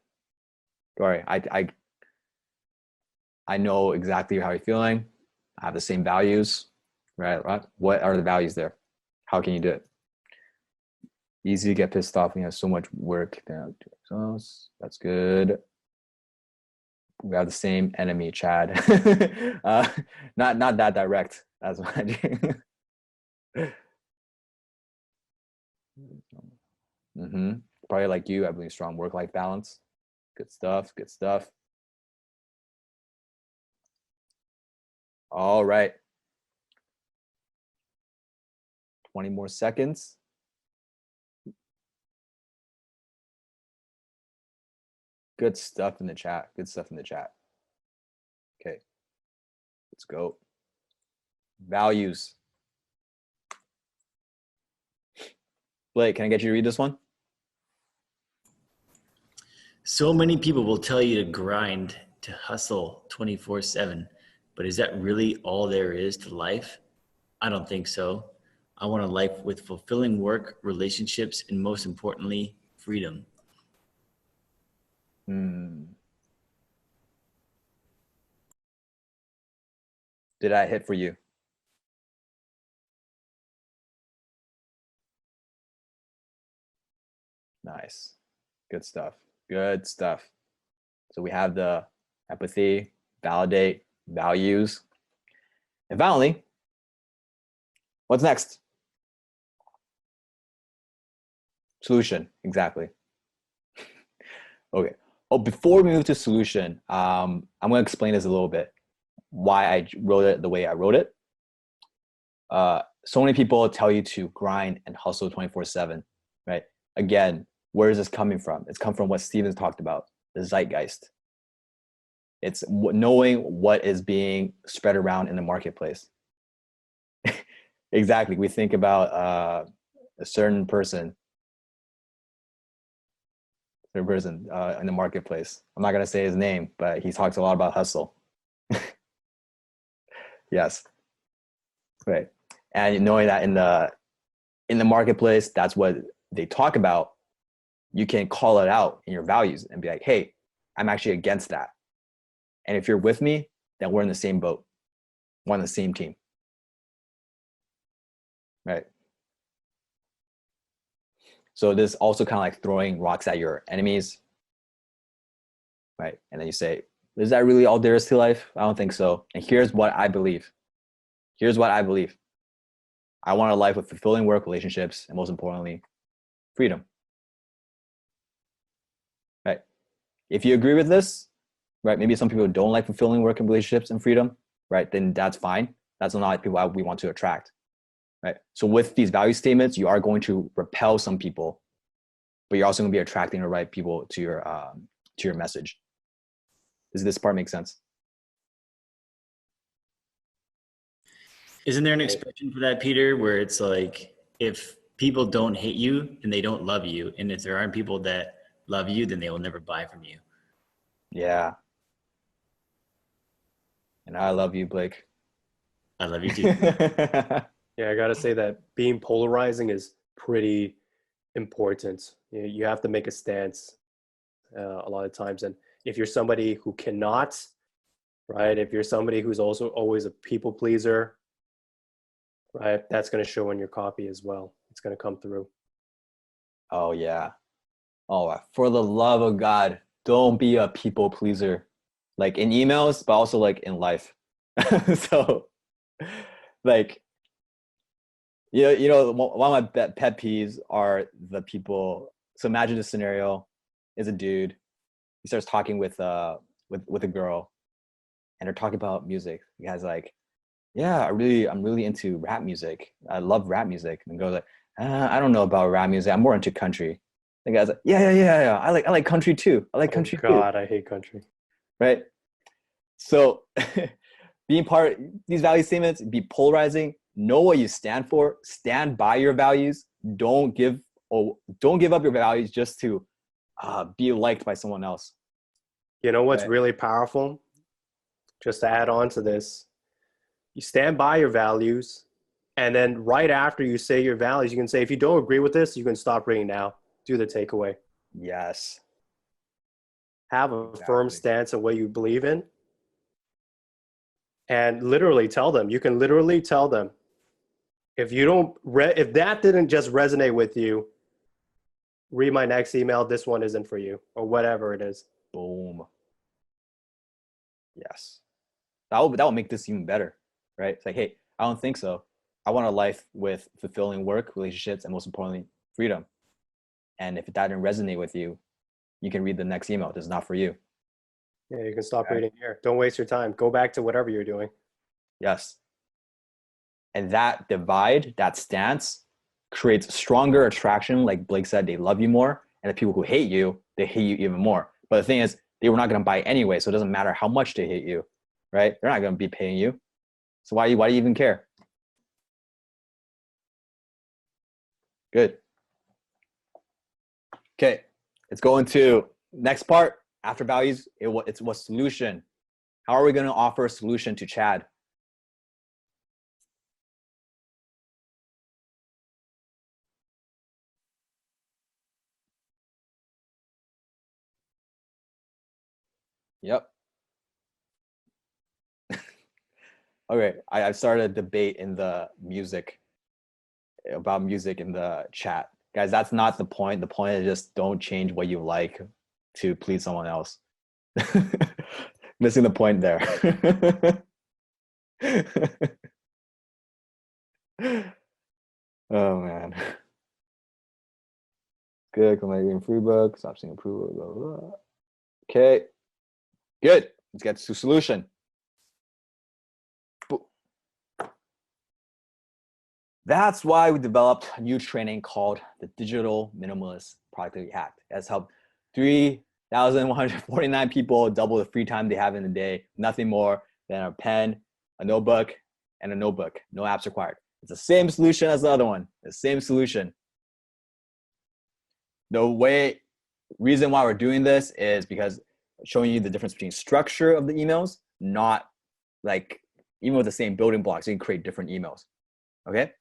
Don't worry. I know exactly how you're feeling. I have the same values, right? What are the values there? How can you do it? Easy to get pissed off when you have so much work. That's good. We have the same enemy, Chad. Not that direct as much. Probably like you, I believe strong work-life balance. Good stuff. Good stuff. All right. 20 more seconds. Good stuff in the chat. Good stuff in the chat. Okay. Let's go. Values. Blake, can I get you to read this one? So many people will tell you to grind, to hustle 24/7, but is that really all there is to life? I don't think so. I want a life with fulfilling work, relationships, and most importantly, freedom. Did I hit for you? Nice. Good stuff. Good stuff. So we have the empathy, validate, values. And finally, what's next? Solution. Exactly. Okay. Oh, before we move to solution, I'm going to explain this a little bit, why I wrote it the way I wrote it. So many people tell you to grind and hustle 24/7, right? Again, where is this coming from? It's come from what Steven's talked about, the zeitgeist. It's knowing what is being spread around in the marketplace. Exactly. We think about a certain person in the marketplace. I'm not going to say his name, but he talks a lot about hustle. Yes. Right. And knowing that in the marketplace, that's what they talk about, you can call it out in your values and be like, hey, I'm actually against that. And if you're with me, then we're in the same boat. We're on the same team. Right. So this also kind of like throwing rocks at your enemies. Right. And then you say, is that really all there is to life? I don't think so. And here's what I believe. Here's what I believe. I want a life with fulfilling work, relationships, and most importantly, freedom. Right. If you agree with this, right, maybe some people don't like fulfilling work and relationships and freedom, right, then that's fine. That's not people we want to attract, right? So with these value statements, you are going to repel some people, but you're also going to be attracting the right people to your message. Does this part make sense? Isn't there an expression for that, Peter, where it's like, if people don't hate you, then they don't love you. And if there aren't people that love you, then they will never buy from you. Yeah. And I love you, Blake. I love you too. Yeah, I gotta say that being polarizing is pretty important. You have to make a stance a lot of times, and If you're somebody who cannot, right? If you're somebody who's also always a people pleaser, right? That's going to show in your copy as well. It's going to come through. Oh yeah. Oh, for the love of God, don't be a people pleaser, like in emails, but also like in life. So, like, one of my pet peeves are the people. So imagine the scenario is a dude. He starts talking with a girl, and they're talking about music. The guy's like, "Yeah, I'm really into rap music. I love rap music." And the girl's like, "I don't know about rap music. I'm more into country." The guy's like, "Yeah. I like country too. I like Oh country too." God, I hate country. Right? So, being part of these value statements, be polarizing. Know what you stand for. Stand by your values. Don't give up your values just to be liked by someone else. You know what's Right. really powerful? Just to add on to this, you stand by your values, and then right after you say your values, you can say, if you don't agree with this, you can stop reading now. Do the takeaway. Yes. Have a firm Exactly. stance on what you believe in, and literally tell them. You can literally tell them, if you don't, if that didn't just resonate with you, read my next email. This one isn't for you, or whatever it is. Boom. Yes. That will make this even better, right? It's like, hey, I don't think so. I want a life with fulfilling work, relationships, and most importantly, freedom. And if that didn't resonate with you, you can read the next email. This is not for you. Yeah, you can stop Okay. reading here. Don't waste your time. Go back to whatever you're doing. Yes. And that divide, that stance, creates stronger attraction. Like Blake said, they love you more. And the people who hate you, they hate you even more. But the thing is, they were not going to buy anyway. So it doesn't matter how much they hate you, right? They're not going to be paying you. So why do you even care? Good. Okay. Let's go into next part. After values, it's what solution. How are we going to offer a solution to Chad? Yep. Okay. I've started a debate in the about music in the chat. Guys, that's not the point. The point is just don't change what you like to please someone else. Missing the point there. Oh man. Good. Come on, free book. Stop seeing approval. Blah, blah, blah. Okay. Good. Let's get to solution. That's why we developed a new training called the Digital Minimalist Productivity Hack. It has helped 3,149 people double the free time they have in a day. Nothing more than a pen, a notebook, and a notebook. No apps required. It's the same solution as the other one. The same solution. The reason why we're doing this is because showing you the difference between structure of the emails, not like even with the same building blocks, you can create different emails. Okay?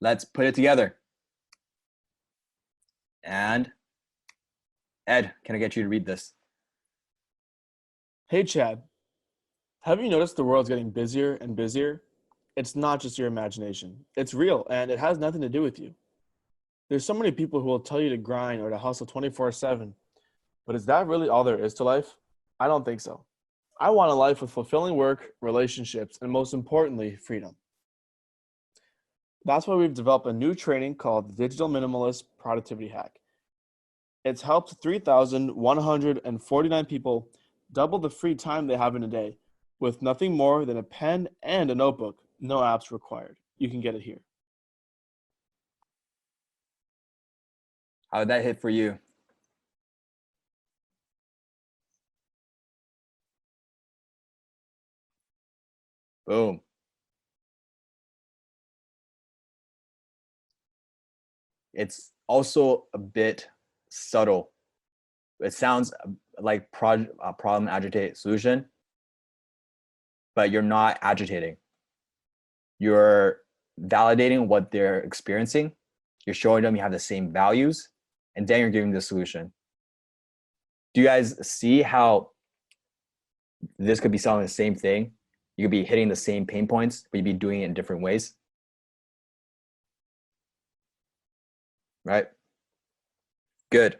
Let's put it together. And Ed, can I get you to read this? Hey, Chad. Have you noticed the world's getting busier and busier? It's not just your imagination. It's real, and it has nothing to do with you. There's so many people who will tell you to grind or to hustle 24/7. But is that really all there is to life? I don't think so. I want a life with fulfilling work, relationships, and most importantly, freedom. That's why we've developed a new training called the Digital Minimalist Productivity Hack. It's helped 3,149 people double the free time they have in a day with nothing more than a pen and a notebook. No apps required. You can get it here. How did that hit for you? Boom. It's also a bit subtle. It sounds like problem, agitate, solution, but you're not agitating. You're validating what they're experiencing. You're showing them you have the same values, and then you're giving the solution. Do you guys see how this could be selling the same thing? You could be hitting the same pain points, but you'd be doing it in different ways. Right? Good.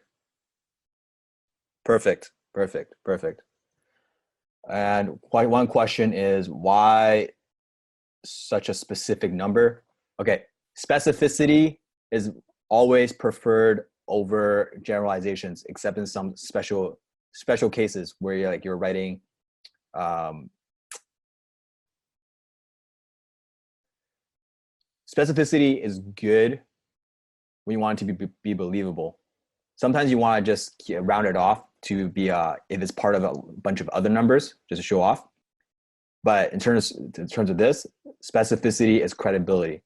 Perfect. Perfect. Perfect. And one question is, why such a specific number? Okay. Specificity is always preferred over generalizations, except in some special cases where you're writing specificity is good when you want it to be believable. Sometimes you want to just round it off to be if it's part of a bunch of other numbers, just to show off. But in terms of this, specificity is credibility,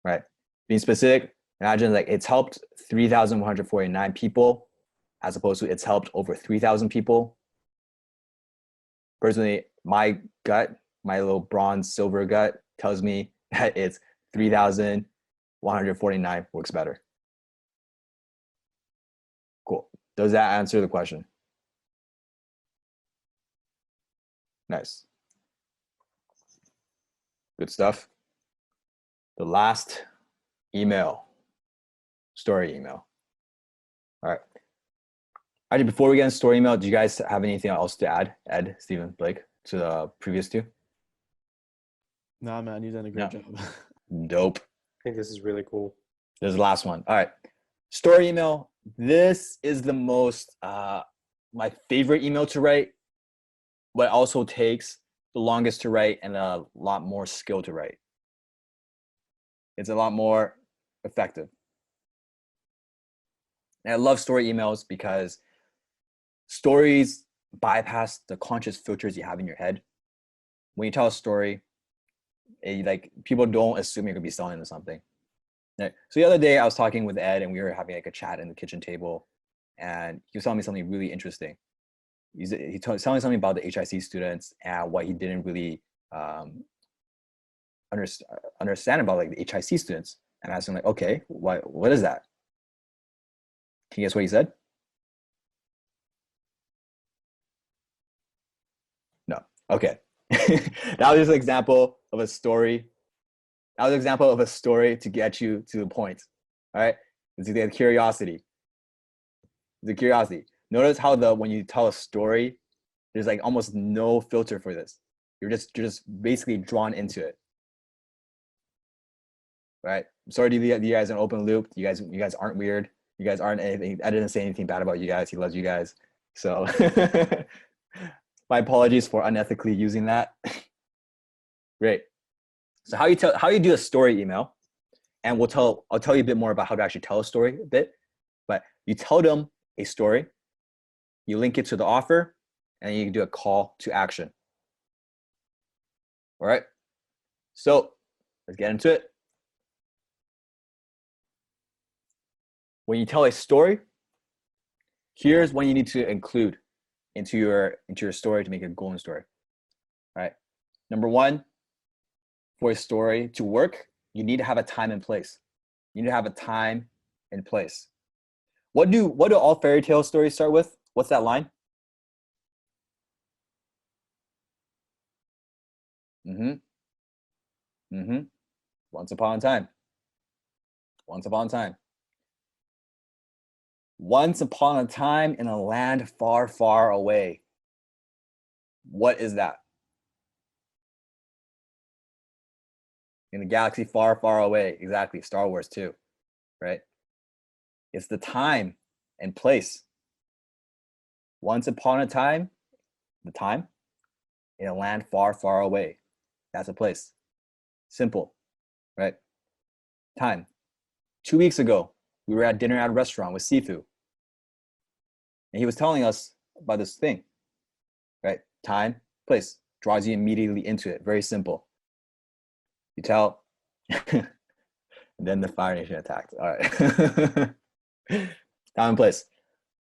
right? Being specific, imagine like it's helped 3,149 people as opposed to it's helped over 3,000 people. Personally, my gut, my little bronze silver gut tells me that it's 3,149 works better. Cool. Does that answer the question? Nice. Good stuff. The last email, story email. All right. Actually, before we get into story email, do you guys have anything else to add, Ed, Stephen, Blake, to the previous two? Nah, man, you've done a great job. Dope. I think this is really cool. This is the last one. All right. Story email. This is the most, my favorite email to write, but also takes the longest to write and a lot more skill to write. It's a lot more effective. And I love story emails because stories bypass the conscious filters you have in your head. When you tell a story, people don't assume you're gonna be selling them something. Right? So the other day I was talking with Ed and we were having like a chat in the kitchen table, and he was telling me something really interesting. He telling me something about the HIC students and what he didn't really understand about like the HIC students. And I asked him like, okay, what is that? Can you guess what he said? No. Okay. That was just an example of a story. That was an example of a story to get you to the point. All right. It's the curiosity. The curiosity. Notice how when you tell a story, there's like almost no filter for this. You're just basically drawn into it. Right. I'm sorry to leave you guys an open loop. You guys aren't weird. You guys aren't anything. I didn't say anything bad about you guys. He loves you guys. So my apologies for unethically using that. Great. So how you do a story email, and I'll tell you a bit more about how to actually tell a story a bit, but you tell them a story, you link it to the offer, and you can do a call to action. All right. So let's get into it. When you tell a story, here's what you need to include into your story to make a golden story. All right. Number one, for a story to work, you need to have a time and place. You need to have a time and place. What do all fairy tale stories start with? What's that line? Once upon a time. Once upon a time. Once upon a time in a land far, far away. What is that? In a galaxy far, far away. Exactly. Star Wars too, right? It's the time and place. Once upon a time, the time, in a land far, far away. That's a place. Simple, right? Time. 2 weeks ago, we were at dinner at a restaurant with Sifu. And he was telling us about this thing, right? Time, place, draws you immediately into it. Very simple. You tell, and then the Fire Nation attacked. All right. Time and place.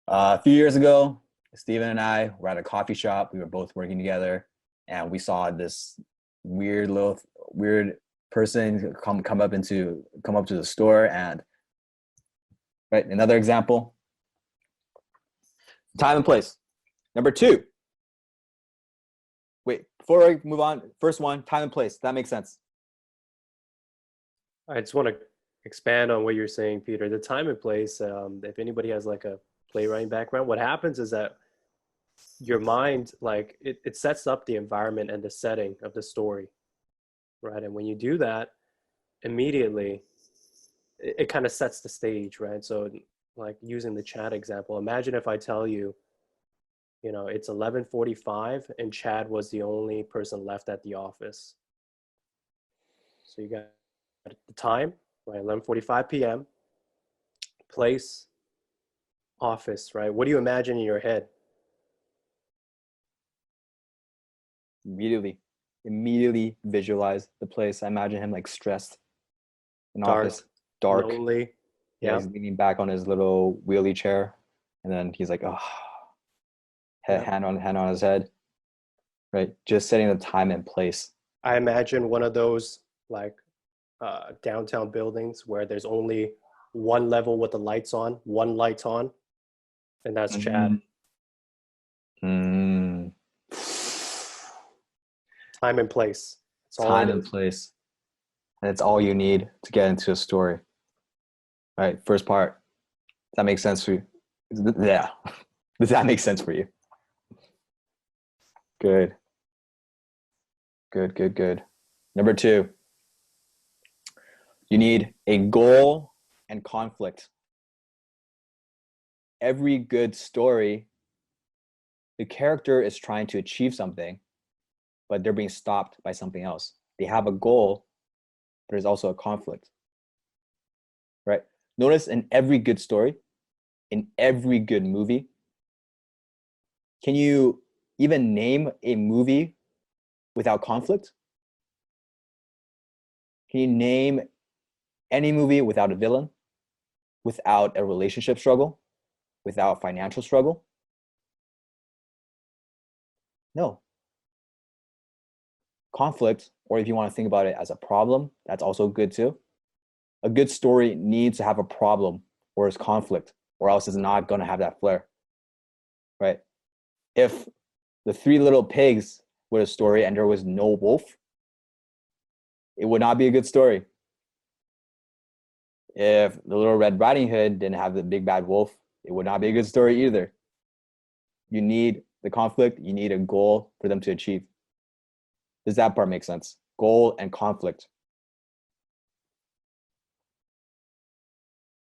A few years ago, Steven and I were at a coffee shop. We were both working together, and we saw this weird person come up to the store. And right, another example. Time and place. Number 2. Wait, before I move on, first one, time and place. That makes sense. I just want to expand on what you're saying, Peter. The time and place, if anybody has like a playwriting background, what happens is that your mind, like it sets up the environment and the setting of the story, right? And when you do that, immediately, it kind of sets the stage, right? So like using the Chad example, imagine if I tell you, you know, it's 11:45 and Chad was the only person left at the office. So you got the time, right? 11:45 p.m. Place, office, right? What do you imagine in your head? Immediately visualize the place. I imagine him like stressed in Dark, office, dark. lonely. Yeah, Yeah. he's leaning back on his little wheelie chair, and then he's like, oh, Yeah. hand on his head. Right, just setting the time and place. I imagine one of those like downtown buildings where there's only one level with the lights on, one light on, and that's Chad. Mm. Time and place. It's all Time it and is. place. And it's all you need to get into a story. All right, first part. Does that make sense for you? Yeah. Does that make sense for you? Good. Good. Number 2. You need a goal and conflict. Every good story, the character is trying to achieve something, but they're being stopped by something else. They have a goal, but there's also a conflict. Right? Notice in every good story, in every good movie, can you even name a movie without conflict? Can you name any movie without a villain, without a relationship struggle, without financial struggle? No. Conflict, or if you want to think about it as a problem, that's also good too. A good story needs to have a problem or it's conflict, or else it's not going to have that flair, right? If the 3 little pigs were a story and there was no wolf, it would not be a good story. If the Little Red Riding Hood didn't have the big bad wolf, it would not be a good story either. You need the conflict, you need a goal for them to achieve. Does that part make sense? Goal and conflict.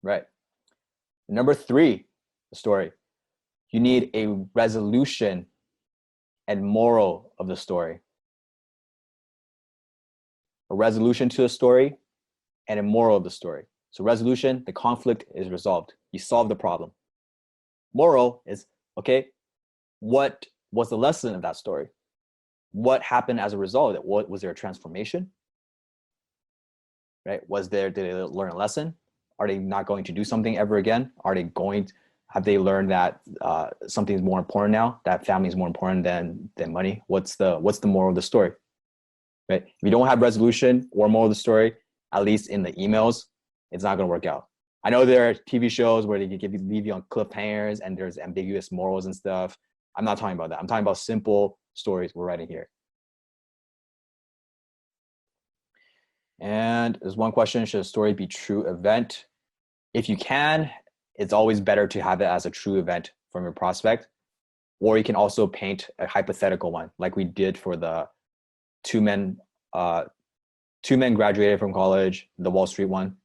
Right. Number 3, the story. You need a resolution and moral of the story. A resolution to a story and a moral of the story. So resolution, the conflict is resolved. You solve the problem. Moral is, okay, what was the lesson of that story? What happened as a result of it? What was there a transformation? Right? Did they learn a lesson? Are they not going to do something ever again? Have they learned that something is more important now? That family is more important than money? What's the moral of the story? Right? If you don't have resolution or moral of the story, at least in the emails, it's not going to work out. I know there are TV shows where they leave you on cliffhangers and there's ambiguous morals and stuff. I'm not talking about that. I'm talking about simple stories we're writing here. And there's one question: should a story be true event? If you can, it's always better to have it as a true event from your prospect. Or you can also paint a hypothetical one, like we did for the two men graduated from college, the Wall Street one.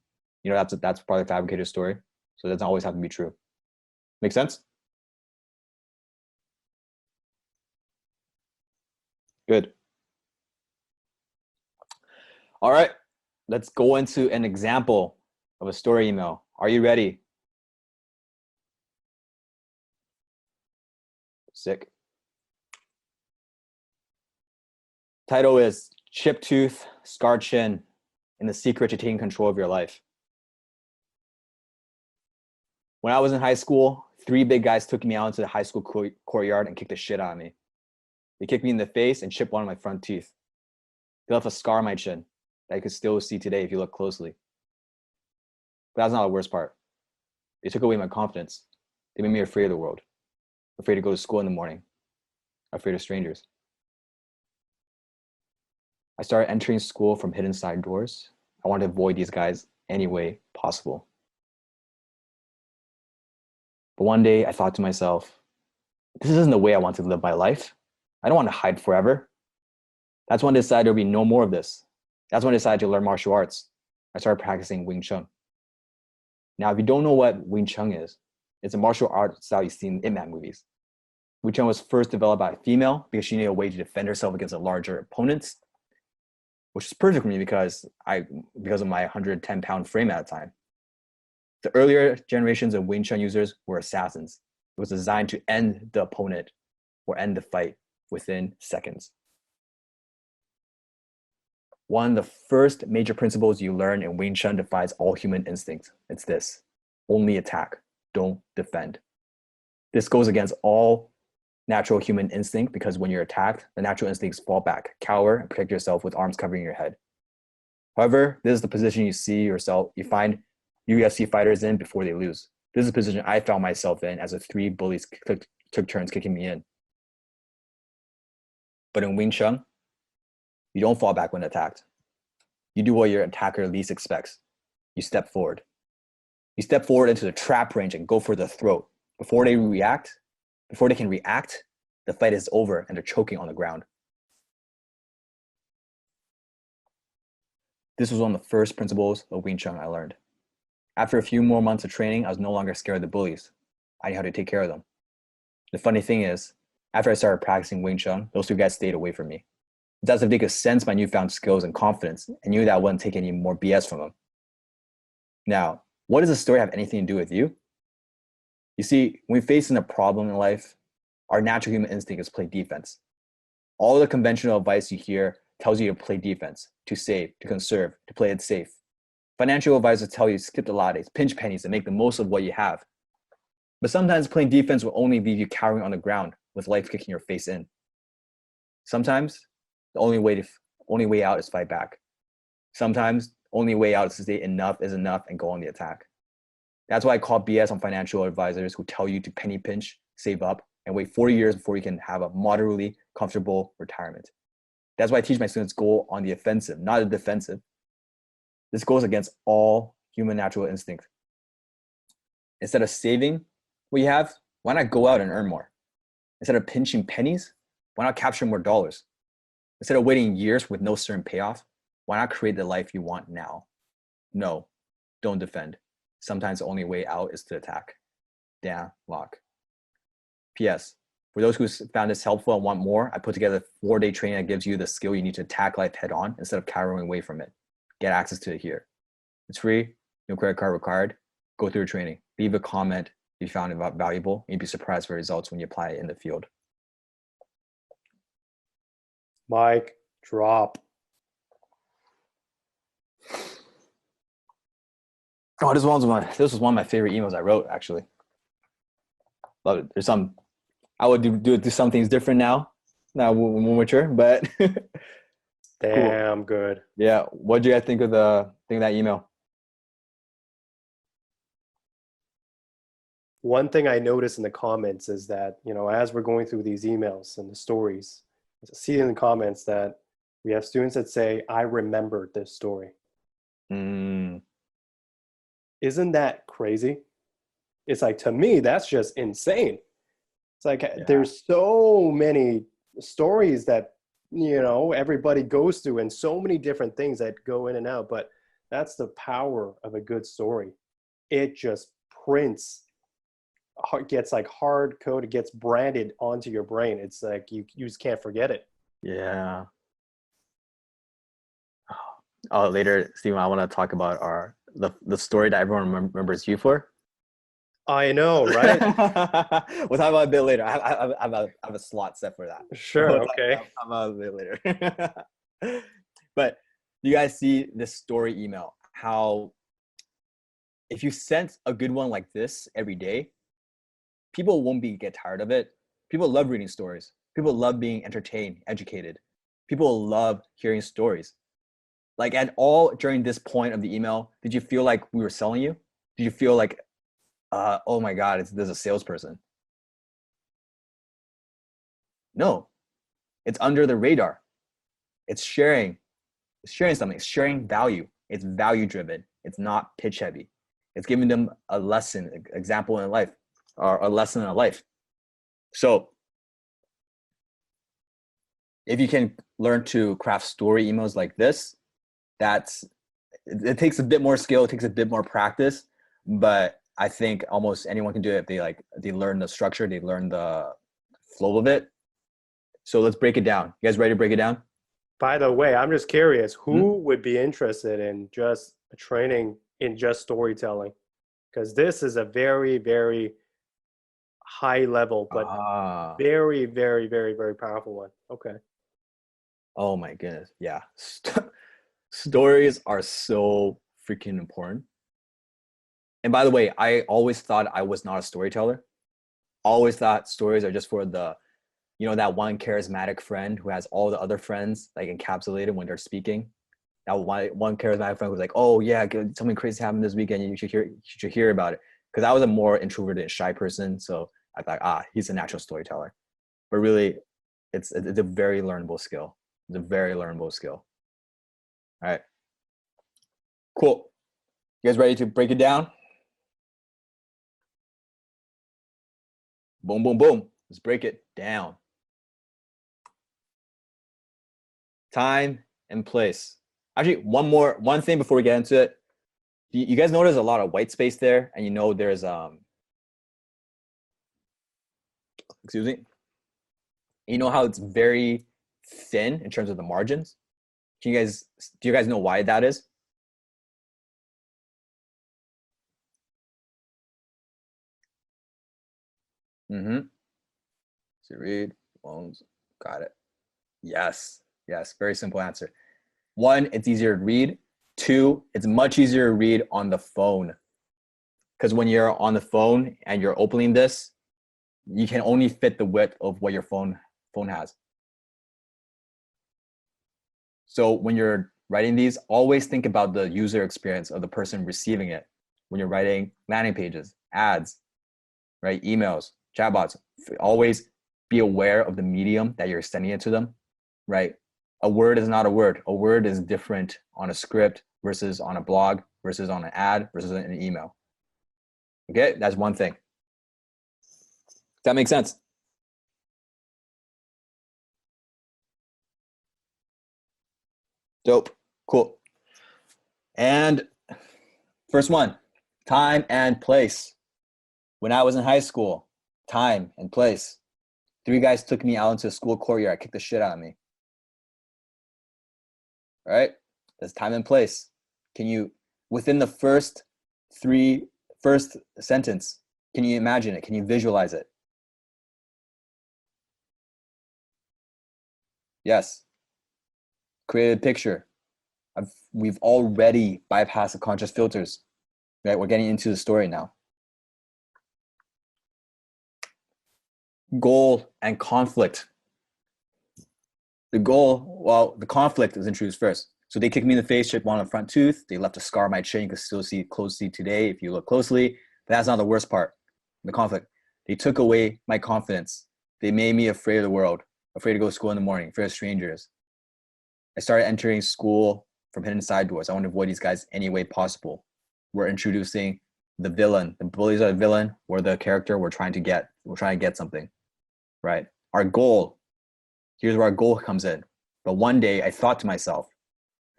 You know, that's probably a fabricated story. So it doesn't always have to be true. Make sense? Good. All right, let's go into an example of a story email. Are you ready? Sick. Title is Chipped Tooth, Scarred Chin, and the Secret to Taking Control of Your Life. When I was in high school, 3 big guys took me out into the high school courtyard and kicked the shit out of me. They kicked me in the face and chipped one of my front teeth. They left a scar on my chin that you can still see today if you look closely. But that's not the worst part. They took away my confidence. They made me afraid of the world. afraid to go to school in the morning, afraid of strangers. I started entering school from hidden side doors. I wanted to avoid these guys any way possible. But one day I thought to myself, this isn't the way I want to live my life. I don't want to hide forever. That's when I decided there'll be no more of this. That's when I decided to learn martial arts. I started practicing Wing Chun. Now, if you don't know what Wing Chun is, it's a martial art style you see in Ip Man movies. Wing Chun was first developed by a female because she needed a way to defend herself against a larger opponents, which is perfect for me because of my 110-pound frame at the time. The earlier generations of Wing Chun users were assassins. It was designed to end the opponent or end the fight within seconds. One of the first major principles you learn in Wing Chun defies all human instincts. It's this: only attack, don't defend. This goes against all natural human instinct because when you're attacked, the natural instincts fall back, cower, and protect yourself with arms covering your head. However, this is the position you find UFC fighters in before they lose. This is the position I found myself in as the 3 bullies took turns kicking me in. But in Wing Chun, you don't fall back when attacked. You do what your attacker least expects. You step forward. You step forward into the trap range and go for the throat. Before they can react, the fight is over and they're choking on the ground. This was one of the first principles of Wing Chun I learned. After a few more months of training, I was no longer scared of the bullies. I knew how to take care of them. The funny thing is, after I started practicing Wing Chun, those 2 guys stayed away from me. It's as if they could sense my newfound skills and confidence and knew that I wouldn't take any more BS from them. Now, what does this story have anything to do with you? You see, when we're facing a problem in life, our natural human instinct is play defense. All the conventional advice you hear tells you to play defense, to save, to conserve, to play it safe. Financial advisors tell you to skip the lattes, pinch pennies, and make the most of what you have. But sometimes playing defense will only leave you cowering on the ground with life kicking your face in. Sometimes the only way out is fight back. Sometimes the only way out is to say enough is enough and go on the attack. That's why I call BS on financial advisors who tell you to penny pinch, save up, and wait 40 years before you can have a moderately comfortable retirement. That's why I teach my students go on the offensive, not the defensive. This goes against all human natural instinct. Instead of saving what you have, why not go out and earn more? Instead of pinching pennies, why not capture more dollars? Instead of waiting years with no certain payoff, why not create the life you want now? No, don't defend. Sometimes the only way out is to attack. Dan Locke. P.S. For those who found this helpful and want more, I put together a 4-day training that gives you the skill you need to attack life head on instead of cowering away from it. Get access to it here. It's free, no credit card required. Go through the training. Leave a comment if you found it valuable. You'd be surprised by results when you apply it in the field. Mic drop. Oh, this was one of my favorite emails I wrote, actually. Love it. There's some, I would do some things different now when we're mature, but Damn good. Yeah. What do you guys think of the thing of that email? One thing I noticed in the comments is that, as we're going through these emails and the stories, I see in the comments that we have students that say, I remembered this story. Mm. Isn't that crazy? It's like, to me, that's just insane. It's like, there's so many stories that, everybody goes through and so many different things that go in and out, but that's the power of a good story. It just prints, gets like hard coded, gets branded onto your brain. It's like, you just can't forget it. Yeah. Oh, later, Steven, I want to talk about the story that everyone remembers you for. I know, right? We'll talk about it a bit later. I have a slot set for that. Sure, okay. Talk about it a bit later. But you guys see this story email, how if you sent a good one like this every day, people won't get tired of it. People love reading stories. People love being entertained, educated. People love hearing stories. Like at all during this point of the email, did you feel like we were selling you? Did you feel like, oh my God, there's a salesperson? No, it's under the radar. It's sharing something. It's sharing value. It's value driven. It's not pitch heavy. It's giving them a lesson, example in life, or a lesson in life. So if you can learn to craft story emails like this, it takes a bit more skill, it takes a bit more practice, but I think almost anyone can do it if they learn the structure, they learn the flow of it. So let's break it down. You guys ready to break it down? By the way, I'm just curious, who would be interested in just a training in just storytelling? Because this is a very, very high level, but very, very, very, very powerful one. Okay. Oh my goodness. Yeah. Stories are so freaking important. And by the way, I always thought I was not a storyteller. Always thought stories are just for the, that one charismatic friend who has all the other friends like encapsulated when they're speaking. That one charismatic friend who's like, oh yeah, something crazy happened this weekend. You should hear about it. Because I was a more introverted and shy person. So I thought, he's a natural storyteller. But really, it's a very learnable skill. It's a very learnable skill. All right. Cool. You guys ready to break it down? Boom, boom, boom. Let's break it down. Time and place. Actually, one thing before we get into it. You guys notice a lot of white space there, and there's excuse me. You know how it's very thin in terms of the margins? Do you guys know why that is? So read, loans, got it. Yes, very simple answer. 1, it's easier to read. 2, it's much easier to read on the phone. Because when you're on the phone and you're opening this, you can only fit the width of what your phone has. So when you're writing these, always think about the user experience of the person receiving it. When you're writing landing pages, ads, right, emails, chatbots, always be aware of the medium that you're sending it to them, right? A word is not a word. A word is different on a script versus on a blog versus on an ad versus an email. Okay, that's one thing. Does that make sense? Dope. Cool. And first one, time and place. When I was in high school, time and place. 3 guys took me out into a school courtyard, kicked the shit out of me. All right? That's time and place. Can you, within the first sentence, can you imagine it? Can you visualize it? Yes. Create a picture. We've already bypassed the conscious filters, right? We're getting into the story now. Goal and conflict. The conflict is introduced first. So they kicked me in the face, chipped one on the front tooth. They left a scar on my chin. You can still see it closely today if you look closely. But that's not the worst part, the conflict. They took away my confidence. They made me afraid of the world, afraid to go to school in the morning, afraid of strangers. I started entering school from hidden side doors. I want to avoid these guys any way possible. We're introducing the villain. The bullies are the villain. We're the character. We're trying to get something, right? Our goal, here's where our goal comes in. But one day I thought to myself,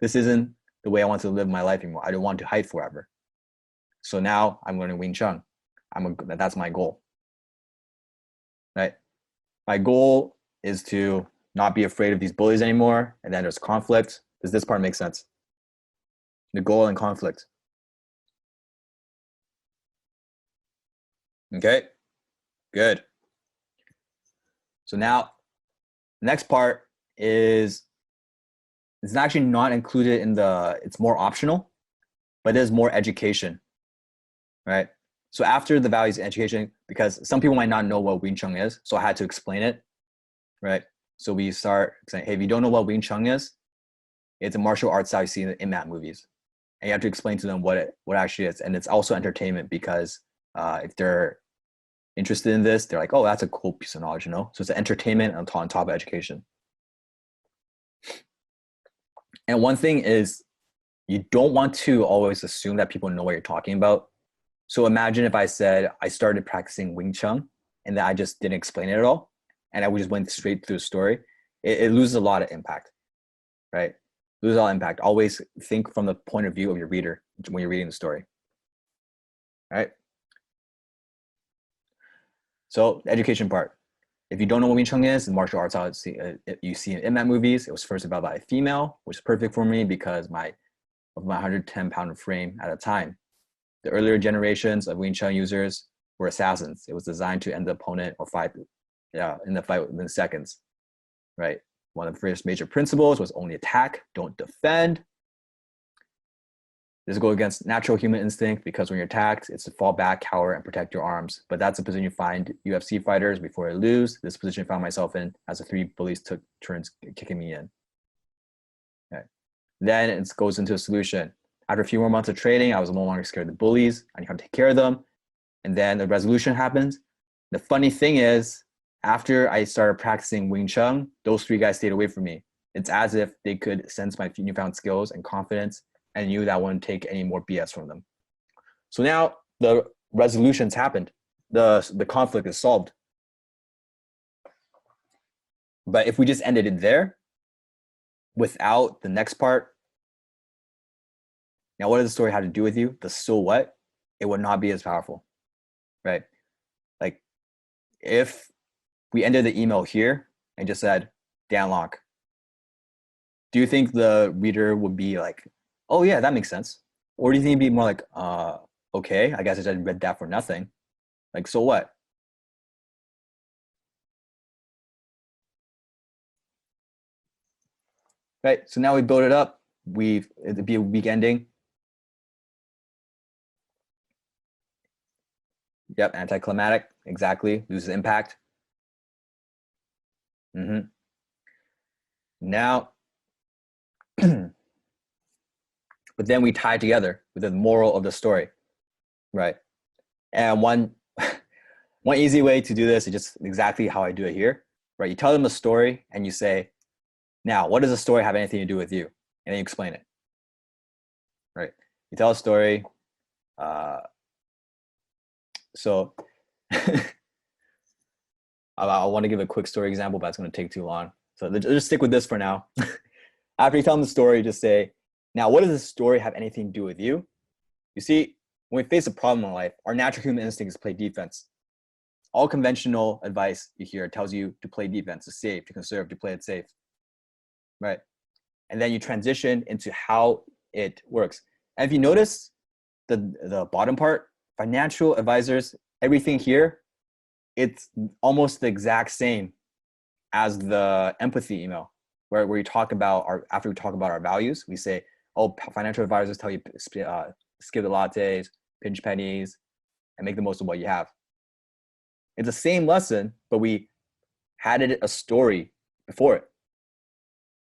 this isn't the way I want to live my life anymore. I don't want to hide forever. So now I'm learning Wing Chun. That's my goal, right? My goal is to not be afraid of these bullies anymore. And then there's conflict. Does this part make sense? The goal and conflict. Okay, good. So now, next part is, it's actually not included in it's more optional, but it is more education, right? So after the values and education, because some people might not know what Wing Chun is, so I had to explain it, right? So we start saying, hey, if you don't know what Wing Chun is, it's a martial arts style you see in that movies. And you have to explain to them what it actually is. And it's also entertainment because if they're, interested in this, they're like, oh, that's a cool piece of knowledge, you know? So it's an entertainment on top of education. And one thing is, you don't want to always assume that people know what you're talking about. So imagine if I said I started practicing Wing Chun and that I just didn't explain it at all, and I just went straight through the story. It loses a lot of impact, right? Loses a lot of impact. Always think from the point of view of your reader when you're reading the story, right? So the education part. If you don't know what Wing Chun is, the martial arts you see in IMAT movies. It was first developed by a female, which is perfect for me because of my 110-pound frame at a time. The earlier generations of Wing Chun users were assassins. It was designed to end the opponent or fight, in the fight within seconds, right? One of the first major principles was only attack, don't defend. This goes against natural human instinct because when you're attacked, it's to fall back, cower, and protect your arms. But that's a position you find UFC fighters before they lose. This position I found myself in as the 3 bullies took turns kicking me in. Okay. Then it goes into a solution. After a few more months of training, I was no longer scared of the bullies. I knew how to take care of them. And then the resolution happens. The funny thing is, after I started practicing Wing Chun, those 3 guys stayed away from me. It's as if they could sense my newfound skills and confidence and knew that I wouldn't take any more BS from them. So now the resolution's happened. The conflict is solved. But if we just ended it there, without the next part, now what does the story have to do with you? The so what? It would not be as powerful, right? Like if we ended the email here and just said, Dan Locke, do you think the reader would be like, oh yeah, that makes sense? Or do you think it'd be more like, okay, I guess I just read that for nothing. Like, so what? Right, so now we build it up. It'd be a week ending. Yep, anticlimactic, exactly, loses impact. Now, but then we tie together with the moral of the story, right? And one easy way to do this is just exactly how I do it here, right? You tell them a story and you say, now, what does the story have anything to do with you? And then you explain it, right? You tell a story. So I want to give a quick story example, but it's going to take too long. So just stick with this for now. After you tell them the story, just say, now, what does this story have anything to do with you? You see, when we face a problem in life, our natural human instinct is to play defense. All conventional advice you hear tells you to play defense, to save, to conserve, to play it safe, right? And then you transition into how it works. And if you notice the bottom part, financial advisors, everything here, it's almost the exact same as the empathy email, where we talk about after we talk about our values, we say, oh, financial advisors tell you skip the lattes, pinch pennies, and make the most of what you have. It's the same lesson, but we added a story before it,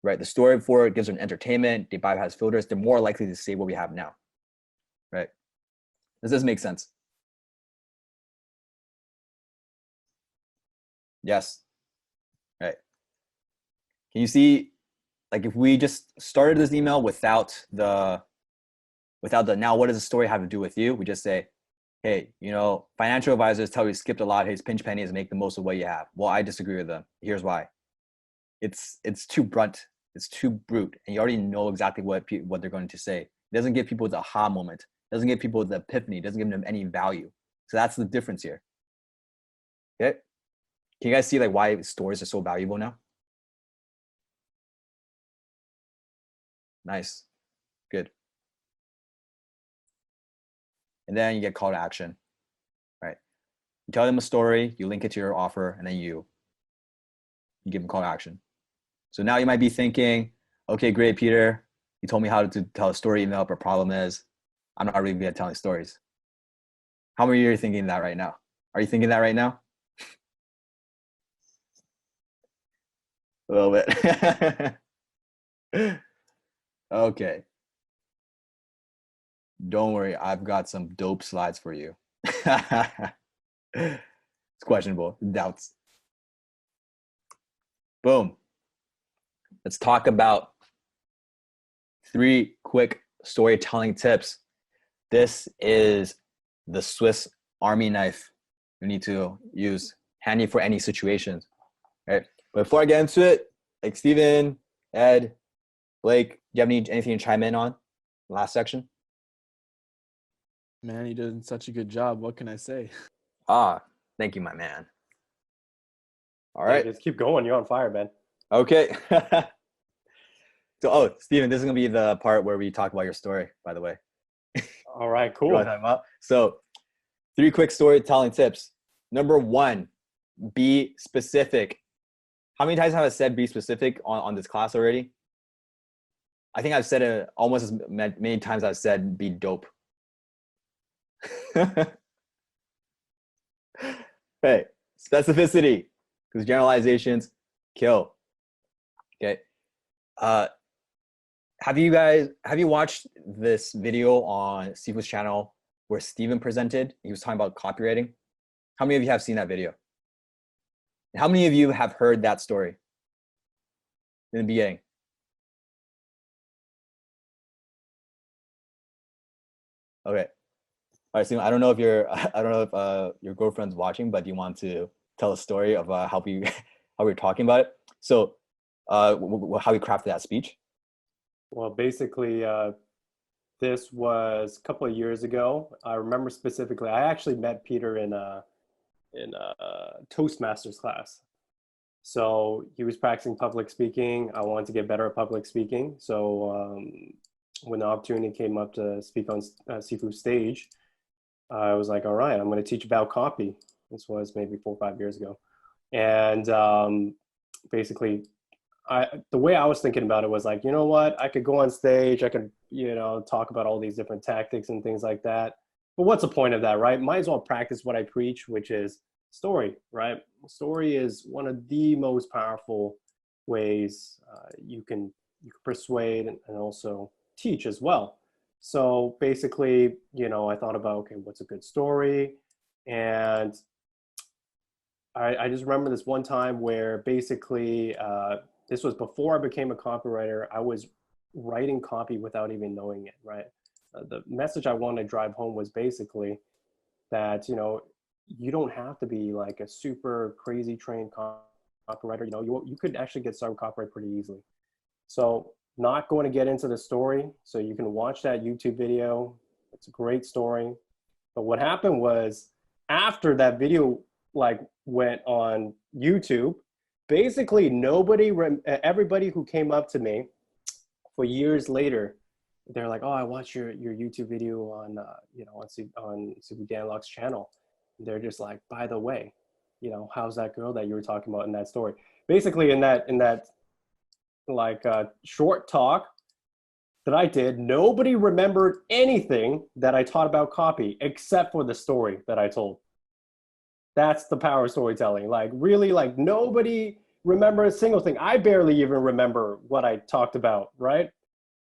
right? The story before it gives them entertainment, they bypass filters, they're more likely to say what we have now, right? Does this make sense? Yes, right. Can you see, like if we just started this email without the now what does the story have to do with you? We just say, hey, financial advisors tell you to skip the lattes, pinch pennies, and make the most of what you have. Well, I disagree with them. Here's why. It's too blunt. It's too brute. And you already know exactly what they're going to say. It doesn't give people the aha moment. It doesn't give people the epiphany. It doesn't give them any value. So that's the difference here. Okay? Can you guys see like why stories are so valuable now? Nice. Good. And then you get call to action, right? You tell them a story, you link it to your offer, and then you give them call to action. So now you might be thinking, okay, great, Peter. You told me how to tell a story email, but problem is I'm not really good at telling stories. How many of you are thinking that right now? Are you thinking that right now? A little bit. Okay. Don't worry, I've got some dope slides for you. It's questionable. Doubts. Boom. Let's talk about 3 quick storytelling tips. This is the Swiss Army knife you need to use, handy for any situations. Right. Before I get into it, like Steven, Ed, Blake, do you have anything to chime in on? Last section? Man, you did such a good job. What can I say? Thank you, my man. All Yeah, right. just keep going. You're on fire, man. Okay. So, Steven, this is going to be the part where we talk about your story, by the way. All right, You cool. wanna talk about? So, 3 quick storytelling tips. Number 1, be specific. How many times have I said be specific on this class already? I think I've said it almost as many times as I've said be dope. Hey, specificity, because generalizations kill. Okay. Have you watched this video on Steven's channel where Steven presented? He was talking about copywriting. How many of you have seen that video? How many of you have heard that story in the beginning? Okay. All right, Steven, I don't know if your girlfriend's watching, but do you want to tell a story of how we were talking about it? So, how we crafted that speech? Well, basically, this was a couple of years ago. I remember specifically, I actually met Peter in a Toastmasters class. So he was practicing public speaking. I wanted to get better at public speaking. So when the opportunity came up to speak on Seafood stage, I was like, all right, I'm going to teach about copy. This was maybe 4 or 5 years ago. And basically, the way I was thinking about it was like, you know what, I could go on stage, I could, talk about all these different tactics and things like that. But what's the point of that, right? Might as well practice what I preach, which is story, right? Story is one of the most powerful ways you can persuade and also teach as well. So basically, I thought about, okay, what's a good story? And I just remember this one time where basically, this was before I became a copywriter. I was writing copy without even knowing it, right? The message I wanted to drive home was basically that, you don't have to be like a super crazy trained copywriter. You could actually get started with copyright pretty easily. So not going to get into the story. So you can watch that YouTube video. It's a great story. But what happened was after that video went on YouTube, basically everybody who came up to me for years later, they're like, oh, I watched your YouTube video on Cebu Danlock's channel. They're just like, by the way, how's that girl that you were talking about in that story? Basically in that short talk that I did, nobody remembered anything that I taught about copy except for the story that I told. That's the power of storytelling. Really, nobody remember a single thing. I barely even remember what I talked about, right?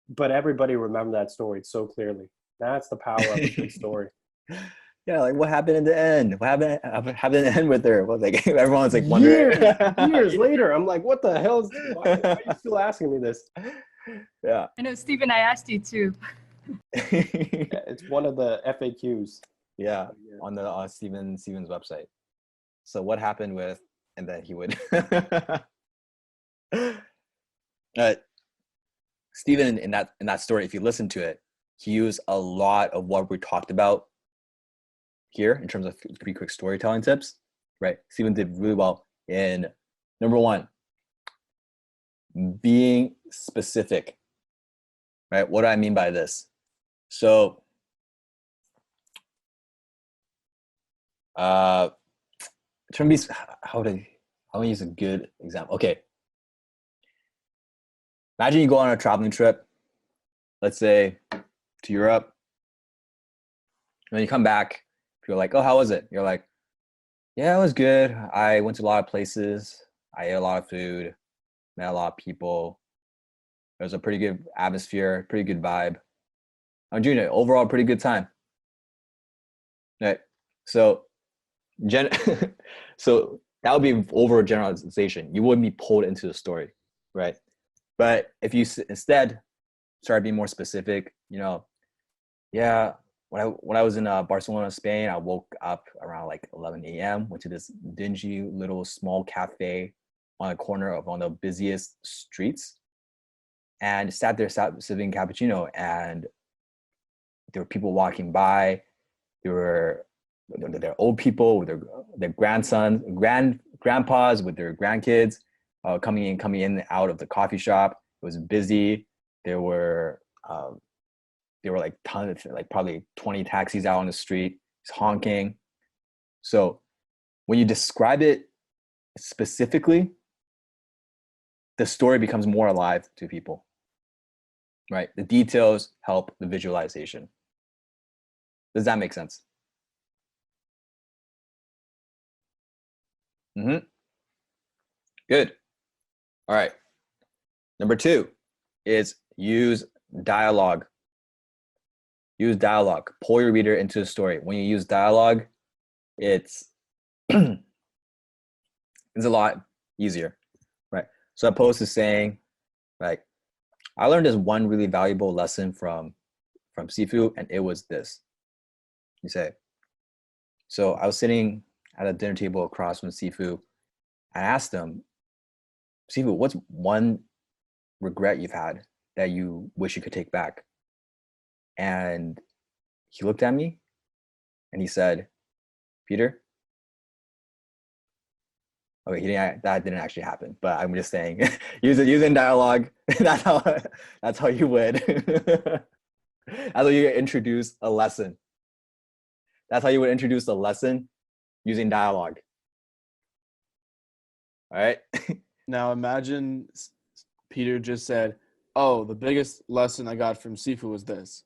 But everybody remembered that story so clearly. That's the power of a good story. Yeah, what happened in the end? What happened in the end with her? Everyone's wondering. Years later, I'm like, what the hell? Why are you still asking me this? Yeah. I know, Stephen, I asked you too. Yeah, it's one of the FAQs. Yeah, on the Steven's website. So what happened with, and then he would. Steven in that story, if you listen to it, he used a lot of what we talked about here in terms of 3 quick storytelling tips, right? Steven did really well in number 1, being specific, right? What do I mean by this? So, trying to be, how do I use a good example? Okay. Imagine you go on a traveling trip, let's say to Europe. When you come back, you're like, oh, how was it? You're like, yeah, it was good. I went to a lot of places. I ate a lot of food, met a lot of people. It was a pretty good atmosphere, pretty good vibe. I'm doing it. Overall, pretty good time. Right. So So that would be overgeneralization. You wouldn't be pulled into the story, right? But if you instead start being more specific, yeah, when I was in Barcelona, Spain, I woke up around like 11 a.m., went to this dingy little small cafe on a corner of one of the busiest streets, and sat there sipping cappuccino, and there were people walking by. There were old people with their grandsons, grandpas with their grandkids, coming in and out of the coffee shop. It was busy. There were like tons, like probably 20 taxis out on the street, honking. So when you describe it specifically, the story becomes more alive to people, right? The details help the visualization. Does that make sense? Mm-hmm. Good. All right. Number 2 is use dialogue. Use dialogue. Pull your reader into the story. When you use dialogue, it's it's a lot easier, right? So opposed to saying, like, I learned this one really valuable lesson from Sifu, and it was this. You say, so I was sitting at a dinner table across from Sifu. I asked him, Sifu, what's one regret you've had that you wish you could take back? And he looked at me and he said, Peter, okay, that didn't actually happen, but I'm just saying, using dialogue, that's how you would. That's how you introduce a lesson. That's how you would introduce a lesson, using dialogue. All right. Now imagine Peter just said, oh, the biggest lesson I got from Sifu was this.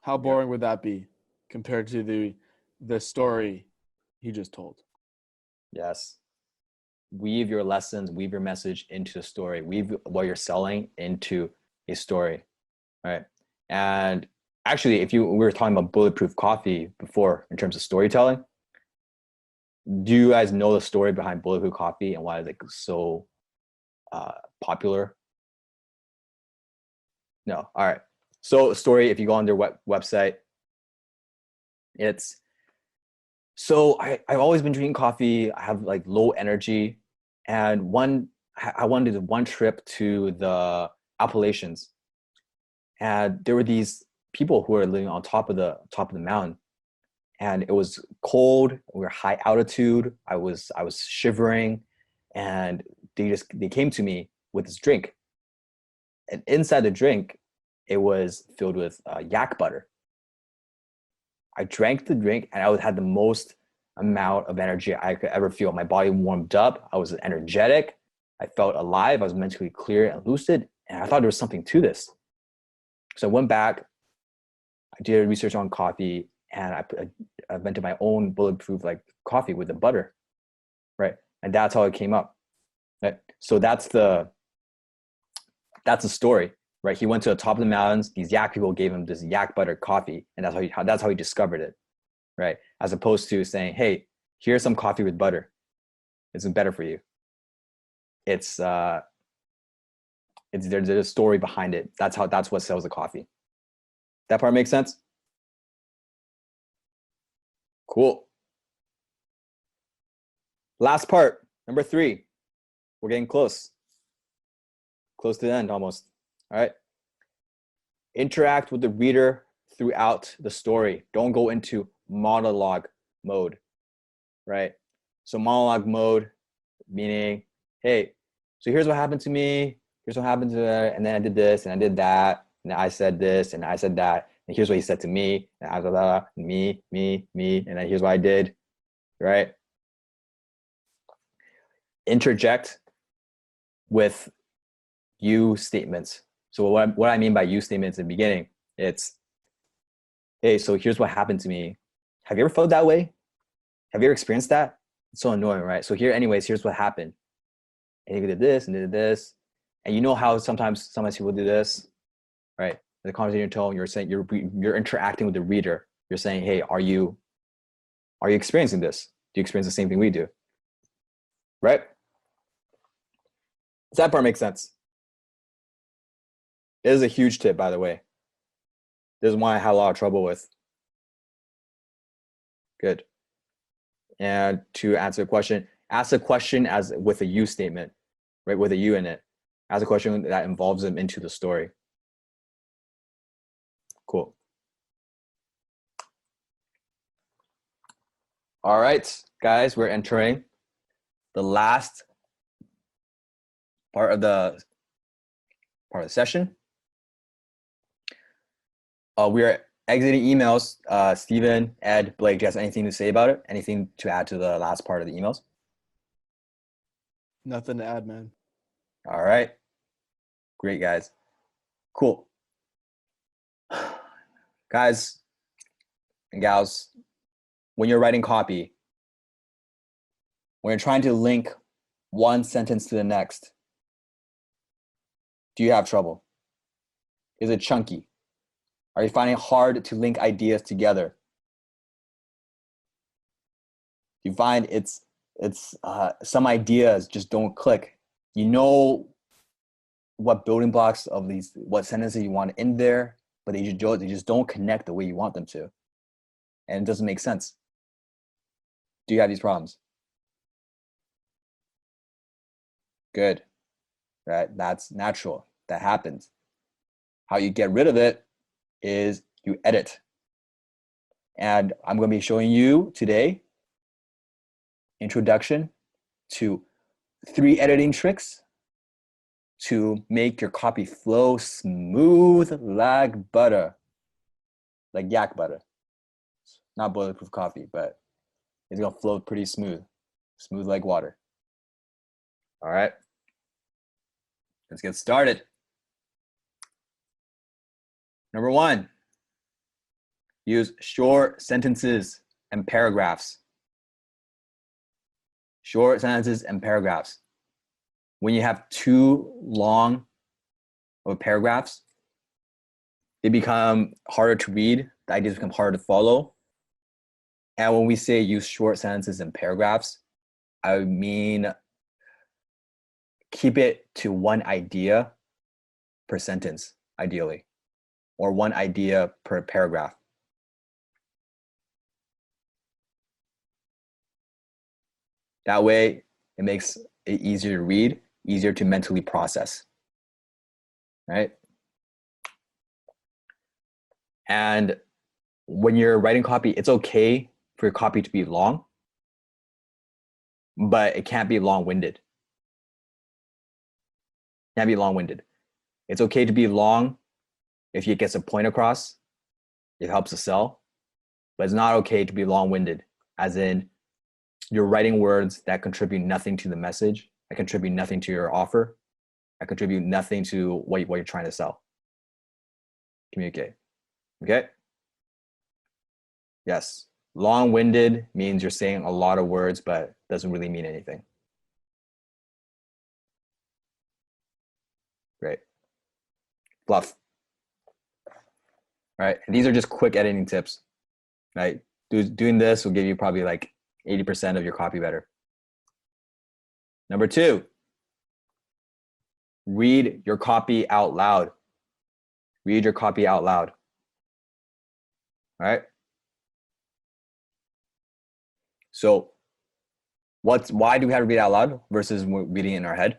How boring would that be compared to the story he just told? Yes. Weave your lessons, weave your message into a story, weave what you're selling into a story, right? And actually, we were talking about bulletproof coffee before in terms of storytelling. Do you guys know the story behind bulletproof coffee and why it's like so popular? No. All right. So story, if you go on their website, it's, so I've always been drinking coffee. I have like low energy. And I wanted one trip to the Appalachians. And there were these people who were living on top of the mountain. And it was cold. We were high altitude. I was shivering. And they came to me with this drink. And inside the drink, it was filled with yak butter. I drank the drink and I had the most amount of energy I could ever feel. My body warmed up. I was energetic. I felt alive. I was mentally clear and lucid. And I thought there was something to this. So I went back. I did research on coffee, and I invented my own bulletproof like coffee with the butter, right? And that's how it came up, right? So that's the story, right? He went to the top of the mountains. These yak people gave him this yak butter coffee, and that's how he discovered it, right? As opposed to saying, "Hey, here's some coffee with butter. It's better for you." There's a story behind it. That's what sells the coffee. That part makes sense? Cool. Last part, number 3. We're getting close to the end almost. All right. Interact with the reader throughout the story. Don't go into monologue mode, right? So monologue mode, meaning, hey, so here's what happened to me. Here's what happened to her. And then I did this and I did that. And I said this and I said that. And here's what he said to me. And I was me. And then here's what I did, right? Interject with you statements. So what I mean by you statements in the beginning, it's, hey, so here's what happened to me. Have you ever felt that way? Have you ever experienced that? It's so annoying, right? So here's what happened. And he did this and did this. And you know how sometimes people do this, right? The conversation tone, you're saying you're interacting with the reader. You're saying, hey, are you experiencing this? you experience the same thing we do? Right? Does that part make sense? It is a huge tip, by the way. This is one I had a lot of trouble with. Good. And to answer a question, ask a question as with a you statement, right? With a you in it. Ask a question that involves them into the story. Cool. All right, guys, we're entering the last part of the session. We are exiting emails. Steven, Ed, Blake, do you have anything to say about it? Anything to add to the last part of the emails? Nothing to add, man. All right. Great, guys. Cool. Guys and gals, when you're writing copy, when you're trying to link one sentence to the next, do you have trouble? Is it chunky? Are you finding it hard to link ideas together? You find it's some ideas just don't click. You know what building blocks of these, what sentences you want in there, but they just don't connect the way you want them to. And it doesn't make sense. Do you have these problems? Good. Right? That's natural. That happens. How you get rid of it is you edit. And I'm going to be showing you today introduction to 3 editing tricks to make your copy flow smooth like butter, like yak butter. Not bulletproof coffee, but it's going to flow pretty smooth like water. All right, let's get started. Number 1, use short sentences and paragraphs. Short sentences and paragraphs. When you have too long of paragraphs, they become harder to read. The ideas become harder to follow. And when we say use short sentences and paragraphs, I mean keep it to one idea per sentence, ideally, or one idea per paragraph. That way, it makes it easier to read, easier to mentally process, right? And when you're writing copy, it's okay for your copy to be long, but it can't be long-winded. Can't be long-winded. It's okay to be long if it gets a point across. It helps to sell, but it's not okay to be long-winded, as in you're writing words that contribute nothing to the message, that contribute nothing to your offer, that contribute nothing to what you're trying to sell. Communicate. Okay? Yes. Long-winded means you're saying a lot of words, but doesn't really mean anything. Great. Fluff. All right. And these are just quick editing tips, right? Doing this will give you probably like 80% of your copy better. Number 2, read your copy out loud. Read your copy out loud. All right. So why do we have to read out loud versus reading in our head?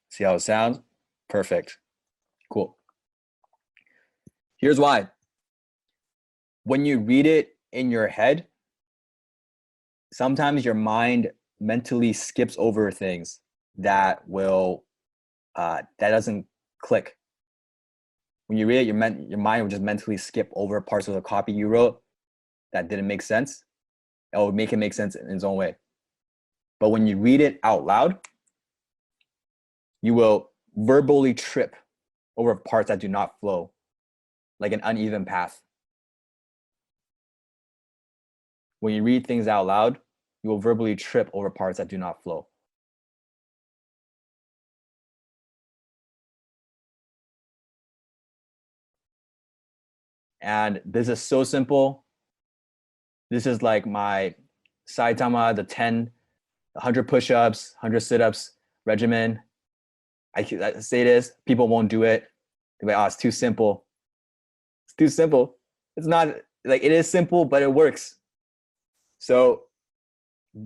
See how it sounds? Perfect. Cool. Here's why. When you read it in your head, sometimes your mind mentally skips over things that will that doesn't click. When you read it, your mind will just mentally skip over parts of the copy you wrote that didn't make sense. It will make it make sense in its own way. But when you read it out loud, you will verbally trip over parts that do not flow, like an uneven path. When you read things out loud, you will verbally trip over parts that do not flow. And this is so simple. This is like my Saitama, the 100 push-ups, 100 sit-ups regimen. I say this, people won't do it. They're like, oh, it's too simple. It's too simple. It's not, like, it is simple, but it works. So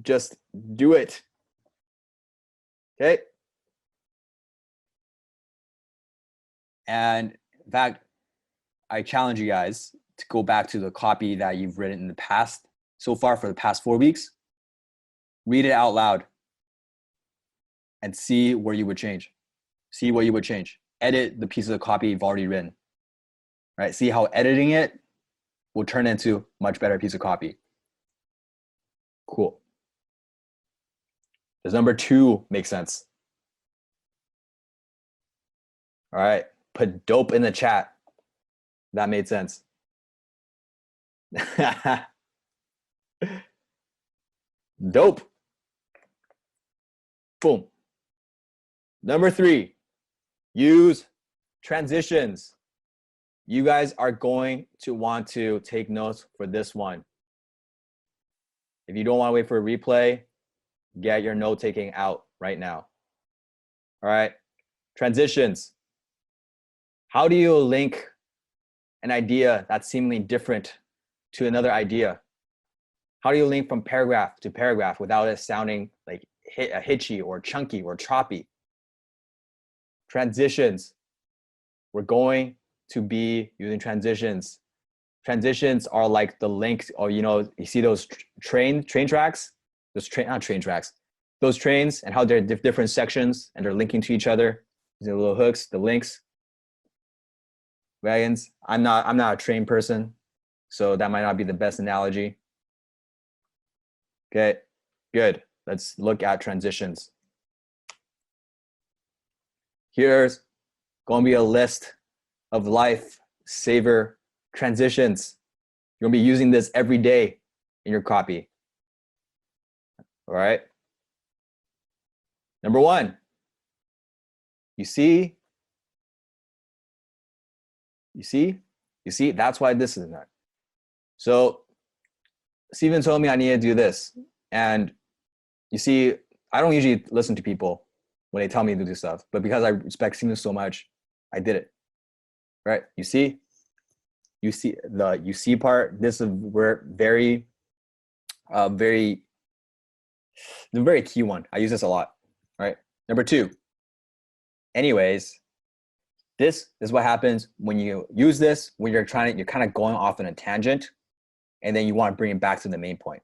just do it. Okay? And in fact, I challenge you guys to go back to the copy that you've written in the past, so far for the past 4 weeks. Read it out loud and see where you would change. See what you would change. Edit the piece of the copy you've already written. Right? See how editing it will turn into a much better piece of copy. Cool. Does number 2 make sense? All right. Put dope in the chat. That made sense. Dope. Boom. Number 3, use transitions. You guys are going to want to take notes for this one. If you don't want to wait for a replay, get your note taking out right now. All right. Transitions. How do you link an idea that's seemingly different to another idea? How do you link from paragraph to paragraph without it sounding like hitchy or chunky or choppy? Transitions. We're going to be using transitions. Transitions are like the link, or you see those train tracks, not train tracks, those trains, and how they're different sections and they're linking to each other. These little hooks, the links. Wagons. I'm not a train person, so that might not be the best analogy. Okay, good. Let's look at transitions. Here's going to be a list of lifesaver transitions. You're going to be using this every day in your copy. All right. Number 1, you see, that's why this is not. So Steven told me I need to do this. And you see, I don't usually listen to people when they tell me to do stuff, but because I respect Steven so much, I did it. Right? You see the you see part. This is where very the very key one. I use this a lot. Right? Number 2. Anyways, this is what happens when you use this, when you're kind of going off on a tangent, and then you want to bring it back to the main point.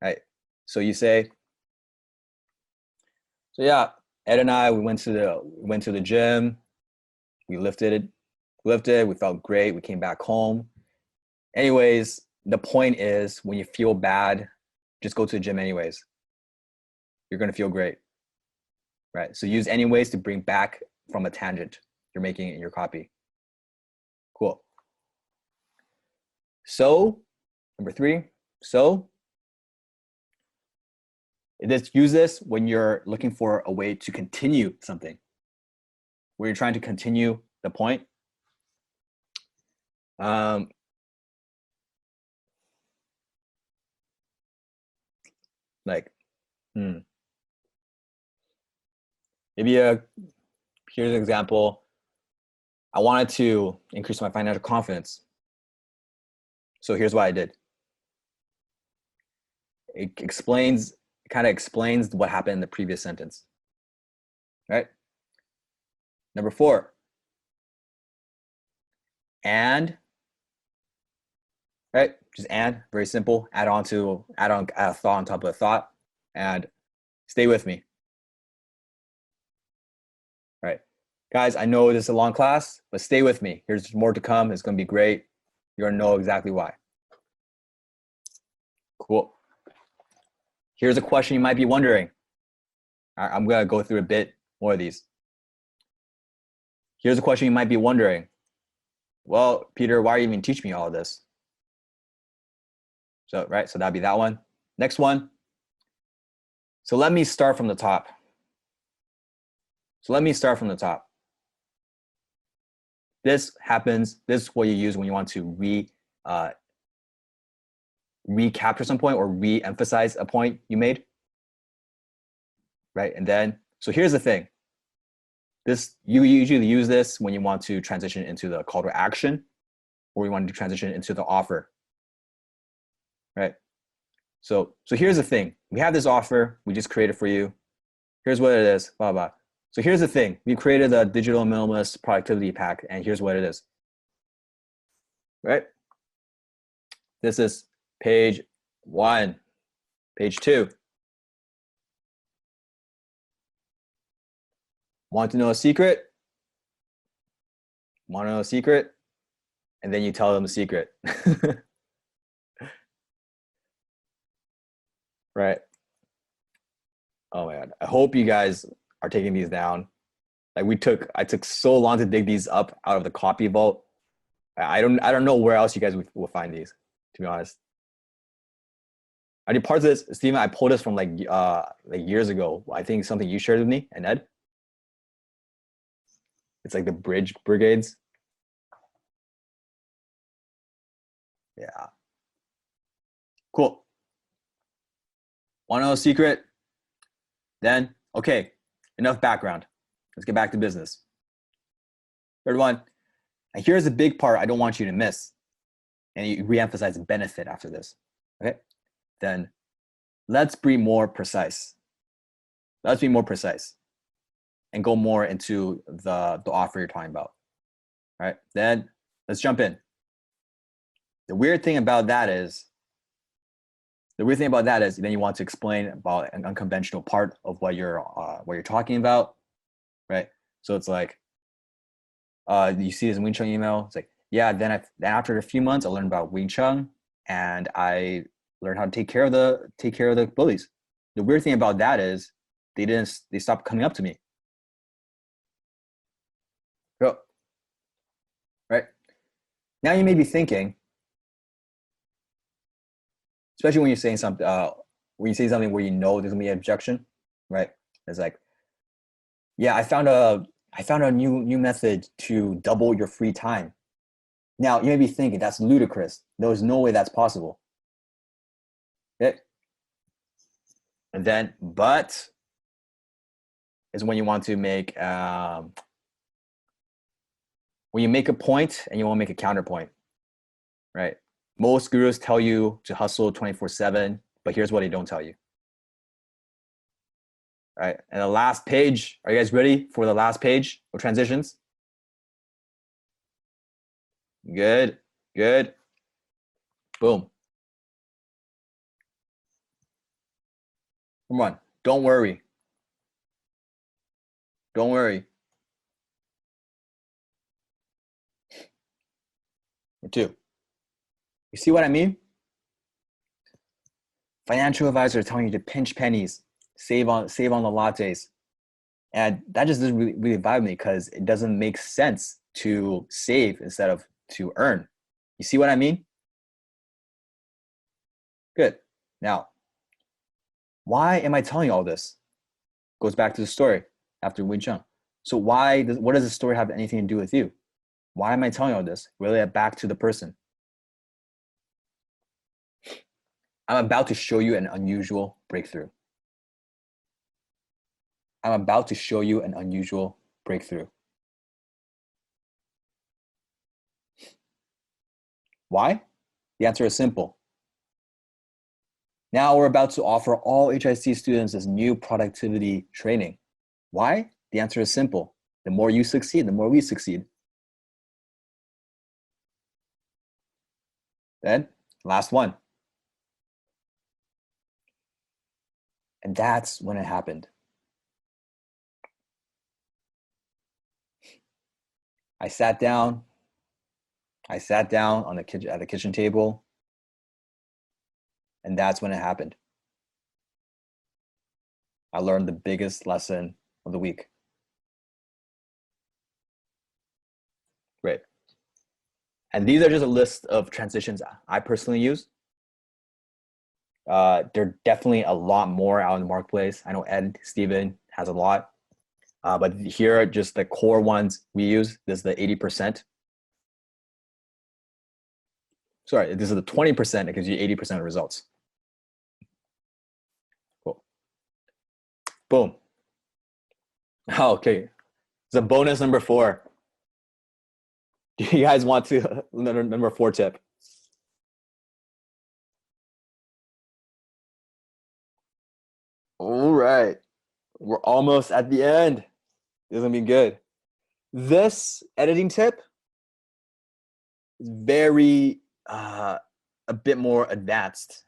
Right? So you say, so yeah, Ed and I, we went to the gym, we lifted, we felt great, we came back home. Anyways, the point is, when you feel bad, just go to the gym anyways. You're gonna feel great. Right? So use anyways to bring back from a tangent you're making in your copy. Cool. So, number 3, so use this when you're looking for a way to continue something, where you're trying to continue the point. Maybe here's an example. I wanted to increase my financial confidence. So here's what I did. It kind of explains what happened in the previous sentence. Right? Number 4. And, right? Just and, very simple. Add a thought on top of a thought, and stay with me. Right? Guys, I know this is a long class, but stay with me. Here's more to come. It's going to be great. You're going to know exactly why. Cool. Here's a question you might be wondering. I'm going to go through a bit more of these. Here's a question you might be wondering. Well, Peter, why are you even teaching me all of this? So, right, so that'd be that one. Next one. So let me start from the top. this happens. This is what you use when you want to recapture some point or re-emphasize a point you made, right? And then, so here's the thing. You usually use this when you want to transition into the call to action, or you want to transition into the offer, right? So here's the thing. We have this offer. We just created for you. Here's what it is, blah, blah. So here's the thing. We created a digital minimalist productivity pack, and here's what it is, right? This is page 1, page 2. Want to know a secret? Want to know a secret? And then you tell them the secret. Right. Oh my God. I hope you guys are taking these down. Like I took so long to dig these up out of the copy vault. I don't know where else you guys will find these, to be honest. I did parts of this, Steven, I pulled this from like years ago. I think something you shared with me and Ed. It's like the bridge brigades. Yeah. Cool. Want to know a secret? Then, okay, enough background. Let's get back to business. Third one, and here's the big part I don't want you to miss. And you reemphasize benefit after this, okay? Then let's be more precise. Let's be more precise and go more into the offer you're talking about, all right? Then let's jump in. The weird thing about that is then you want to explain about an unconventional part of what you're talking about, right? So it's like, you see this Wing Chun email. It's like, yeah. Then after a few months, I learned about Wing Chun, and I learned how to take care of the bullies. The weird thing about that is they stopped coming up to me. So, right now you may be thinking, especially when you're saying something, when you say something where you know there's gonna be an objection, right? It's like, yeah, I found a new method to double your free time. Now you may be thinking that's ludicrous. There's no way that's possible. Okay. And then, but is when you want to make when you make a point and you want to make a counterpoint, right? Most gurus tell you to hustle 24/7, but here's what they don't tell you. All right, and the last page, are you guys ready for the last page of transitions? Good, good. Boom. Come on, don't worry. Don't worry. Number 2. You see what I mean? Financial advisors are telling you to pinch pennies, save on the lattes. And that just doesn't really vibe me because it doesn't make sense to save instead of to earn. You see what I mean? Good. Now, why am I telling you all this? Goes back to the story after Wing Chun. So what does the story have anything to do with you? Why am I telling you all this? Relay it back to the person. I'm about to show you an unusual breakthrough. I'm about to show you an unusual breakthrough. Why? The answer is simple. Now we're about to offer all HIC students this new productivity training. Why? The answer is simple. The more you succeed, the more we succeed. Then, last one. And that's when it happened. I sat down on at the kitchen table, and that's when it happened. I learned the biggest lesson of the week. Great. And these are just a list of transitions I personally use. There are definitely a lot more out in the marketplace. I know Ed, Steven has a lot. But here are just the core ones we use. This is the 80%. Sorry, this is the 20%. It gives you 80% of results. Cool. Boom. Oh, okay. It's a bonus number 4. Do you guys want to number 4 tip? All right. We're almost at the end. This is gonna be good. This editing tip is very a bit more advanced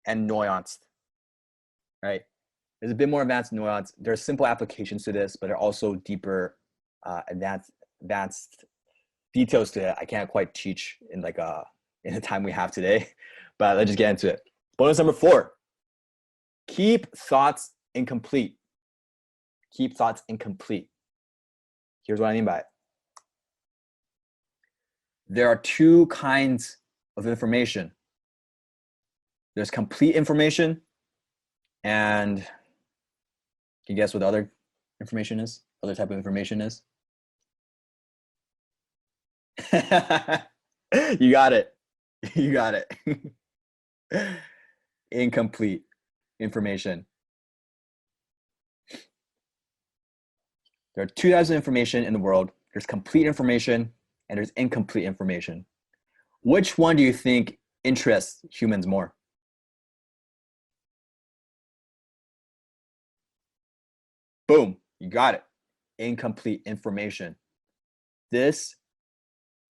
and nuanced. Right? There's a bit more advanced nuance. There's simple applications to this, but there are also deeper, advanced details to it. I can't quite teach in in the time we have today, but let's just get into it. Bonus number 4: keep thoughts incomplete. Keep thoughts incomplete. Here's what I mean by it. There are 2 kinds of information. There's complete information, and can you guess what the other information is? Other type of information is? You got it. You got it. Incomplete information. There are 2 types of information in the world. There's complete information and there's incomplete information. Which one do you think interests humans more? Boom, you got it. Incomplete information. This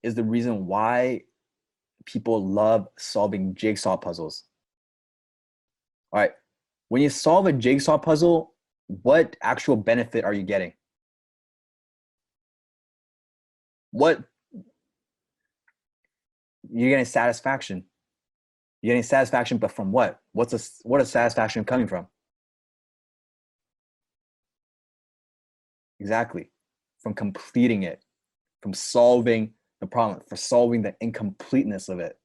is the reason why people love solving jigsaw puzzles. All right, when you solve a jigsaw puzzle, what actual benefit are you getting? What? You're getting satisfaction. You're getting satisfaction, but from what? What is satisfaction coming from? Exactly. From completing it, from solving the problem, for solving the incompleteness of it.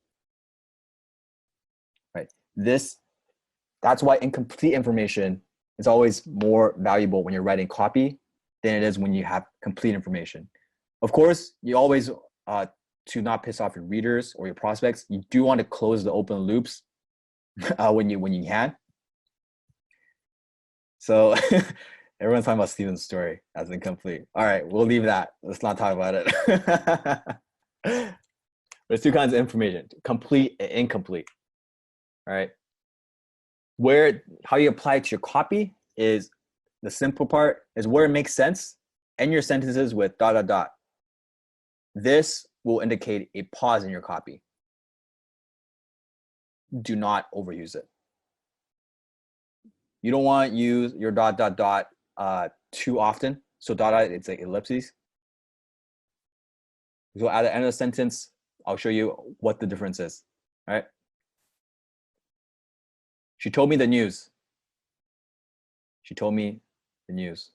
Right? That's why incomplete information is always more valuable when you're writing copy than it is when you have complete information. Of course, you always, to not piss off your readers or your prospects, you do want to close the open loops when you can. So everyone's talking about Steven's story as incomplete. All right, we'll leave that. Let's not talk about it. There's 2 kinds of information: complete and incomplete. All right. How you apply it to your copy is the simple part is where it makes sense. End your sentences with ... This will indicate a pause in your copy. Do not overuse it. You don't want to use your ... too often. So ... it's like ellipses. So at the end of the sentence, I'll show you what the difference is. All right. She told me the news. She told me the news.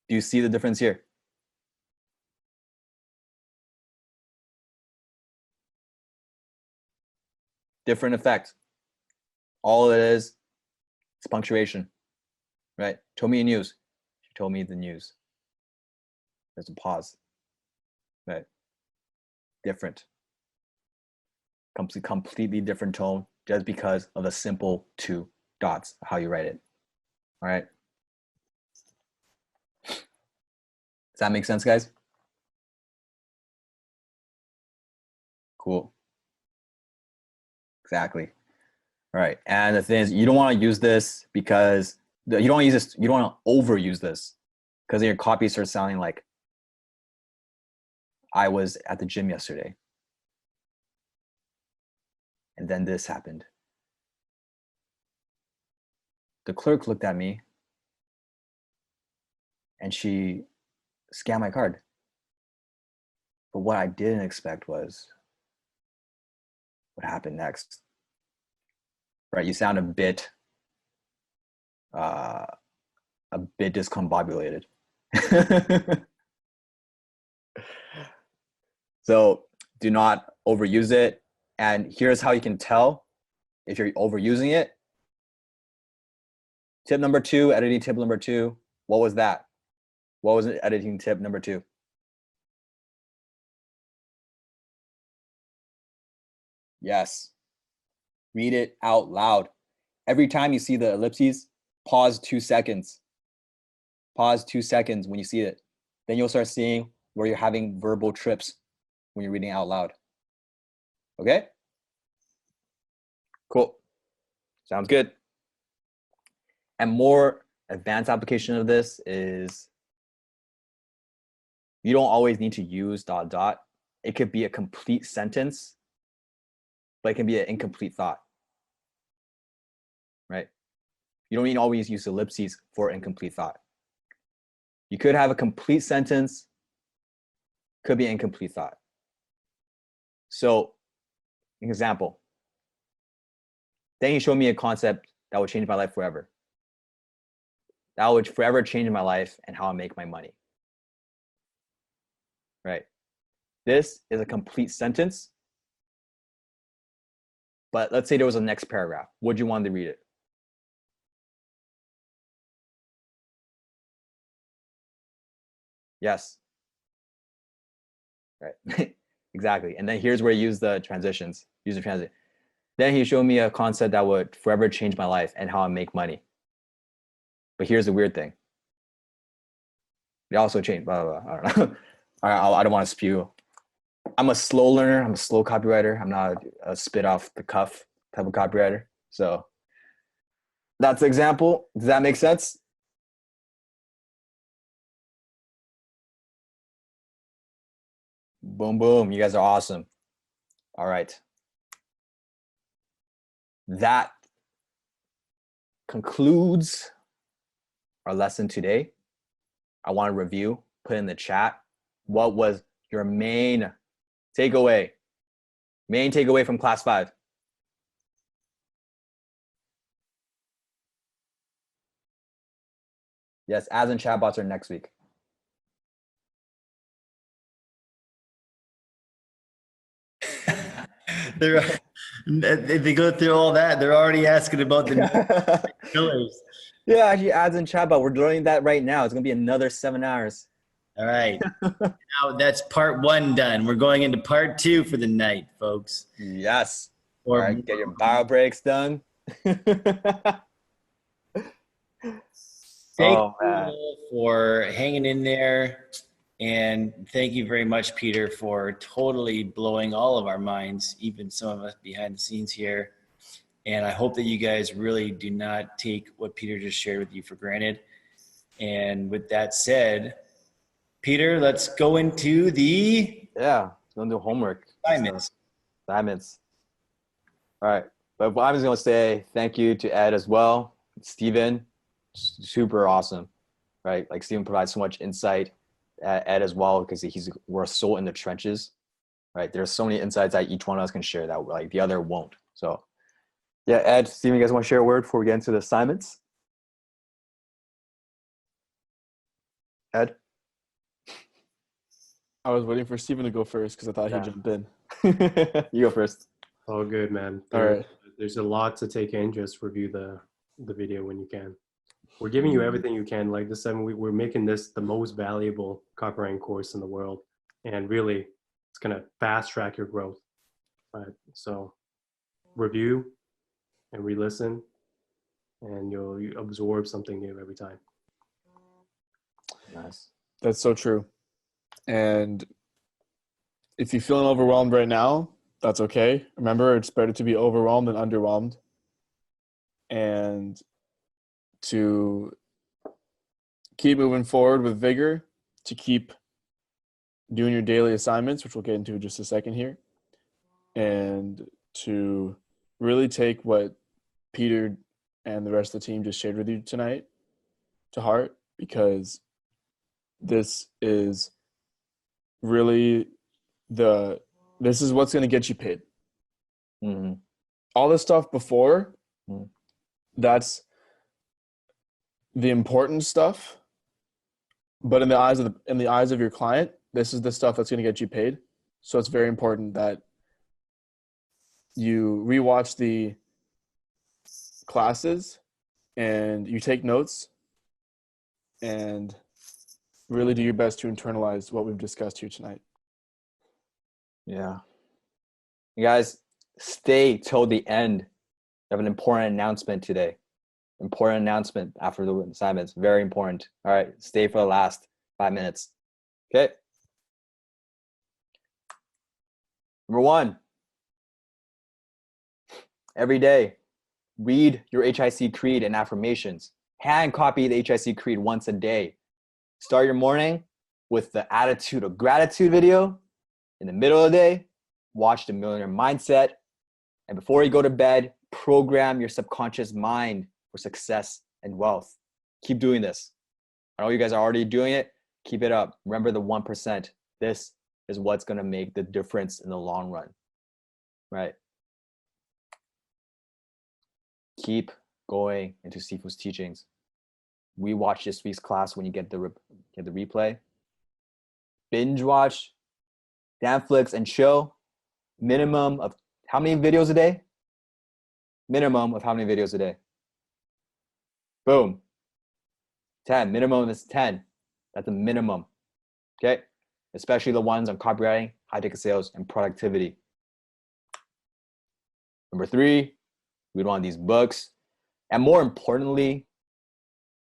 Do you see the difference here? Different effect. All it is punctuation, right? Told me the news. She told me the news. There's a pause, right? Different. Completely different tone just because of the simple 2 dots, how you write it. All right. Does that make sense, guys? Cool. Exactly. All right. And the thing is, you don't want to use this because you don't use this. You don't want to overuse this because then your copy starts sounding like I was at the gym yesterday. And then this happened. The clerk looked at me and she scanned my card. But what I didn't expect was what happened next. Right? You sound a bit discombobulated. So do not overuse it. And here's how you can tell if you're overusing it. Tip number 2, editing tip number 2. What was that? What was editing tip number 2? Yes. Read it out loud. Every time you see the ellipses, pause 2 seconds. Pause 2 seconds when you see it. Then you'll start seeing where you're having verbal trips when you're reading out loud. Okay? Cool. Sounds good. And more advanced application of this is you don't always need to use ... It could be a complete sentence, but it can be an incomplete thought, right? You don't need to always use ellipses for incomplete thought. You could have a complete sentence, could be an incomplete thought. So, an example. Then he showed me a concept that would change my life forever. That would forever change my life and how I make my money. Right? This is a complete sentence. But let's say there was a next paragraph. Would you want to read it? Yes. Right. Exactly. And then here's where you use the transitions. Use the transit. Then he showed me a concept that would forever change my life and how I make money. But here's the weird thing. It also changed. Blah, blah, blah. I don't know. I don't want to spew. I'm a slow learner. I'm a slow copywriter. I'm not a spit off the cuff type of copywriter. So that's the example. Does that make sense? Boom, boom. You guys are awesome. All right. That concludes our lesson today. I want to review, put in the chat. What was your main takeaway? Main takeaway from class 5? Yes, ads and chatbots are next week. If they go through all that, they're already asking about the pillars. Yeah, actually, ads and chatbot. We're learning that right now. It's gonna be another 7 hours. All right. Now that's part 1 done. We're going into part 2 for the night, folks. Yes. Or all right, get your bio breaks done. Thank Oh, you man. all for hanging in there. And thank you very much, Peter, for totally blowing all of our minds, even some of us behind the scenes here. And I hope that you guys really do not take what Peter just shared with you for granted. And with that said, Peter, let's go into the Gonna do homework. assignments. Assignments. All right. But I'm just gonna say thank you to Ed as well. Steven, super awesome. Right? Like Steven provides so much insight. Ed as well, because we're so in the trenches. Right? There's so many insights that each one of us can share that like the other won't. So yeah, Ed, Steven, you guys want to share a word before we get into the assignments? Ed? I was waiting for Steven to go first because I thought he'd jump in. You go first. All good, man. All right. There's a lot to take in. Just review the video when you can. We're giving you everything you can. Like the 7 week, we're making this the most valuable copywriting course in the world, and really, it's gonna fast track your growth. Right. So, review and re-listen, and you'll absorb something new every time. Nice. That's so true. And if you're feeling overwhelmed right now, that's okay. Remember, it's better to be overwhelmed than underwhelmed. And to keep moving forward with vigor, to keep doing your daily assignments, which we'll get into in just a second here, and to really take what Peter and the rest of the team just shared with you tonight to heart, because this is really this is what's going to get you paid. Mm-hmm. All this stuff before, that's the important stuff, but in the eyes of your client, this is the stuff that's going to get you paid. So it's very important that you rewatch the classes and you take notes and really do your best to internalize what we've discussed here tonight. Yeah. You guys, stay till the end. I have an important announcement today. Important announcement after the assignments. Very important. All right, stay for the last 5 minutes. Okay. Number 1, every day, read your HIC creed and affirmations. Hand copy the HIC creed once a day. Start your morning with the attitude of gratitude video. In the middle of the day, watch the Millionaire Mindset. And before you go to bed, program your subconscious mind for success and wealth. Keep doing this. I know you guys are already doing it. Keep it up. Remember the 1%. This is what's going to make the difference in the long run. Right? Keep going into Sifu's teachings. We watch this week's class when you get the replay. Binge watch, Netflix and chill. Minimum of how many videos a day? Minimum of how many videos a day? Boom. 10. Minimum is 10. That's a minimum. Okay? Especially the ones on copywriting, high ticket sales, and productivity. Number 3, read one of these books. And more importantly,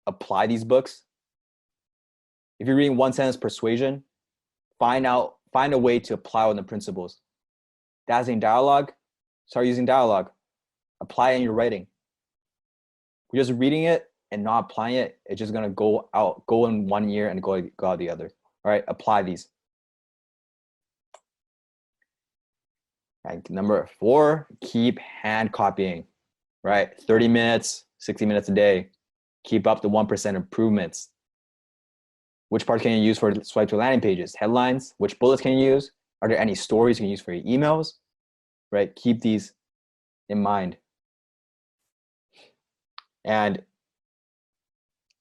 apply these books. If you're reading One Sentence Persuasion, find a way to apply on the principles. Dazzling dialogue, start using dialogue. Apply it in your writing. If you're just reading it and not applying it, it's just gonna go in one ear and go out the other. All right, apply these. And number 4, keep hand copying. Right, 30 minutes, 60 minutes a day. Keep up the 1% improvements. Which parts can you use for swipe to landing pages? Headlines. Which bullets can you use? Are there any stories you can use for your emails? Right, keep these in mind. And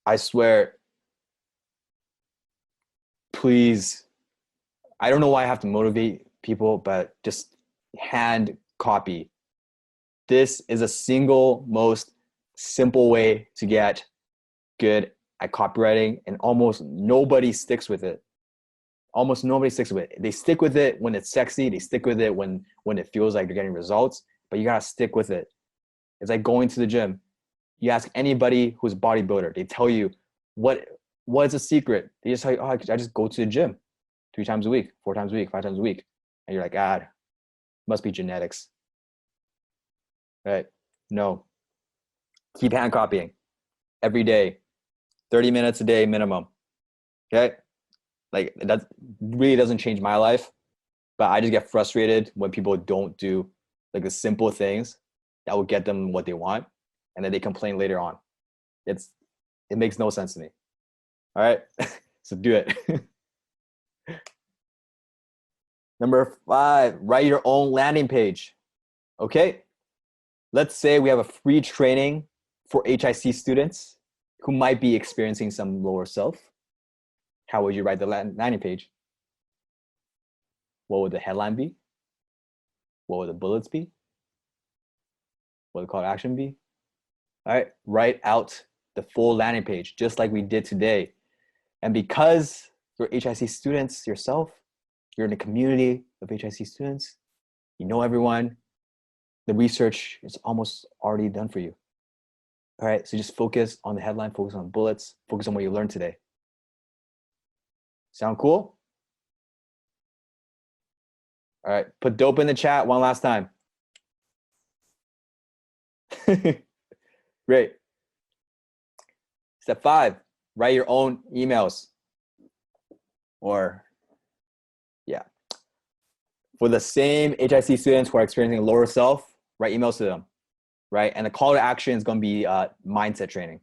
I swear, please, I don't know why I have to motivate people, but just hand copy. This is a single most simple way to get good at copywriting, and almost nobody sticks with it. Almost nobody sticks with it. They stick with it when it's sexy. They stick with it when it feels like they're getting results, but you gotta stick with it. It's like going to the gym. You ask anybody who's a bodybuilder, they tell you what is the secret. They just tell you, oh, I just go to the gym 3 times a week, 4 times a week, 5 times a week. And you're like, must be genetics. Right? No. Keep hand copying every day, 30 minutes a day minimum. Okay? Like, that really doesn't change my life, but I just get frustrated when people don't do like the simple things that will get them what they want, and then they complain later on. It makes no sense to me. All right? So do it. Number 5, write your own landing page. Okay? Let's say we have a free training for HIC students who might be experiencing some lower self. How would you write the landing page? What would the headline be? What would the bullets be? What would the call to action be? All right, write out the full landing page, just like we did today. And because you're HIC students yourself, you're in a community of HIC students, you know everyone, the research is almost already done for you. All right, so just focus on the headline, focus on bullets, focus on what you learned today. Sound cool? All right, put dope in the chat one last time. Great. Step 5, write your own emails. Or, yeah. For the same HIC students who are experiencing lower self, write emails to them, right? And the call to action is going to be mindset training,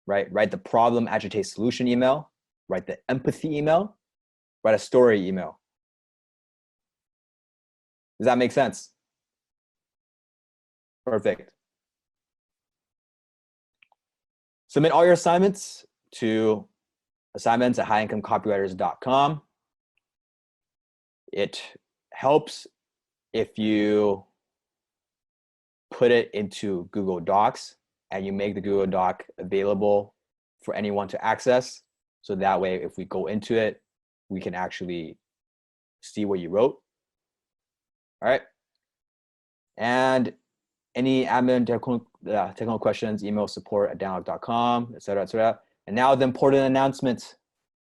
right? Write the problem, agitate, solution email, write the empathy email, write a story email. Does that make sense? Perfect. Submit all your assignments to assignments@highincomecopywriters.com. It helps if you put it into Google Docs and you make the Google Doc available for anyone to access. So that way, if we go into it, we can actually see what you wrote. All right. And any admin technical questions, email support@download.com, etc., etc. And now the important announcement.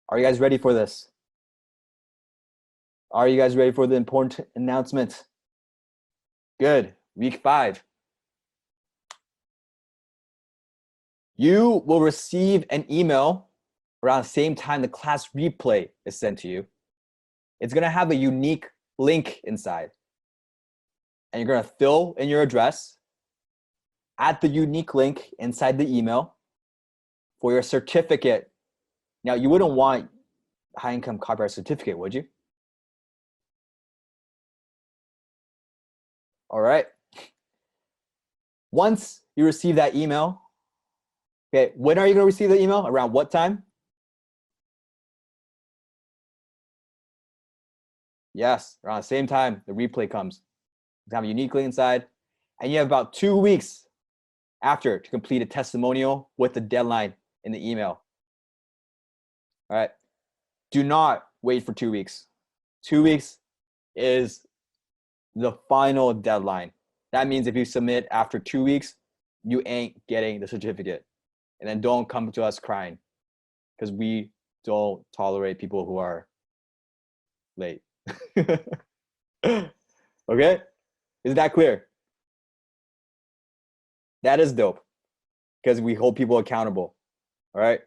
Are you guys ready for this? Are you guys ready for the important announcement? Good. Week 5. You will receive an email around the same time the class replay is sent to you. It's going to have a unique link inside. And you're going to fill in your address at the unique link inside the email for your certificate. Now, you wouldn't want high income copyright certificate, would you? All right. Once you receive that email, okay, when are you going to receive the email? Around what time? Yes, around the same time the replay comes. You have a unique link inside, and you have about 2 weeks after to complete a testimonial with the deadline in the email. All right. Do not wait for 2 weeks. 2 weeks is the final deadline. That means if you submit after 2 weeks, you ain't getting the certificate. And then don't come to us crying, because we don't tolerate people who are late. Okay? Is that clear? That is dope, because we hold people accountable. All right?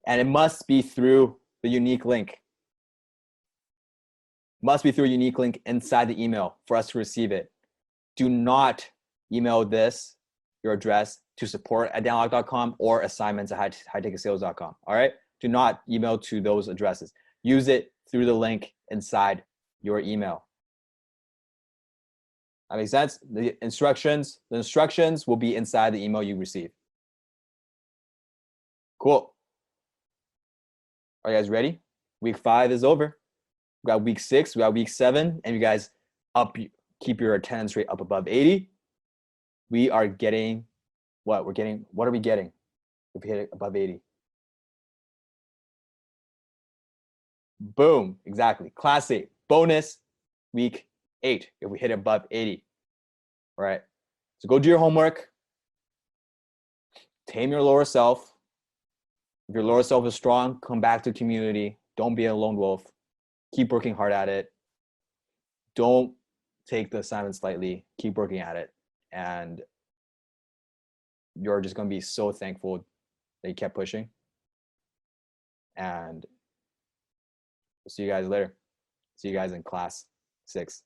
And it must be through the unique link. Must be through a unique link inside the email for us to receive it. Do not email this, your address, to support@downlock.com or assignments@highticketsales.com. All right? Do not email to those addresses. Use it through the link inside your email. That makes sense? The instructions will be inside the email you receive. Cool. Are you guys ready? Week 5 is over. We got week 6, we got week 7, and you guys keep your attendance rate up above 80. We are getting what are we getting if we hit it above 80? Boom, exactly. Class 8 bonus week 8 if we hit above 80. All right. So go do your homework. Tame your lower self. If your lower self is strong, come back to the community. Don't be a lone wolf. Keep working hard at it. Don't take the assignments lightly. Keep working at it. And you're just going to be so thankful that you kept pushing. And we'll see you guys later. See you guys in class 6.